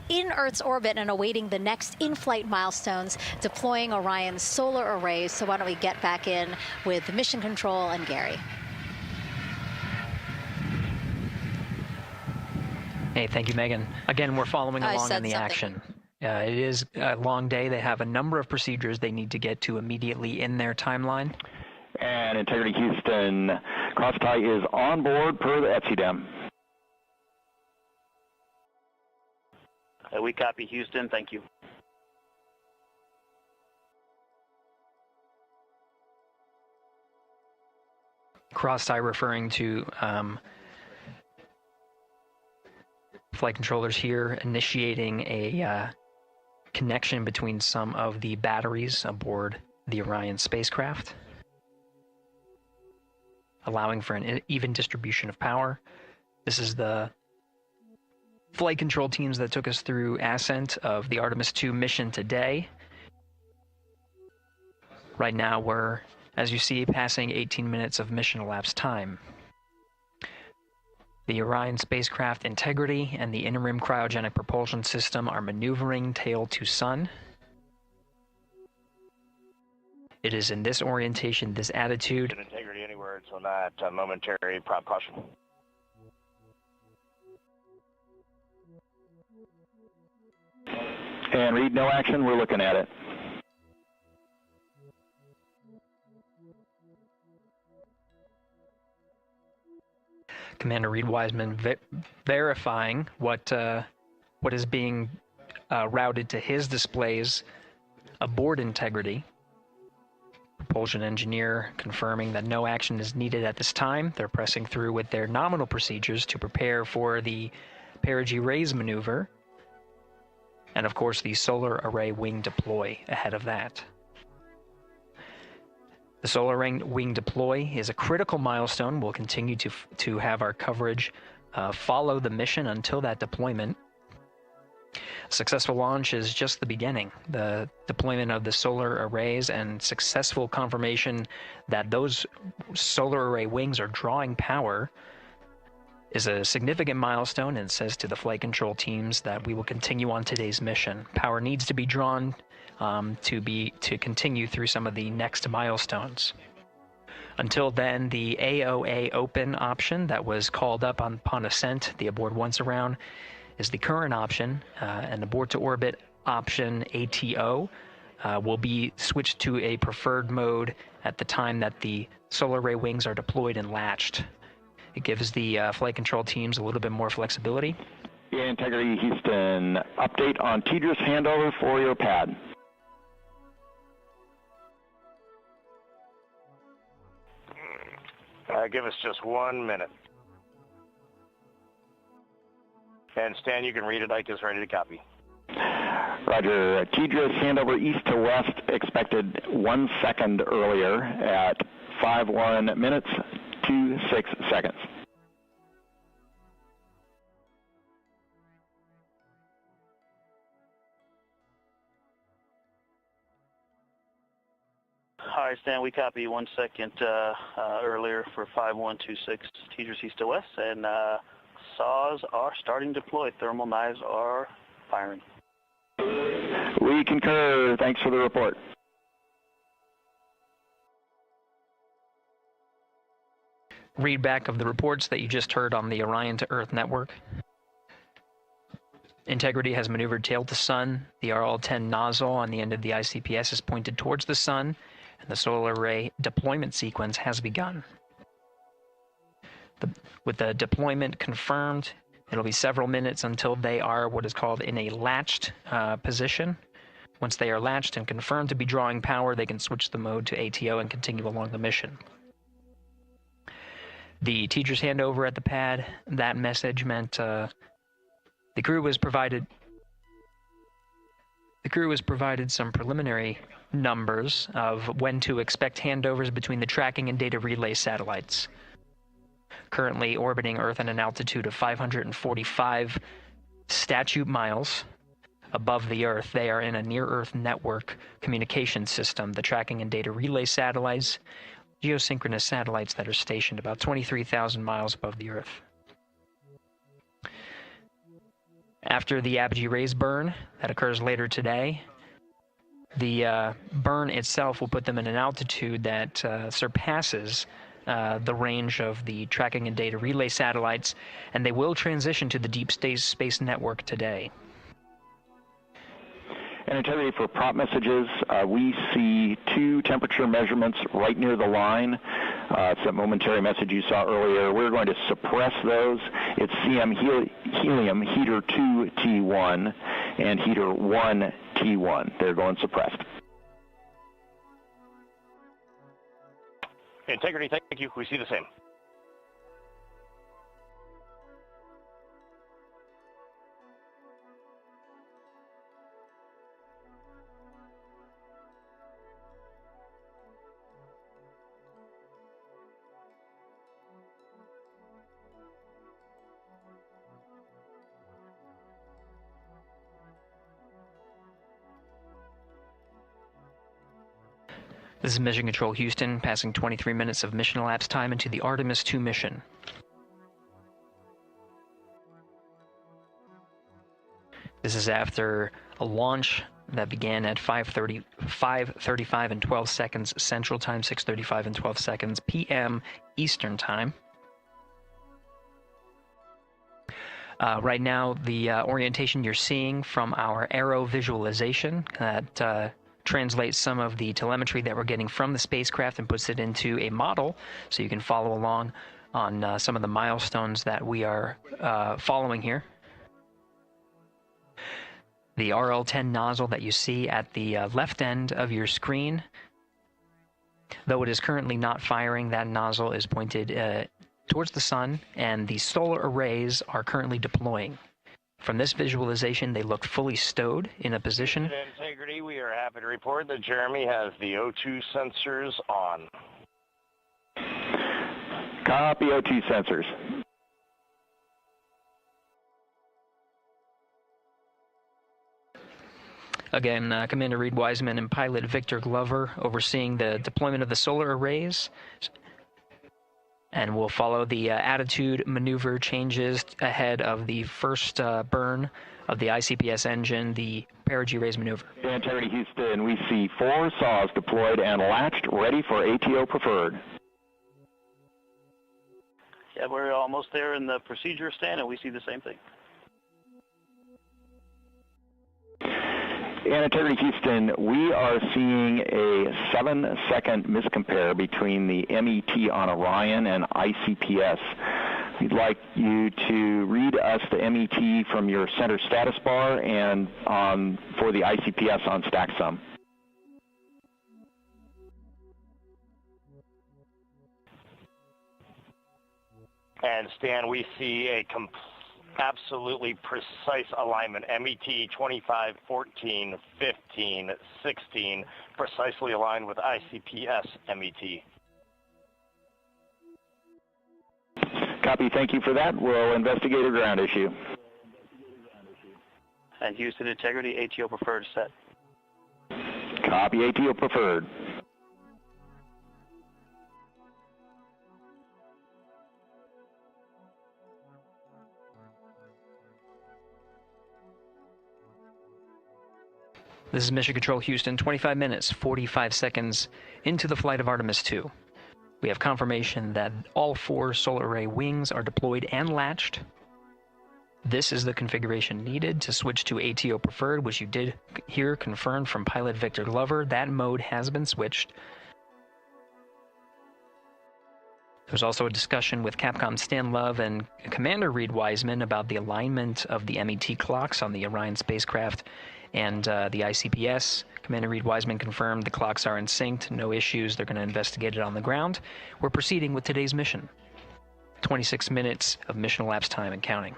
Speaker 3: in Earth's orbit and awaiting the next in-flight milestones, deploying Orion's solar arrays. So why don't we get back in with Mission Control and Gary.
Speaker 21: Hey, thank you, Megan. Again, we're following along in the action. It is a long day. They have a number of procedures they need to get to immediately in their timeline.
Speaker 2: And Integrity Houston, cross-tie is on board per the ETSI-DEM.
Speaker 19: We copy Houston. Thank you.
Speaker 21: Cross-tie referring to flight controllers here initiating a connection between some of the batteries aboard the Orion spacecraft, allowing for an even distribution of power. This is the flight control teams that took us through ascent of the Artemis II mission today. Right now we're, as you see, passing 18 minutes of mission elapsed time. The Orion spacecraft integrity and the interim cryogenic propulsion system are maneuvering tail to sun. It is in this orientation, this attitude.
Speaker 18: Integrity anywhere, so not momentary prop caution.
Speaker 2: And Reid, no action, we're looking at it.
Speaker 21: Commander Reid Wiseman verifying what is being routed to his displays aboard integrity. Propulsion engineer confirming that no action is needed at this time. They're pressing through with their nominal procedures to prepare for the perigee raise maneuver. And of course the solar array wing deploy ahead of that. The solar wing deploy is a critical milestone. We'll continue to have our coverage follow the mission until that deployment. Successful launch is just the beginning. The deployment of the solar arrays and successful confirmation that those solar array wings are drawing power is a significant milestone and says to the flight control teams that we will continue on today's mission. Power needs to be drawn to continue through some of the next milestones. Until then, the AOA open option that was called up upon ascent, the aboard once around, is the current option, and aboard to orbit option ATO will be switched to a preferred mode at the time that the solar array wings are deployed and latched. It gives the flight control teams a little bit more flexibility.
Speaker 2: Integrity Houston, update on TDRS handover for your pad.
Speaker 18: Give us just 1 minute. And Stan, you can read it. Ike is ready to copy.
Speaker 2: Roger. TDRS handover east to west expected 1 second earlier at 5:1 minutes 26 seconds.
Speaker 19: Hi, Stan. We copy 1 second earlier for 5126 TDRS east to west, and saws are starting to deploy. Thermal knives are firing.
Speaker 2: We concur. Thanks for the report.
Speaker 21: Read back of the reports that you just heard on the Orion to Earth network. Integrity has maneuvered tail to sun. The RL-10 nozzle on the end of the ICPS is pointed towards the sun, and the solar array deployment sequence has begun. With the deployment confirmed, it'll be several minutes until they are what is called in a latched position. Once they are latched and confirmed to be drawing power, they can switch the mode to ATO and continue along the mission. The teacher's handover at the pad, that message meant the crew was provided some preliminary numbers of when to expect handovers between the tracking and data relay satellites. Currently orbiting Earth at an altitude of 545 statute miles above the Earth, they are in a near-Earth network communication system. The tracking and data relay satellites, geosynchronous satellites that are stationed about 23,000 miles above the Earth. After the apogee raise burn that occurs later today, the burn itself will put them in an altitude that surpasses the range of the tracking and data relay satellites, and they will transition to the deep space network today.
Speaker 2: And integrity for prop messages, we see 2 temperature measurements right near the line. It's that momentary message you saw earlier. We're going to suppress those. It's CM helium heater 2 T1 and heater 1 T1. They're going suppressed.
Speaker 18: Integrity, thank you. We see the same.
Speaker 21: This is Mission Control Houston, passing 23 minutes of mission elapsed time into the Artemis II mission. This is after a launch that began at 5:35 and 12 seconds Central Time, 6:35 and 12 seconds p.m. Eastern Time. Right now, the orientation you're seeing from our arrow visualization that translates some of the telemetry that we're getting from the spacecraft and puts it into a model so you can follow along on some of the milestones that we are following here. The RL-10 nozzle that you see at the left end of your screen, though it is currently not firing, that nozzle is pointed towards the sun, and the solar arrays are currently deploying. From this visualization, they look fully stowed in a position.
Speaker 18: Integrity, we are happy to report that Jeremy has the O2 sensors on.
Speaker 2: Copy O2 sensors.
Speaker 21: Again, Commander Reid Wiseman and pilot Victor Glover overseeing the deployment of the solar arrays. And we'll follow the attitude maneuver changes ahead of the first burn of the ICPS engine, the perigee raise maneuver.
Speaker 2: Integrity Houston, we see 4 saws deployed and latched, ready for ATO preferred.
Speaker 19: Yeah, we're almost there in the procedure stand, and we see the same thing.
Speaker 2: And Integrity Houston, we are seeing a 7-second miscompare between the MET on Orion and ICPS. We'd like you to read us the MET from your center status bar and for the ICPS on StackSum.
Speaker 18: And Stan, we see a absolutely precise alignment. MET 25, 14, 15, 16, precisely aligned with ICPS MET.
Speaker 2: Copy, thank you for that. We'll investigate a ground issue.
Speaker 19: And Houston Integrity, ATO preferred set.
Speaker 2: Copy, ATO preferred.
Speaker 21: This is Mission Control Houston, 25 minutes, 45 seconds into the flight of Artemis II. We have confirmation that all 4 solar array wings are deployed and latched. This is the configuration needed to switch to ATO preferred, which you did hear confirmed from pilot Victor Glover. That mode has been switched. There's also a discussion with Capcom Stan Love and Commander Reid Wiseman about the alignment of the MET clocks on the Orion spacecraft and the ICPS. Commander Reid Wiseman confirmed the clocks are in sync, no issues. They're going to investigate it on the ground. We're proceeding with today's mission. 26 minutes of mission elapsed time and counting.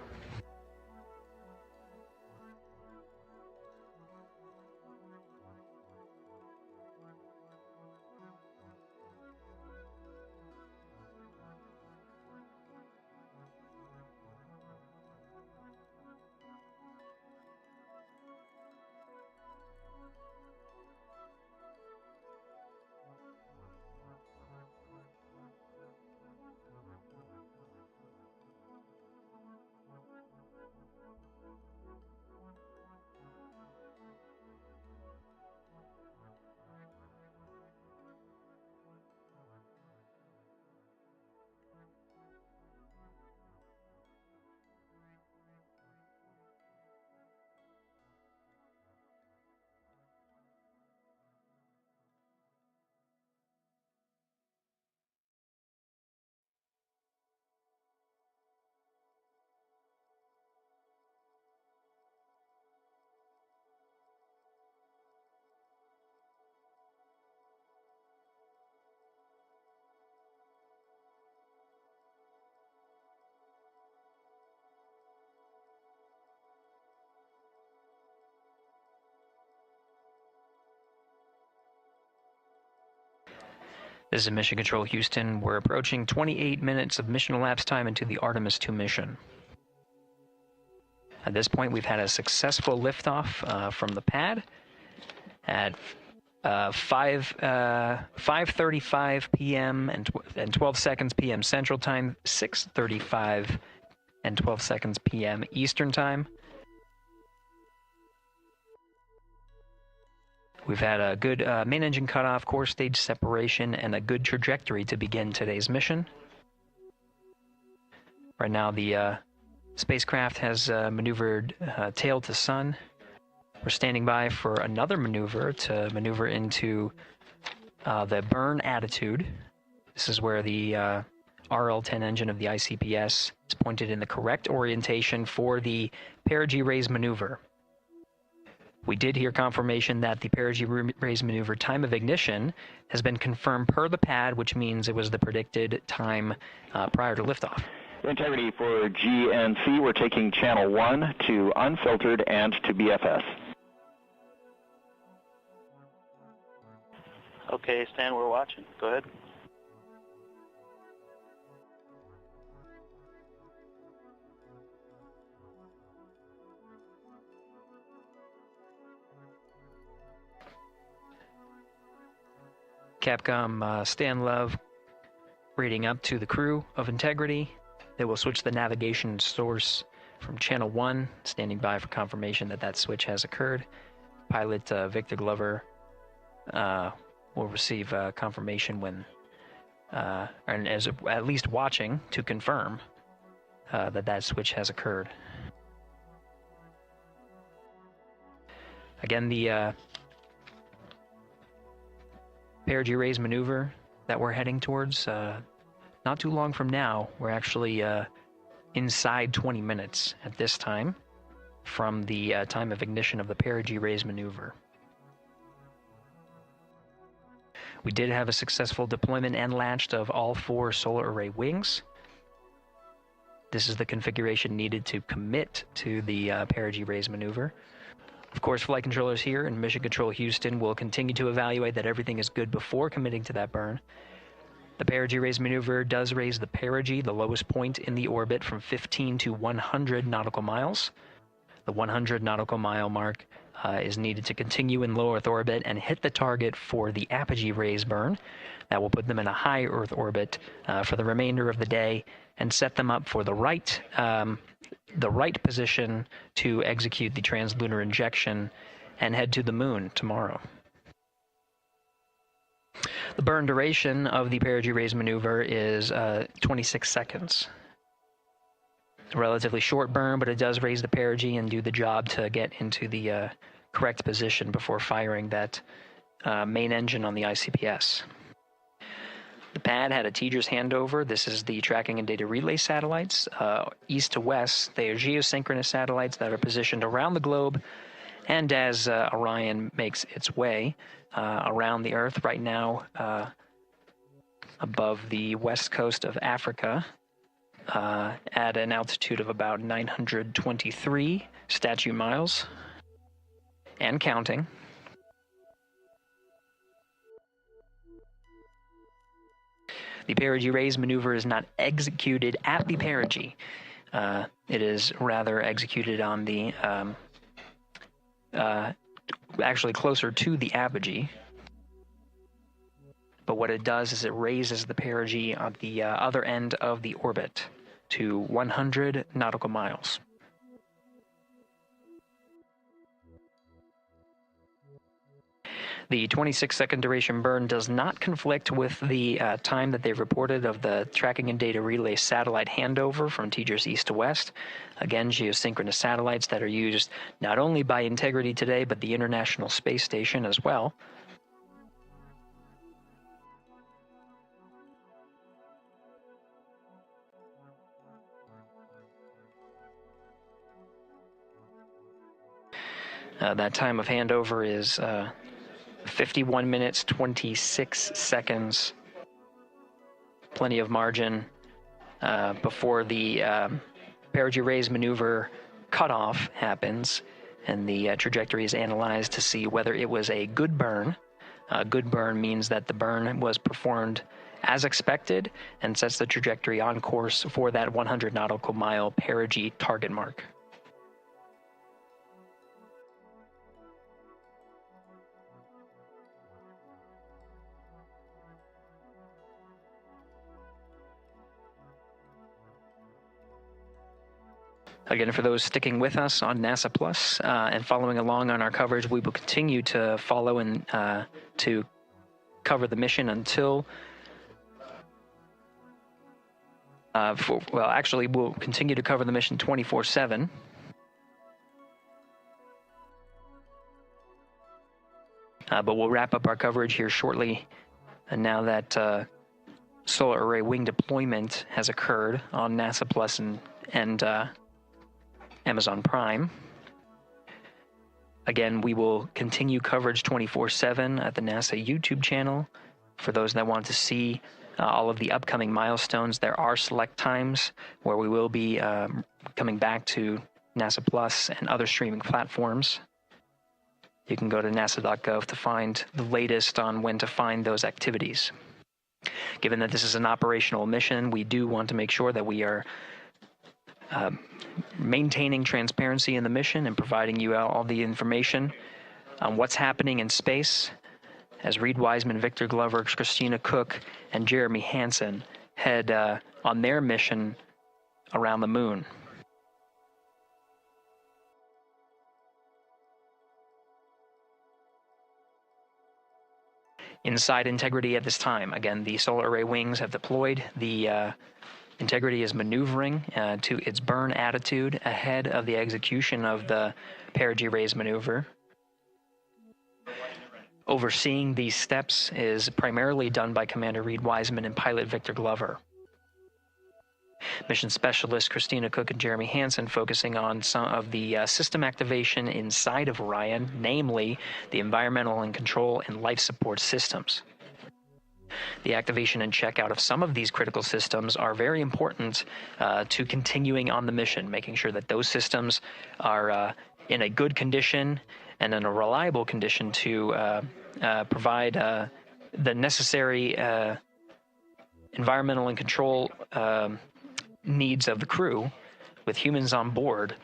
Speaker 21: This is Mission Control Houston. We're approaching 28 minutes of mission elapsed time into the Artemis II mission. At this point, we've had a successful liftoff from the pad at 5:35 p.m. and 12 seconds p.m. Central Time, 6:35 and 12 seconds p.m. Eastern Time. We've had a good main engine cutoff, core stage separation, and a good trajectory to begin today's mission. Right now, the spacecraft has maneuvered tail to sun. We're standing by for another maneuver to maneuver into the burn attitude. This is where the RL-10 engine of the ICPS is pointed in the correct orientation for the perigee raise maneuver. We did hear confirmation that the perigee raise maneuver time of ignition has been confirmed per the pad, which means it was the predicted time prior to liftoff.
Speaker 4: Integrity for GNC, we're taking channel 1 to unfiltered and to BFS.
Speaker 19: Okay, Stan, we're watching. Go ahead.
Speaker 21: Capcom Stan Love reading up to the crew of Integrity. They will switch the navigation source from channel 1, standing by for confirmation that that switch has occurred. Pilot Victor Glover will receive confirmation when, and as at least watching to confirm that that switch has occurred. Again, the perigee raise maneuver that we're heading towards, not too long from now, we're actually inside 20 minutes at this time from the time of ignition of the perigee raise maneuver. We did have a successful deployment and launched of all 4 solar array wings. This is the configuration needed to commit to the perigee raise maneuver. Of course, flight controllers here in Mission Control Houston will continue to evaluate that everything is good before committing to that burn. The perigee raise maneuver does raise the perigee, the lowest point in the orbit, from 15 to 100 nautical miles. The 100 nautical mile mark is needed to continue in low Earth orbit and hit the target for the apogee raise burn. That will put them in a high Earth orbit for the remainder of the day and set them up for the right position to execute the translunar injection and head to the moon tomorrow. The burn duration of the perigee raise maneuver is 26 seconds. It's a relatively short burn, but it does raise the perigee and do the job to get into the correct position before firing that main engine on the ICPS. The pad had a TDRS handover. This is the tracking and data relay satellites. East to west, they are geosynchronous satellites that are positioned around the globe. And as Orion makes its way around the Earth right now, above the west coast of Africa, at an altitude of about 923 statute miles, and counting. The perigee raise maneuver is not executed at the perigee. It is rather executed on the, actually closer to the apogee. But what it does is it raises the perigee on the other end of the orbit to 100 nautical miles. The 26-second duration burn does not conflict with the time that they've reported of the tracking and data relay satellite handover from TDRS east to west. Again, geosynchronous satellites that are used not only by Integrity today, but the International Space Station as well. That time of handover is 51 minutes, 26 seconds. Plenty of margin before the perigee raise maneuver cutoff happens, and the trajectory is analyzed to see whether it was a good burn Good burn means that the burn was performed as expected and sets the trajectory on course for that 100 nautical mile perigee target mark. Again, for those sticking with us on NASA Plus and following along on our coverage, we will continue to follow and to cover the mission until, we'll continue to cover the mission 24/7. But we'll wrap up our coverage here shortly. And now that solar array wing deployment has occurred on NASA Plus and Amazon Prime. Again, we will continue coverage 24/7 at the NASA YouTube channel. For those that want to see all of the upcoming milestones, there are select times where we will be coming back to NASA Plus and other streaming platforms. You can go to nasa.gov to find the latest on when to find those activities. Given that this is an operational mission, we do want to make sure that we are maintaining transparency in the mission and providing you all the information on what's happening in space as Reid Wiseman, Victor Glover, Christina Koch, and Jeremy Hansen head on their mission around the moon. Inside Integrity at this time, again, the solar array wings have deployed. The Integrity is maneuvering to its burn attitude ahead of the execution of the perigee raise maneuver. Overseeing these steps is primarily done by Commander Reid Wiseman and pilot Victor Glover. Mission specialists Christina Koch and Jeremy Hansen focusing on some of the system activation inside of Orion, namely the environmental and control and life support systems. The activation and checkout of some of these critical systems are very important to continuing on the mission, making sure that those systems are in a good condition and in a reliable condition to provide the necessary environmental and control needs of the crew with humans on board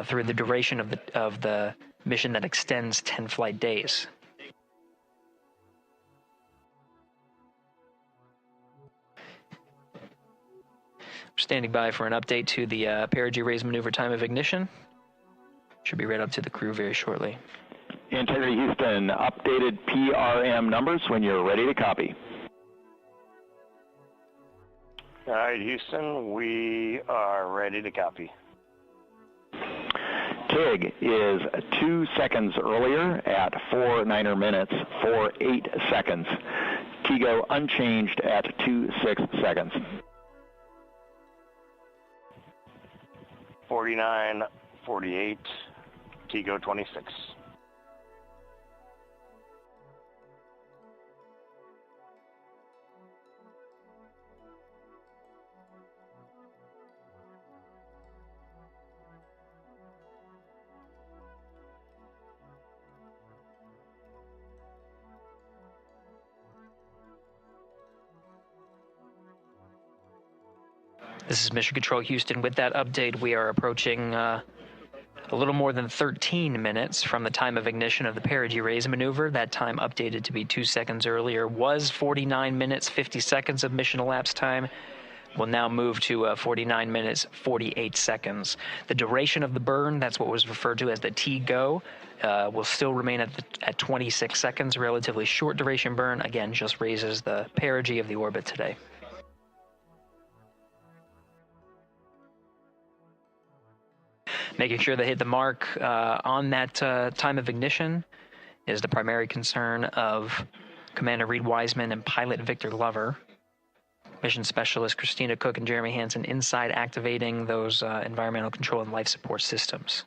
Speaker 21: through the duration of the mission that extends 10 flight days. Standing by for an update to the perigee raise maneuver time of ignition. Should be read up to the crew very shortly.
Speaker 4: Integrity Houston, updated PRM numbers when you're ready to copy.
Speaker 18: All right, Houston, we are ready to copy.
Speaker 4: TIG is 2 seconds earlier at 4 minutes, 48 seconds. TIGO unchanged at 26 seconds.
Speaker 18: 49, 48, TIGO 26.
Speaker 21: This is Mission Control Houston. With that update, we are approaching a little more than 13 minutes from the time of ignition of the perigee raise maneuver. That time updated to be 2 seconds earlier was 49 minutes, 50 seconds of mission elapsed time. We'll now move to 49 minutes, 48 seconds. The duration of the burn, that's what was referred to as the TGO, will still remain at 26 seconds. Relatively short duration burn, again, just raises the perigee of the orbit today. Making sure they hit the mark on that time of ignition is the primary concern of Commander Reid Wiseman and pilot Victor Glover. Mission specialist Christina Koch and Jeremy Hansen inside activating those environmental control and life support systems.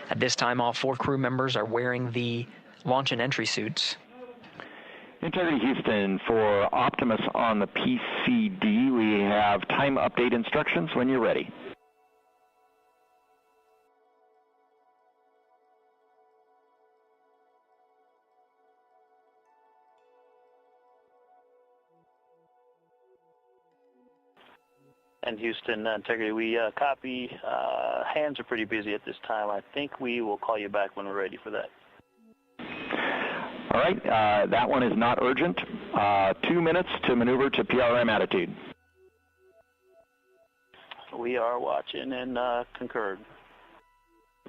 Speaker 21: At this time, all 4 crew members are wearing the launch and entry suits.
Speaker 4: Integrity Houston, for Optimus on the PCD, we have time update instructions when you're ready.
Speaker 19: And Houston, Integrity, we copy. Hands are pretty busy at this time. I think we will call you back when we're ready for that.
Speaker 4: All right, that one is not urgent. 2 minutes to maneuver to PRM attitude.
Speaker 19: We are watching and concurred.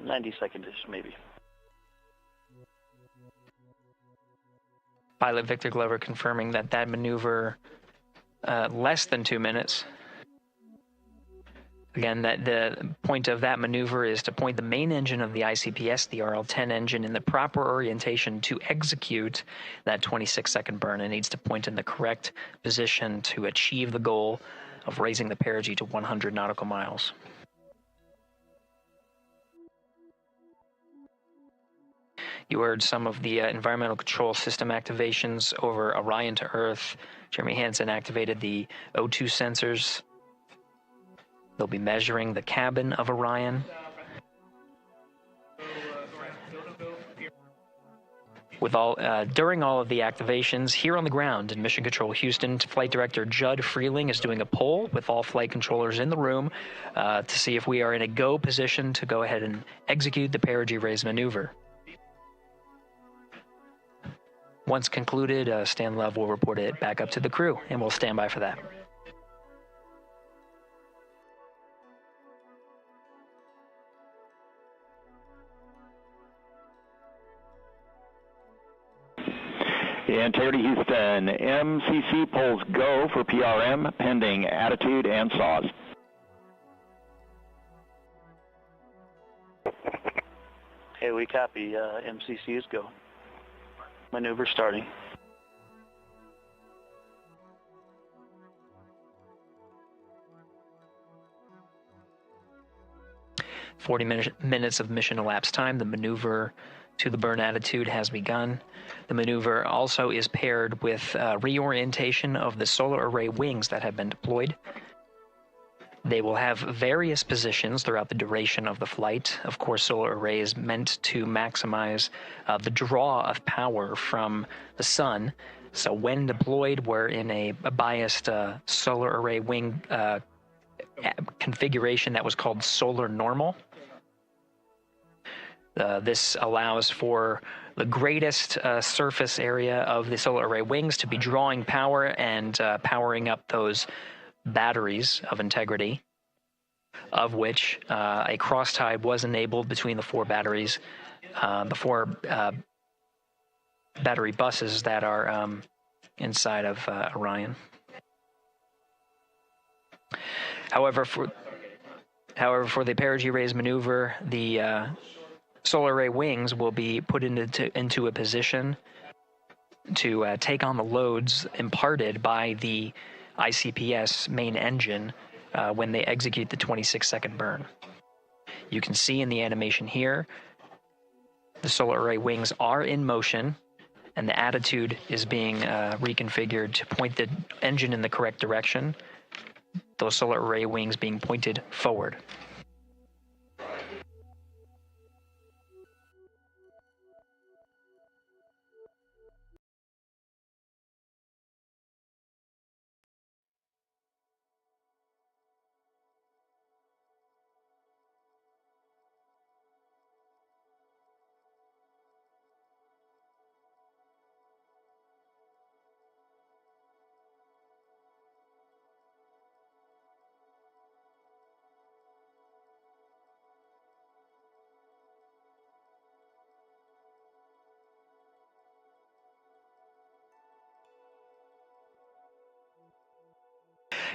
Speaker 19: 90 seconds-ish, maybe.
Speaker 21: Pilot Victor Glover confirming that maneuver less than 2 minutes. Again, that the point of that maneuver is to point the main engine of the ICPS, the RL-10 engine, in the proper orientation to execute that 26-second burn. It needs to point in the correct position to achieve the goal of raising the perigee to 100 nautical miles. You heard some of the environmental control system activations over Orion to Earth. Jeremy Hansen activated the O2 sensors. They'll be measuring the cabin of Orion. During all of the activations, here on the ground in Mission Control Houston, Flight Director Judd Freeling is doing a poll with all flight controllers in the room to see if we are in a go position to go ahead and execute the perigee raise maneuver. Once concluded, Stan Love will report it back up to the crew, and we'll stand by for that.
Speaker 4: Integrity Houston, MCC polls go for PRM pending attitude and saws.
Speaker 19: Hey, we copy. MCC is go. Maneuver starting.
Speaker 21: Minutes of mission elapsed time. The maneuver to the burn attitude has begun. The maneuver also is paired with reorientation of the solar array wings that have been deployed. They will have various positions throughout the duration of the flight. Of course, solar array is meant to maximize the draw of power from the sun. So when deployed, we're in a biased solar array wing configuration that was called solar normal. This allows for the greatest surface area of the solar array wings to be drawing power and powering up those batteries of Integrity, of which a cross-tie was enabled between the four batteries, the four battery buses that are inside of Orion. However, for the perigee raise maneuver, the solar array wings will be put into a position to take on the loads imparted by the ICPS main engine when they execute the 26-second burn. You can see in the animation here, the solar array wings are in motion, and the attitude is being reconfigured to point the engine in the correct direction, those solar array wings being pointed forward.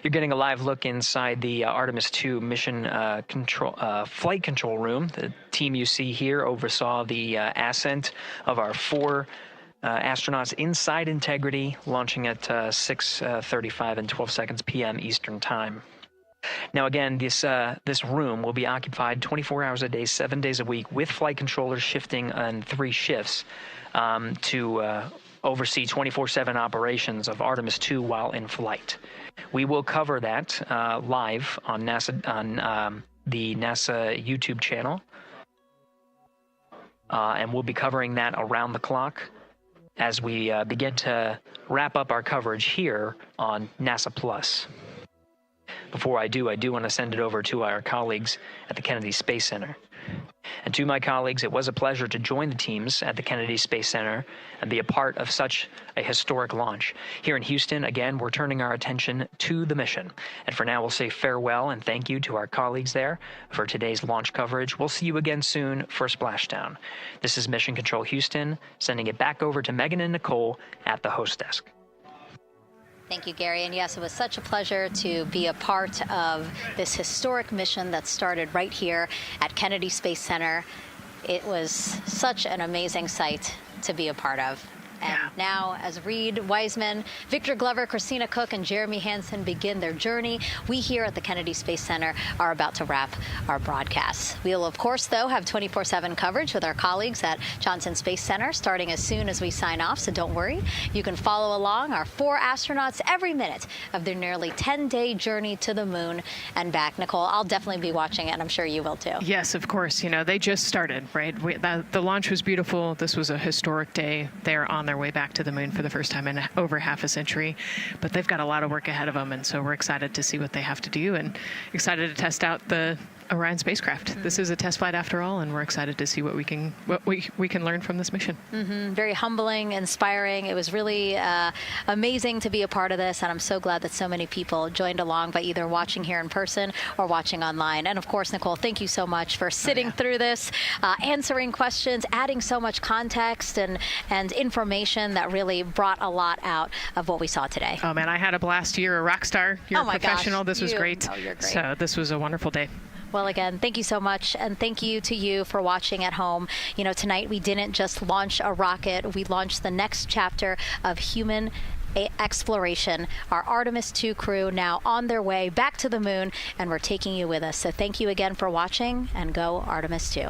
Speaker 21: You're getting a live look inside the Artemis II mission flight control room. The team you see here oversaw the ascent of our four astronauts inside Integrity, launching at 6:35 and 12 seconds p.m. Eastern Time. Now, again, this room will be occupied 24 hours a day, 7 days a week, with flight controllers shifting on 3 shifts to oversee 24/7 operations of Artemis II while in flight. We will cover that live on the NASA YouTube channel, and we'll be covering that around the clock as we begin to wrap up our coverage here on NASA Plus. Before I do want to send it over to our colleagues at the Kennedy Space Center. And to my colleagues, it was a pleasure to join the teams at the Kennedy Space Center and be a part of such a historic launch. Here in Houston, again, we're turning our attention to the mission. And for now, we'll say farewell and thank you to our colleagues there for today's launch coverage. We'll see you again soon for Splashdown. This is Mission Control Houston, sending it back over to Megan and Nicole at the host desk.
Speaker 3: Thank you, Gary. And yes, it was such a pleasure to be a part of this historic mission that started right here at Kennedy Space Center. It was such an amazing sight to be a part of. And now, as Reid, Wiseman, Victor Glover, Christina Koch, and Jeremy Hansen begin their journey, we here at the Kennedy Space Center are about to wrap our broadcasts. We'll, of course, though, have 24/7 coverage with our colleagues at Johnson Space Center starting as soon as we sign off, so don't worry. You can follow along our 4 astronauts every minute of their nearly 10-day journey to the moon and back. Nicole, I'll definitely be watching it, and I'm sure you will, too.
Speaker 9: Yes, of course. You know, they just started, right? The launch was beautiful. This was a historic day. They're on their way back to the moon for the first time in over half a century, but they've got a lot of work ahead of them, and so we're excited to see what they have to do and excited to test out the Orion spacecraft. This is a test flight after all, and we're excited to see what we can learn from this mission.
Speaker 3: Very humbling, inspiring. It was really amazing to be a part of this, and I'm so glad that so many people joined along by either watching here in person or watching online. And of course, Nicole, thank you so much for sitting through this, answering questions, adding so much context and information that really brought a lot out of what we saw today.
Speaker 9: Oh man, I had a blast. You're a rock star. You're a professional.
Speaker 3: Gosh,
Speaker 9: this was great.
Speaker 3: Oh, you're great.
Speaker 9: So this was a wonderful day.
Speaker 3: Well, again, thank you so much, and thank you to you for watching at home. You know, tonight we didn't just launch a rocket, we launched the next chapter of human exploration. Our Artemis II crew now on their way back to the moon, and we're taking you with us. So thank you again for watching, and go Artemis II.